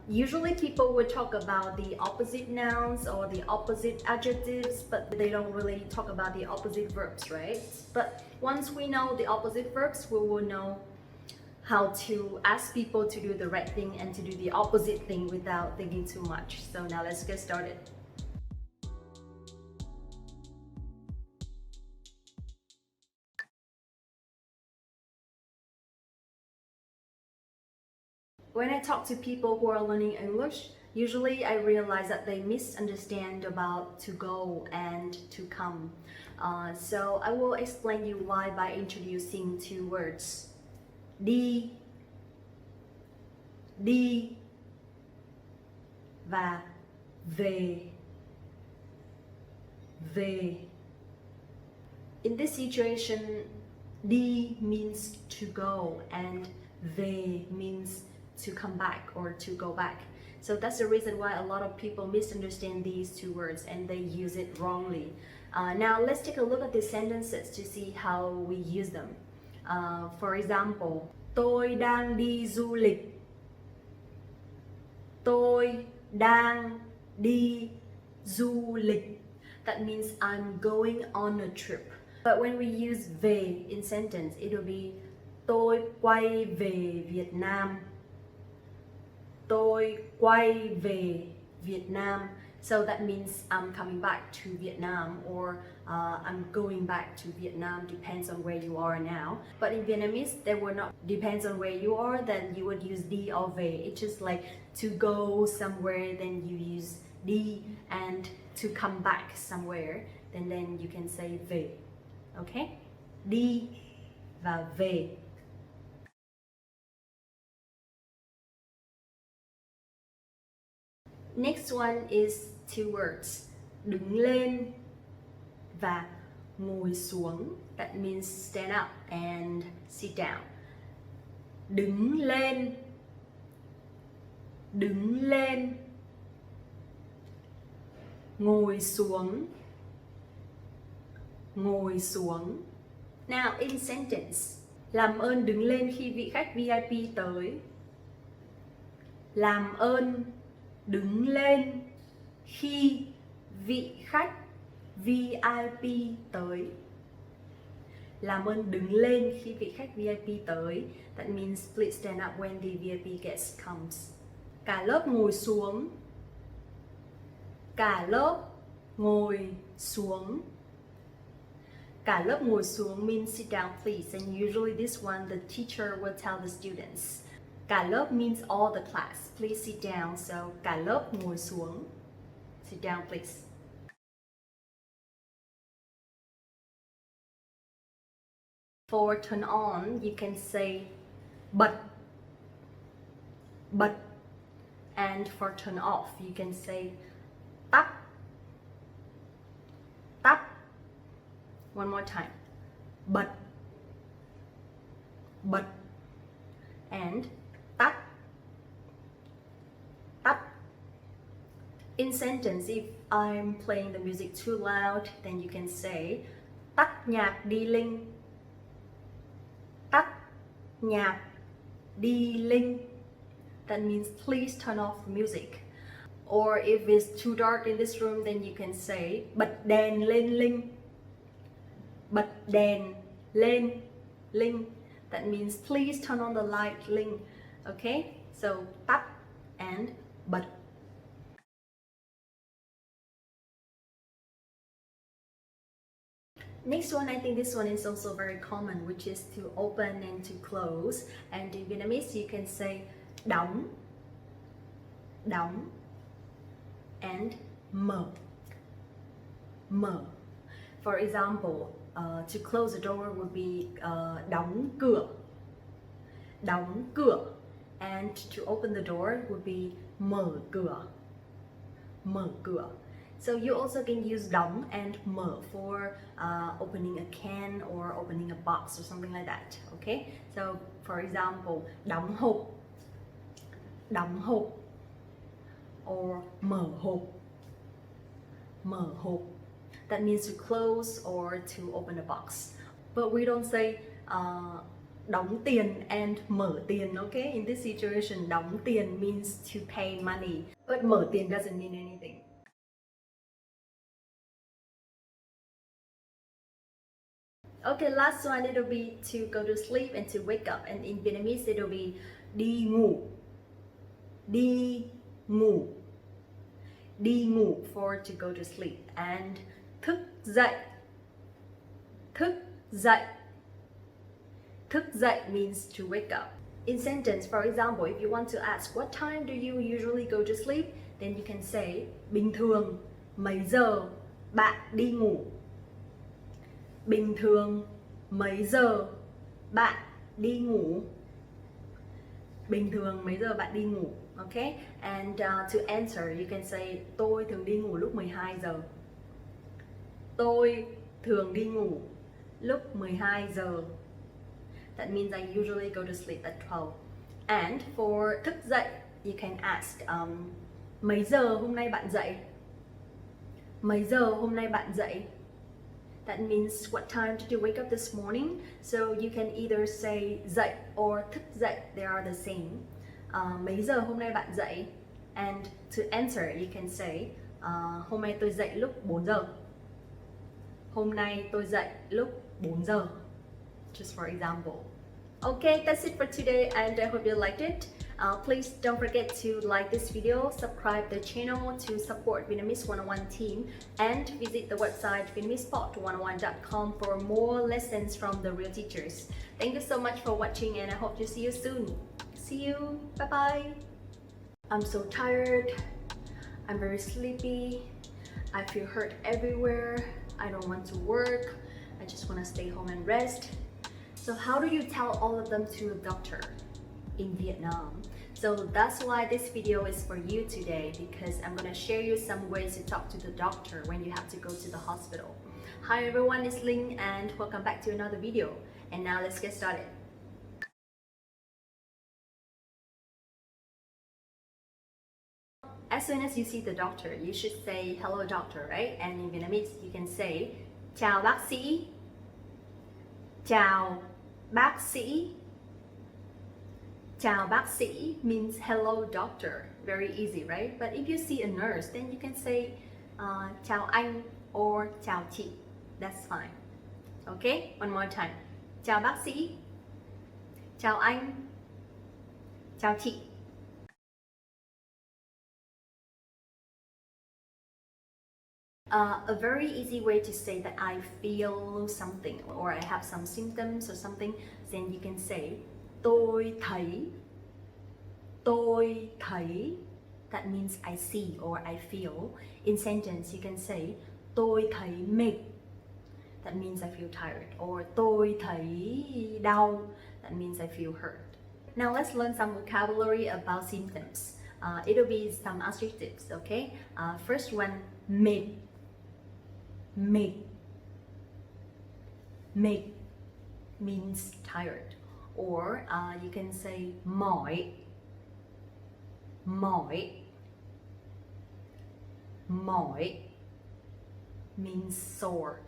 Usually people would talk about the opposite nouns or the opposite adjectives, but they don't really talk about the opposite verbs, right? But once we know the opposite verbs, we will know how to ask people to do the right thing and to do the opposite thing without thinking too much. So now let's get started. When I talk to people who are learning English, usually I realize that they misunderstand about to go and to come. So I will explain you why by introducing two words. Đi, đi và về, về. In this situation, đi means to go and về means to come back or to go back. So that's the reason why a lot of people misunderstand these two words and they use it wrongly. Now let's take a look at the sentences to see how we use them. For example, tôi đang đi du lịch. Tôi đang đi du lịch. That means I'm going on a trip. But when we use về in sentence, it will be tôi quay về Việt Nam. Tôi quay về Việt Nam. So that means I'm coming back to Vietnam or I'm going back to Vietnam, depends on where you are now. But in Vietnamese, they will not depends on where you are, then you would use đi or về. It's just like to go somewhere, then you use đi, and to come back somewhere, then you can say về. Okay? Đi và về. Next one is two words, đứng lên và ngồi xuống. That means stand up and sit down. Đứng lên, đứng lên. Ngồi xuống, ngồi xuống. Now in sentence, làm ơn đứng lên khi vị khách VIP tới. Làm ơn đứng lên khi vị khách VIP tới. Làm ơn đứng lên khi vị khách VIP tới. That means please stand up when the VIP guest comes. Cả lớp ngồi xuống. Cả lớp ngồi xuống. Cả lớp ngồi xuống means sit down please, and usually this one the teacher will tell the students. Cả lớp means all the class. Please sit down. So cả lớp ngồi xuống. Sit down please. For turn on, you can say but. But. And for turn off, you can say tắt. Tắt. One more time. But. But. And tắt. Tắt. In sentence, if I'm playing the music too loud, then you can say tắt nhạc đi Linh. Tắt nhạc đi Linh. That means please turn off the music. Or if it's too dark in this room, then you can say bật đèn lên Linh. Bật đèn lên Linh. That means please turn on the light Linh. Okay? So tắt and bật. Next one, I think this one is also very common, which is to open and to close. And in Vietnamese, you can say đóng, đóng, and mở, mở. For example, to close the door would be đóng cửa, đóng cửa, and to open the door would be mở cửa, mở cửa. So you also can use đóng and mở for opening a can or opening a box or something like that. Okay, so for example, đóng hộp, or mở hộp, mở hộp. That means to close or to open a box. But we don't say đóng tiền and mở tiền, okay? In this situation, đóng tiền means to pay money, but mở tiền doesn't mean anything. Okay, last one, it'll be to go to sleep and to wake up. And in Vietnamese, it'll be đi ngủ, đi ngủ, đi ngủ for to go to sleep. And thức dậy, thức dậy, thức dậy means to wake up. In sentence, for example, if you want to ask what time do you usually go to sleep, then you can say bình thường mấy giờ bạn đi ngủ. Bình thường mấy giờ bạn đi ngủ. Bình thường mấy giờ bạn đi ngủ. Okay? And to answer, you can say tôi thường đi ngủ lúc 12 giờ. Tôi thường đi ngủ lúc 12 giờ. That means I usually go to sleep at 12. And for thức dậy, you can ask mấy giờ hôm nay bạn dậy? Mấy giờ hôm nay bạn dậy? That means what time did you wake up this morning? So you can either say dậy or thức dậy, they are the same. Mấy giờ hôm nay bạn dậy? And to answer, you can say hôm nay tôi dậy lúc 4 giờ. Hôm nay tôi dậy lúc 4 giờ. Just for example. Okay, that's it for today, and I hope you liked it. Please don't forget to like this video, subscribe the channel to support Vietnamese 101 team, and visit the website vietnamesepod101.com for more lessons from the real teachers. Thank you so much for watching, and I hope to see you soon. See you. Bye bye. I'm so tired. I'm very sleepy. I feel hurt everywhere. I don't want to work. I just want to stay home and rest. So how do you tell all of them to a doctor in Vietnam? So that's why this video is for you today, because I'm going to share you some ways to talk to the doctor when you have to go to the hospital. Hi everyone, it's Linh and welcome back to another video. And now let's get started. As soon as you see the doctor, you should say hello doctor, right? And in Vietnamese, you can say chào bác sĩ. Chào bác sĩ. Chào bác sĩ means hello doctor. Very easy, right? But if you see a nurse, then you can say chào anh or chào chị. That's fine. Okay? One more time. Chào bác sĩ. Chào anh. Chào chị. A very easy way to say that I feel something or I have some symptoms or something, then you can say tôi thấy. Tôi thấy. That means I see or I feel. In sentence, you can say tôi thấy mệt. That means I feel tired. Or tôi thấy đau. That means I feel hurt. Now let's learn some vocabulary about symptoms. It'll be some adjectives, okay? First one, mệt. Mệt. Mệt means tired. Or you can say mỏi. Mỏi. Mỏi means sore.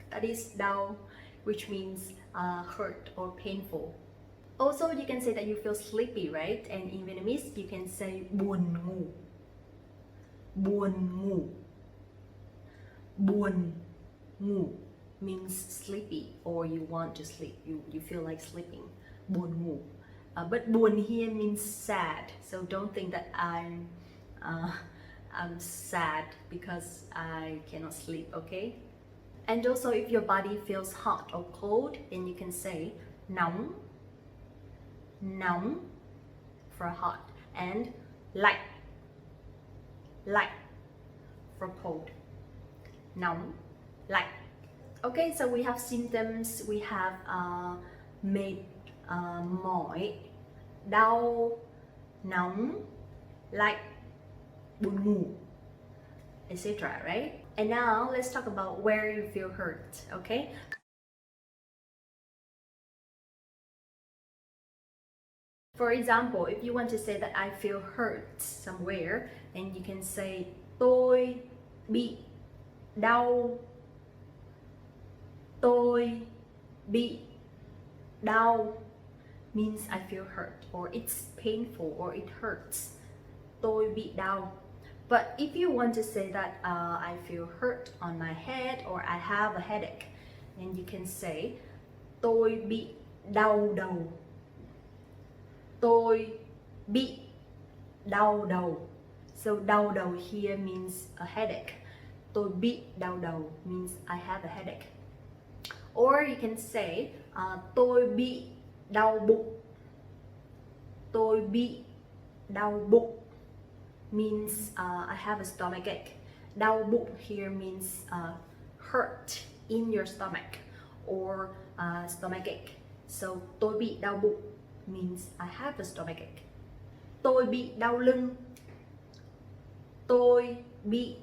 That is đau, which means hurt or painful. Also, you can say that you feel sleepy, right? And in Vietnamese, you can say buồn ngủ. Buồn ngủ. Buồn ngủ means sleepy or you want to sleep. You feel like sleeping. Buồn ngủ. But buồn here means sad. So don't think that I'm sad because I cannot sleep, okay? And also if your body feels hot or cold, then you can say nóng. nóng for hot, and lạnh, lạnh for cold. Nóng, lạnh. Okay, so we have symptoms. We have mệt, mỏi, đau, nóng, lạnh, buồn ngủ, etc. Right? And now let's talk about where you feel hurt. Okay. For example, if you want to say that I feel hurt somewhere, then you can say tôi bị đau. Tôi bị đau means I feel hurt, or it's painful, or it hurts. Tôi bị đau. But if you want to say that I feel hurt on my head, or I have a headache, then you can say tôi bị đau đầu. Tôi bị đau đầu. So đau đầu here means a headache. Tôi bị đau đầu means I have a headache. Or you can say tôi bị đau bụng. Tôi bị đau bụng means I have a stomach ache. Đau bụng here means hurt in your stomach, or stomach ache. So tôi bị đau bụng means I have a stomach ache. Tôi bị đau lưng. Tôi bị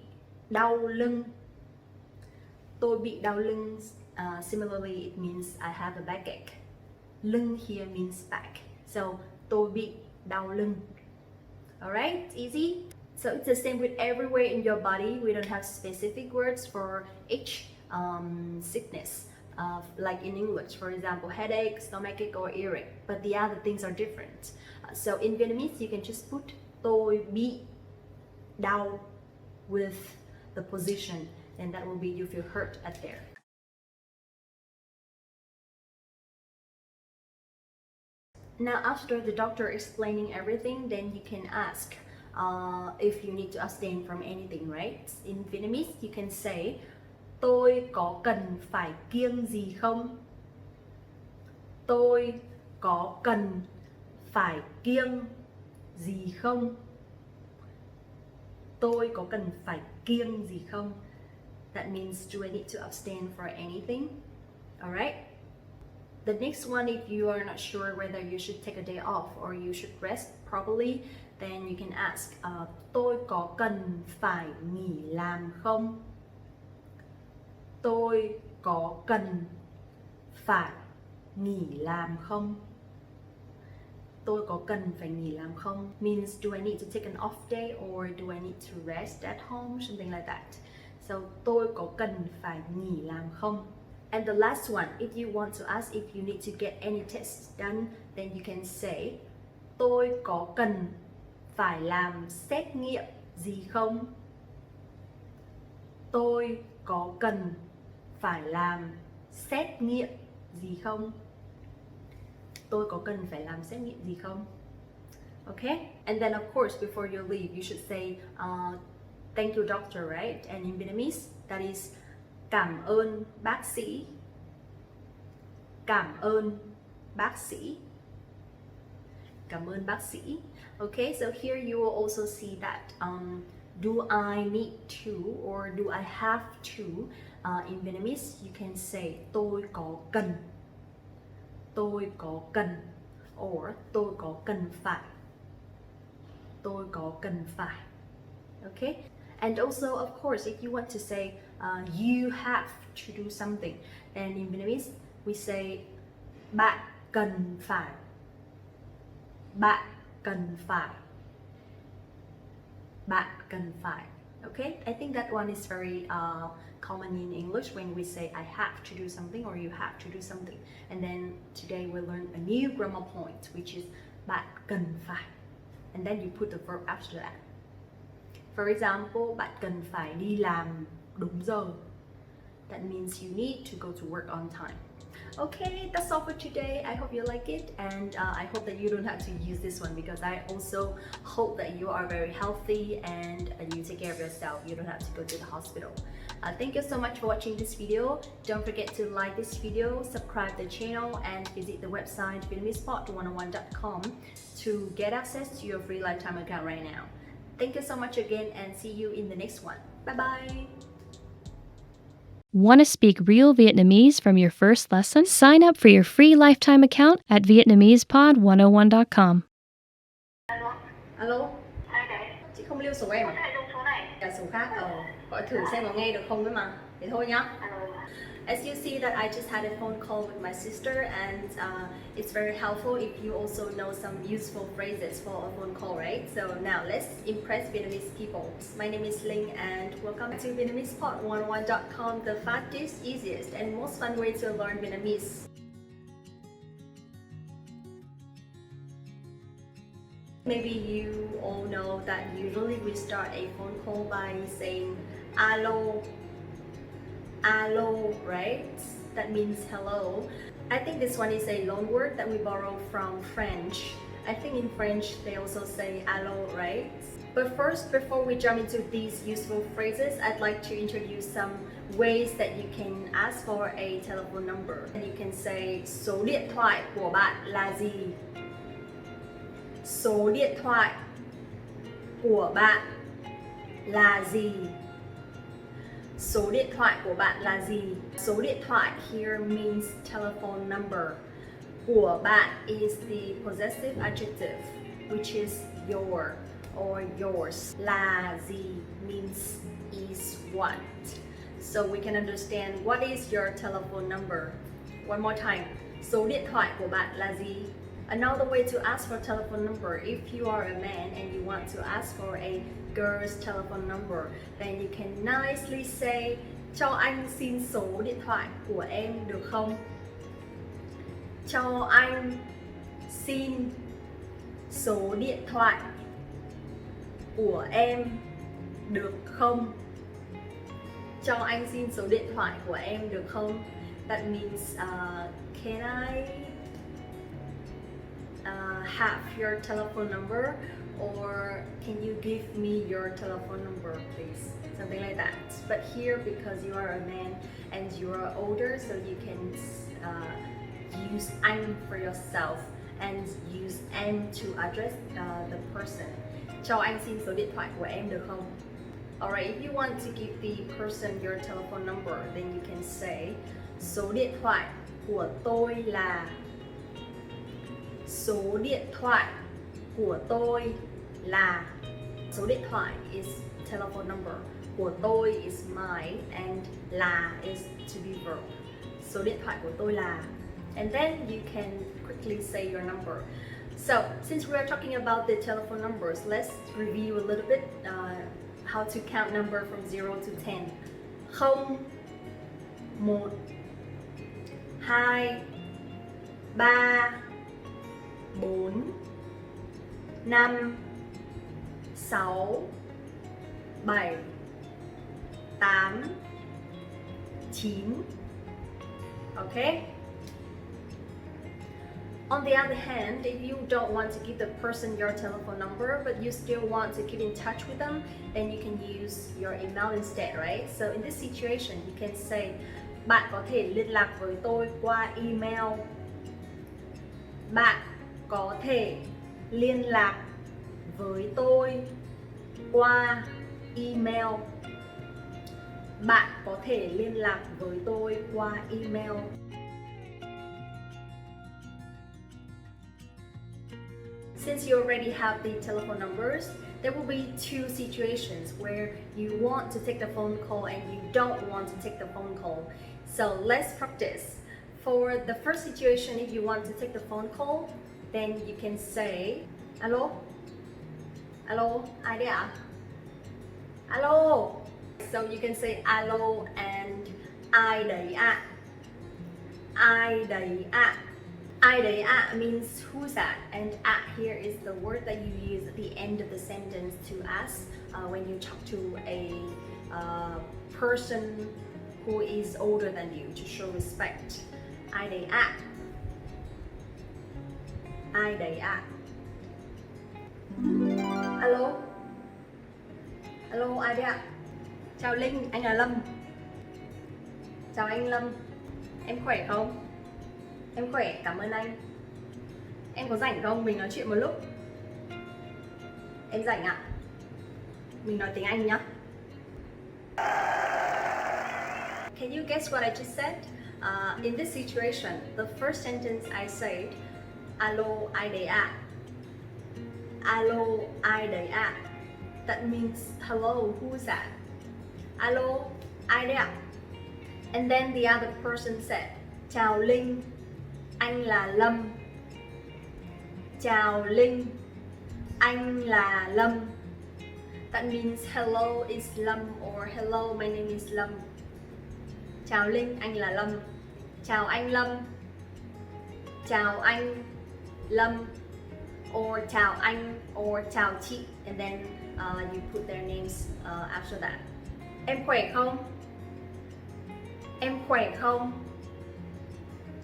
đau lưng. Tôi bị đau lưng. Similarly, it means I have a backache. Lưng here means back. So tôi bị đau lưng. Alright, easy. So it's the same with everywhere in your body. We don't have specific words for each sickness. Like in English, for example, headache, stomachache, or earache. But the other things are different. So in Vietnamese, you can just put tôi bị đau with the position, and that will be you feel hurt at there. Now, after the doctor explaining everything, then you can ask if you need to abstain from anything, right? In Vietnamese, you can say tôi có cần phải kiêng gì không? Tôi có cần phải kiêng gì không? Tôi có cần phải kiêng gì không? That means, do I need to abstain for anything? Alright? The next one, if you are not sure whether you should take a day off or you should rest properly, then you can ask tôi có cần phải nghỉ làm không? Tôi có cần phải nghỉ làm không? Tôi có cần phải nghỉ làm không means, do I need to take an off day, or do I need to rest at home, something like that. So tôi có cần phải nghỉ làm không? And the last one, if you want to ask if you need to get any tests done, then you can say tôi có cần phải làm xét nghiệm gì không? Tôi có cần phải làm xét nghiệm gì không? Tôi có cần phải làm xét nghiệm gì không? Okay? And then of course, before you leave, you should say thank you doctor, right? And in Vietnamese, that is cảm ơn bác sĩ. Cảm ơn bác sĩ. Cảm ơn bác sĩ. Okay, so here you will also see that do I need to, or do I have to? In Vietnamese, you can say tôi có cần. Tôi có cần, or tôi có cần phải. Tôi có cần phải. Okay? And also, of course, if you want to say you have to do something, then in Vietnamese we say bạn cần phải. Bạn cần phải. Bạn cần phải. Okay? I think that one is very common in English when we say I have to do something, or you have to do something. And then today we'll learn a new grammar point, which is bạn cần phải. And then you put the verb after that. For example, bạn cần phải đi làm đúng giờ. That means you need to go to work on time. Okay, that's all for today. I hope you like it, and I hope that you don't have to use this one, because I also hope that you are very healthy and you take care of yourself. You don't have to go to the hospital. Thank you so much for watching this video. Don't forget to like this video, subscribe the channel, and visit the website Vietnamesepod101.com to get access to your free lifetime account right now. Thank you so much again, and see you in the next one. Bye bye. Want to speak real Vietnamese from your first lesson? Sign up for your free lifetime account at Vietnamesepod101.com. Alo, chị không lưu số em à? Dạ, số khác. Gọi thử xem có nghe được không ấy mà. Thế thôi nhá. As you see that I just had a phone call with my sister, and it's very helpful if you also know some useful phrases for a phone call, right? So now let's impress Vietnamese people. My name is Linh, and welcome to Vietnamesepod101.com, the fastest, easiest, and most fun way to learn Vietnamese. Maybe you all know that usually we start a phone call by saying alo, alo, right? That means hello. I think this one is a loan word that we borrow from French. I think in French they also say allo, right? But first, before we jump into these useful phrases, I'd like to introduce some ways that you can ask for a telephone number. And you can say số điện thoại của bạn là gì? Số điện thoại của bạn là gì? Số điện thoại của bạn là gì? Số điện thoại here means telephone number. Của bạn is the possessive adjective, which is your or yours. Là gì means is what. So we can understand what is your telephone number. One more time. Số điện thoại của bạn là gì? Another way to ask for a telephone number, if you are a man and you want to ask for a girl's telephone number, then you can nicely say, cho anh xin số điện thoại của em được không? Cho anh xin số điện thoại của em được không? Cho anh xin số điện thoại của em được không? That means, can I have your telephone number, or can you give me your telephone number, please? Something like that. But here, because you are a man and you are older, so you can use anh for yourself and use em to address the person. Cho anh xin số điện thoại của em được không? Alright, if you want to give the person your telephone number, then you can say số điện thoại của tôi là. Số điện thoại của tôi là. Số điện thoại is telephone number. Của tôi is mine, and là is to be verb. Số điện thoại của tôi là. And then you can quickly say your number. So, since we are talking about the telephone numbers, let's review a little bit how to count number from 0 to 10. 0, 1, 2, 3, 4, 5, 6, 7, 8, 9. Okay? On the other hand, if you don't want to give the person your telephone number, but you still want to keep in touch with them, then you can use your email instead, right? So in this situation, you can say, bạn có thể liên lạc với tôi qua email. Bạn có thể liên lạc với tôi qua email. Bạn có thể liên lạc với tôi qua email. Since you already have the telephone numbers, there will be two situations where you want to take the phone call and you don't want to take the phone call. So let's practice. For the first situation, if you want to take the phone call, then you can say, alo, alo, ai đấy ạ? Alo. So you can say alo and ai đấy ạ? Ai đấy ạ? Ai đấy ạ means who's that, and at here is the word that you use at the end of the sentence to ask when you talk to a person who is older than you, to show respect. Ai đấy ạ? Ai đấy ạ? Alo. Alo, ai đấy ạ? Chào Linh, anh là Lâm. Chào anh Lâm. Em khỏe không? Em khỏe, cảm ơn anh. Em có rảnh không? Mình nói chuyện một lúc. Em rảnh ạ. Mình nói tiếng Anh nhá. Can you guess what I just said? In this situation, the first sentence I said, alo, ai đấy ạ? Alo, ai đấy ạ? That means, hello, who's that? Alo, ai đấy ạ? And then the other person said, chào Linh, anh là Lâm. Chào Linh, anh là Lâm. That means hello is Lâm or hello my name is Lâm. Chào Linh, anh là Lâm. Chào anh Lâm. Chào anh Lâm. Or chào anh or chào chị. And then you put their names after that. Em khỏe không? Em khỏe không?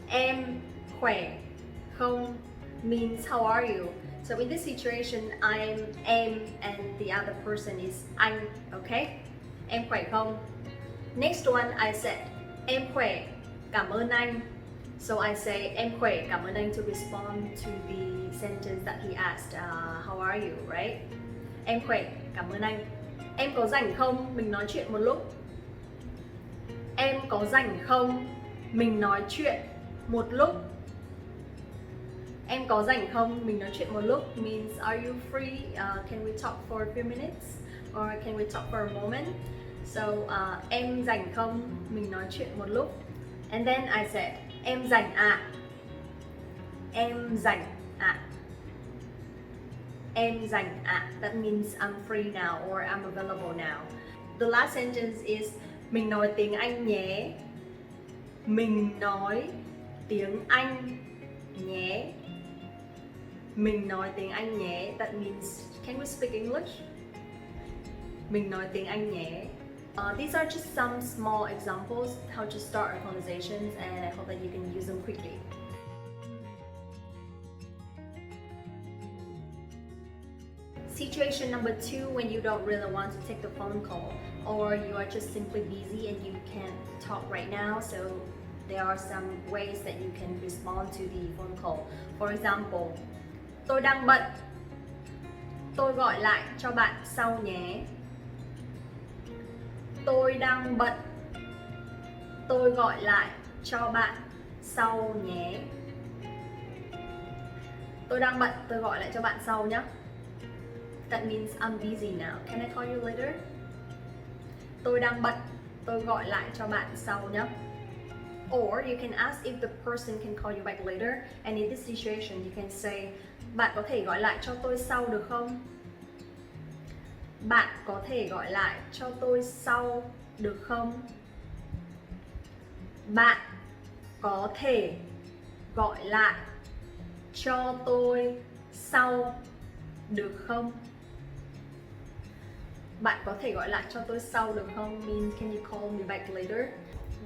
Em khỏe không means how are you? So in this situation, I'm em and the other person is anh, okay? Em khỏe không? Next one I said, em khỏe, cảm ơn anh. So I say, em khỏe, cảm ơn anh to respond to the sentence that he asked, how are you, right? Em khỏe, cảm ơn anh. Em có rảnh không? Mình nói chuyện một lúc. Em có rảnh không? Mình nói chuyện một lúc. Em có rảnh không? Mình nói chuyện một lúc means are you free? Can we talk for a few minutes? Or can we talk for a moment? So em rảnh không? Mình nói chuyện một lúc. And then I said, em rảnh ạ. Em rảnh ạ. Em rảnh ạ. That means I'm free now or I'm available now. The last sentence is mình nói tiếng Anh nhé. Mình nói tiếng Anh nhé. Mình nói tiếng Anh nhé. That means, can we speak English? Mình nói tiếng Anh nhé. These are just some small examples how to start our conversations, and I hope that you can use them quickly. Situation number 2, when you don't really want to take the phone call, or you are just simply busy and you can't talk right now, so there are some ways that you can respond to the phone call. For example, tôi đang bận. Tôi gọi lại cho bạn sau nhé. Tôi đang bận. Tôi gọi lại cho bạn sau nhé. Tôi đang bận, tôi gọi lại cho bạn sau nhé. That means I'm busy now. Can I call you later? Tôi đang bận, tôi gọi lại cho bạn sau nhé. Or you can ask if the person can call you back later. And in this situation, you can say, bạn có thể gọi lại cho tôi sau được không? Bạn có thể gọi lại cho tôi sau được không? Bạn có thể gọi lại cho tôi sau được không? Bạn có thể gọi lại cho tôi sau được không means can you call me back later?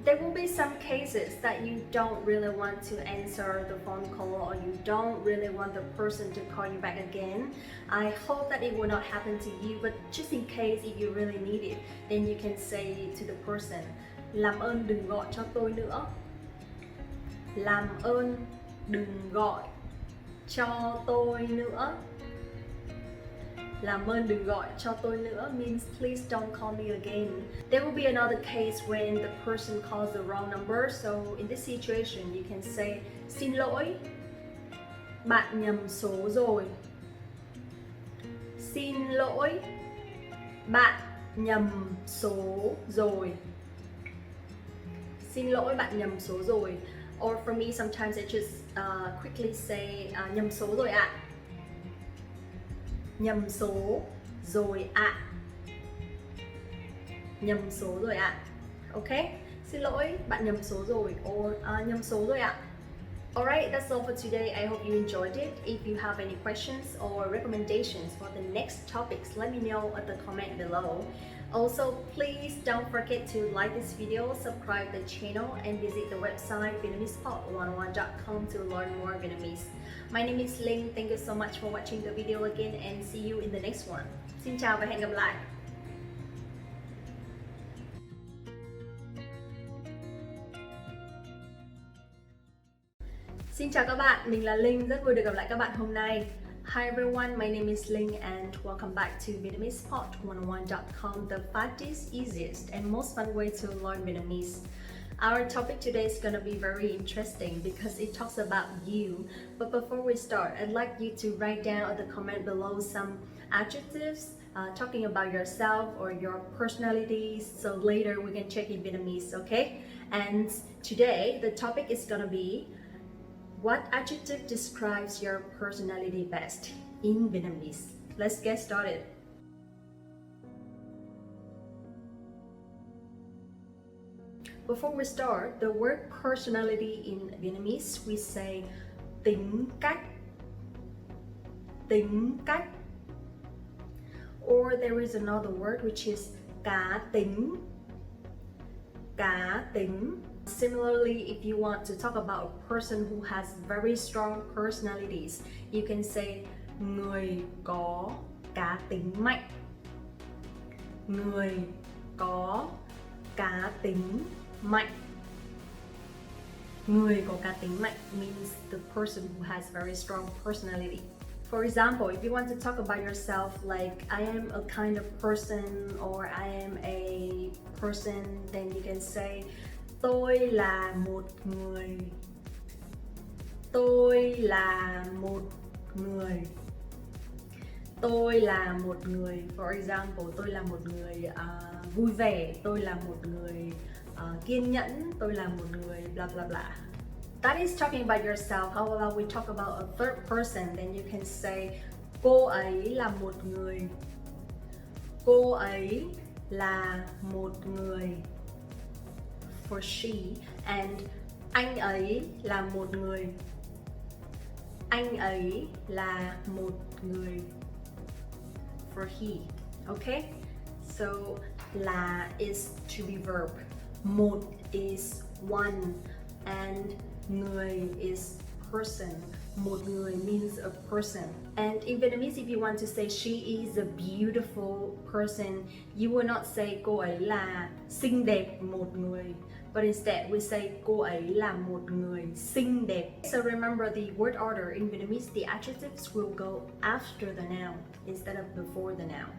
There will be some cases that you don't really want to answer the phone call or you don't really want the person to call you back again. I hope that it will not happen to you, but just in case if you really need it, then you can say to the person, làm ơn đừng gọi cho tôi nữa. Làm ơn đừng gọi cho tôi nữa. Làm ơn đừng gọi cho tôi nữa means please don't call me again. There will be another case when the person calls the wrong number. So in this situation you can say, xin lỗi, bạn nhầm số rồi. Xin lỗi, bạn nhầm số rồi. Xin lỗi, bạn nhầm số rồi. Or for me sometimes I just quickly say, nhầm số rồi ạ. Nhầm số rồi ạ. Nhầm số rồi ạ. Okay? Xin lỗi, bạn nhầm số rồi. Or nhầm số rồi ạ. Alright, that's all for today. I hope you enjoyed it. If you have any questions or recommendations for the next topics, let me know at the comment below. Also, please don't forget to like this video, subscribe the channel, and visit the website VietnamesePod101.com to learn more Vietnamese. My name is Linh. Thank you so much for watching the video again and see you in the next one. Xin chào và hẹn gặp lại. Xin chào các bạn, mình là Linh, rất vui được gặp lại các bạn hôm nay. Hi everyone, my name is Linh and welcome back to VietnamesePod101.com, the fastest, easiest and most fun way to learn Vietnamese. Our topic today is going to be very interesting because it talks about you. But before we start, I'd like you to write down in the comment below some adjectives talking about yourself or your personalities, so later we can check in Vietnamese, okay? And today the topic is going to be what adjective describes your personality best in Vietnamese? Let's get started. Before we start, the word personality in Vietnamese, we say tính cách. Tính cách. Or there is another word which is cá tính. Cá tính. Similarly, if you want to talk about a person who has very strong personalities, you can say người có cá tính mạnh. Người có cá tính mạnh. Người có cá tính mạnh means the person who has very strong personality. For example, if you want to talk about yourself like I am a kind of person or I am a person, then you can say tôi là một người. Tôi là một người. Tôi là một người. For example, tôi là một người vui vẻ. Tôi là một người kiên nhẫn. Tôi là một người blah blah blah. That is talking about yourself. How about we talk about a third person? Then you can say cô ấy là một người. Cô ấy là một người. For she, and anh ấy là một người. Anh ấy là một người. For he. Okay? So là is to be verb. Một is one, and người is person. Một người means a person. And in Vietnamese, if you want to say she is a beautiful person, you will not say cô ấy là xinh đẹp một người. But instead, we say cô ấy là một người xinh đẹp. So remember the word order in Vietnamese, the adjectives will go after the noun instead of before the noun.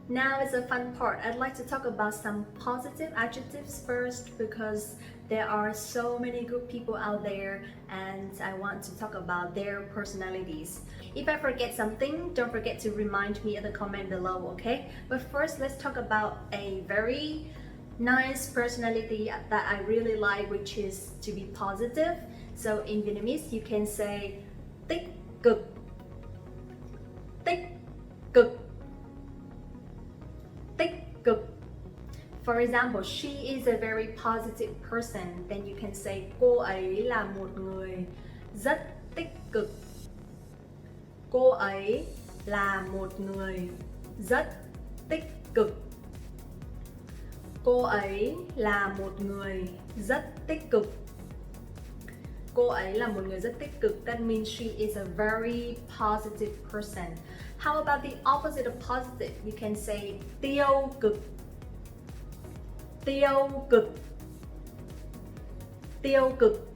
Now is a fun part. I'd like to talk about some positive adjectives first because there are so many good people out there and I want to talk about their personalities. If I forget something, don't forget to remind me in the comment below, okay? But first, let's talk about a very nice personality that I really like, which is to be positive. So in Vietnamese, you can say tích cực. Tích cực. Tích cực. For example, she is a very positive person. Then you can say cô ấy là một người rất tích cực. Cô ấy là một người rất tích cực. Cô ấy là một người rất tích cực. Cô ấy là một người rất tích cực. That means she is a very positive person. How about the opposite of positive? You can say tiêu cực. Tiêu cực. Tiêu cực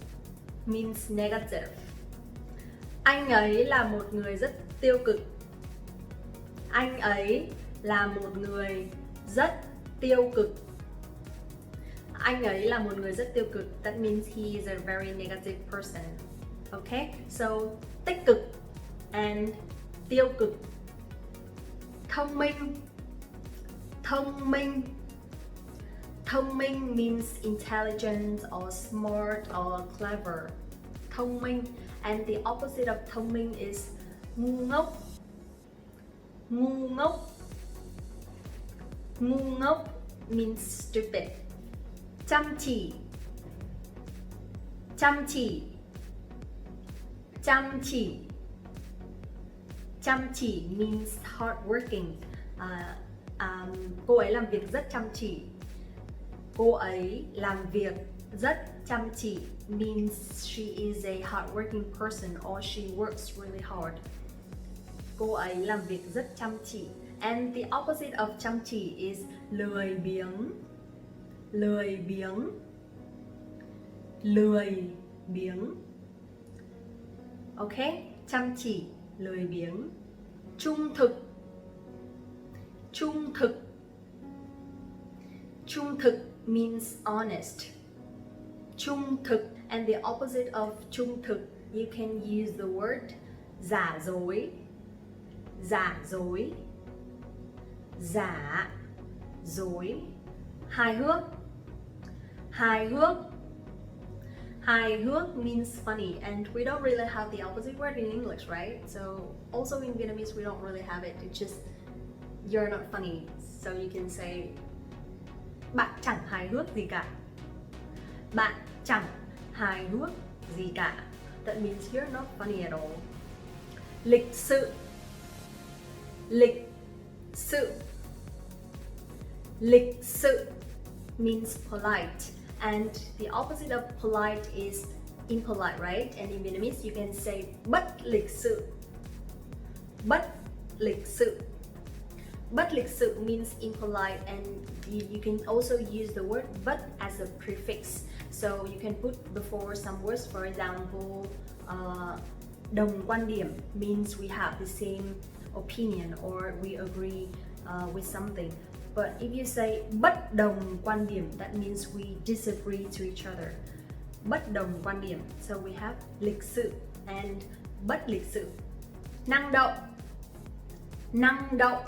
means negative. Anh ấy là một người rất tiêu cực. Anh ấy là một người rất tiêu cực. Anh ấy là một người rất tiêu cực. That means he is a very negative person. Okay? So, tích cực and tiêu cực. Thông minh. Thông minh. Thông minh means intelligent or smart or clever. Thông minh. And the opposite of thông minh is ngu ngốc. Ngu ngốc. Ngu ngốc means stupid. Chăm chỉ. Chăm chỉ. Chăm chỉ. Chăm chỉ means hardworking. Cô ấy làm việc rất chăm chỉ. Cô ấy làm việc rất chăm chỉ means she is a hardworking person or she works really hard. Cô ấy làm việc rất chăm chỉ. And the opposite of chăm chỉ is lười biếng. Lười biếng. Lười biếng. Okay? Chăm chỉ, lười biếng. Trung thực. Trung thực. Trung thực means honest. Trung thực. And the opposite of trung thực, you can use the word giả dối. Giả dối. Giả dối. Hài hước. Hài hước. Hài hước means funny, and we don't really have the opposite word in English, right? So also in Vietnamese we don't really have it. It's just you're not funny, so you can say bạn chẳng hài hước gì cả. Bạn chẳng hài hước gì cả. That means you're not funny at all. Lịch sự. Lịch sự. Lịch sự means polite, and the opposite of polite is impolite, right? And in Vietnamese you can say bất lịch sự. Bất lịch sự. Bất lịch sự means impolite, and you can also use the word but as a prefix. So you can put before some words, for example, đồng quan điểm means we have the same opinion or we agree with something. But if you say bất đồng quan điểm, that means we disagree to each other. Bất đồng quan điểm. So we have lịch sự and bất lịch sự. Năng động. Năng động.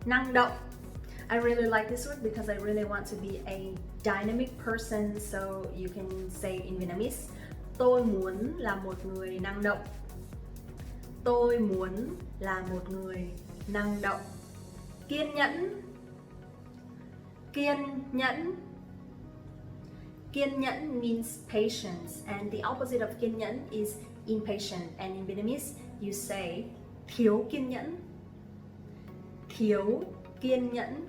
Năng động. I really like this word because I really want to be a dynamic person, so you can say in Vietnamese, tôi muốn là một người năng động. Tôi muốn là một người năng động. Kiên nhẫn. Kiên nhẫn. Kiên nhẫn means patience, and the opposite of kiên nhẫn is impatient. And in Vietnamese, you say thiếu kiên nhẫn. Thiếu kiên nhẫn.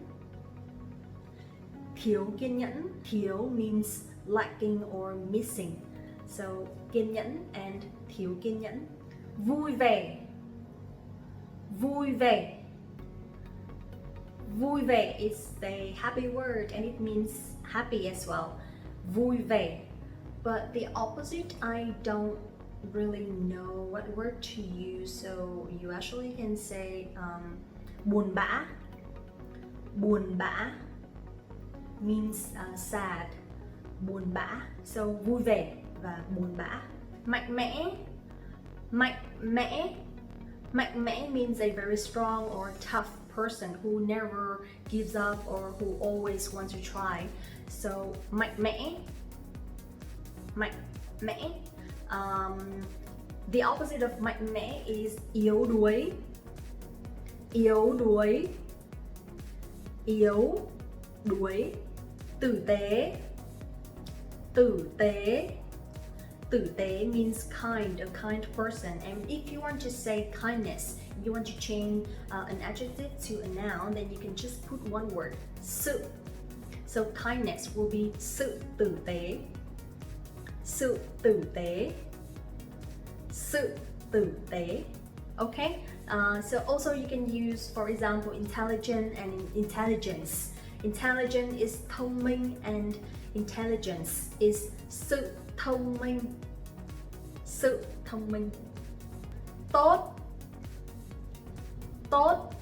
Thiếu kiên nhẫn. Thiếu means lacking or missing. So kiên nhẫn and thiếu kiên nhẫn. Vui vẻ. Vui vẻ. Vui vẻ is the happy word and it means happy as well. Vui vẻ. But the opposite, I don't really know what word to use, so you actually can say buồn bã. Buồn bã means sad. Buồn bã. So vui vẻ và buồn bã. Mạnh mẽ. Mạnh mẽ. Mạnh mẽ means a very strong or tough person who never gives up or who always wants to try. So mạnh mẽ. Mạnh mẽ. The opposite of mạnh mẽ is yếu đuối. Yếu đuối. Yếu đuối. Tử tế. Tử tế. Tử tế means kind, a kind person. And if you want to say kindness, you want to change an adjective to a noun, then you can just put one word, sự. So kindness will be sự tử tế. Sự tử tế. Sự tử tế. Okay? So also you can use, for example, intelligent and intelligence. Intelligent is thông minh and intelligence is sự thông minh. Sự thông minh. Tốt. Tốt.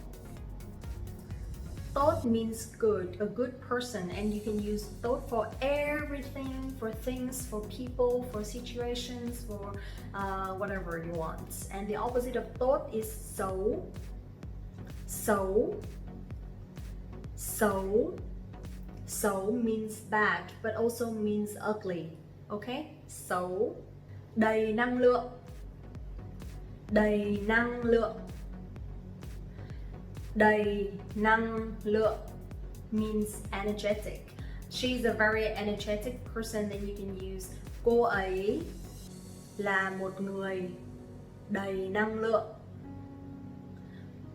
Tốt means good, a good person, and you can use tốt for everything, for things, for people, for situations, for whatever you want. And the opposite of tốt is xấu. Xấu. Xấu. Xấu means bad, but also means ugly. Okay? Xấu. Đầy năng lượng. Đầy năng lượng. Đầy năng lượng means energetic. She's a very energetic person, then you can use cô ấy là một người đầy năng lượng.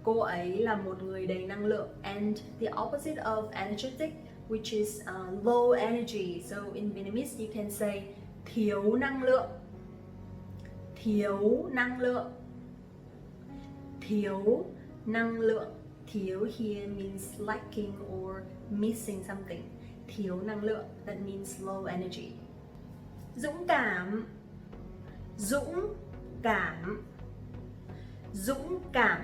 cô ấy là một người đầy năng lượng. And the opposite of energetic, which is low energy. So in Vietnamese you can say thiếu năng lượng. Thiếu năng lượng. Thiếu năng lượng. Thiếu here means lacking or missing something. Thiếu năng lượng, that means low energy. Dũng cảm. Dũng cảm. Dũng cảm.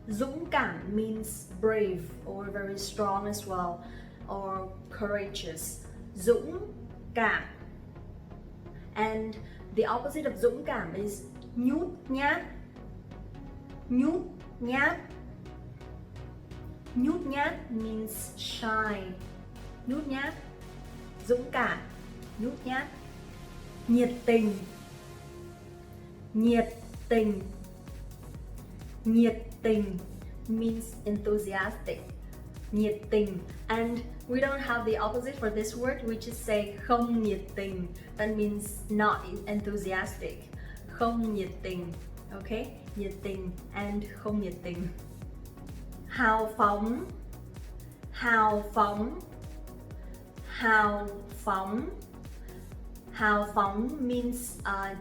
Dũng cảm means brave or very strong as well, or courageous. Dũng cảm. And the opposite of dũng cảm is nhút nhát. Nhút nhát. Nhút nhát means shy. Nhút nhát. Dũng cảm. Nhút nhát. Nhiệt tình. Nhiệt tình. Nhiệt tình means enthusiastic. Nhiệt tình. And we don't have the opposite for this word. We just say không nhiệt tình. That means not enthusiastic. Không nhiệt tình. Okay? Nhiệt tình and không nhiệt tình. Hào phóng. Hào phóng. Hào phóng. Hào phóng means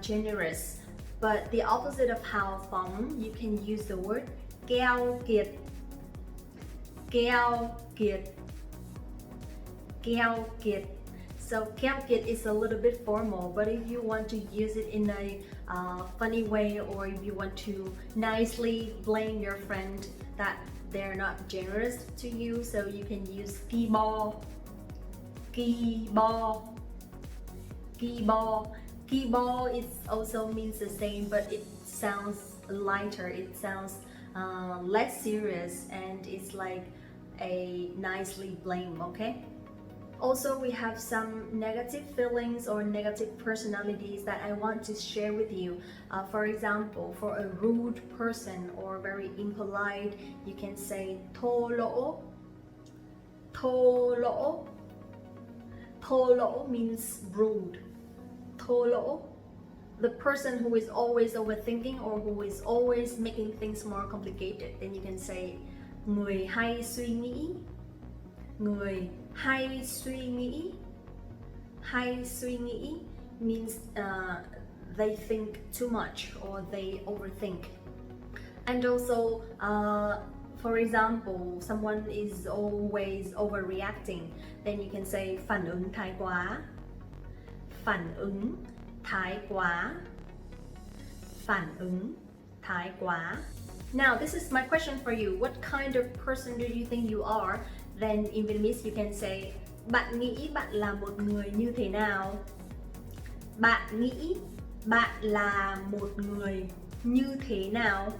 generous. But the opposite of hào phóng, you can use the word keo kiệt. Keo kiệt. Keo kiệt. So keo kiệt is a little bit formal, but if you want to use it in a funny way, or if you want to nicely blame your friend that they're not generous to you, so you can use ki bo. Ki bo. Ki bo. Ki bo it also means the same, but it sounds lighter. It sounds less serious, and it's like a nicely blame, okay? Also, we have some negative feelings or negative personalities that I want to share with you. For example, for a rude person or very impolite, you can say thô lỗ. Thô lỗ. Thô lỗ means rude. Thô lỗ. The person who is always overthinking or who is always making things more complicated. Then you can say người hay suy nghĩ. Người hay suy nghĩ. Hay suy nghĩ means they think too much or they overthink. And also, for example, someone is always overreacting. Then you can say phản ứng thái quá. Phản ứng thái quá. Phản ứng thái quá. Now, this is my question for you. What kind of person do you think you are? Then in Vietnamese you can say bạn nghĩ bạn là một người như thế nào? Bạn nghĩ bạn là một người như thế nào?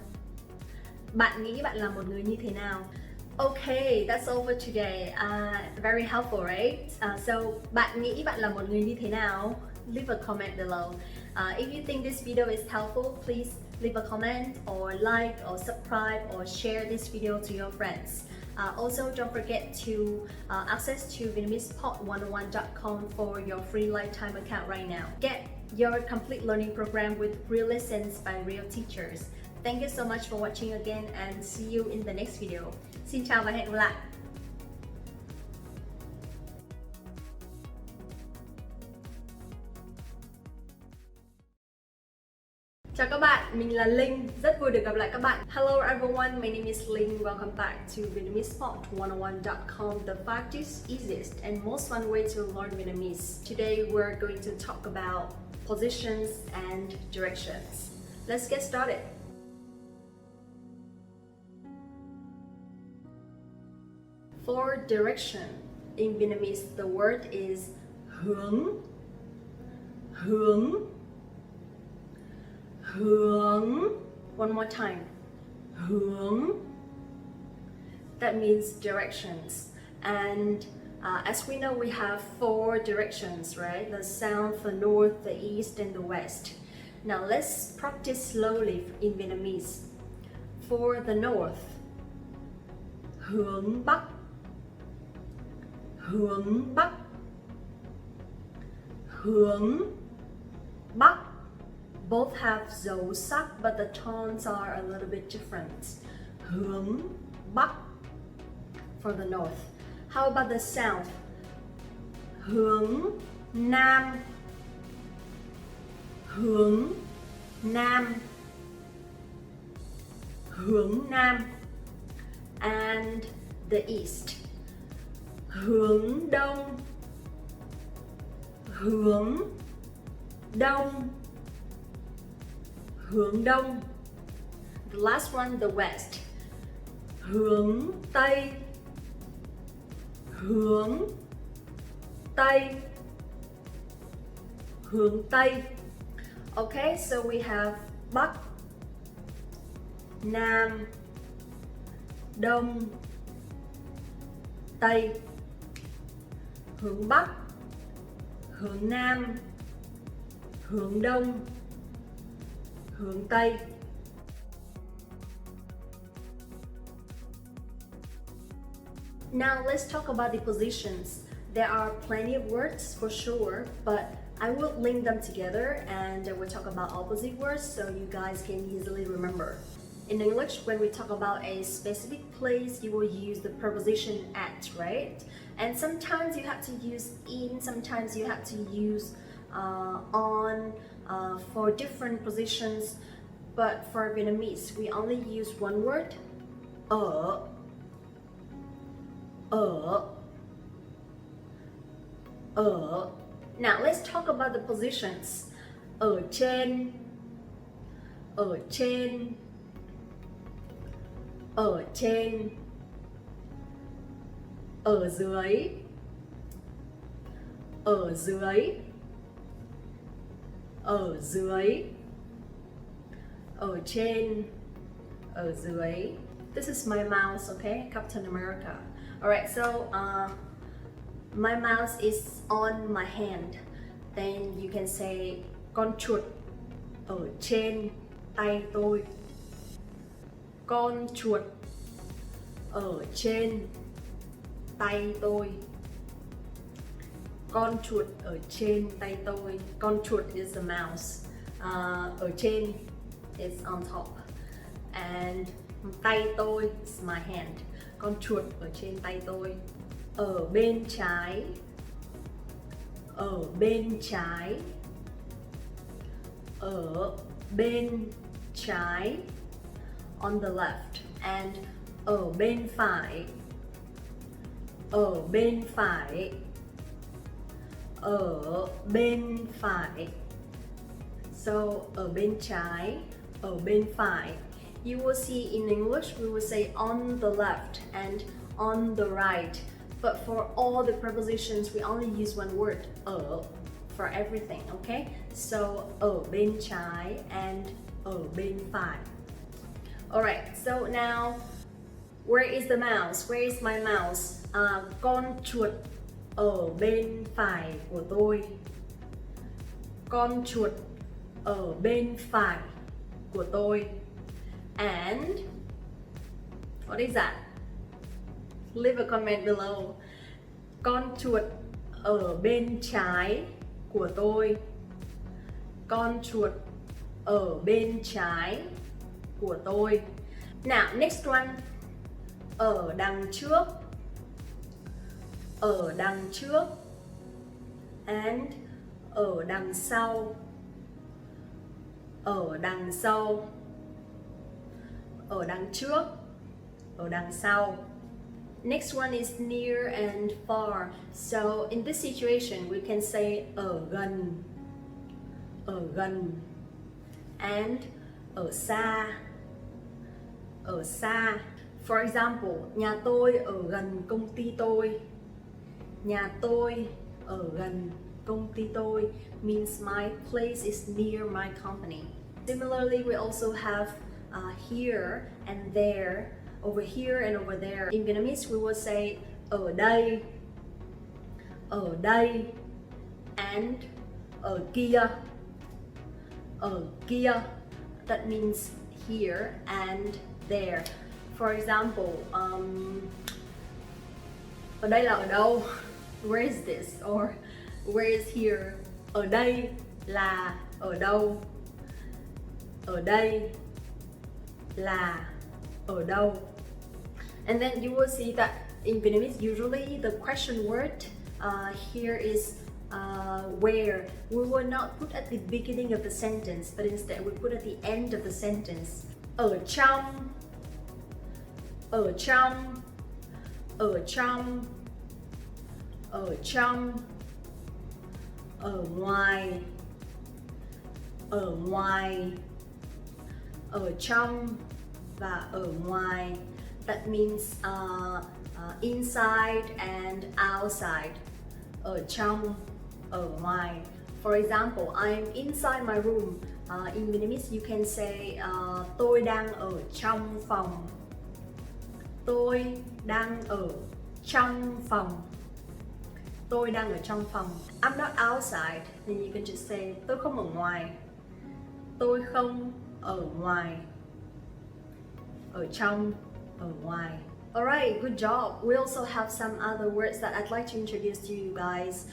Bạn nghĩ bạn là một người như thế nào? Okay, that's all for today. Very helpful, right? So, bạn nghĩ bạn là một người như thế nào? Leave a comment below. If you think this video is helpful, please leave a comment or like or subscribe or share this video to your friends. Also, don't forget to access to VietnamesePod101.com for your free lifetime account right now. Get your complete learning program with real lessons by real teachers. Thank you so much for watching again, and see you in the next video. Xin chào và hẹn gặp lại! Chào các bạn, mình là Linh, rất vui được gặp lại các bạn. Hello everyone, my name is Linh. Welcome back to VietnamesePod101.com, the fastest, easiest and most fun way to learn Vietnamese. Today we're going to talk about positions and directions. Let's get started. For direction, in Vietnamese, the word is hướng. Hướng. Hướng. One more time. Hướng. That means directions. And as we know, we have 4 directions, right? The south, the north, the east, and the west. Now let's practice slowly in Vietnamese. For the north, hướng bắc. Hướng bắc. Hướng bắc. Both have dấu sắc, but the tones are a little bit different. hướng Bắc for the north. How about the south? Hướng Nam, hướng Nam, hướng Nam. And the east, hướng Đông, hướng Đông, hướng Đông. The last one, the west, hướng Tây, hướng Tây, hướng Tây. Okay, so we have Bắc, Nam, Đông, Tây. Hướng Bắc, hướng Nam, hướng Đông, hướng Tây. Now let's talk about the positions. There are plenty of words for sure, but I will link them together and we'll talk about opposite words so you guys can easily remember. In English, when we talk about a specific place, you will use the preposition at, right? And sometimes you have to use in, sometimes you have to use on for different positions. But for Vietnamese, we only use one word, ở. Now let's talk about the positions. Ở trên, ở trên, ở trên. Ở dưới, ở dưới, ở dưới. Ở trên, ở dưới. This is my mouse, okay? Captain America. Alright, so my mouse is on my hand. Then you can say con chuột ở trên tay tôi. Con chuột ở trên tay tôi. Con chuột ở trên tay tôi. Con chuột is the mouse. Ở trên is on top. And tay tôi is my hand. Con chuột ở trên tay tôi. Ở bên trái, ở bên trái, ở bên trái, on the left. And ở bên phải, ở bên phải, ở bên phải. So ở bên trái, ở bên phải. You will see in English we will say on the left and on the right. But for all the prepositions we only use one word, ở, for everything, okay? So ở bên trái and ở bên phải. Alright, so now where is the mouse? Where is my mouse? Con chuột ở bên phải của tôi. Con chuột ở bên phải của tôi. And what is that? Leave a comment below. Con chuột ở bên trái của tôi. Con chuột ở bên trái của tôi. Now, next one. Ở đằng trước. Ở đằng trước. And ở đằng sau. Ở đằng sau. Ở đằng trước. Ở đằng sau. Next one is near and far. So in this situation we can say ở gần. Ở gần. And ở xa. Ở xa. For example, nhà tôi ở gần công ty tôi. Nhà tôi ở gần công ty tôi means my place is near my company. Similarly, we also have here and there, over here and over there. In Vietnamese, we will say ở đây, and ở kia, ở kia. That means here and there. For example, ở đây là ở đâu? Where is this? Or where is here? Ở đây là ở đâu? Ở đây là ở đâu. And then you will see that in Vietnamese, usually the question word here is where. We will not put at the beginning of the sentence, but instead we put at the end of the sentence. Ở trong, ở trong, ở trong, ở trong, ở ngoài, ở ngoài, ở trong và ở ngoài. That means inside and outside. Ở trong, ở ngoài. For example, I'm inside my room. In Vietnamese, you can say tôi đang ở trong phòng. Tôi đang ở trong phòng. Tôi đang ở trong phòng. I'm not outside. Then you can just say tôi không ở ngoài. Tôi không ở ngoài. Ở trong, ở ngoài. Alright, good job. We also have some other words that I'd like to introduce to you guys.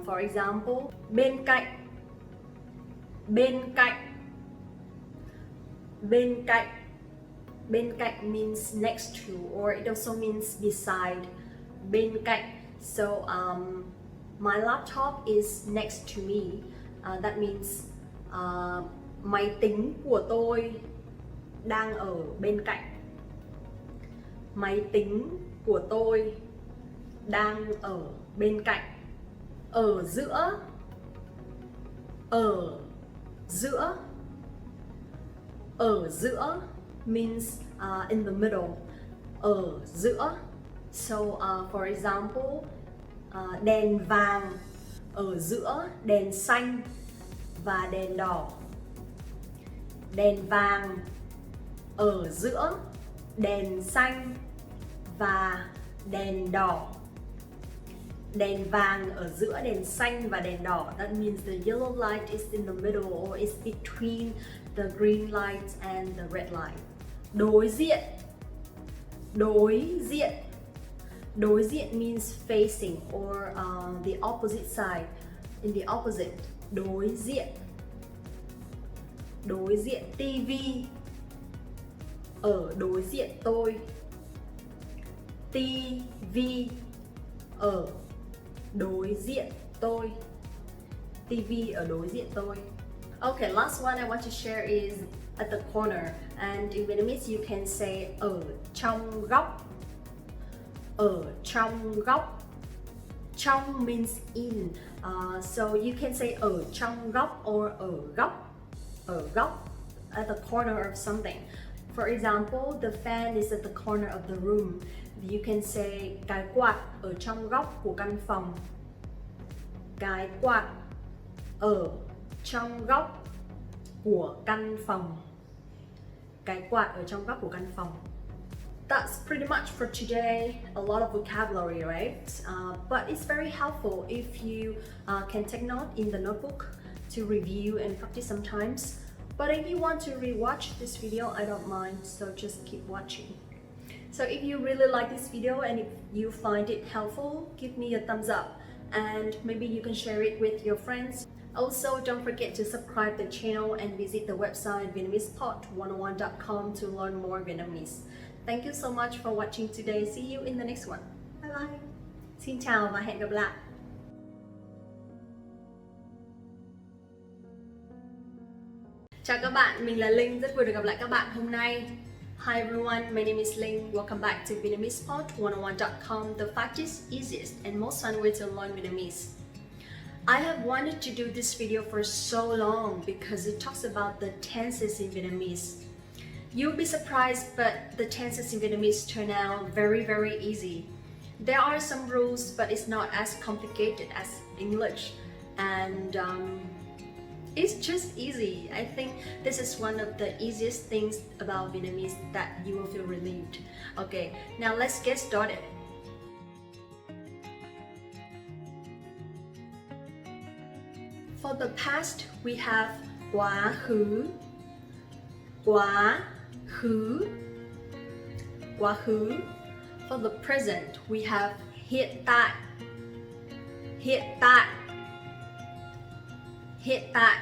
For example, bên cạnh. Bên cạnh. Bên cạnh. Bên cạnh means next to, or it also means beside. Bên cạnh. So my laptop is next to me. That means máy tính của tôi đang ở bên cạnh. Máy tính của tôi đang ở bên cạnh. Ở giữa. Ở giữa. Ở giữa means in the middle. Ở giữa. So for example, đèn vàng ở giữa đèn xanh và đèn đỏ. Đèn vàng ở giữa đèn xanh và đèn đỏ. Đèn vàng ở giữa đèn xanh và đèn đỏ. That means the yellow light is in the middle, or is between the green light and the red light. Đối diện. Đối diện. Đối diện means facing, or the opposite side. In the opposite. Đối diện. Đối diện. TV. Ở đối diện tôi. TV. Ở đối diện tôi. TV ở đối diện tôi. Okay, last one I want to share is at the corner. And in Vietnamese you can say ở trong góc. Ở trong góc. Trong means in. So you can say ở trong góc or ở góc. Ở góc, at the corner of something. For example, the fan is at the corner of the room. You can say cái quạt ở trong góc của căn phòng. Cái quạt ở trong góc của căn phòng. Cái quạt ở trong góc của căn phòng. That's pretty much for today. A lot of vocabulary, right? But it's very helpful if you can take note in the notebook to review and practice sometimes. But if you want to rewatch this video, I don't mind, so just keep watching. So if you really like this video and if you find it helpful, give me a thumbs up and maybe you can share it with your friends. Also, don't forget to subscribe the channel and visit the website VietnamesePod101.com to learn more Vietnamese. Thank you so much for watching today. See you in the next one. Bye bye. Xin chào và hẹn gặp lại. Chào các bạn, mình là Linh, rất vui được gặp lại các bạn hôm nay. Hi everyone, my name is Linh. Welcome back to VietnamesePod101.com, the fastest, easiest and most fun way to learn Vietnamese. I have wanted to do this video for so long because it talks about the tenses in Vietnamese. You'll be surprised, but the tenses in Vietnamese turn out very, very easy. There are some rules, but it's not as complicated as English. And it's just easy. I think this is one of the easiest things about Vietnamese that you will feel relieved. Okay, now let's get started. For the past, we have quá khứ. Quá khứ. Quá khứ. For the present, we have hiện tại. Hiện tại. Hiện tại.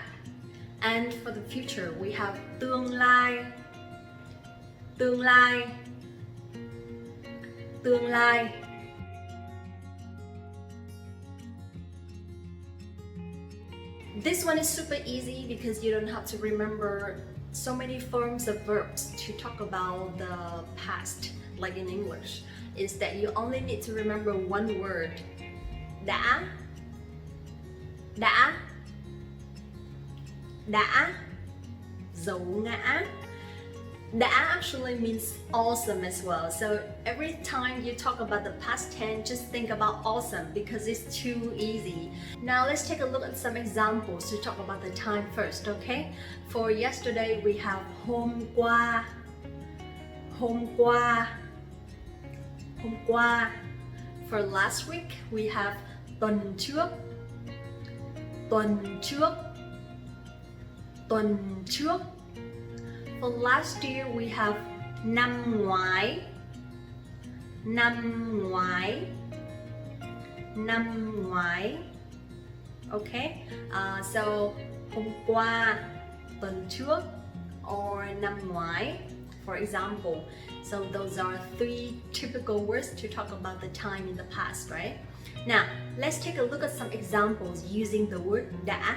And for the future, we have tương lai. tương lai, tương lai. This one is super easy because you don't have to remember so many forms of verbs to talk about the past like in English. Is that you only need to remember one word. Đã, đã, đã, dấu ngã. Đã actually means awesome as well. So every time you talk about the past tense, just think about awesome because it's too easy. Now let's take a look at some examples to talk about the time first, okay? For yesterday we have hôm qua, hôm qua, hôm qua. For last week we have tuần trước, tuần trước, tuần trước. For last year we have năm ngoái, năm ngoái, năm ngoái. Okay, so hôm qua, tuần trước, or năm ngoái, for example. So those are three typical words to talk about the time in the past, right? Now, let's take a look at some examples using the word đã.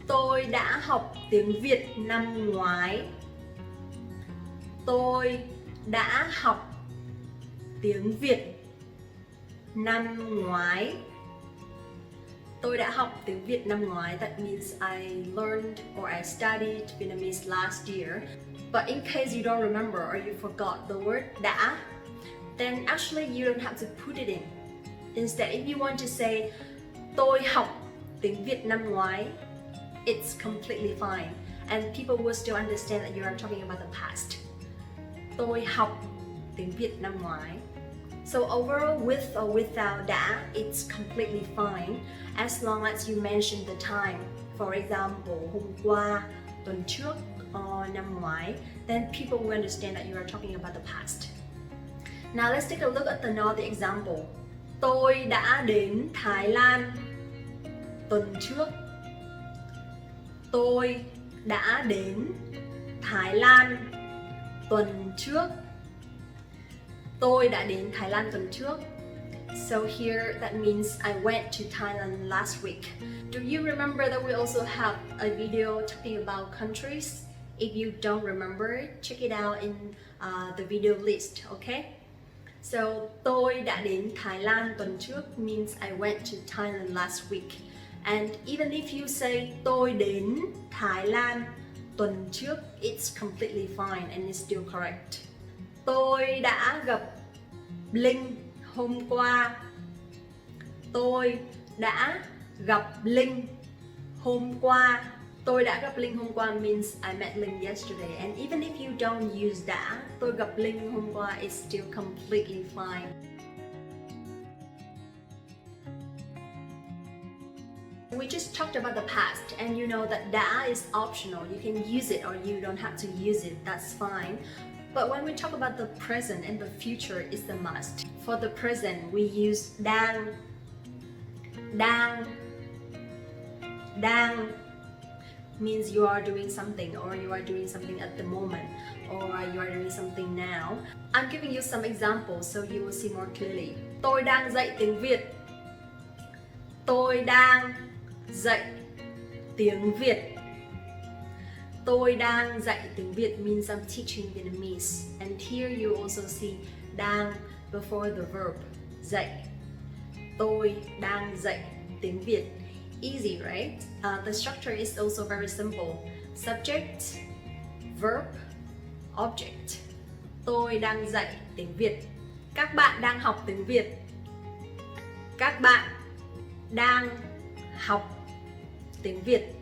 Tôi đã học tiếng Việt năm ngoái. Tôi đã học tiếng Việt năm ngoái. Tôi đã học tiếng Việt năm ngoái. That means I learned or I studied Vietnamese last year. But in case you don't remember or you forgot the word đã, then actually you don't have to put it in. Instead, if you want to say tôi học tiếng Việt năm ngoái, it's completely fine. And people will still understand that you are talking about the past. Tôi học tiếng Việt năm ngoái. So overall, with or without đã, it's completely fine as long as you mention the time. For example, hôm qua, tuần trước, or năm ngoái, then people will understand that you are talking about the past. Now let's take a look at another example. Tôi đã đến Thái Lan tuần trước. Tôi đã đến Thái Lan tuần trước. Tôi đã đến Thái Lan tuần trước. So here that means I went to Thailand last week. Do you remember that we also have a video talking about countries? If you don't remember, check it out in the video list, okay? So tôi đã đến Thái Lan tuần trước means I went to Thailand last week. And even if you say tôi đến Thái Lan tuần trước, it's completely fine and it's still correct. Tôi đã gặp Linh hôm qua. Tôi đã gặp Linh hôm qua. Tôi đã gặp Linh hôm qua means I met Linh yesterday. And even if you don't use đã, tôi gặp Linh hôm qua, it's still completely fine. We just talked about the past and you know that đã is optional. You can use it or you don't have to use it, that's fine. But when we talk about the present and the future, it's the must. For the present, we use đang, đang, đang means you are doing something or you are doing something at the moment or you are doing something now. I'm giving you some examples so you will see more clearly. Tôi đang dạy tiếng Việt. Tôi đang dạy tiếng Việt. Tôi đang dạy tiếng Việt means I'm teaching Vietnamese. And here you also see đang before the verb dạy. Tôi đang dạy tiếng Việt. Easy, right? The structure is also very simple. Subject, verb, object. Tôi đang dạy tiếng Việt. Các bạn đang học tiếng Việt. Các bạn đang học tiếng Việt.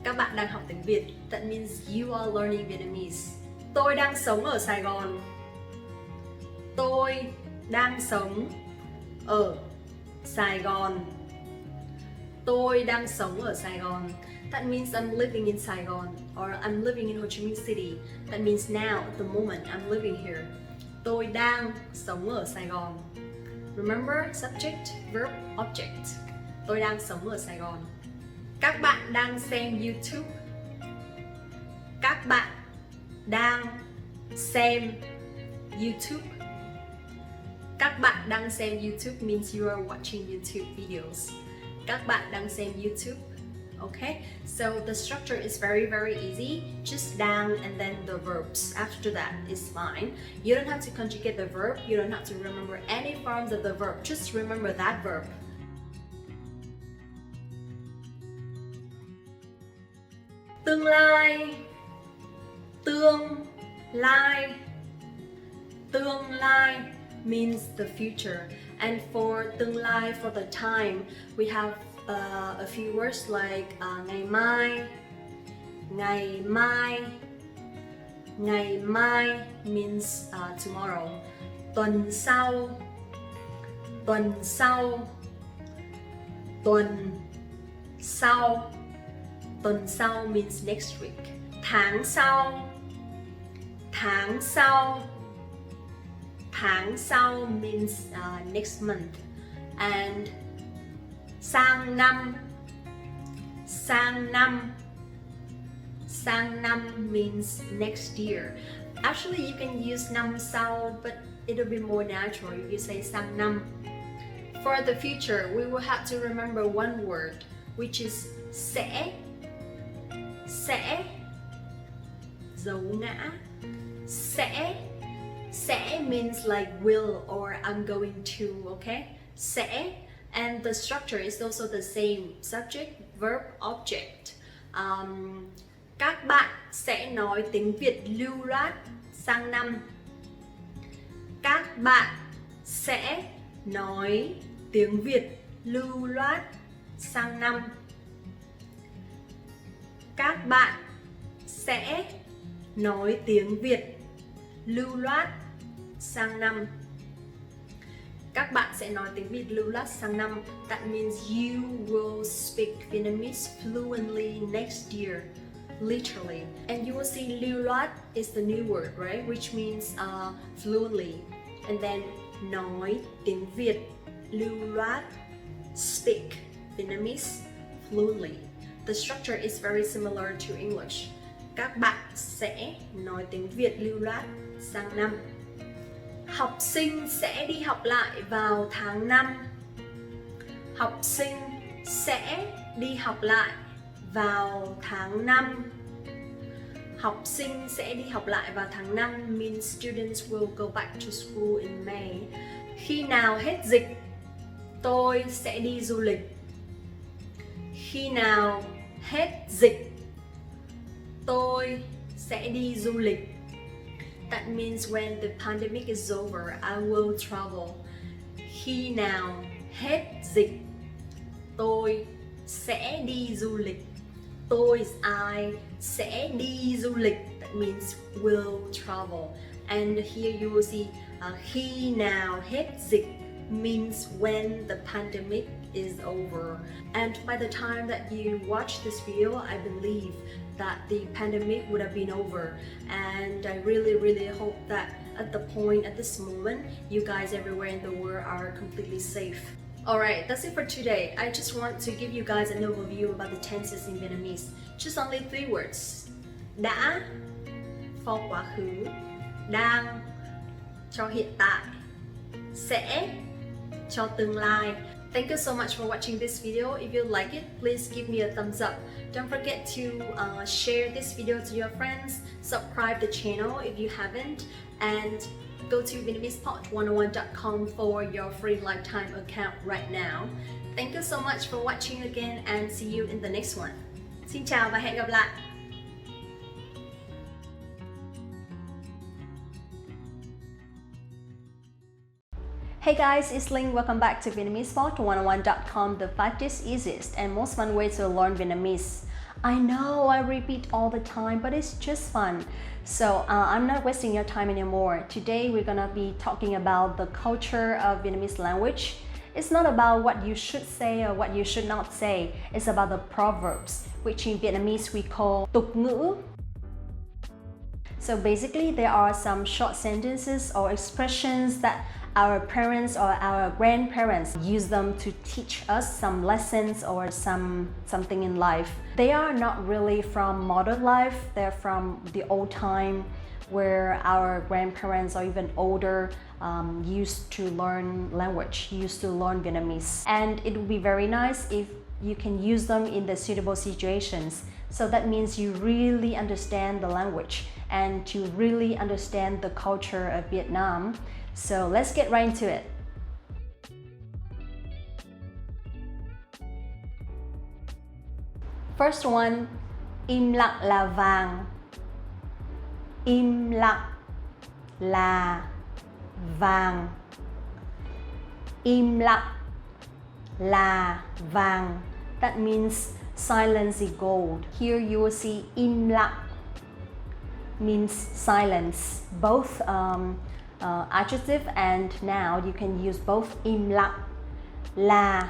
Các bạn đang học tiếng Việt. That means you are learning Vietnamese. Tôi đang sống ở Sài Gòn. Tôi đang sống ở Sài Gòn. Tôi đang sống ở Sài Gòn. That means I'm living in Saigon or I'm living in Ho Chi Minh City. That means now, at the moment, I'm living here. Tôi đang sống ở Sài Gòn. Remember, subject, verb, object. Tôi đang sống ở Sài Gòn. Các bạn đang xem YouTube. Các bạn đang xem YouTube. Các bạn đang xem YouTube means you are watching YouTube videos. Các bạn đang xem YouTube. Okay, so the structure is very easy. Just đang and then the verbs after that is fine. You don't have to conjugate the verb. You don't have to remember any forms of the verb. Just remember that verb. Tương lai. Tương lai. Tương lai means the future, and for tương lai, for the time, we have a few words like ngày mai. Ngày mai. Ngày mai means tomorrow. Tuần sau. Tuần sau. Tuần sau. Tuần sau means next week. Tháng sau. Tháng sau. Tháng sau means next month. And sang năm. Sang năm. Sang năm means next year. Actually, you can use năm sau, but it'll be more natural if you say sang năm. For the future, we will have to remember one word, which is sẽ. Sẽ. Dấu ngã. Sẽ. Sẽ means like will or I'm going to, okay? Sẽ. And the structure is also the same. Subject, verb, object. Các bạn sẽ nói tiếng Việt lưu loát sang năm. Các bạn sẽ nói tiếng Việt lưu loát sang năm. Các bạn sẽ nói tiếng Việt lưu loát sang năm. Các bạn sẽ nói tiếng Việt lưu loát sang năm. That means you will speak Vietnamese fluently next year, literally. And you will see lưu loát is the new word, right? Which means fluently. And then nói tiếng Việt lưu loát, speak Vietnamese fluently. The structure is very similar to English. Các bạn sẽ nói tiếng Việt lưu loát sang năm. Học sinh sẽ đi học lại vào tháng 5. Học sinh sẽ đi học lại vào tháng 5. Học sinh sẽ đi học lại vào tháng 5 means students will go back to school in May. Khi nào hết dịch, tôi sẽ đi du lịch. Khi nào hết dịch, tôi sẽ đi du lịch. That means when the pandemic is over, I will travel. Khi nào hết dịch, tôi sẽ đi du lịch. Tôi is I, sẽ đi du lịch. That means will travel. And here you will see khi nào hết dịch means when the pandemic is over. And by the time that you watch this video, I believe that the pandemic would have been over. And I really hope that at the point, at this moment, you guys everywhere in the world are completely safe. Alright, that's it for today. I just want to give you guys an overview about the tenses in Vietnamese. Just only 3 words. Đã, for quá khứ. Đang, cho hiện tại. Sẽ, cho tương lai. Thank you so much for watching this video. If you like it, please give me a thumbs up. Don't forget to share this video to your friends, subscribe the channel if you haven't, and go to VietnamesePod101.com for your free lifetime account right now. Thank you so much for watching again and see you in the next one. Xin chào và hẹn gặp lại! Hey guys, it's Ling. Welcome back to VietnamesePod101.com, the fastest, easiest, and most fun way to learn Vietnamese. I know I repeat all the time, but it's just fun. So I'm not wasting your time anymore. Today we're gonna be talking about the culture of Vietnamese language. It's not about what you should say or what you should not say. It's about the proverbs, which in Vietnamese we call tục ngữ. So basically there are some short sentences or expressions that our parents or our grandparents use them to teach us some lessons or something in life. They are not really from modern life, they're from the old time where our grandparents or even older used to learn language, used to learn Vietnamese. And it would be very nice if you can use them in the suitable situations. So that means you really understand the language and to really understand the culture of Vietnam. So let's get right into it. First one, im lặng là vàng. Im lặng là vàng. Im lặng là vàng. That means silence is gold. Here you will see im lặng means silence. Both adjective and noun, you can use both im lặng là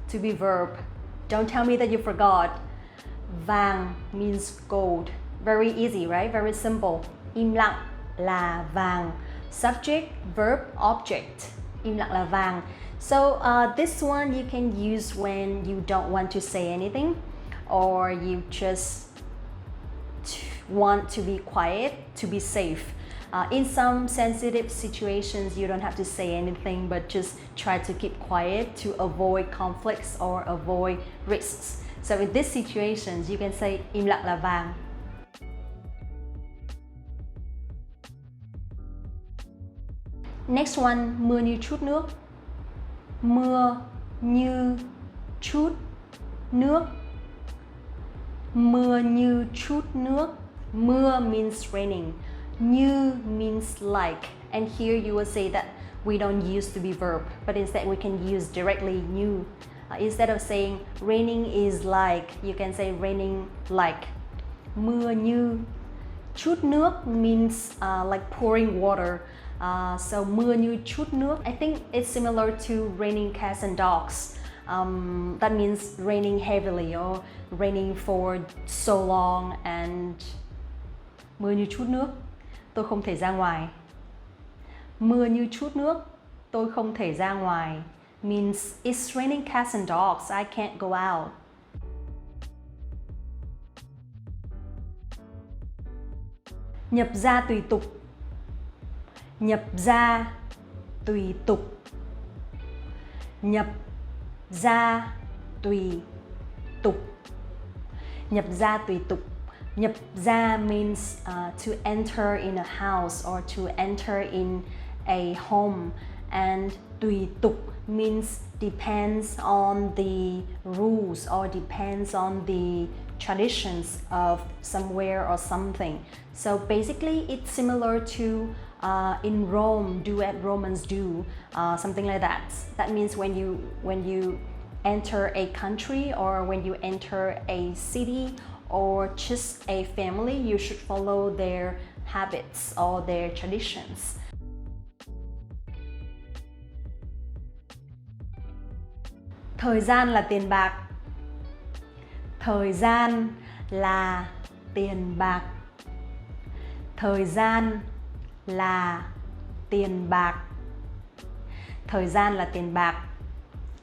to be verb. Don't tell me that you forgot. Vàng means gold. Very easy, right? Very simple. Im lặng là vàng. Subject, verb, object. Im lặng là vàng. So this one you can use when you don't want to say anything or you just want to be quiet, to be safe. In some sensitive situations, you don't have to say anything, but just try to keep quiet to avoid conflicts or avoid risks. So in these situations, you can say im lặng là vàng. Next one, mưa như chút nước. Mưa như chút nước. Mưa như chút nước. Mưa means raining. Như means like. And here you will say that we don't use to be verb, but instead we can use directly như. Instead of saying raining is like, you can say raining like. Mưa như chút nước means like pouring water. So mưa như chút nước, I think it's similar to raining cats and dogs. That means raining heavily or raining for so long and mưa như chút nước, tôi không thể ra ngoài. Mưa như chút nước, tôi không thể ra ngoài means it's raining cats and dogs, I can't go out. Nhập ra tùy tục. Nhập ra tùy tục. Nhập ra tùy tục. Nhập ra tùy tục. Nhập ra means to enter in a house or to enter in a home, and tùy tục means depends on the rules or depends on the traditions of somewhere or something. So basically it's similar to in Rome, do as Romans do, something like that. That means when you enter a country or when you enter a city or just a family, you should follow their habits or their traditions. Thời gian là tiền bạc. Thời gian là tiền bạc. Thời gian là tiền bạc. Thời gian là tiền bạc.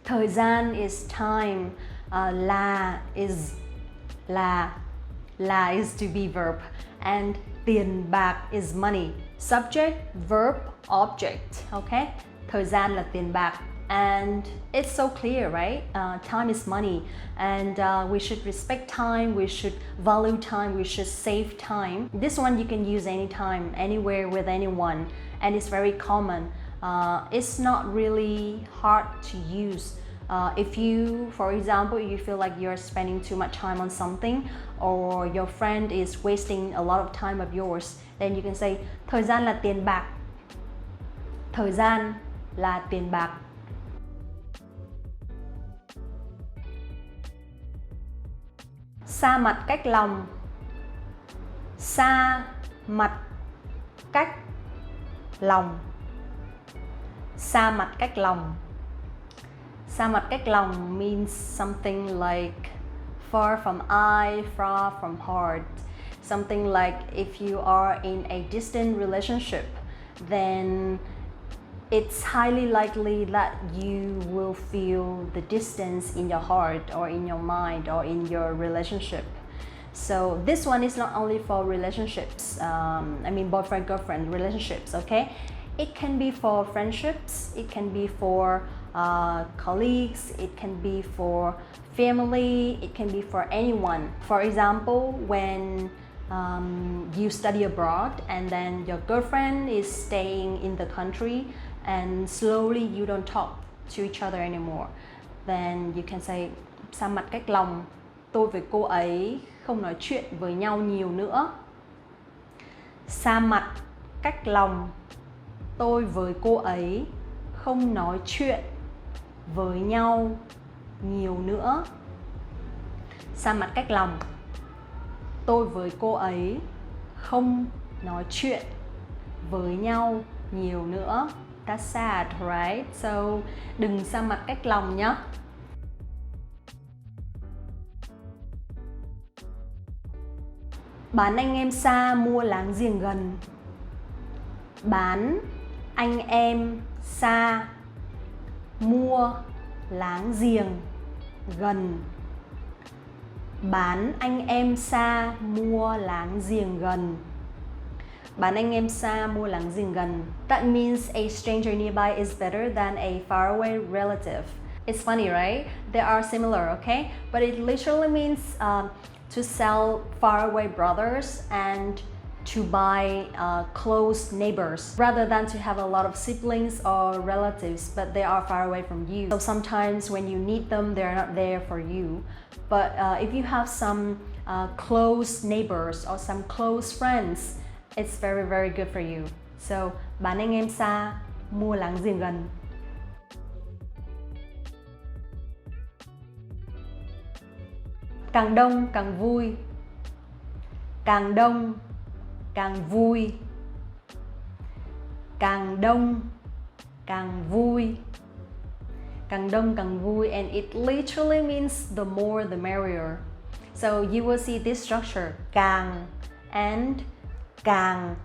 Thời gian is time. La is to be verb, and tiền bạc is money. Subject, verb, object. Okay? Thời gian là tiền bạc. And it's so clear, right? Time is money, and we should respect time, we should value time, we should save time. This one you can use anytime, anywhere, with anyone, and it's very common. It's not really hard to use. If you, for example, you feel like you're spending too much time on something, or your friend is wasting a lot of time of yours, then you can say thời gian là tiền bạc. Thời gian là tiền bạc. Xa mặt cách lòng. Xa mặt cách lòng. Xa mặt cách lòng. Xa mặt cách lòng means something like far from eye, far from heart. Something like if you are in a distant relationship, then it's highly likely that you will feel the distance in your heart or in your mind or in your relationship. So this one is not only for relationships, boyfriend, girlfriend relationships, okay? It can be for friendships, it can be for colleagues, it can be for family, it can be for anyone. For example, when you study abroad and then your girlfriend is staying in the country and slowly you don't talk to each other anymore, then you can say xa mặt cách lòng, tôi với cô ấy không nói chuyện với nhau nhiều nữa. Xa mặt cách lòng, tôi với cô ấy không nói chuyện với nhau nhiều nữa. Xa mặt cách lòng, tôi với cô ấy không nói chuyện với nhau nhiều nữa. That's sad, right? So, đừng xa mặt cách lòng nhé. Bán anh em xa, mua láng giềng gần. Bán anh em xa, mua láng giềng gần. Bán anh em xa, mua láng giềng gần. Bán anh em xa, mua láng giềng gần. That means a stranger nearby is better than a faraway relative. It's funny, right? They are similar, okay? But it literally means to sell faraway brothers and to buy close neighbors rather than to have a lot of siblings or relatives, but they are far away from you. So sometimes when you need them, they're not there for you. But if you have some close neighbors or some close friends, it's very, very good for you. So, bán anh em xa, mua láng giềng gần. Càng đông càng vui. Càng đông càng vui. Càng đông càng vui. Càng đông càng vui, and it literally means the more the merrier. So you will see this structure, càng and càng.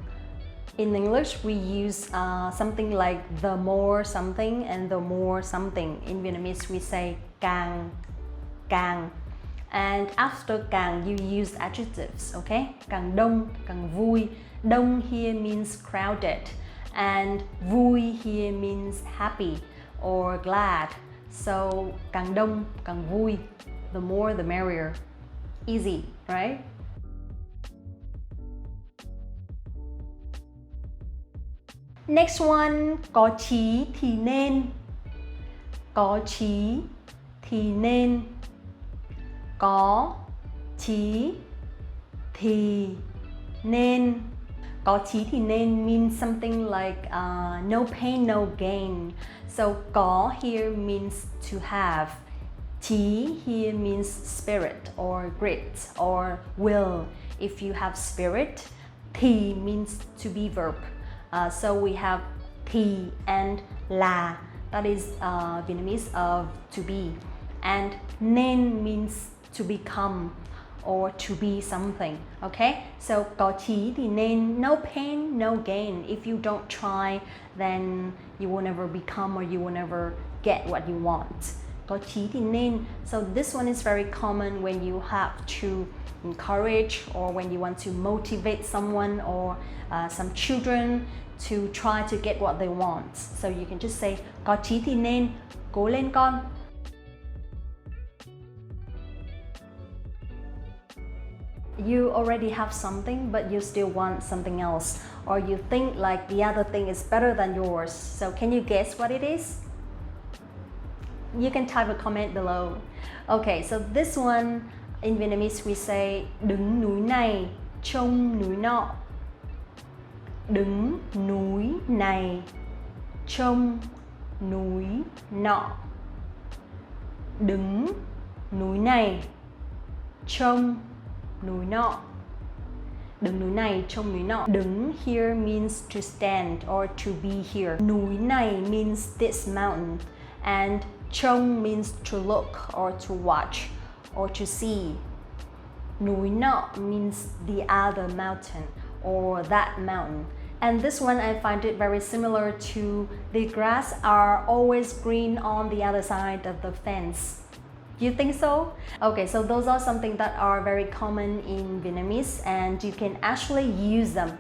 In English, we use something like the more something and the more something. In Vietnamese, we say càng, càng. And after càng, you use adjectives, okay? Càng đông, càng vui. Đông here means crowded, and vui here means happy or glad. So, càng đông, càng vui. The more, the merrier. Easy, right? Next one, có chí thì nên. Có chí thì nên. Có chí thì nên. Có chí thì nên means something like no pain, no gain. So có here means to have. Chí here means spirit or grit or will. If you have spirit, thì means to be verb. So we have thì and là. That is Vietnamese of to be. And nên means to become or to be something, okay? So có chí thì nên, no pain, no gain. If you don't try, then you will never become or you will never get what you want. Có chí thì nên. So this one is very common when you have to encourage or when you want to motivate someone or some children to try to get what they want. So you can just say, có chí thì nên, cố lên con. You already have something, but you still want something else, or you think like the other thing is better than yours. So can you guess what it is? You can type a comment below. Okay, so this one in Vietnamese we say đứng núi này trông núi nọ. Đứng núi này trông núi nọ. Đứng núi này trông núi nọ. Đứng núi này trông núi nọ. Đứng here means to stand or to be here. Núi này means this mountain, and trông means to look or to watch or to see. Núi nọ means the other mountain or that mountain. And this one, I find it very similar to the grass are always green on the other side of the fence. You think so? Okay, so those are something that are very common in Vietnamese, and you can actually use them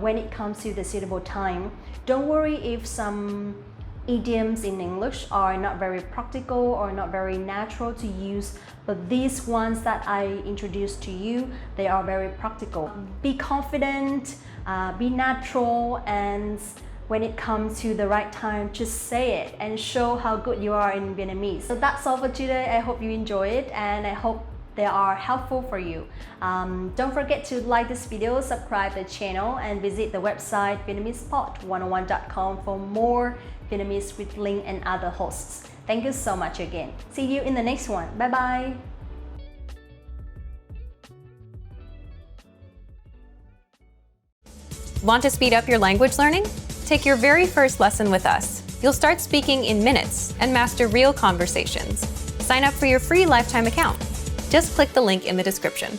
when it comes to the suitable time. Don't worry if some idioms in English are not very practical or not very natural to use, but these ones that I introduced to you, they are very practical. Be confident, be natural, and when it comes to the right time, just say it and show how good you are in Vietnamese. So that's all for today. I hope you enjoy it, and I hope they are helpful for you. Don't forget to like this video, subscribe the channel, and visit the website VietnamesePod101.com for more Vietnamese with Linh and other hosts. Thank you so much again. See you in the next one. Bye bye. Want to speed up your language learning? Take your very first lesson with us. You'll start speaking in minutes and master real conversations. Sign up for your free lifetime account. Just click the link in the description.